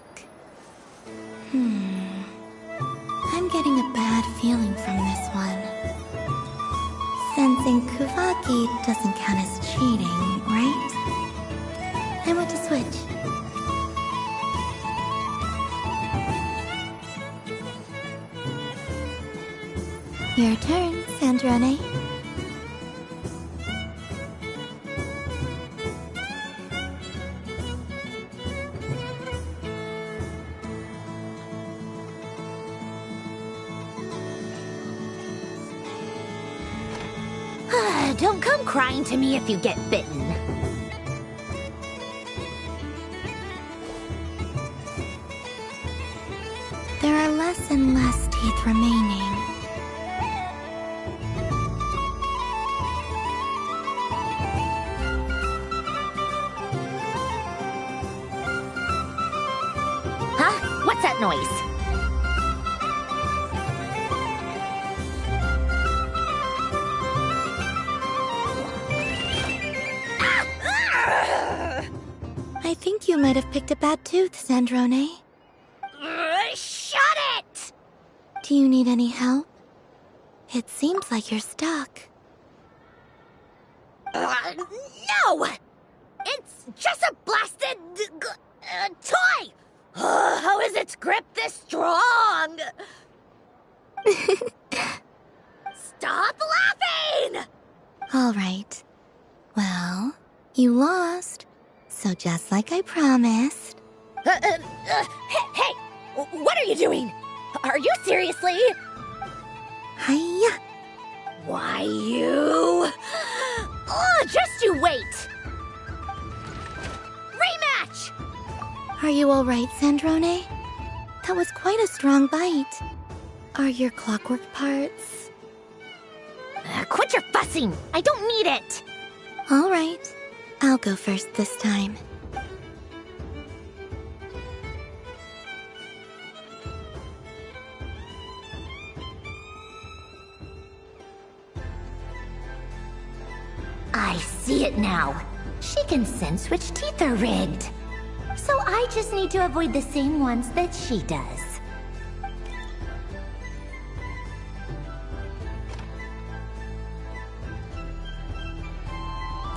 I'm getting a bad feeling from this one. Sensing Kuvaki doesn't count as cheating, right? I want to switch. Your turn, Sandrone. Don't come crying to me if you get bitten. There are less and less teeth remaining. Huh? What's that noise? I think you might have picked a bad tooth, Sandrone. Shut it! Do you need any help? It seems like you're stuck. No! It's just a blasted toy! How is its grip this strong? Stop laughing! All right. Well, you lost. So just like I promised. Hey! What are you doing? Are you seriously? Hiya! Why, you... just you wait! Rematch! Are you all right, Sandrone? That was quite a strong bite. Are your clockwork parts? Quit your fussing! I don't need it! All right. I'll go first this time. I see it now. She can sense which teeth are rigged. So I just need to avoid the same ones that she does.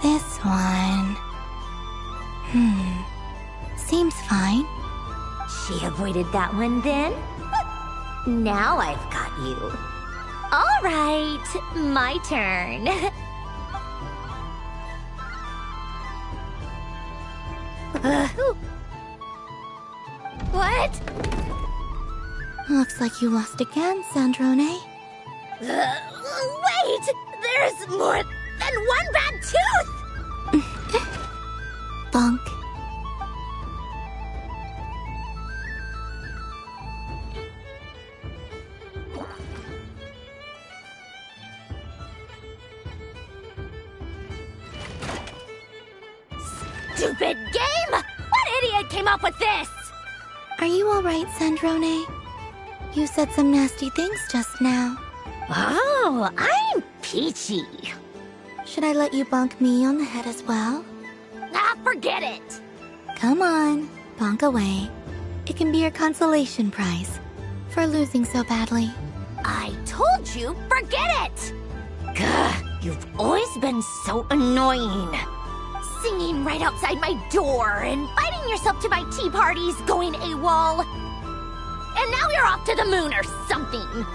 This one... Seems fine. She avoided that one then? Now I've got you. All right, my turn. What? Looks like you lost again, Sandrone. Wait! There's more than one bad tooth! Bonk. Stupid game! What idiot came up with this? Are you all right, Sandrone? You said some nasty things just now. Oh, I'm peachy. Should I let you bonk me on the head as well? Ah, forget it. Come on, bonk away. It can be your consolation prize for losing so badly. I told you, forget it! Gah, you've always been so annoying. Singing right outside my door, inviting yourself to my tea parties, going AWOL. And now you're off to the moon or something.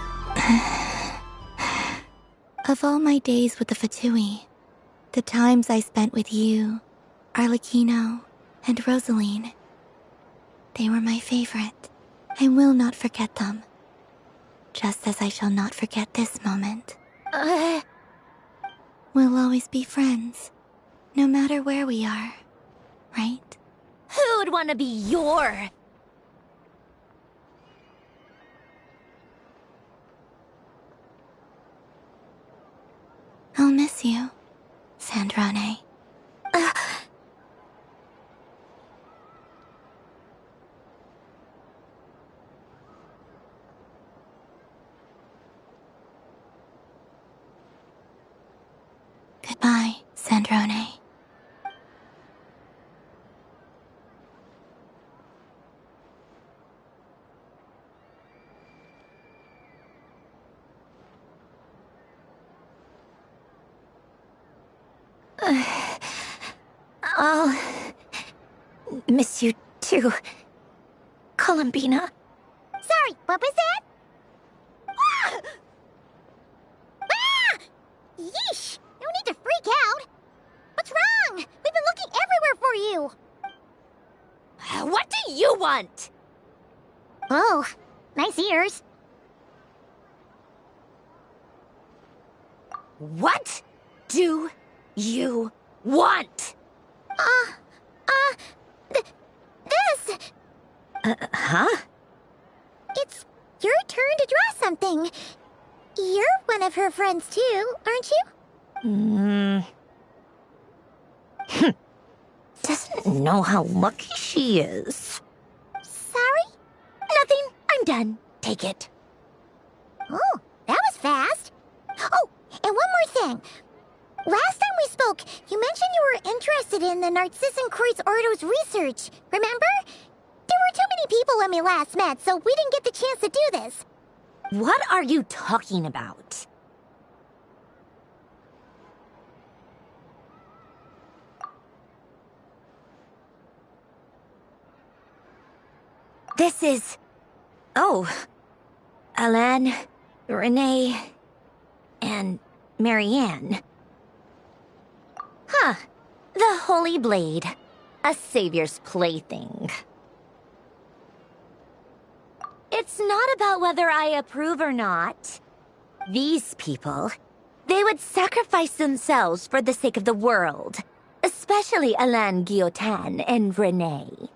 Of all my days with the Fatui, the times I spent with you, Arlecchino, and Rosaline, they were my favorite. I will not forget them. Just as I shall not forget this moment. We'll always be friends, no matter where we are, right? Who'd want to be your... I'll miss you, Sandrone. Goodbye, Sandrone. I'll miss you too, Columbina. Sorry, what was that? Ah! Ah! Yeesh! No need to freak out. What's wrong? We've been looking everywhere for you. What do you want? Oh, nice ears. What? do you want? This! Huh? It's your turn to draw something. You're one of her friends too, aren't you? Doesn't know how lucky she is. Sorry? Nothing. I'm done. Take it. Oh, that was fast. Oh, and one more thing. Last time we spoke, you mentioned you were interested in the Narcissan Kreuz Ordo's research, remember? There were too many people when we last met, so we didn't get the chance to do this. What are you talking about? This is... Oh. Alain, Renee, and Marianne. Huh. The Holy Blade. A savior's plaything. It's not about whether I approve or not. These people, they would sacrifice themselves for the sake of the world. Especially Alain Guillotin and Renee.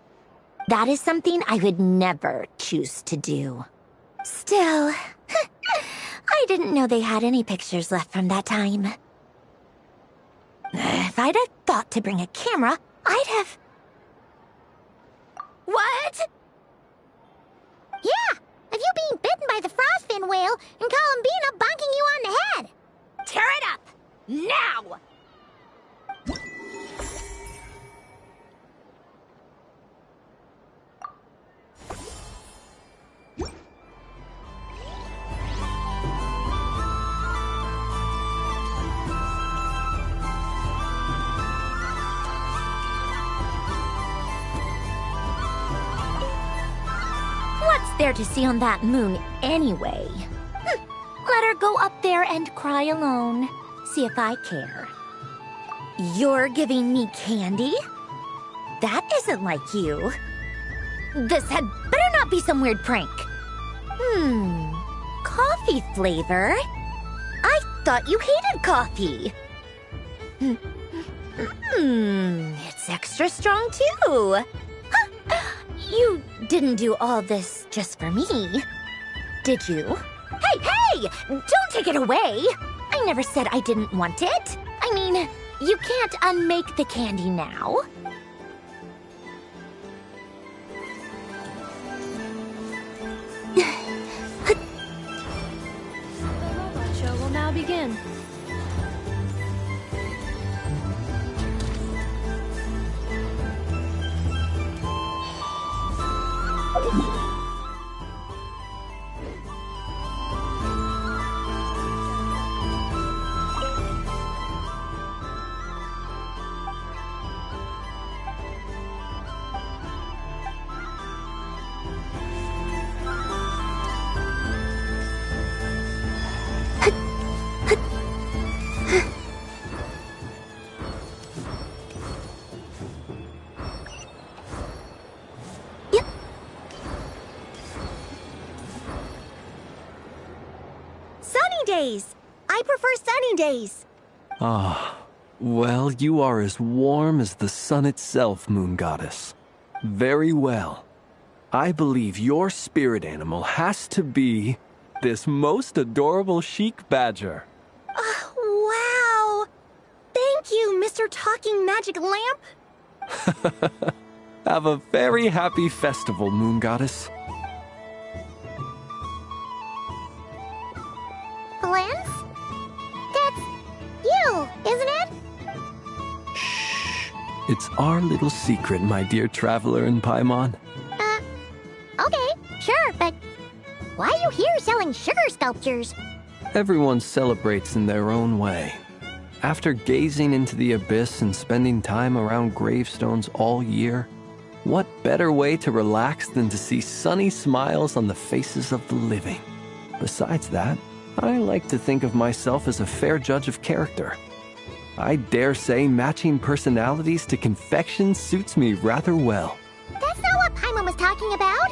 That is something I would never choose to do. Still, I didn't know they had any pictures left from that time. If I'd have thought to bring a camera, I'd have... What? Yeah, of you being bitten by the frostfin whale and Columbina bonking you on the head. Tear it up! Now! What's there to see on that moon anyway? Let her go up there and cry alone. See if I care. You're giving me candy? That isn't like you. This had better not be some weird prank. Coffee flavor? I thought you hated coffee. It's extra strong too. Huh. You didn't do all this just for me, did you? Hey! Don't take it away! I never said I didn't want it. I mean, you can't unmake the candy now. The robot show will now begin. Days. I prefer sunny days. Ah, well, you are as warm as the sun itself, Moon Goddess. Very well. I believe your spirit animal has to be this most adorable chic badger. Wow! Thank you, Mr. Talking Magic Lamp. Have a very happy festival, Moon Goddess. Lance? That's you, isn't it? Shh. It's our little secret, my dear traveler in Paimon. Okay, sure, but why are you here selling sugar sculptures? Everyone celebrates in their own way. After gazing into the abyss and spending time around gravestones all year, what better way to relax than to see sunny smiles on the faces of the living? Besides that, I like to think of myself as a fair judge of character. I dare say matching personalities to confection suits me rather well. That's not what Paimon was talking about.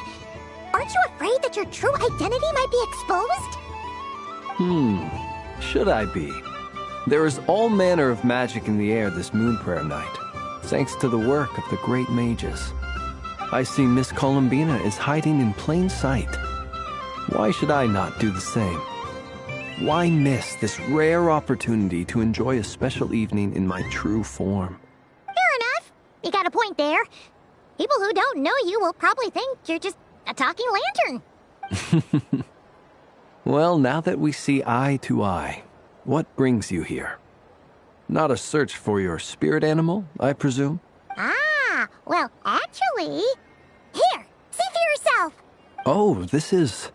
Aren't you afraid that your true identity might be exposed? Should I be? There is all manner of magic in the air this moon prayer night, thanks to the work of the great mages. I see Miss Columbina is hiding in plain sight. Why should I not do the same? Why miss this rare opportunity to enjoy a special evening in my true form? Fair enough. You got a point there. People who don't know you will probably think you're just a talking lantern. Well, now that we see eye to eye, what brings you here? Not a search for your spirit animal, I presume? Ah, well, actually... Here, see for yourself. Oh, this is...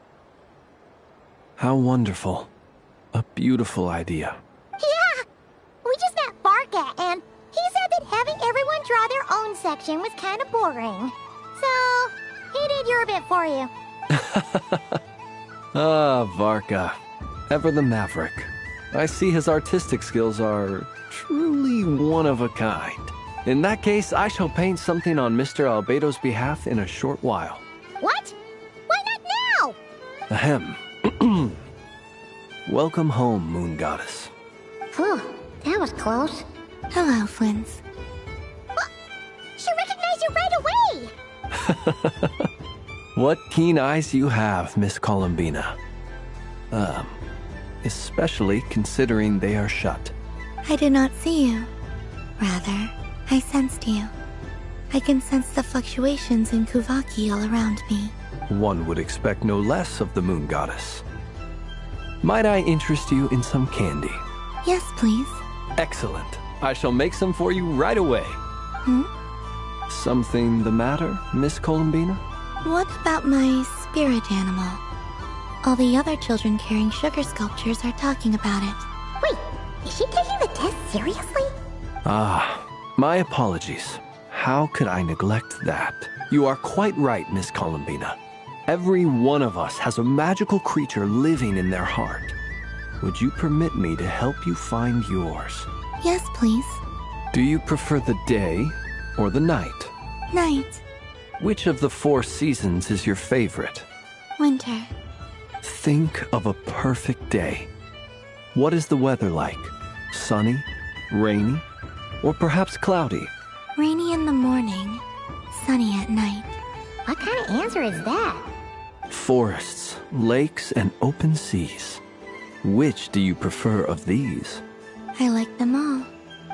How wonderful. A beautiful idea. Yeah, we just met Barca, and he said that having everyone draw their own section was kind of boring. So, he did your bit for you. Ah, Varka. Ever the maverick. I see his artistic skills are truly one of a kind. In that case, I shall paint something on Mr. Albedo's behalf in a short while. What? Why not now? Ahem. Welcome home, Moon Goddess. Phew, that was close. Hello, Flins. She recognized you right away! What keen eyes you have, Miss Columbina. Especially considering they are shut. I did not see you. Rather, I sensed you. I can sense the fluctuations in Kuvaki all around me. One would expect no less of the Moon Goddess. Might I interest you in some candy? Yes, please. Excellent. I shall make some for you right away. Something the matter, Miss Columbina? What about my spirit animal? All the other children carrying sugar sculptures are talking about it. Wait, is she taking the test seriously? Ah, my apologies. How could I neglect that? You are quite right, Miss Columbina. Every one of us has a magical creature living in their heart. Would you permit me to help you find yours? Yes, please. Do you prefer the day or the night? Night. Which of the 4 seasons is your favorite? Winter. Think of a perfect day. What is the weather like? Sunny, rainy, or perhaps cloudy? Rainy in the morning, sunny at night. What kind of answer is that? Forests, lakes, and open seas. Which do you prefer of these? I like them all.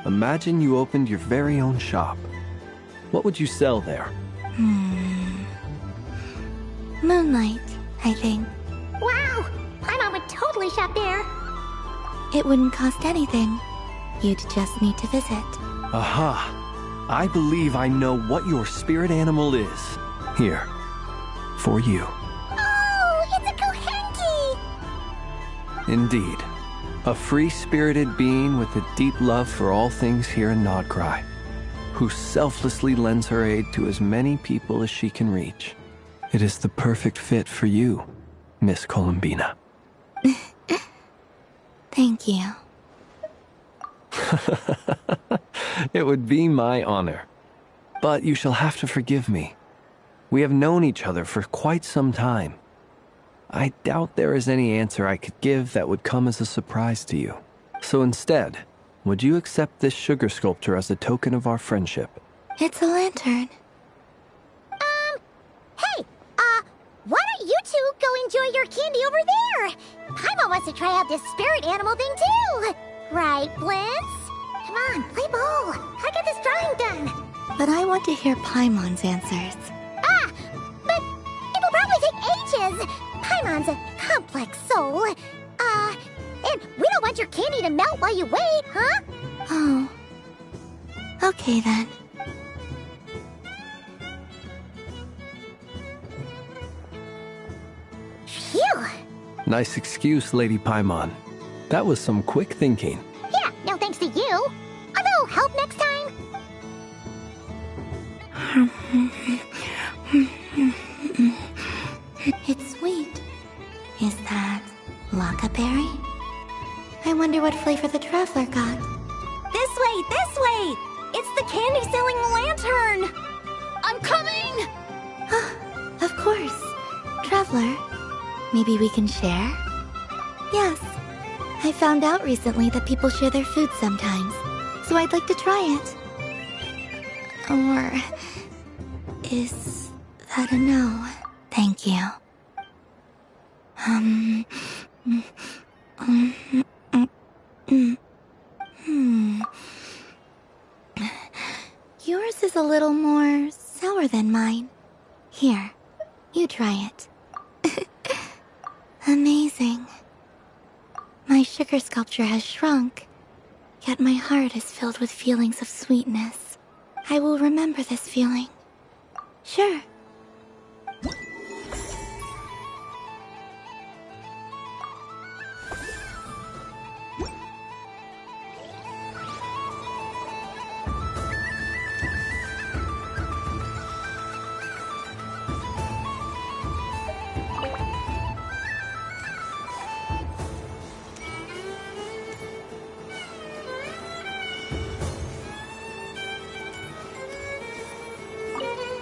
Imagine you opened your very own shop. What would you sell there? Moonlight, I think. Wow! Paimon would totally shop there. It wouldn't cost anything. You'd just need to visit. Aha! I believe I know what your spirit animal is. Here. For you. Oh, it's a Kohenki! Indeed. A free-spirited being with a deep love for all things here in Nodcry, who selflessly lends her aid to as many people as she can reach. It is the perfect fit for you, Miss Columbina. Thank you. It would be my honor. But you shall have to forgive me. We have known each other for quite some time. I doubt there is any answer I could give that would come as a surprise to you. So instead, would you accept this sugar sculpture as a token of our friendship? It's a lantern. Hey, why don't you two go enjoy your candy over there? Paimon wants to try out this spirit animal thing too. Right, Blintz? Come on, play ball. I got this drawing done. But I want to hear Paimon's answers. Ah, but it'll probably take ages. Paimon's a complex soul. And we don't want your candy to melt while you wait, huh? Oh. Okay then. Phew. Nice excuse, Lady Paimon. That was some quick thinking. Yeah, no thanks to you. A little help next time. It's sweet. Is that Lockaberry? I wonder what flavor the Traveler got. This way, this way! It's the candy-selling lantern! I'm coming! Of course. Traveler, maybe we can share? Yes. I found out recently that people share their food sometimes, so I'd like to try it. Or is that a no? Thank you. Yours is a little more sour than mine. Here, you try it. Amazing. My sugar sculpture has shrunk, yet my heart is filled with feelings of sweetness. I will remember this feeling. Sure.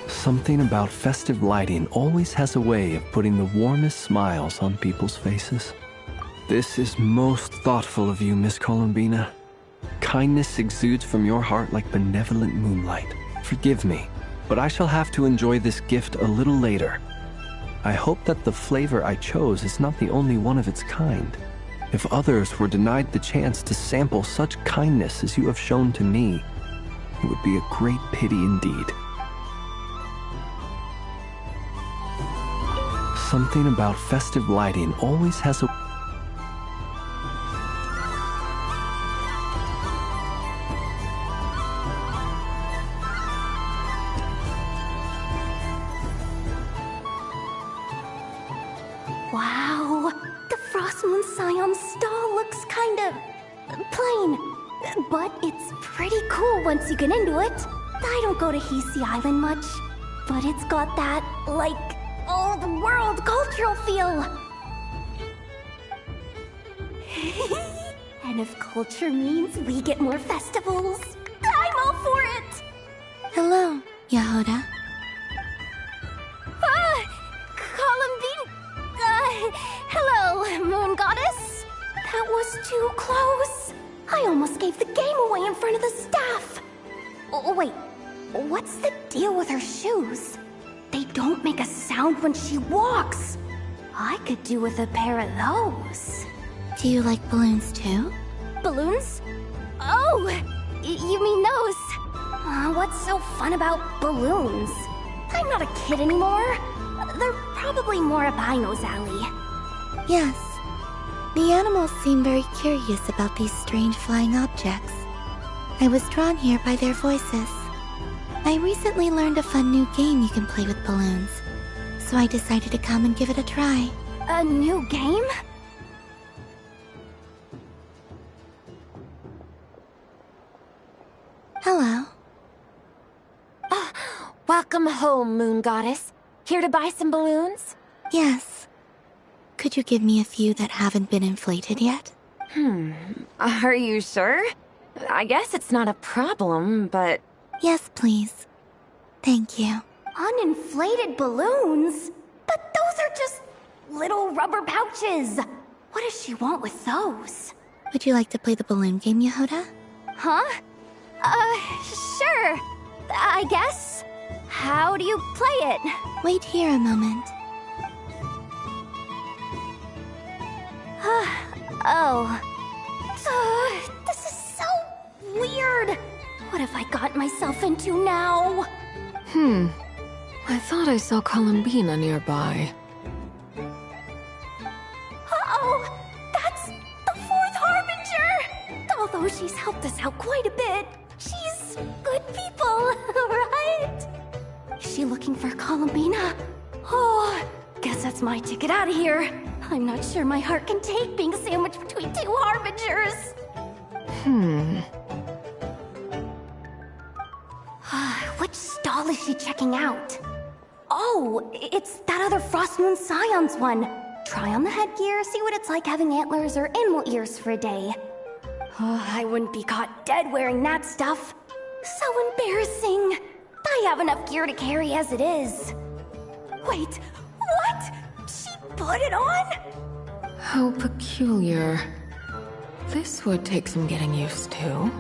Something about festive lighting always has a way of putting the warmest smiles on people's faces. This is most thoughtful of you, Miss Columbina. Kindness exudes from your heart like benevolent moonlight. Forgive me, but I shall have to enjoy this gift a little later. I hope that the flavor I chose is not the only one of its kind. If others were denied the chance to sample such kindness as you have shown to me, it would be a great pity indeed. Something about festive lighting always has a... Wow, the Frost Moon Scion stall looks kind of plain, but it's pretty cool once you get into it. I don't go to Hisi Island much, but it's got that, like, old-world cultural feel. And if culture means we get more festivals, I'm all for it! Hello, Yahoda. Hello, Moon Goddess. That was too close. I almost gave the game away in front of the staff. Oh, wait, what's the deal with her shoes? They don't make a sound when she walks. I could do with a pair of those. Do you like balloons too? Balloons? Oh, you mean those? What's so fun about balloons? I'm not a kid anymore. They're probably more up Aino's alley. Yes. The animals seem very curious about these strange flying objects. I was drawn here by their voices. I recently learned a fun new game you can play with balloons, so I decided to come and give it a try. A new game? Hello. Welcome home, Moon Goddess. Here to buy some balloons? Yes. Could you give me a few that haven't been inflated yet? Are you sure? I guess it's not a problem, but... Yes, please. Thank you. Uninflated balloons? But those are just little rubber pouches. What does she want with those? Would you like to play the balloon game, Yahoda? Huh? Sure. I guess. How do you play it? Wait here a moment. This is so weird. What have I got myself into now? I thought I saw Columbina nearby. Uh-oh! That's the fourth Harbinger! Although she's helped us out quite a bit, she's good people, right? Is she looking for Columbina? Oh, guess that's my ticket out of here. I'm not sure my heart can take being sandwiched between two Harbingers. Which stall is she checking out? Oh, it's that other Frost Moon Scion's one. Try on the headgear, see what it's like having antlers or animal ears for a day. Oh, I wouldn't be caught dead wearing that stuff. So embarrassing. I have enough gear to carry as it is. Wait, what? She put it on? How peculiar. This would take some getting used to.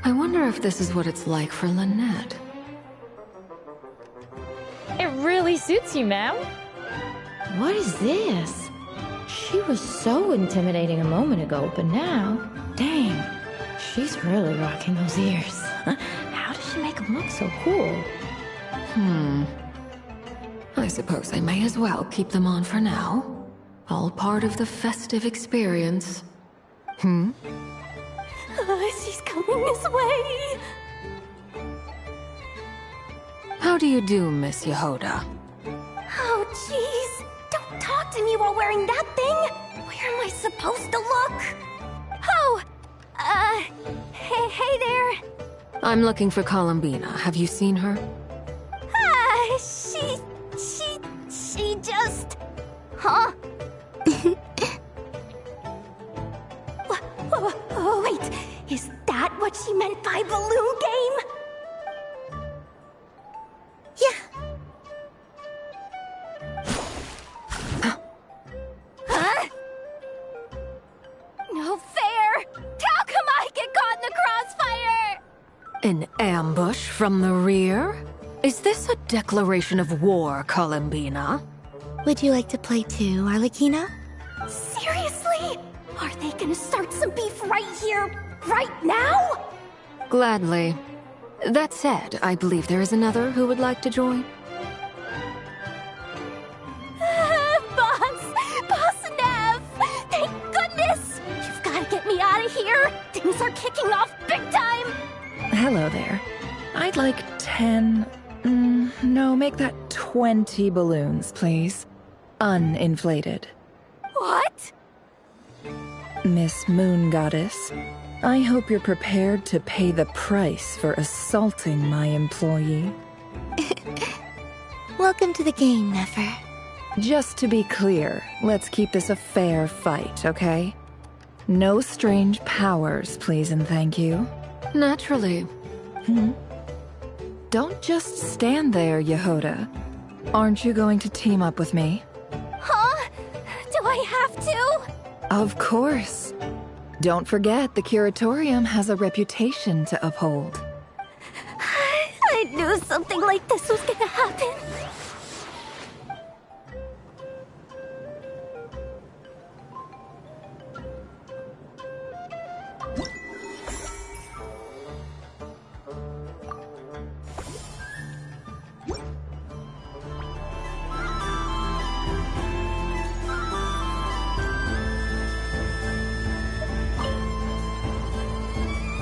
I wonder if this is what it's like for Lynette. It really suits you, ma'am. What is this? She was so intimidating a moment ago, but now, dang, she's really rocking those ears. How does she make them look so cool? I suppose I may as well keep them on for now. All part of the festive experience. She's coming this way. How do you do, Miss Yehoda? Oh, jeez. Don't talk to me while wearing that thing. Where am I supposed to look? Oh, hey there. I'm looking for Columbina. Have you seen her? She just... Huh? Oh, wait. Is that what she meant by balloon game? Huh? No fair! How come I get caught in the crossfire? An ambush from the rear? Is this a declaration of war, Columbina? Would you like to play too, Arlecchino? Seriously? Are they gonna start some beef right here, right now? Gladly. That said, I believe there is another who would like to join. Boss Nev! Thank goodness! You've gotta get me out of here! Things are kicking off big time! Hello there. I'd like 10... no, make that 20 balloons, please. Uninflated. What? Miss Moon Goddess, I hope you're prepared to pay the price for assaulting my employee. Welcome to the game, Nefer. Just to be clear, let's keep this a fair fight, okay? No strange powers, please and thank you. Naturally. Don't just stand there, Yehoda. Aren't you going to team up with me? Huh? Do I have to? Of course. Don't forget, the Curatorium has a reputation to uphold. I knew something like this was gonna happen.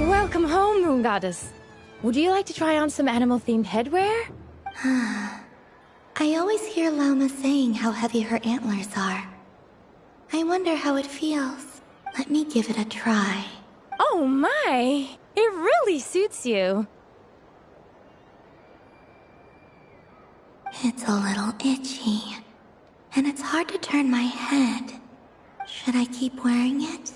Welcome home, Moon Goddess. Would you like to try on some animal-themed headwear? I always hear Lauma saying how heavy her antlers are. I wonder how it feels. Let me give it a try. Oh my! It really suits you. It's a little itchy, and it's hard to turn my head. Should I keep wearing it?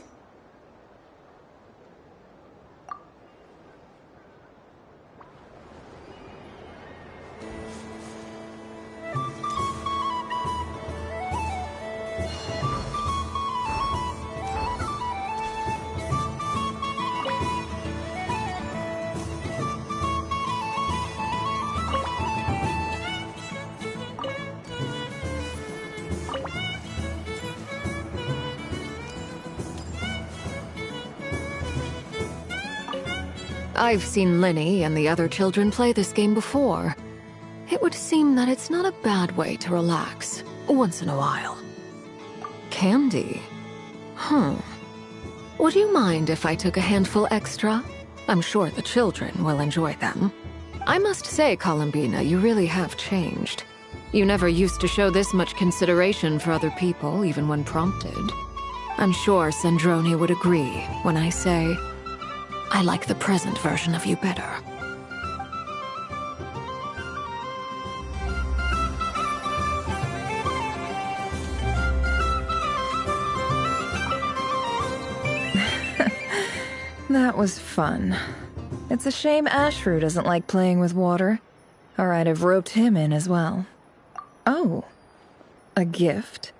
I've seen Linny and the other children play this game before. It would seem that it's not a bad way to relax, once in a while. Candy? Would you mind if I took a handful extra? I'm sure the children will enjoy them. I must say, Columbina, you really have changed. You never used to show this much consideration for other people, even when prompted. I'm sure Sandrone would agree when I say, I like the present version of you better. That was fun. It's a shame Ashru doesn't like playing with water, or I'd have roped him in as well. Oh, a gift?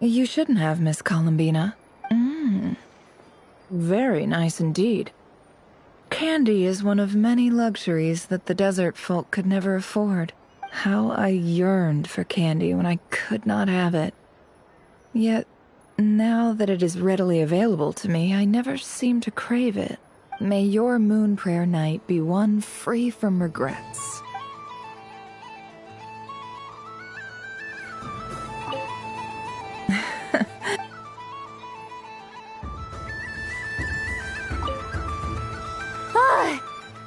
You shouldn't have, Miss Columbina. Very nice indeed. Candy is one of many luxuries that the desert folk could never afford. How I yearned for candy when I could not have it. Yet, now that it is readily available to me, I never seem to crave it. May your moon prayer night be one free from regrets.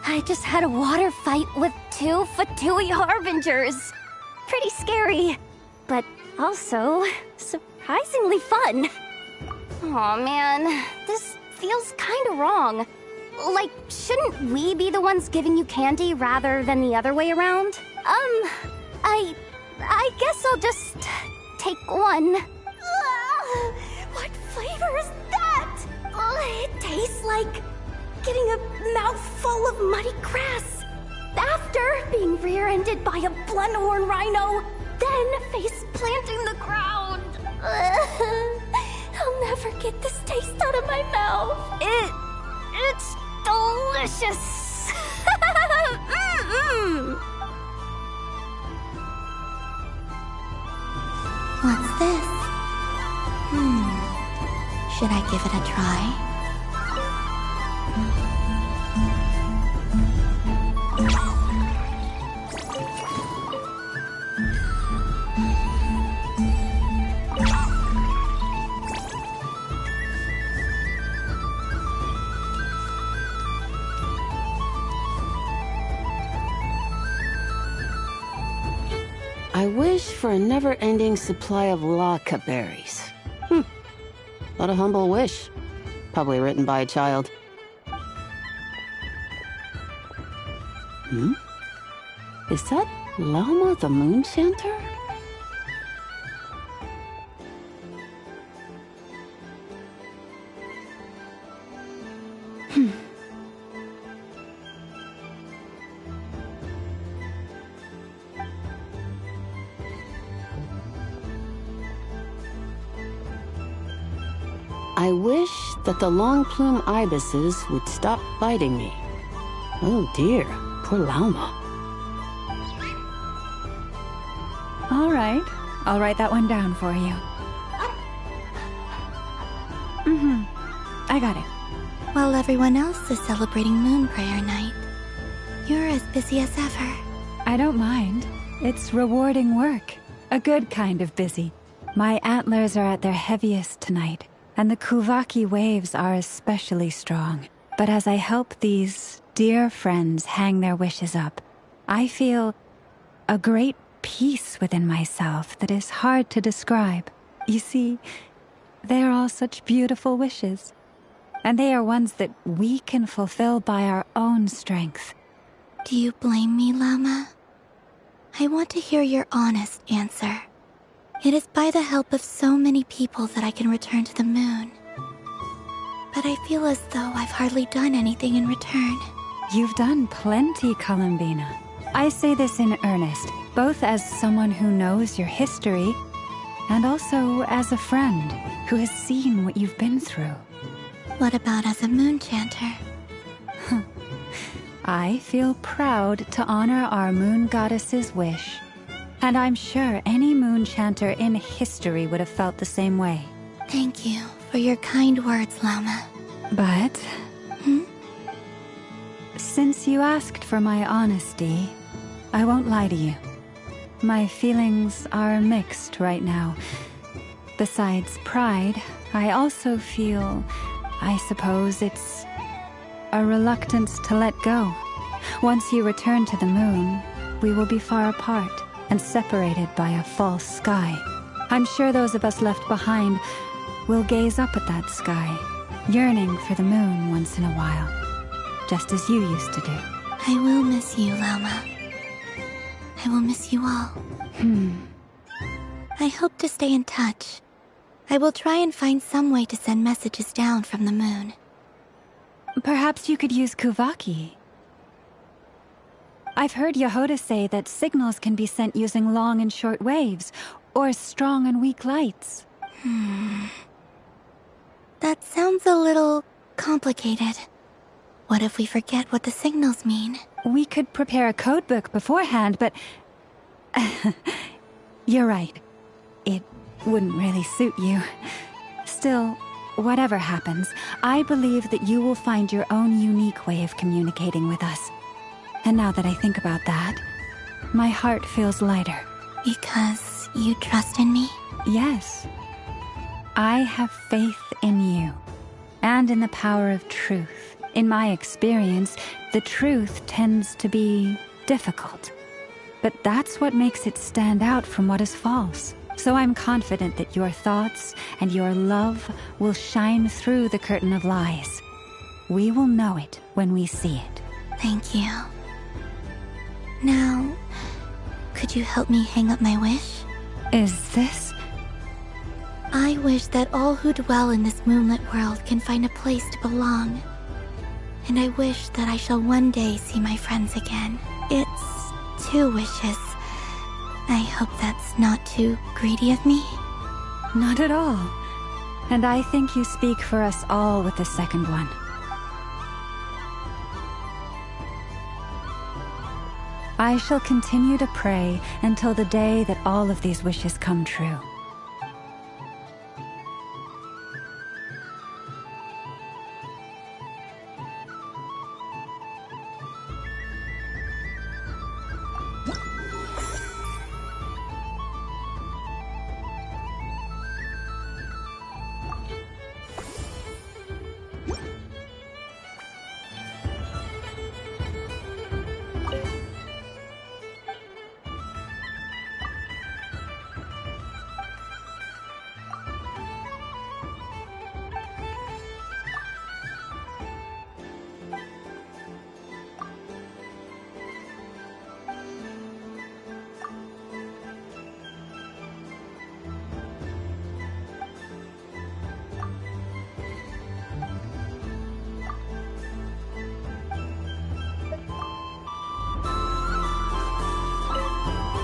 I just had a water fight with 2 Fatui Harbingers. Pretty scary, but also surprisingly fun. Aw, man, this feels kinda wrong. Like, shouldn't we be the ones giving you candy rather than the other way around? I guess I'll just take one. What flavor is that? It tastes like getting a mouthful of muddy grass. After being rear-ended by a blunt-horn rhino, then face-planting the ground. I'll never get this taste out of my mouth. It's delicious. What's this? Should I give it a try? I wish for a never-ending supply of laka berries. What a humble wish. Probably written by a child. Is that Lauma the Moon Chanter? I wish that the long plume ibises would stop biting me. Oh dear, poor Lauma. All right, I'll write that one down for you. I got it. While everyone else is celebrating Moon Prayer Night, you're as busy as ever. I don't mind. It's rewarding work. A good kind of busy. My antlers are at their heaviest tonight, and the Kuvaki waves are especially strong. But as I help these dear friends hang their wishes up, I feel a great peace within myself that is hard to describe. You see, they are all such beautiful wishes, and they are ones that we can fulfill by our own strength. Do you blame me, Llama? I want to hear your honest answer. It is by the help of so many people that I can return to the moon. But I feel as though I've hardly done anything in return. You've done plenty, Columbina. I say this in earnest, both as someone who knows your history, and also as a friend who has seen what you've been through. What about as a moon chanter? I feel proud to honor our moon goddess's wish. And I'm sure any moon chanter in history would have felt the same way. Thank you for your kind words, Llama. But... since you asked for my honesty, I won't lie to you. My feelings are mixed right now. Besides pride, I also feel, I suppose it's a reluctance to let go. Once you return to the moon, we will be far apart and separated by a false sky. I'm sure those of us left behind will gaze up at that sky, yearning for the moon once in a while, just as you used to do. I will miss you, Llama. I will miss you all. I hope to stay in touch. I will try and find some way to send messages down from the moon. Perhaps you could use Kuvaki. I've heard Yehoda say that signals can be sent using long and short waves, or strong and weak lights. That sounds a little complicated. What if we forget what the signals mean? We could prepare a codebook beforehand, but... You're right. It wouldn't really suit you. Still, whatever happens, I believe that you will find your own unique way of communicating with us. And now that I think about that, my heart feels lighter. Because you trust in me? Yes. I have faith in you, and in the power of truth. In my experience, the truth tends to be difficult. But that's what makes it stand out from what is false. So I'm confident that your thoughts and your love will shine through the curtain of lies. We will know it when we see it. Thank you. Now, could you help me hang up my wish? Is this? I wish that all who dwell in this moonlit world can find a place to belong. And I wish that I shall one day see my friends again. It's 2 wishes. I hope that's not too greedy of me. Not at all. And I think you speak for us all with the second one. I shall continue to pray until the day that all of these wishes come true.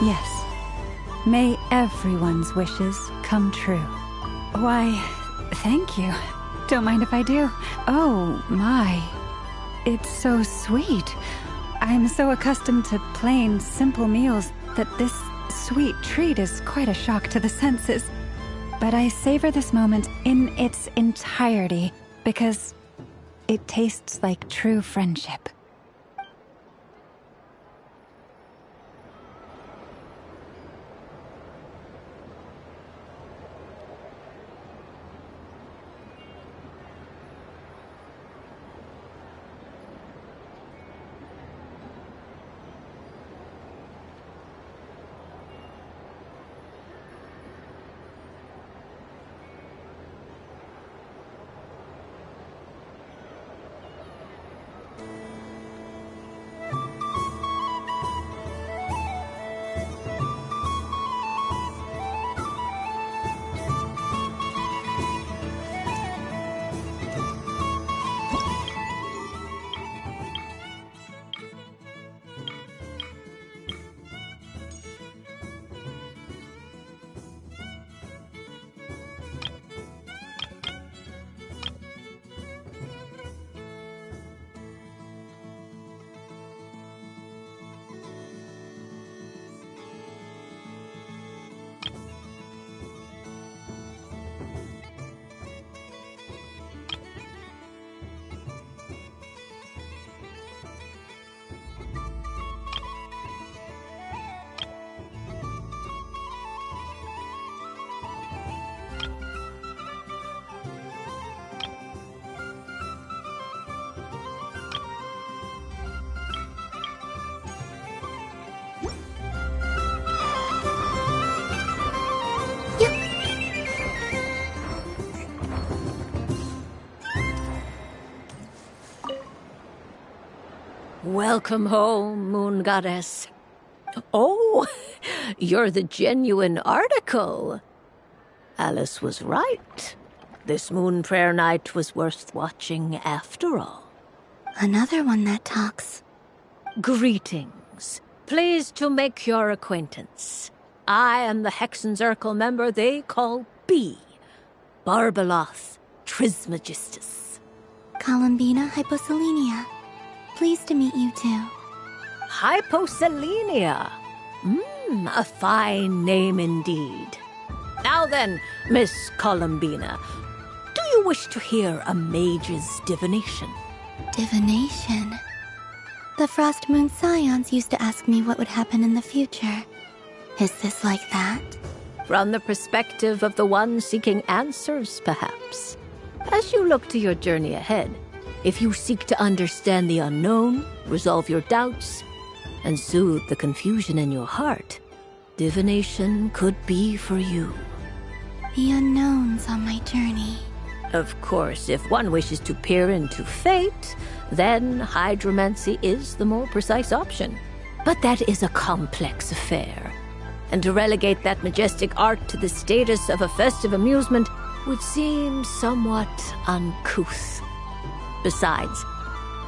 Yes. May everyone's wishes come true. Why, thank you. Don't mind if I do. Oh, my. It's so sweet. I'm so accustomed to plain, simple meals that this sweet treat is quite a shock to the senses. But I savor this moment in its entirety because it tastes like true friendship. Welcome home, Moon Goddess. Oh, you're the genuine article. Alice was right. This moon prayer night was worth watching after all. Another one that talks. Greetings. Pleased to make your acquaintance. I am the Hexenzirkel member they call B. Barbeloth Trismegistus. Columbina Hyposelenia. Pleased to meet you too. Hyposelenia. A fine name indeed. Now then, Miss Columbina, do you wish to hear a mage's divination? Divination? The Frost Moon Scions used to ask me what would happen in the future. Is this like that? From the perspective of the one seeking answers, perhaps. As you look to your journey ahead, if you seek to understand the unknown, resolve your doubts, and soothe the confusion in your heart, divination could be for you. The unknowns on my journey. Of course, if one wishes to peer into fate, then hydromancy is the more precise option. But that is a complex affair. And to relegate that majestic art to the status of a festive amusement would seem somewhat uncouth. Besides,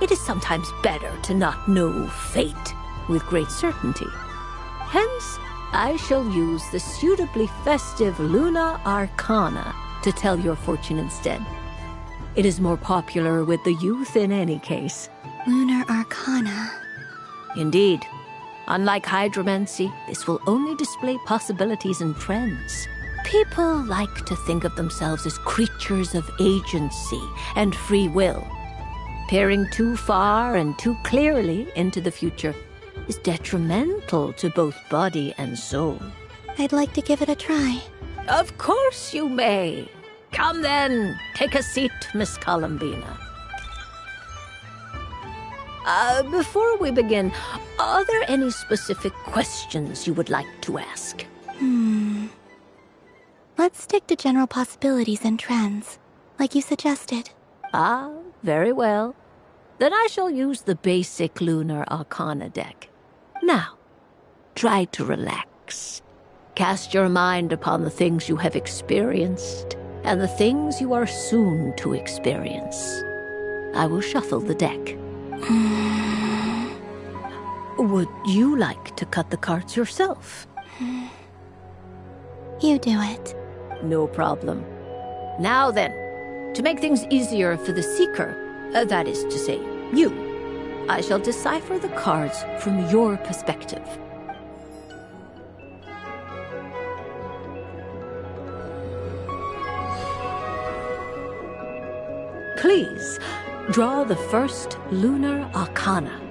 it is sometimes better to not know fate with great certainty. Hence, I shall use the suitably festive Luna Arcana to tell your fortune instead. It is more popular with the youth in any case. Lunar Arcana. Indeed. Unlike hydromancy, this will only display possibilities and trends. People like to think of themselves as creatures of agency and free will. Peering too far and too clearly into the future is detrimental to both body and soul. I'd like to give it a try. Of course you may. Come then, take a seat, Miss Columbina. Before we begin, are there any specific questions you would like to ask? Let's stick to general possibilities and trends, like you suggested. Ah, very well. Then I shall use the basic Lunar Arcana deck. Now, try to relax. Cast your mind upon the things you have experienced and the things you are soon to experience. I will shuffle the deck. Would you like to cut the cards yourself? You do it. No problem. Now then, to make things easier for the seeker, that is to say, you, I shall decipher the cards from your perspective. Please, draw the first Lunar Arcana.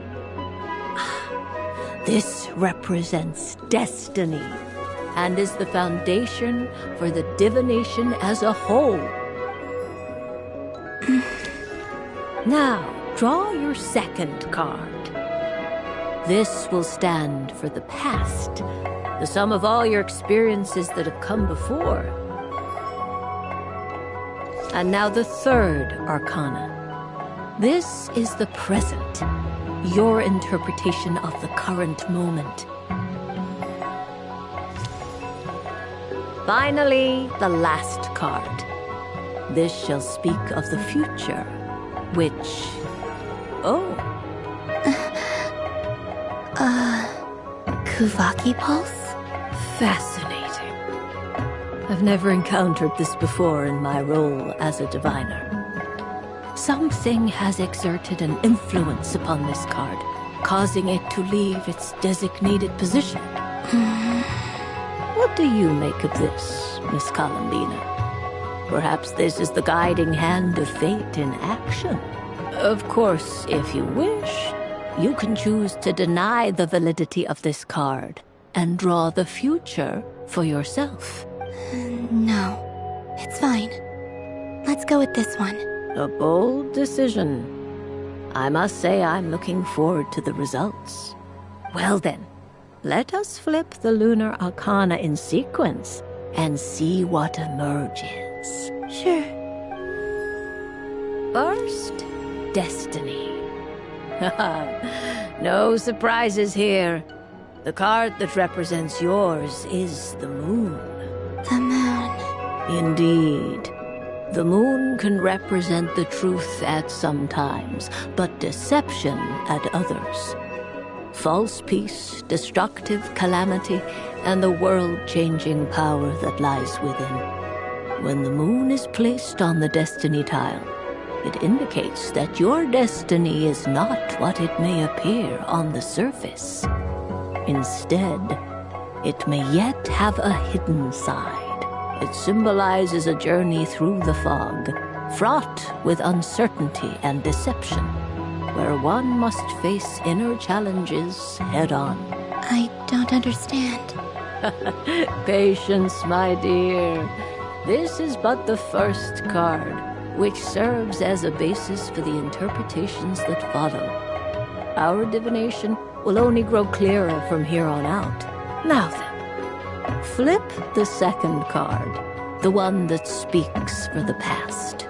This represents destiny and is the foundation for the divination as a whole. Now, draw your second card. This will stand for the past, the sum of all your experiences that have come before. And now the third Arcana. This is the present, your interpretation of the current moment. Finally, the last card. This shall speak of the future, which... Kuvaki Pulse? Fascinating. I've never encountered this before in my role as a diviner. Something has exerted an influence upon this card, causing it to leave its designated position. What do you make of this, Miss Columbina? Perhaps this is the guiding hand of fate in action. Of course, if you wish, you can choose to deny the validity of this card and draw the future for yourself. No, it's fine. Let's go with this one. A bold decision. I must say I'm looking forward to the results. Well then, let us flip the Lunar Arcana in sequence and see what emerges. Sure. First, Destiny. No surprises here. The card that represents yours is the moon. The moon. Indeed. The moon can represent the truth at some times, but deception at others. False peace, destructive calamity, and the world-changing power that lies within. When the moon is placed on the destiny tile, It indicates that your destiny is not what it may appear on the surface. Instead, it may yet have a hidden side. It symbolizes a journey through the fog, fraught with uncertainty and deception, where one must face inner challenges head-on. I don't understand. Patience, my dear. This is but the first card, which serves as a basis for the interpretations that follow. Our divination will only grow clearer from here on out. Now then, flip the second card, the one that speaks for the past.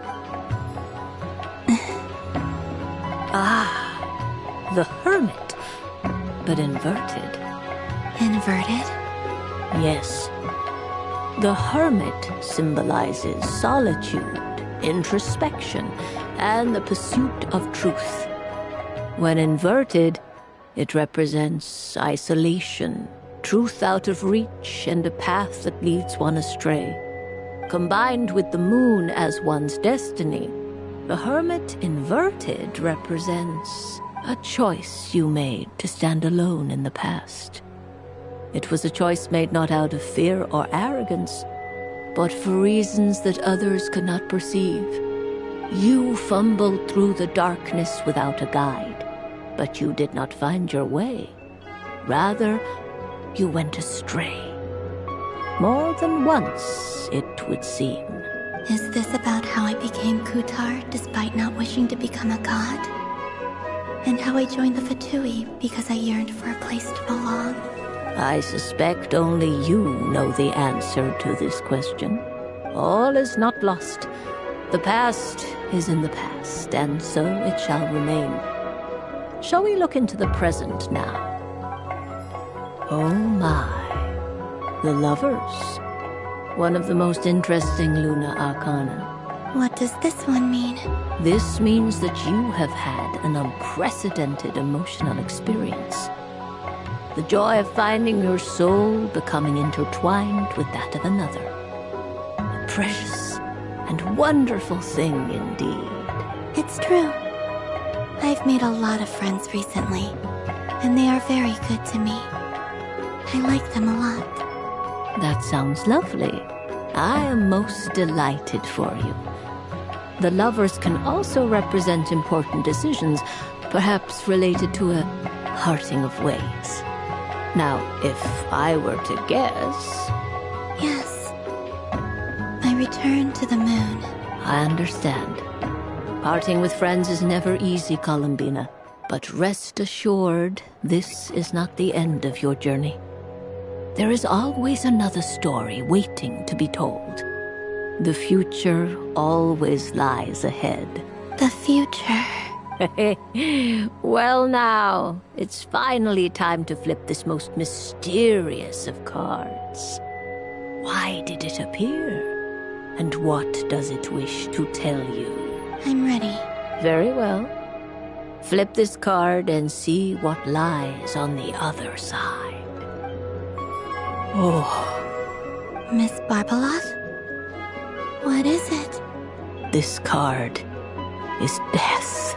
The Hermit, but inverted. Inverted? Yes. The Hermit symbolizes solitude, introspection, and the pursuit of truth. When inverted, it represents isolation, truth out of reach, and a path that leads one astray. Combined with the moon as one's destiny, the Hermit inverted represents a choice you made to stand alone in the past. It was a choice made not out of fear or arrogance, but for reasons that others could not perceive. You fumbled through the darkness without a guide, but you did not find your way. Rather, you went astray. More than once, it would seem. Is this about how I became Kutar despite not wishing to become a god? And how I joined the Fatui because I yearned for a place to belong? I suspect only you know the answer to this question. All is not lost. The past is in the past, and so it shall remain. Shall we look into the present now? Oh my. The Lovers. One of the most interesting Luna Arcana. What does this one mean? This means that you have had an unprecedented emotional experience. The joy of finding your soul becoming intertwined with that of another. A precious and wonderful thing indeed. It's true. I've made a lot of friends recently, and they are very good to me. I like them a lot. That sounds lovely. I am most delighted for you. The Lovers can also represent important decisions, perhaps related to a parting of ways. Now, if I were to guess... Yes. I return to the moon. I understand. Parting with friends is never easy, Columbina. But rest assured, this is not the end of your journey. There is always another story waiting to be told. The future always lies ahead. The future... Well now, it's finally time to flip this most mysterious of cards. Why did it appear? And what does it wish to tell you? I'm ready. Very well. Flip this card and see what lies on the other side. Oh. Miss Barbeloth? What is it? This card is death.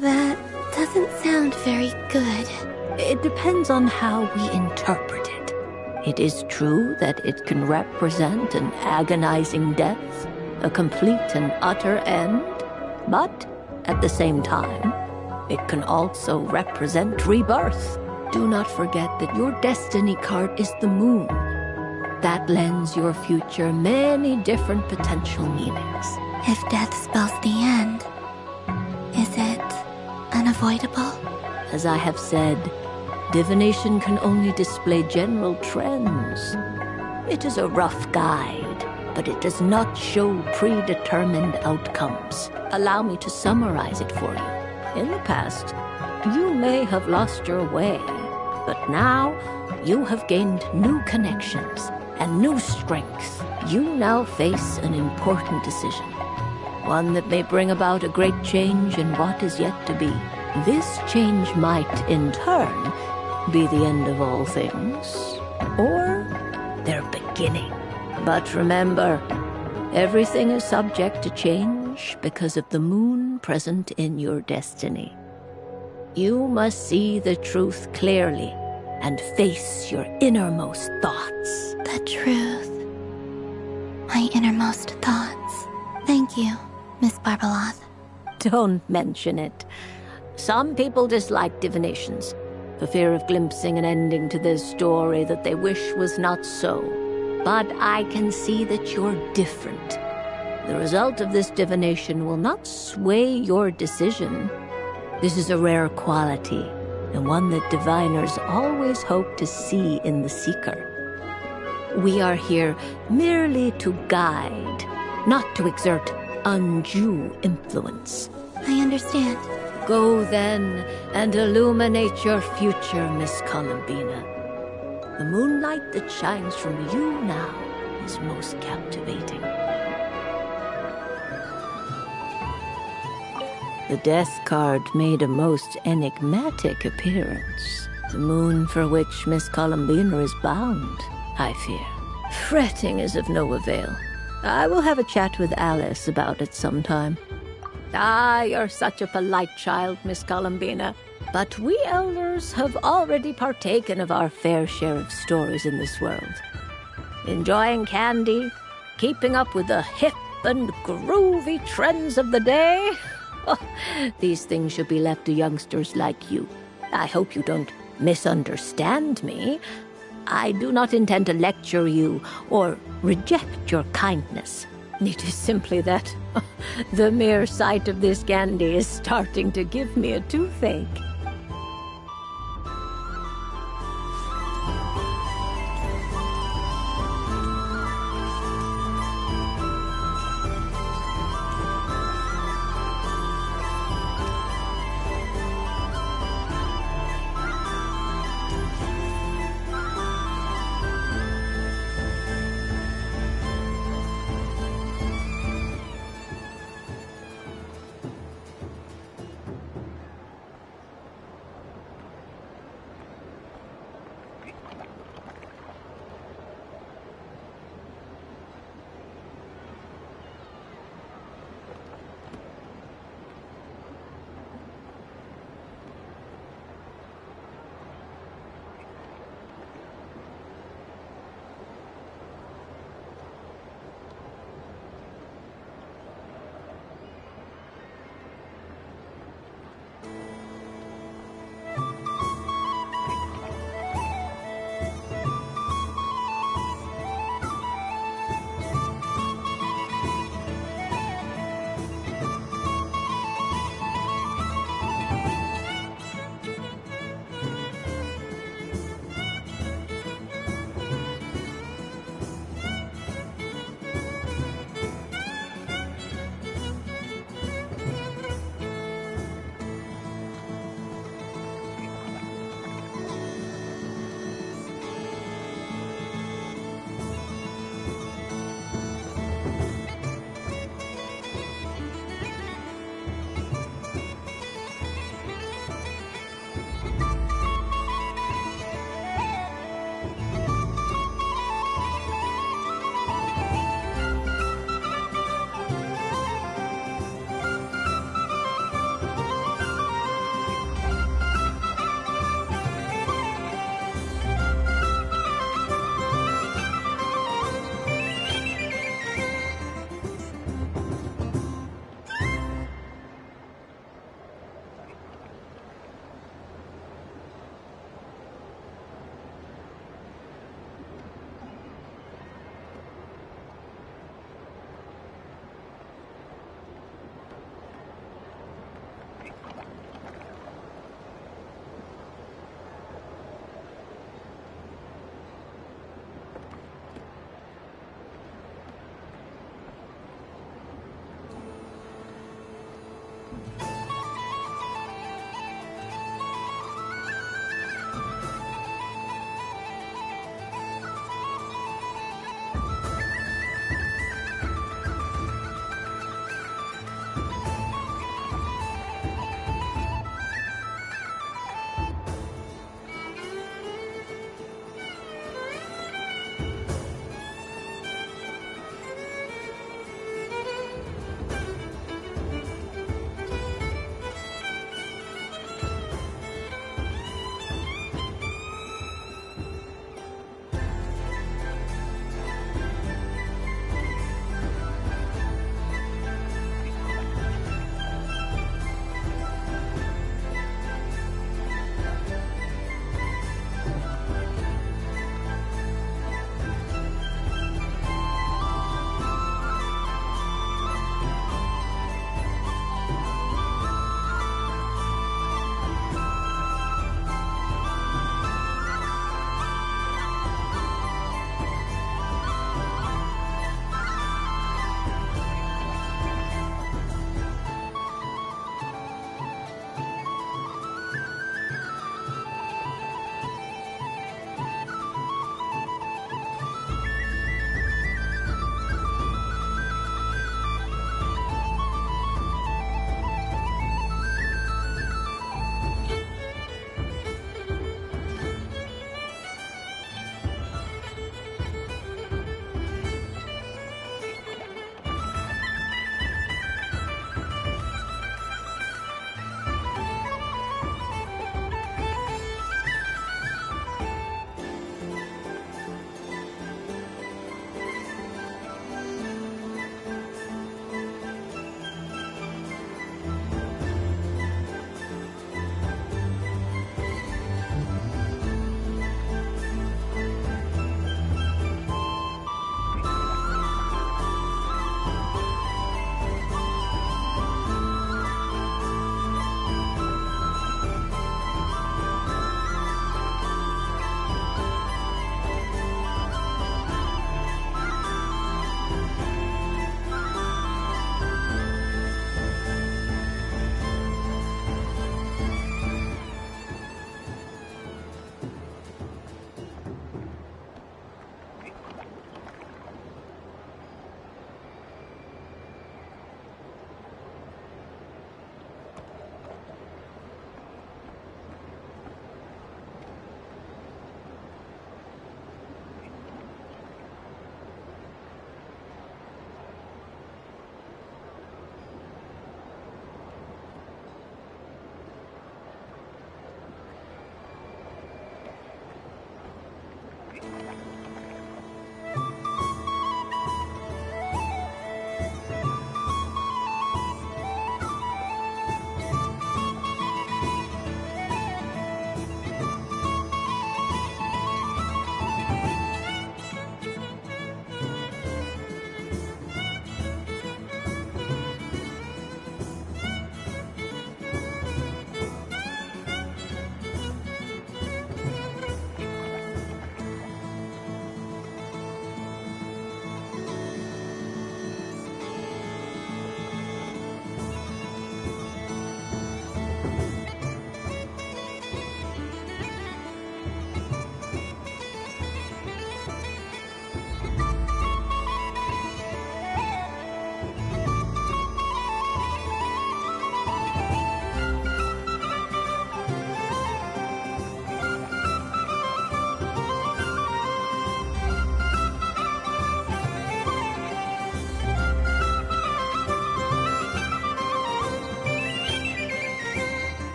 That doesn't sound very good. It depends on how we interpret it. It is true that it can represent an agonizing death, a complete and utter end, but at the same time, it can also represent rebirth. Do not forget that your destiny card is the moon. That lends your future many different potential meanings. If death spells the end, is it unavoidable? As I have said, divination can only display general trends. It is a rough guide, but it does not show predetermined outcomes. Allow me to summarize it for you. In the past, you may have lost your way, but now you have gained new connections and new strength. You now face an important decision. One that may bring about a great change in what is yet to be. This change might, in turn, be the end of all things, or their beginning. But remember, Everything is subject to change because of the moon present in your destiny. You must see the truth clearly and face your innermost thoughts. The truth. My innermost thoughts. Thank you, Miss Barbeloth. Don't mention it. Some people dislike divinations, for fear of glimpsing an ending to their story that they wish was not so. But I can see that you're different. The result of this divination will not sway your decision. This is a rare quality, and one that diviners always hope to see in the seeker. We are here merely to guide, not to exert undue influence. I understand. Go then and illuminate your future, Miss Columbina. The moonlight that shines from you now is most captivating. The death card made a most enigmatic appearance. The moon for which Miss Columbina is bound, I fear. Fretting is of no avail. I will have a chat with Alice about it sometime. Ah, you're such a polite child, Miss Columbina. But we elders have already partaken of our fair share of stories in this world. Enjoying candy, keeping up with the hip and groovy trends of the day. Oh, these things should be left to youngsters like you. I hope you don't misunderstand me. I do not intend to lecture you or reject your kindness. It is simply that the mere sight of this candy is starting to give me a toothache.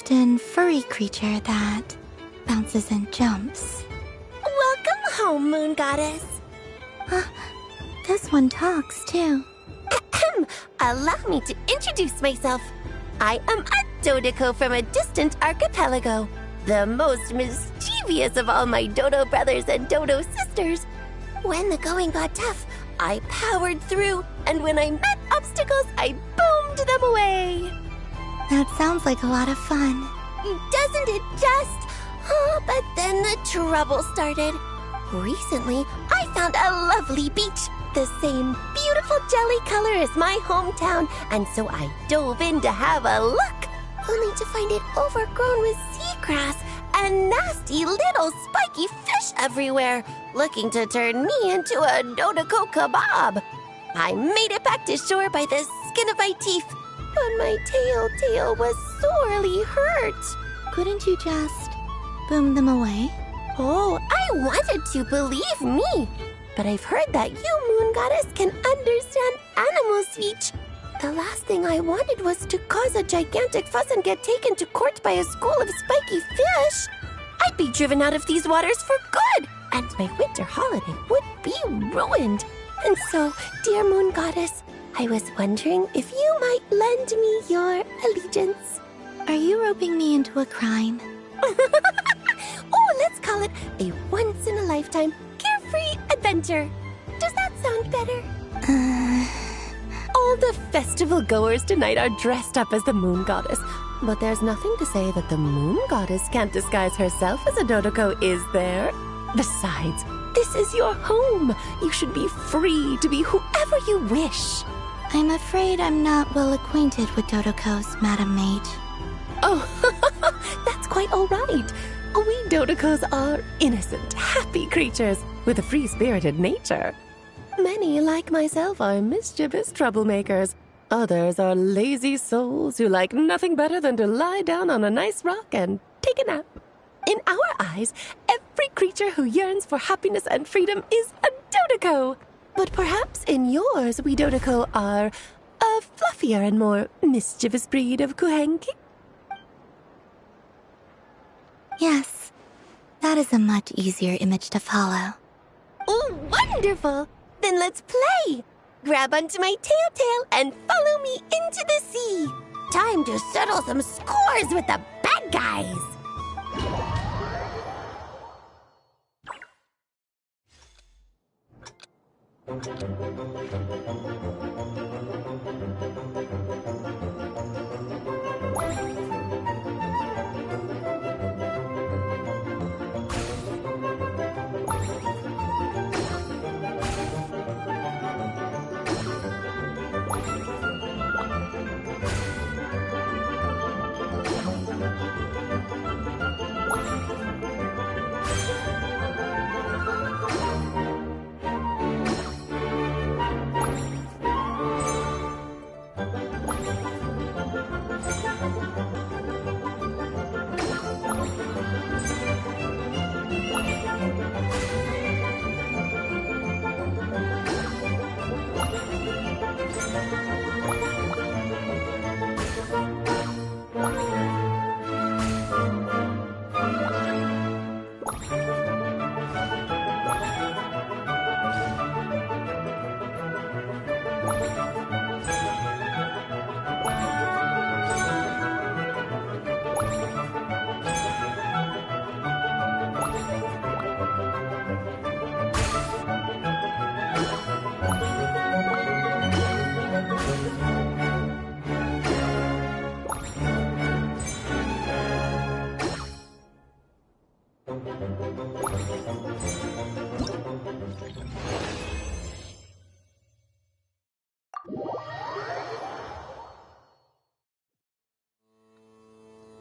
often furry creature that bounces and jumps. Welcome home, Moon Goddess. This one talks, too. Allow me to introduce myself. I am a Dodoco from a distant archipelago, the most mischievous of all my Dodo brothers and Dodo sisters. When the going got tough, I powered through, and when I met obstacles, I boomed them away. That sounds like a lot of fun. Doesn't it just? Oh, but then the trouble started. Recently, I found a lovely beach, the same beautiful jelly color as my hometown, and so I dove in to have a look, only to find it overgrown with seagrass and nasty little spiky fish everywhere, looking to turn me into a Dodoco kebab. I made it back to shore by the skin of my teeth, but my tail was sorely hurt. Couldn't you just boom them away? Oh, I wanted to, believe me. But I've heard that you, Moon Goddess, can understand animal speech. The last thing I wanted was to cause a gigantic fuss and get taken to court by a school of spiky fish. I'd be driven out of these waters for good, and my winter holiday would be ruined. And so, dear Moon Goddess, I was wondering if you might lend me your allegiance. Are you roping me into a crime? Oh, let's call it a once-in-a-lifetime carefree adventure. Does that sound better? All the festival goers tonight are dressed up as the Moon Goddess, but there's nothing to say that the Moon Goddess can't disguise herself as a Dodoco, is there? Besides, this is your home. You should be free to be whoever you wish. I'm afraid I'm not well acquainted with Dodocos, Madam Mage. Oh, that's quite all right. We Dodocos are innocent, happy creatures with a free-spirited nature. Many, like myself, are mischievous troublemakers. Others are lazy souls who like nothing better than to lie down on a nice rock and take a nap. In our eyes, every creature who yearns for happiness and freedom is a Dodoco. But perhaps in yours, we Dodoco are a fluffier and more mischievous breed of Kuhenki. Yes, that is a much easier image to follow. Oh, wonderful! Then let's play! Grab onto my tail and follow me into the sea. Time to settle some scores with the bad guys.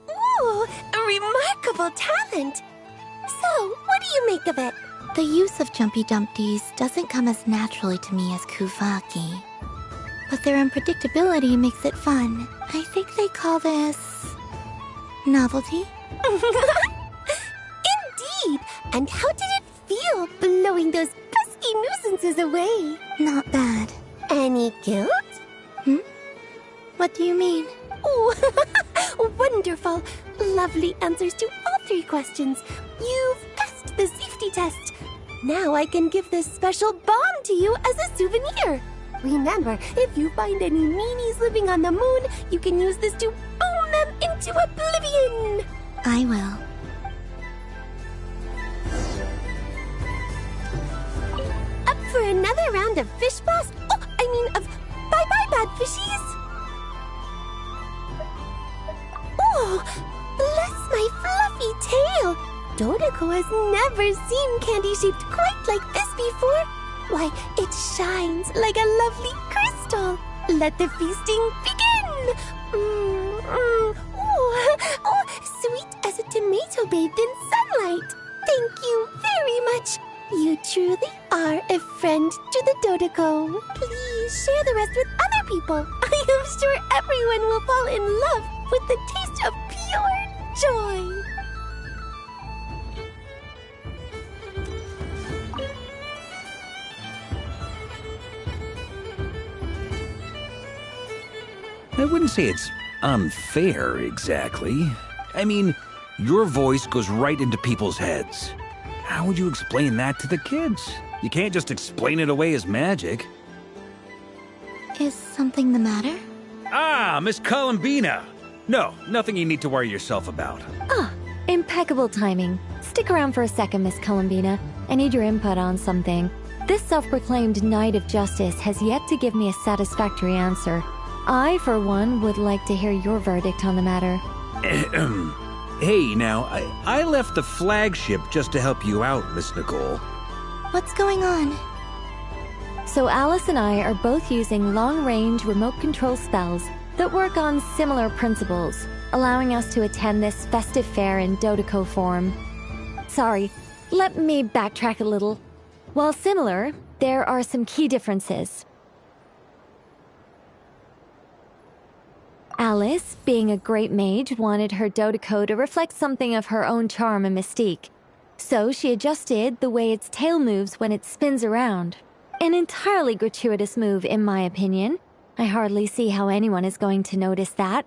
Ooh, a remarkable talent. So, what do you make of it? The use of Jumpy Dumpties doesn't come as naturally to me as Kuvaki. But their unpredictability makes it fun. I think they call this... novelty? Indeed! And how did it feel blowing those pesky nuisances away? Not bad. Any guilt? What do you mean? Ooh, Wonderful. Lovely answers to all 3 questions. You've passed the safety test. Now I can give this special bomb to you as a souvenir. Remember, if you find any meanies living on the moon, you can use this to boom them into oblivion. I will. Up for another round of fish blast? Of bye-bye, bad fishies. Oh, bless my fluffy tail. Dodoko has never seen candy shaped quite like this before. Why, it shines like a lovely crystal. Let the feasting begin. Oh, sweet as a tomato bathed in sunlight. Thank you very much. You truly are a friend to the Dodoko. Please share the rest with other people. I am sure everyone will fall in love with the taste of pure joy. I wouldn't say it's unfair, exactly. I mean, your voice goes right into people's heads. How would you explain that to the kids? You can't just explain it away as magic. Is something the matter? Ah, Miss Columbina! No, nothing you need to worry yourself about. Ah, impeccable timing. Stick around for a second, Miss Columbina. I need your input on something. This self-proclaimed Knight of Justice has yet to give me a satisfactory answer. I, for one, would like to hear your verdict on the matter. Hey, now, I left the flagship just to help you out, Miss Nicole. What's going on? So Alice and I are both using long-range remote control spells that work on similar principles, allowing us to attend this festive fair in Dodoko form. Sorry, let me backtrack a little. While similar, there are some key differences. Alice, being a great mage, wanted her Dodoko to reflect something of her own charm and mystique. So she adjusted the way its tail moves when it spins around. An entirely gratuitous move, in my opinion. I hardly see how anyone is going to notice that.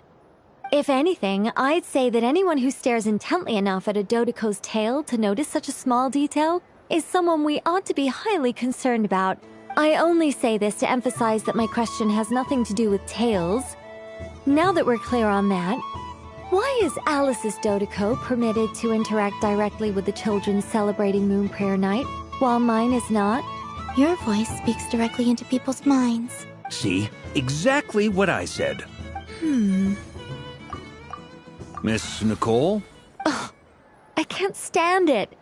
If anything, I'd say that anyone who stares intently enough at a Dodoko's tail to notice such a small detail is someone we ought to be highly concerned about. I only say this to emphasize that my question has nothing to do with tails. Now that we're clear on that, why is Alice's Dodoko permitted to interact directly with the children celebrating Moon Prayer Night, while mine is not? Your voice speaks directly into people's minds. See? Exactly what I said. Miss Nicole? Ugh, I can't stand it.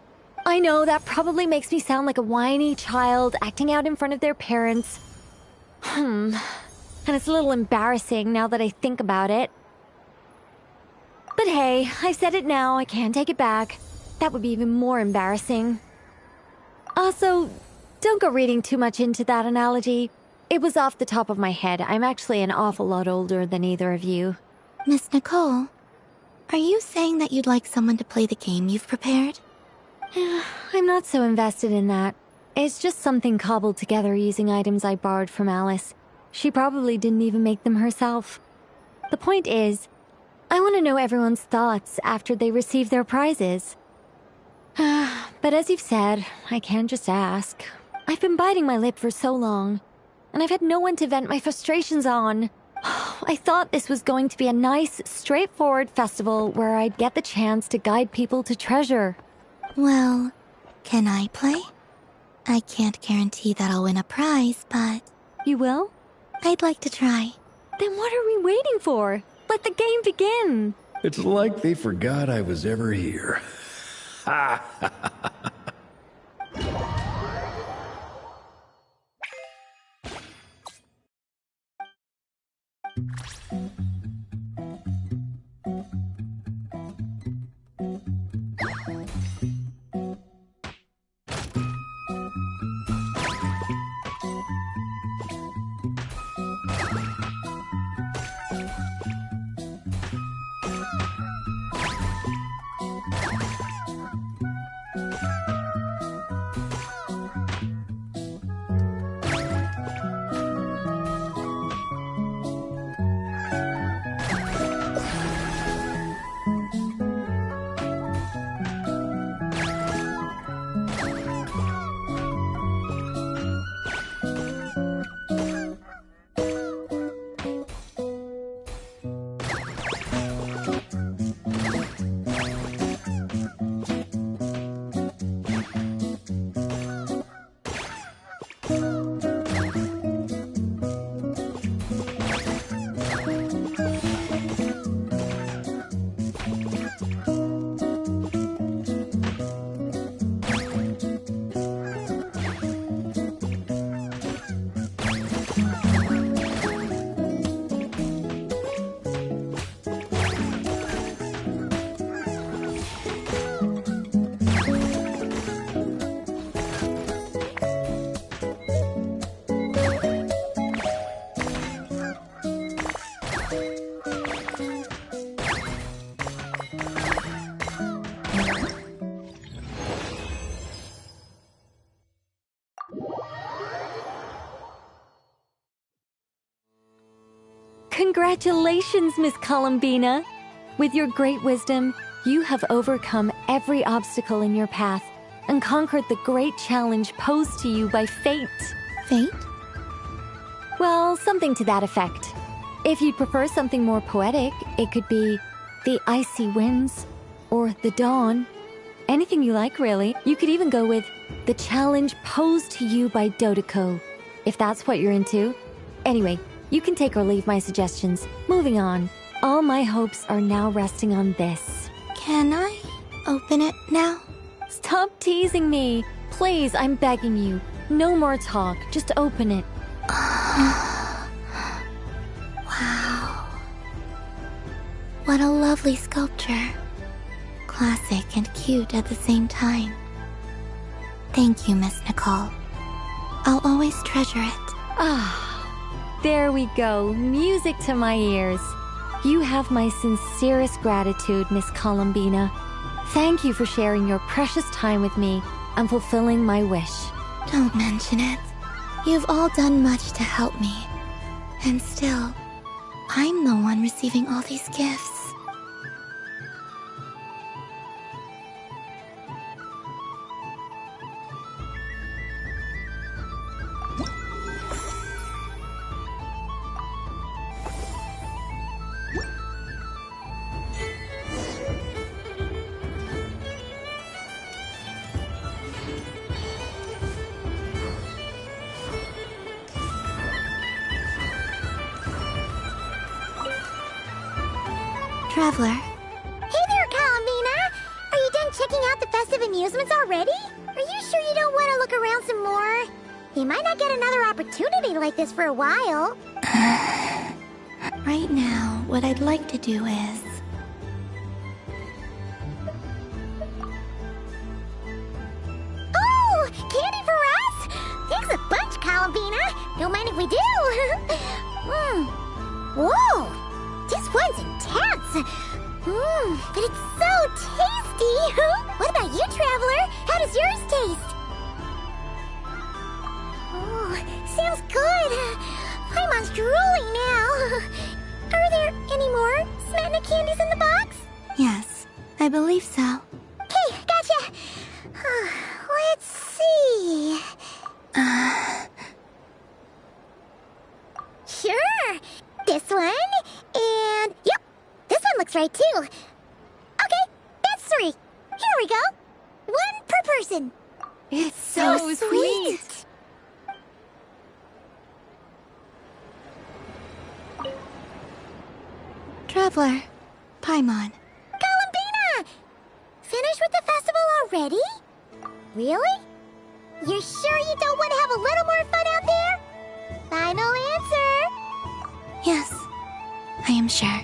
I know that probably makes me sound like a whiny child acting out in front of their parents. And it's a little embarrassing now that I think about it. But hey, I said it now, I can't take it back. That would be even more embarrassing. Also, don't go reading too much into that analogy. It was off the top of my head. I'm actually an awful lot older than either of you. Miss Nicole, are you saying that you'd like someone to play the game you've prepared? I'm not so invested in that. It's just something cobbled together using items I borrowed from Alice. She probably didn't even make them herself. The point is, I want to know everyone's thoughts after they receive their prizes. But as you've said, I can't just ask. I've been biting my lip for so long, and I've had no one to vent my frustrations on. I thought this was going to be a nice, straightforward festival where I'd get the chance to guide people to treasure. Well, can I play? I can't guarantee that I'll win a prize, but... You will? I'd like to try. Then what are we waiting for? Let the game begin! It's like they forgot I was ever here. Ha ha ha ha. Congratulations, Miss Columbina. With your great wisdom, you have overcome every obstacle in your path and conquered the great challenge posed to you by fate. Fate? Well, something to that effect. If you'd prefer something more poetic, it could be the icy winds or the dawn. Anything you like, really. You could even go with the challenge posed to you by Dodeko, if that's what you're into. Anyway, you can take or leave my suggestions. Moving on. All my hopes are now resting on this. Can I open it now? Stop teasing me. Please, I'm begging you. No more talk. Just open it. Wow. What a lovely sculpture. Classic and cute at the same time. Thank you, Miss Nicole. I'll always treasure it. There we go. Music to my ears. You have my sincerest gratitude, Miss Columbina. Thank you for sharing your precious time with me and fulfilling my wish. Don't mention it. You've all done much to help me. And still, I'm the one receiving all these gifts. Traveler. Hey there, Columbina! Are you done checking out the festive amusements already? Are you sure you don't want to look around some more? You might not get another opportunity like this for a while. Right now, what I'd like to do is... Oh! Candy for us? Thanks a bunch, Columbina! Don't mind if we do! Whoa! This one's intense! But it's so tasty! What about you, Traveler? How does yours taste? Oh, sounds good! Paimon's drooling now! Are there any more Smatna candies in the box? Yes, I believe so. Okay, gotcha! Let's see... Sure! This one, and... Yep, this one looks right, too. Okay, that's 3. Here we go. 1 per person. It's so sweet. Traveler, Paimon. Columbina! Finished with the festival already? Really? You're sure you don't want to have a little more fun out there? Final answer. Yes, I am sure.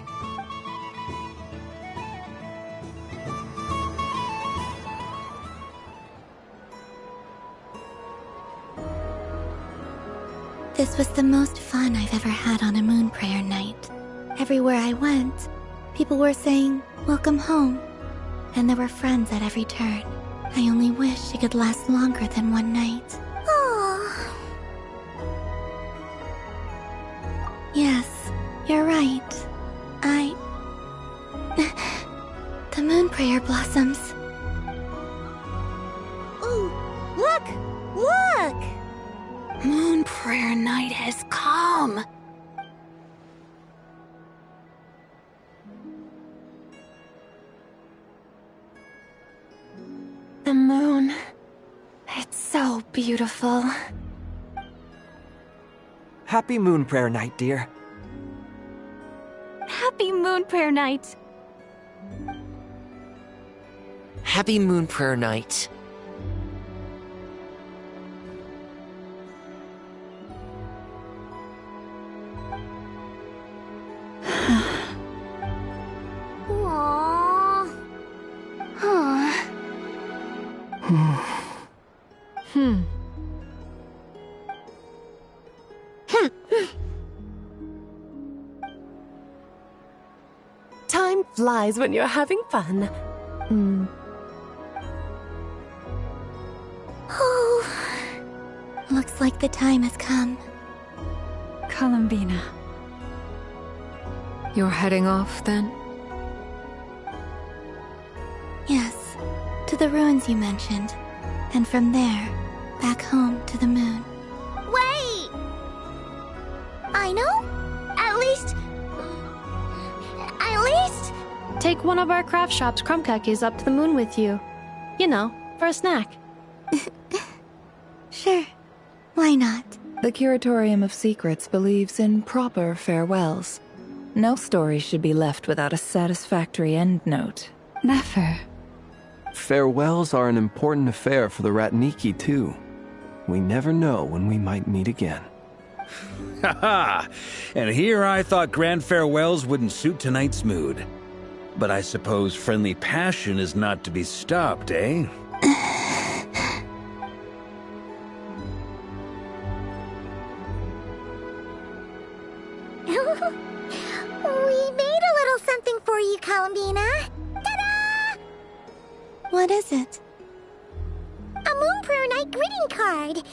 This was the most fun I've ever had on a moon prayer night. Everywhere I went, people were saying, "Welcome home." And there were friends at every turn. I only wish it could last longer than one night. Oh. Yes, you're right. The moon prayer blossoms. Ooh, look! Look! Moon prayer night has come. The moon. It's so beautiful. Happy Moon Prayer Night, dear. Happy Moon Prayer Night. Happy Moon Prayer Night. Aww. Time flies when you're having fun. Oh, looks like the time has come. Columbina. You're heading off, then? Yes, to the ruins you mentioned. And from there, back home to the moon. Wait! I know? At least... Take one of our craft shop's crumb cookies up to the moon with you. You know, for a snack. Sure. Why not? The Curatorium of Secrets believes in proper farewells. No story should be left without a satisfactory endnote. Never. Farewells are an important affair for the Ratniki, too. We never know when we might meet again. Ha-ha! And here I thought grand farewells wouldn't suit tonight's mood. But I suppose friendly passion is not to be stopped, eh? We made a little something for you, Columbina. Ta-da! What is it? A Moon Prayer Night greeting card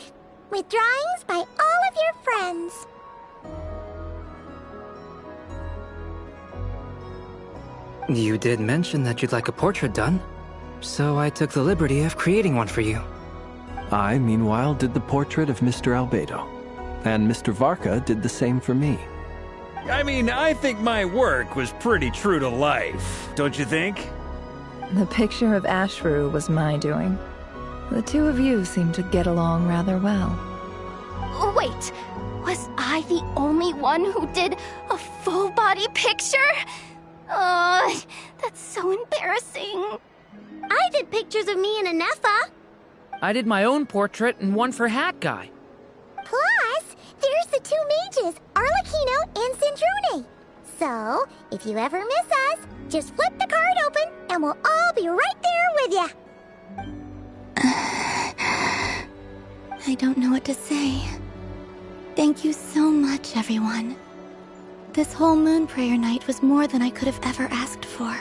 with drawings by all of your friends. You did mention that you'd like a portrait done, so I took the liberty of creating one for you. I, meanwhile, did the portrait of Mr. Albedo, and Mr. Varka did the same for me. I mean, I think my work was pretty true to life, don't you think? The picture of Ashru was my doing. The two of you seem to get along rather well. Wait, was I the only one who did a full-body picture? That's so embarrassing. I did pictures of me and Anefa. I did my own portrait and one for Hat Guy. Plus, there's the two mages, Arlecchino and Sandrone. So, if you ever miss us, just flip the card open and we'll all be right there with you. I don't know what to say. Thank you so much, everyone. This whole Moon Prayer Night was more than I could have ever asked for.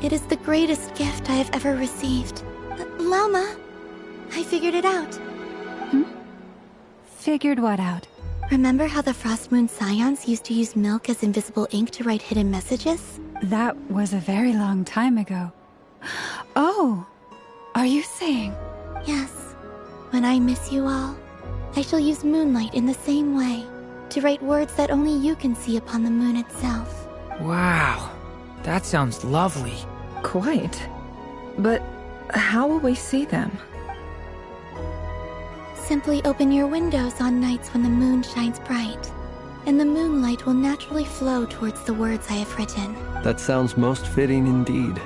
It is the greatest gift I have ever received. Lauma, I figured it out. Figured what out? Remember how the Frost Moon Scions used to use milk as invisible ink to write hidden messages? That was a very long time ago. Oh, are you saying? Yes. When I miss you all, I shall use moonlight in the same way, to write words that only you can see upon the moon itself. Wow, that sounds lovely. Quite. But how will we see them? Simply open your windows on nights when the moon shines bright, and the moonlight will naturally flow towards the words I have written. That sounds most fitting indeed.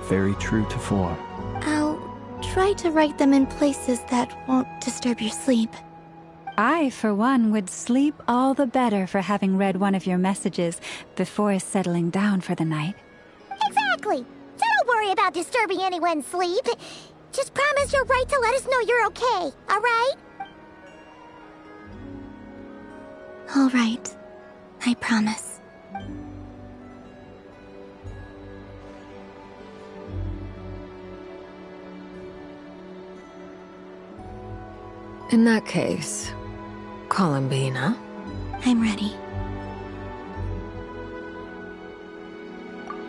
Very true to form. I'll try to write them in places that won't disturb your sleep. I, for one, would sleep all the better for having read one of your messages before settling down for the night. Exactly. So don't worry about disturbing anyone's sleep. Just promise you'll write to let us know you're okay, all right? All right. I promise. In that case, Columbina. I'm ready.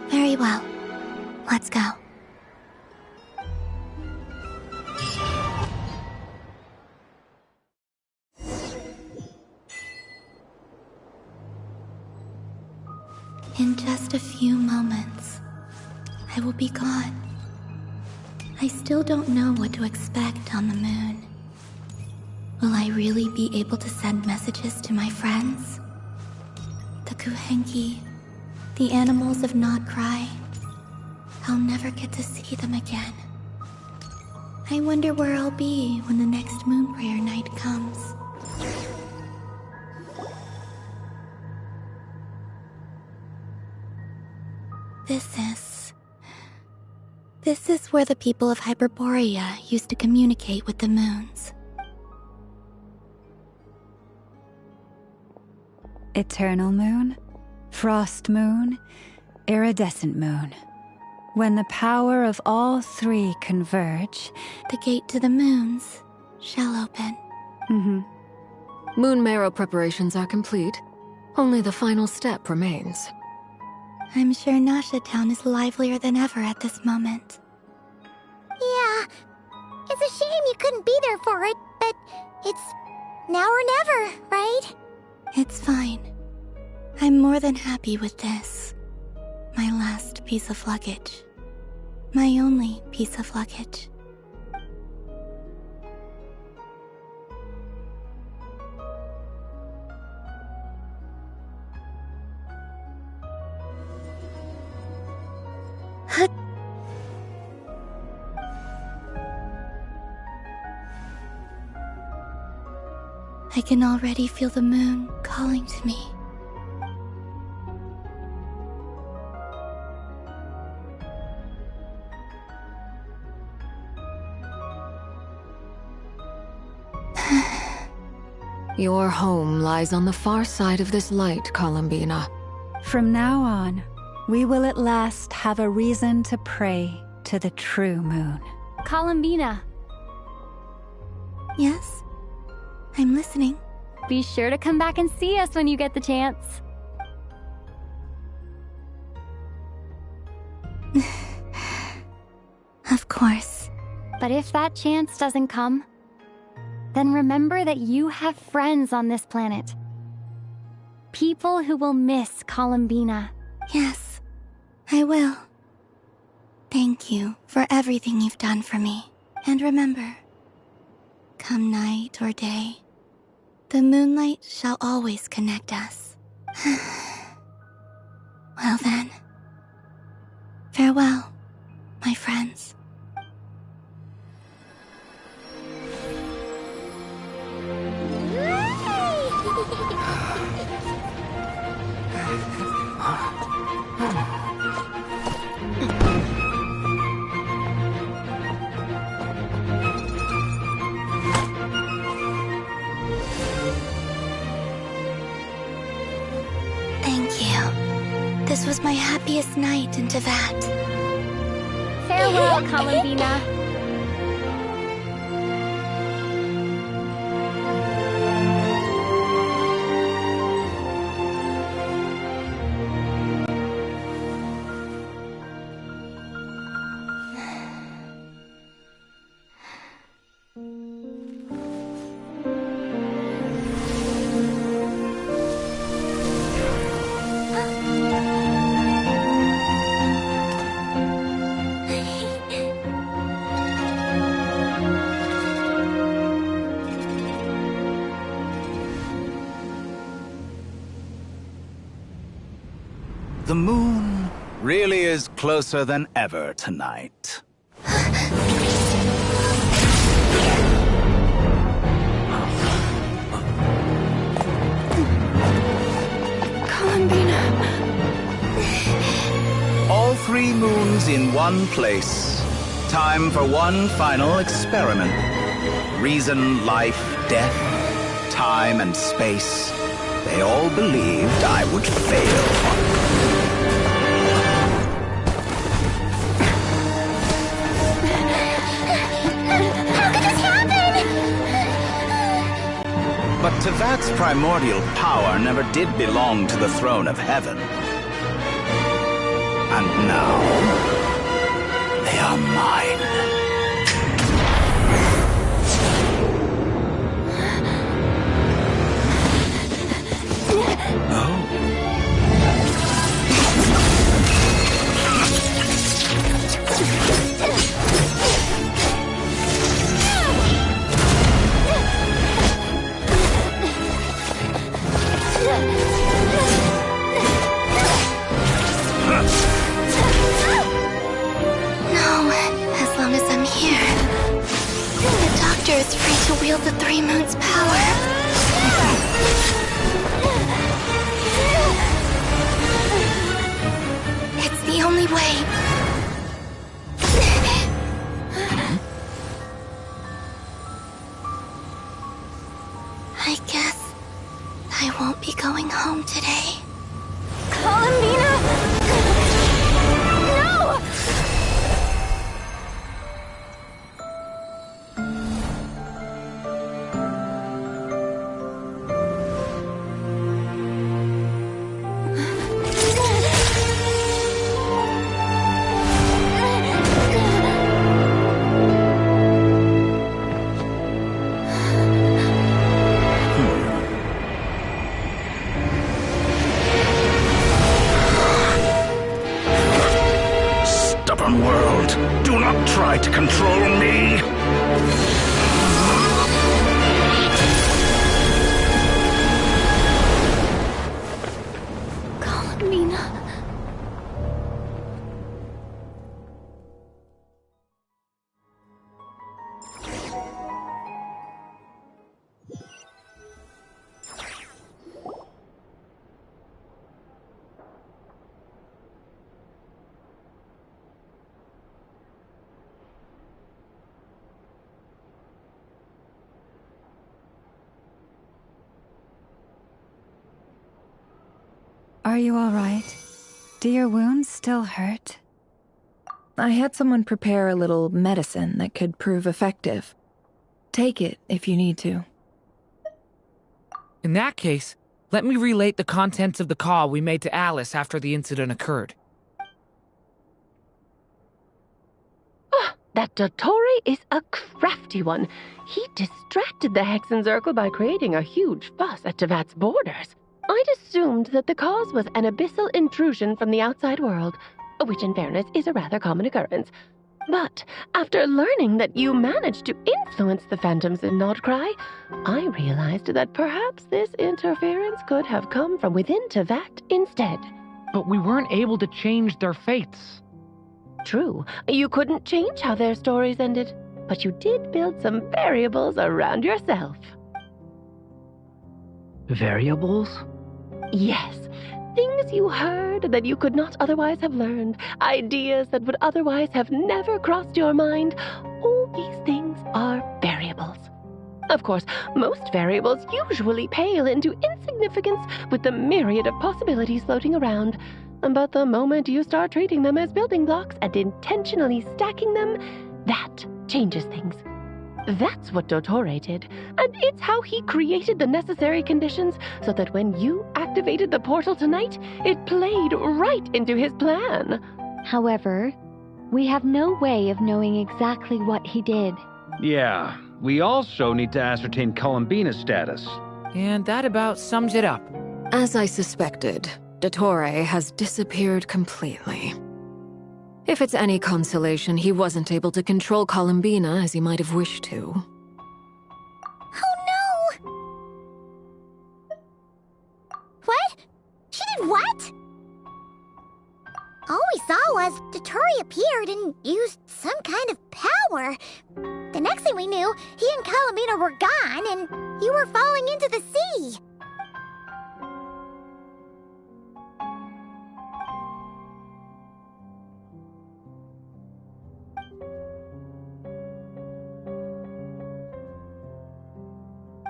Very well. Let's go. In just a few moments, I will be gone. I still don't know what to expect on the moon. Will I really be able to send messages to my friends? The Kuhenki, the animals of Not Cry. I'll never get to see them again. I wonder where I'll be when the next Moon Prayer Night comes. This is where the people of Hyperborea used to communicate with the moons. Eternal moon, frost moon, iridescent moon. When the power of all three converge, the gate to the moons shall open. Moon marrow preparations are complete. Only the final step remains. I'm sure Nasha Town is livelier than ever at this moment. Yeah, it's a shame you couldn't be there for it, but it's now or never, right? It's fine. I'm more than happy with this. My last piece of luggage. My only piece of luggage. I can already feel the moon calling to me. Your home lies on the far side of this light, Columbina. From now on, we will at last have a reason to pray to the true moon. Columbina. Yes? I'm listening. Be sure to come back and see us when you get the chance. Of course. But if that chance doesn't come, then remember that you have friends on this planet. People who will miss Columbina. Yes, I will. Thank you for everything you've done for me. And remember, come night or day, the moonlight shall always connect us. Well then, farewell, my friends. Thank you. This was my happiest night in Teyvat. Farewell, Columbina. The moon really is closer than ever tonight. Columbina. All 3 moons in one place. Time for one final experiment. Reason, life, death, time, and space. They all believed I would fail. But Teyvat's primordial power never did belong to the throne of heaven. And now, they are mine. Is free to wield the 3 moons' power. It's the only way. I guess I won't be going home today. Columbina! No! one world. Do not try to control me. Columbina. Are you all right? Do your wounds still hurt? I had someone prepare a little medicine that could prove effective. Take it if you need to. In that case, let me relate the contents of the call we made to Alice after the incident occurred. That Dottore is a crafty one. He distracted the Hexenzirkel by creating a huge fuss at Tevat's borders. I'd assumed that the cause was an abyssal intrusion from the outside world, which in fairness is a rather common occurrence. But after learning that you managed to influence the phantoms in Nordcry, I realized that perhaps this interference could have come from within Tevat instead. But we weren't able to change their fates. True, you couldn't change how their stories ended, but you did build some variables around yourself. Variables? Yes, things you heard that you could not otherwise have learned, ideas that would otherwise have never crossed your mind. All these things are variables. Of course, most variables usually pale into insignificance with the myriad of possibilities floating around. But the moment you start treating them as building blocks and intentionally stacking them, that changes things. That's what Dottore did, and it's how he created the necessary conditions so that when you activated the portal tonight, it played right into his plan. However, we have no way of knowing exactly what he did. Yeah, we also need to ascertain Columbina's status. And that about sums it up. As I suspected, Dottore has disappeared completely. If it's any consolation, he wasn't able to control Columbina as he might have wished to. Oh no! What? She did what? All we saw was Dottore appeared and used some kind of power. The next thing we knew, he and Columbina were gone and you were falling into the sea.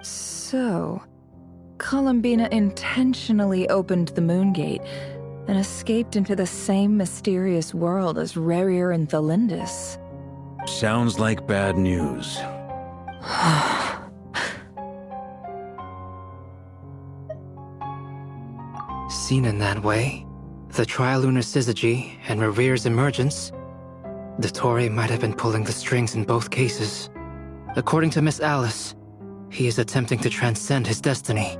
So, Columbina intentionally opened the moon gate and escaped into the same mysterious world as Rerir and Thalindis. Sounds like bad news. Seen in that way, the trilunar syzygy and Revir's emergence, Dottore might have been pulling the strings in both cases. According to Miss Alice, he is attempting to transcend his destiny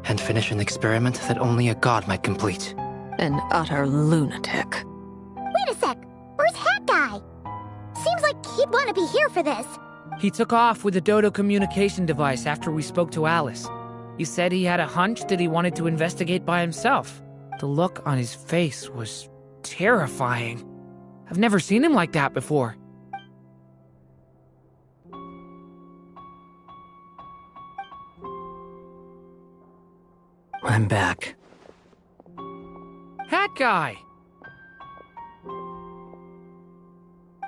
and finish an experiment that only a god might complete. An utter lunatic. Wait a sec, where's Hat Guy? Seems like he'd want to be here for this. He took off with the Dodo communication device after we spoke to Alice. He said he had a hunch that he wanted to investigate by himself. The look on his face was terrifying. I've never seen him like that before. I'm back. Hat Guy!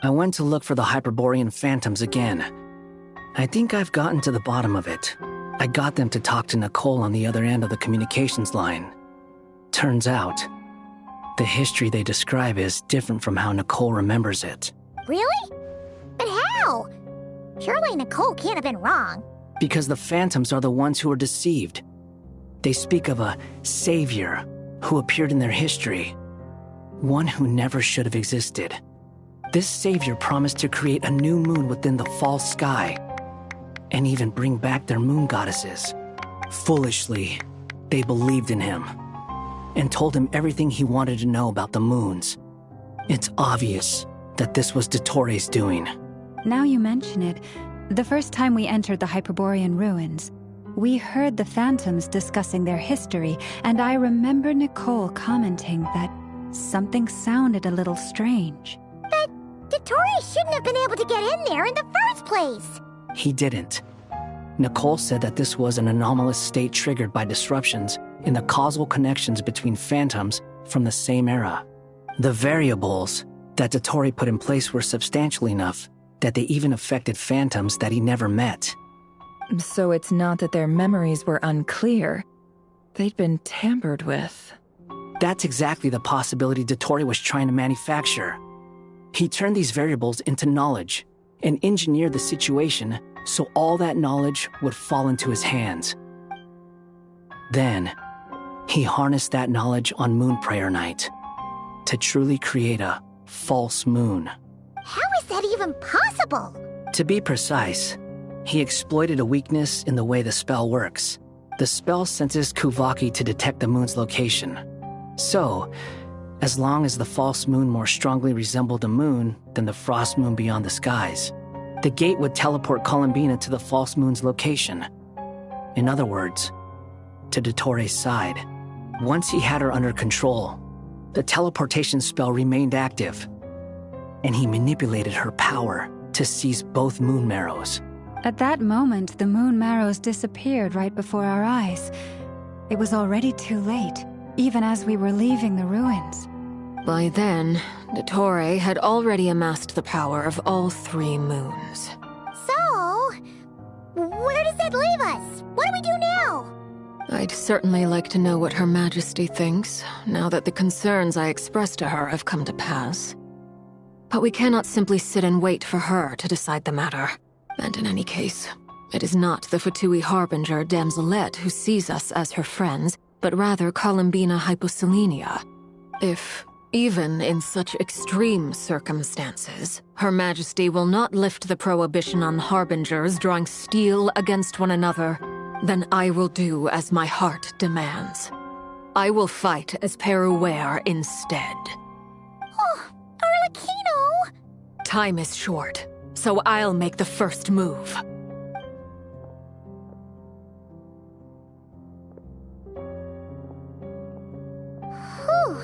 I went to look for the Hyperborean phantoms again. I think I've gotten to the bottom of it. I got them to talk to Nicole on the other end of the communications line. Turns out, the history they describe is different from how Nicole remembers it. Really? But how? Surely Nicole can't have been wrong. Because the phantoms are the ones who are deceived. They speak of a savior who appeared in their history. One who never should have existed. This savior promised to create a new moon within the false sky, and even bring back their moon goddesses. Foolishly, they believed in him, and told him everything he wanted to know about the moons. It's obvious that this was Dottore doing. Now you mention it, the first time we entered the Hyperborean ruins, we heard the phantoms discussing their history, and I remember Nicole commenting that something sounded a little strange. But Dottore shouldn't have been able to get in there in the first place. He didn't. Nicole said that this was an anomalous state triggered by disruptions in the causal connections between phantoms from the same era. The variables that Dottore put in place were substantial enough that they even affected phantoms that he never met. So it's not that their memories were unclear. They'd been tampered with. That's exactly the possibility Dottore was trying to manufacture. He turned these variables into knowledge and engineered the situation so all that knowledge would fall into his hands. Then, he harnessed that knowledge on Moon Prayer Night to truly create a false moon. How is that even possible? To be precise, he exploited a weakness in the way the spell works. The spell senses Kuvaki to detect the moon's location. So, as long as the false moon more strongly resembled the moon than the frost moon beyond the skies, the gate would teleport Columbina to the false moon's location. In other words, to Dottore's side. Once he had her under control, the teleportation spell remained active, and he manipulated her power to seize both moon marrows. At that moment, the moon marrows disappeared right before our eyes. It was already too late, even as we were leaving the ruins. By then, Dottore had already amassed the power of all 3 moons. So, where does that leave us? What do we do now? I'd certainly like to know what Her Majesty thinks, now that the concerns I expressed to her have come to pass. But we cannot simply sit and wait for her to decide the matter. And in any case, it is not the Fatui Harbinger Damselette who sees us as her friends, but rather Columbina Hyposelenia. If, even in such extreme circumstances, Her Majesty will not lift the prohibition on Harbingers drawing steel against one another, then I will do as my heart demands. I will fight as Peruware instead. Oh, Arlecchino! Time is short, so I'll make the first move. Whew.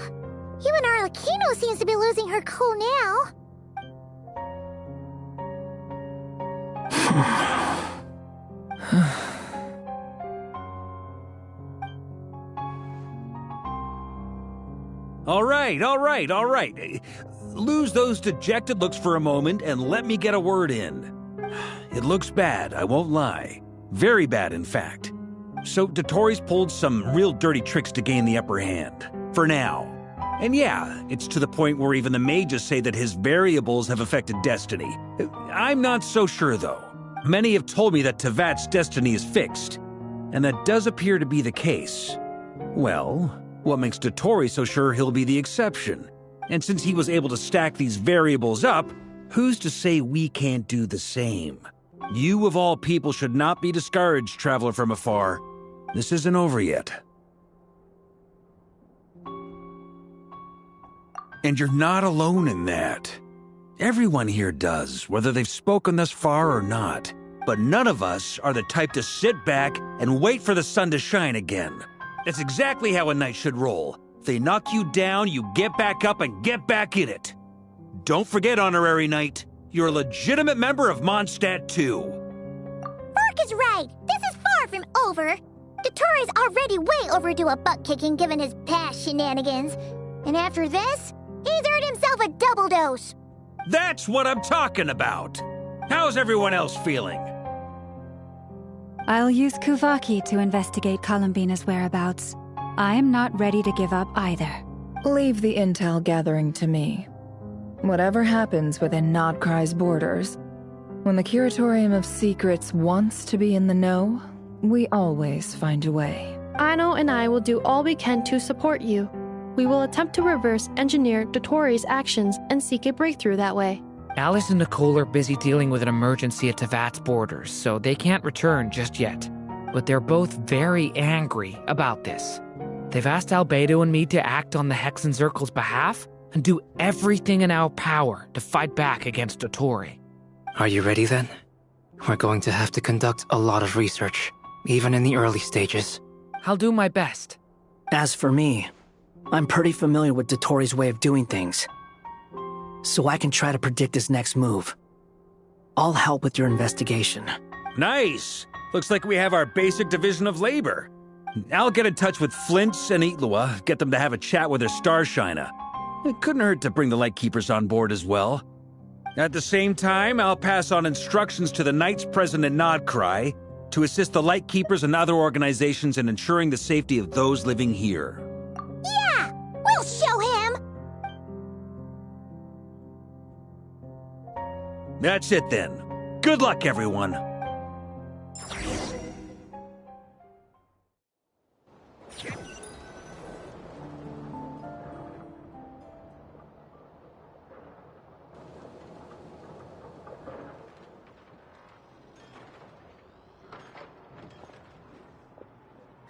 Even Arlecchino seems to be losing her cool now. All right. Lose those dejected looks for a moment and let me get a word in. It looks bad, I won't lie. Very bad, in fact. So Dottore's pulled some real dirty tricks to gain the upper hand. For now. And yeah, it's to the point where even the mages say that his variables have affected destiny. I'm not so sure, though. Many have told me that Tevat's destiny is fixed. And that does appear to be the case. Well, what makes Dottore so sure he'll be the exception? And since he was able to stack these variables up, who's to say we can't do the same? You of all people should not be discouraged, traveler from afar. This isn't over yet. And you're not alone in that. Everyone here does, whether they've spoken thus far or not. But none of us are the type to sit back and wait for the sun to shine again. That's exactly how a knight should roll. If they knock you down, you get back up and get back in it. Don't forget, Honorary Knight, you're a legitimate member of Mondstadt too. Mark is right. This is far from over. Dottore's already way overdue a butt-kicking given his past shenanigans. And after this, he's earned himself a double dose. That's what I'm talking about. How's everyone else feeling? I'll use Kuvaki to investigate Columbina's whereabouts. I am not ready to give up either. Leave the intel gathering to me. Whatever happens within Nodcry's borders, when the Curatorium of Secrets wants to be in the know, we always find a way. Aino and I will do all we can to support you. We will attempt to reverse engineer Dottore's actions and seek a breakthrough that way. Alice and Nicole are busy dealing with an emergency at Tevat's borders, so they can't return just yet. But they're both very angry about this. They've asked Albedo and me to act on the Hex and Zircle's behalf, and do everything in our power to fight back against Dotori. Are you ready then? We're going to have to conduct a lot of research, even in the early stages. I'll do my best. As for me, I'm pretty familiar with Dotori's way of doing things, so I can try to predict his next move. I'll help with your investigation. Nice! Looks like we have our basic division of labor. I'll get in touch with Flints and Eatlua, get them to have a chat with their Starshiner. It couldn't hurt to bring the Lightkeepers on board as well. At the same time, I'll pass on instructions to the Knights present in Nodcry to assist the Lightkeepers and other organizations in ensuring the safety of those living here. Yeah! We'll show him! That's it then. Good luck, everyone.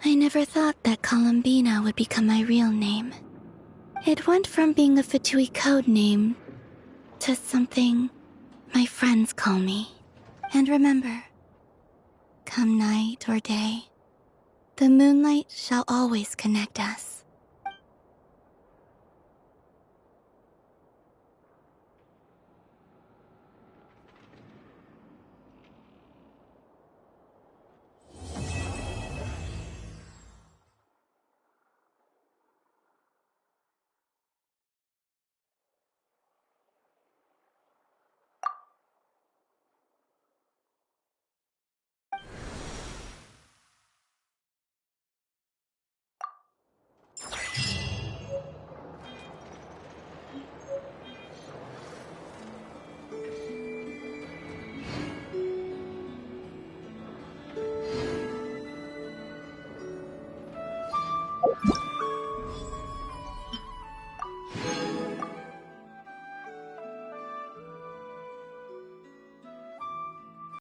I never thought that Columbina would become my real name. It went from being a Fatui code name to something my friends call me. And remember, come night or day, the moonlight shall always connect us.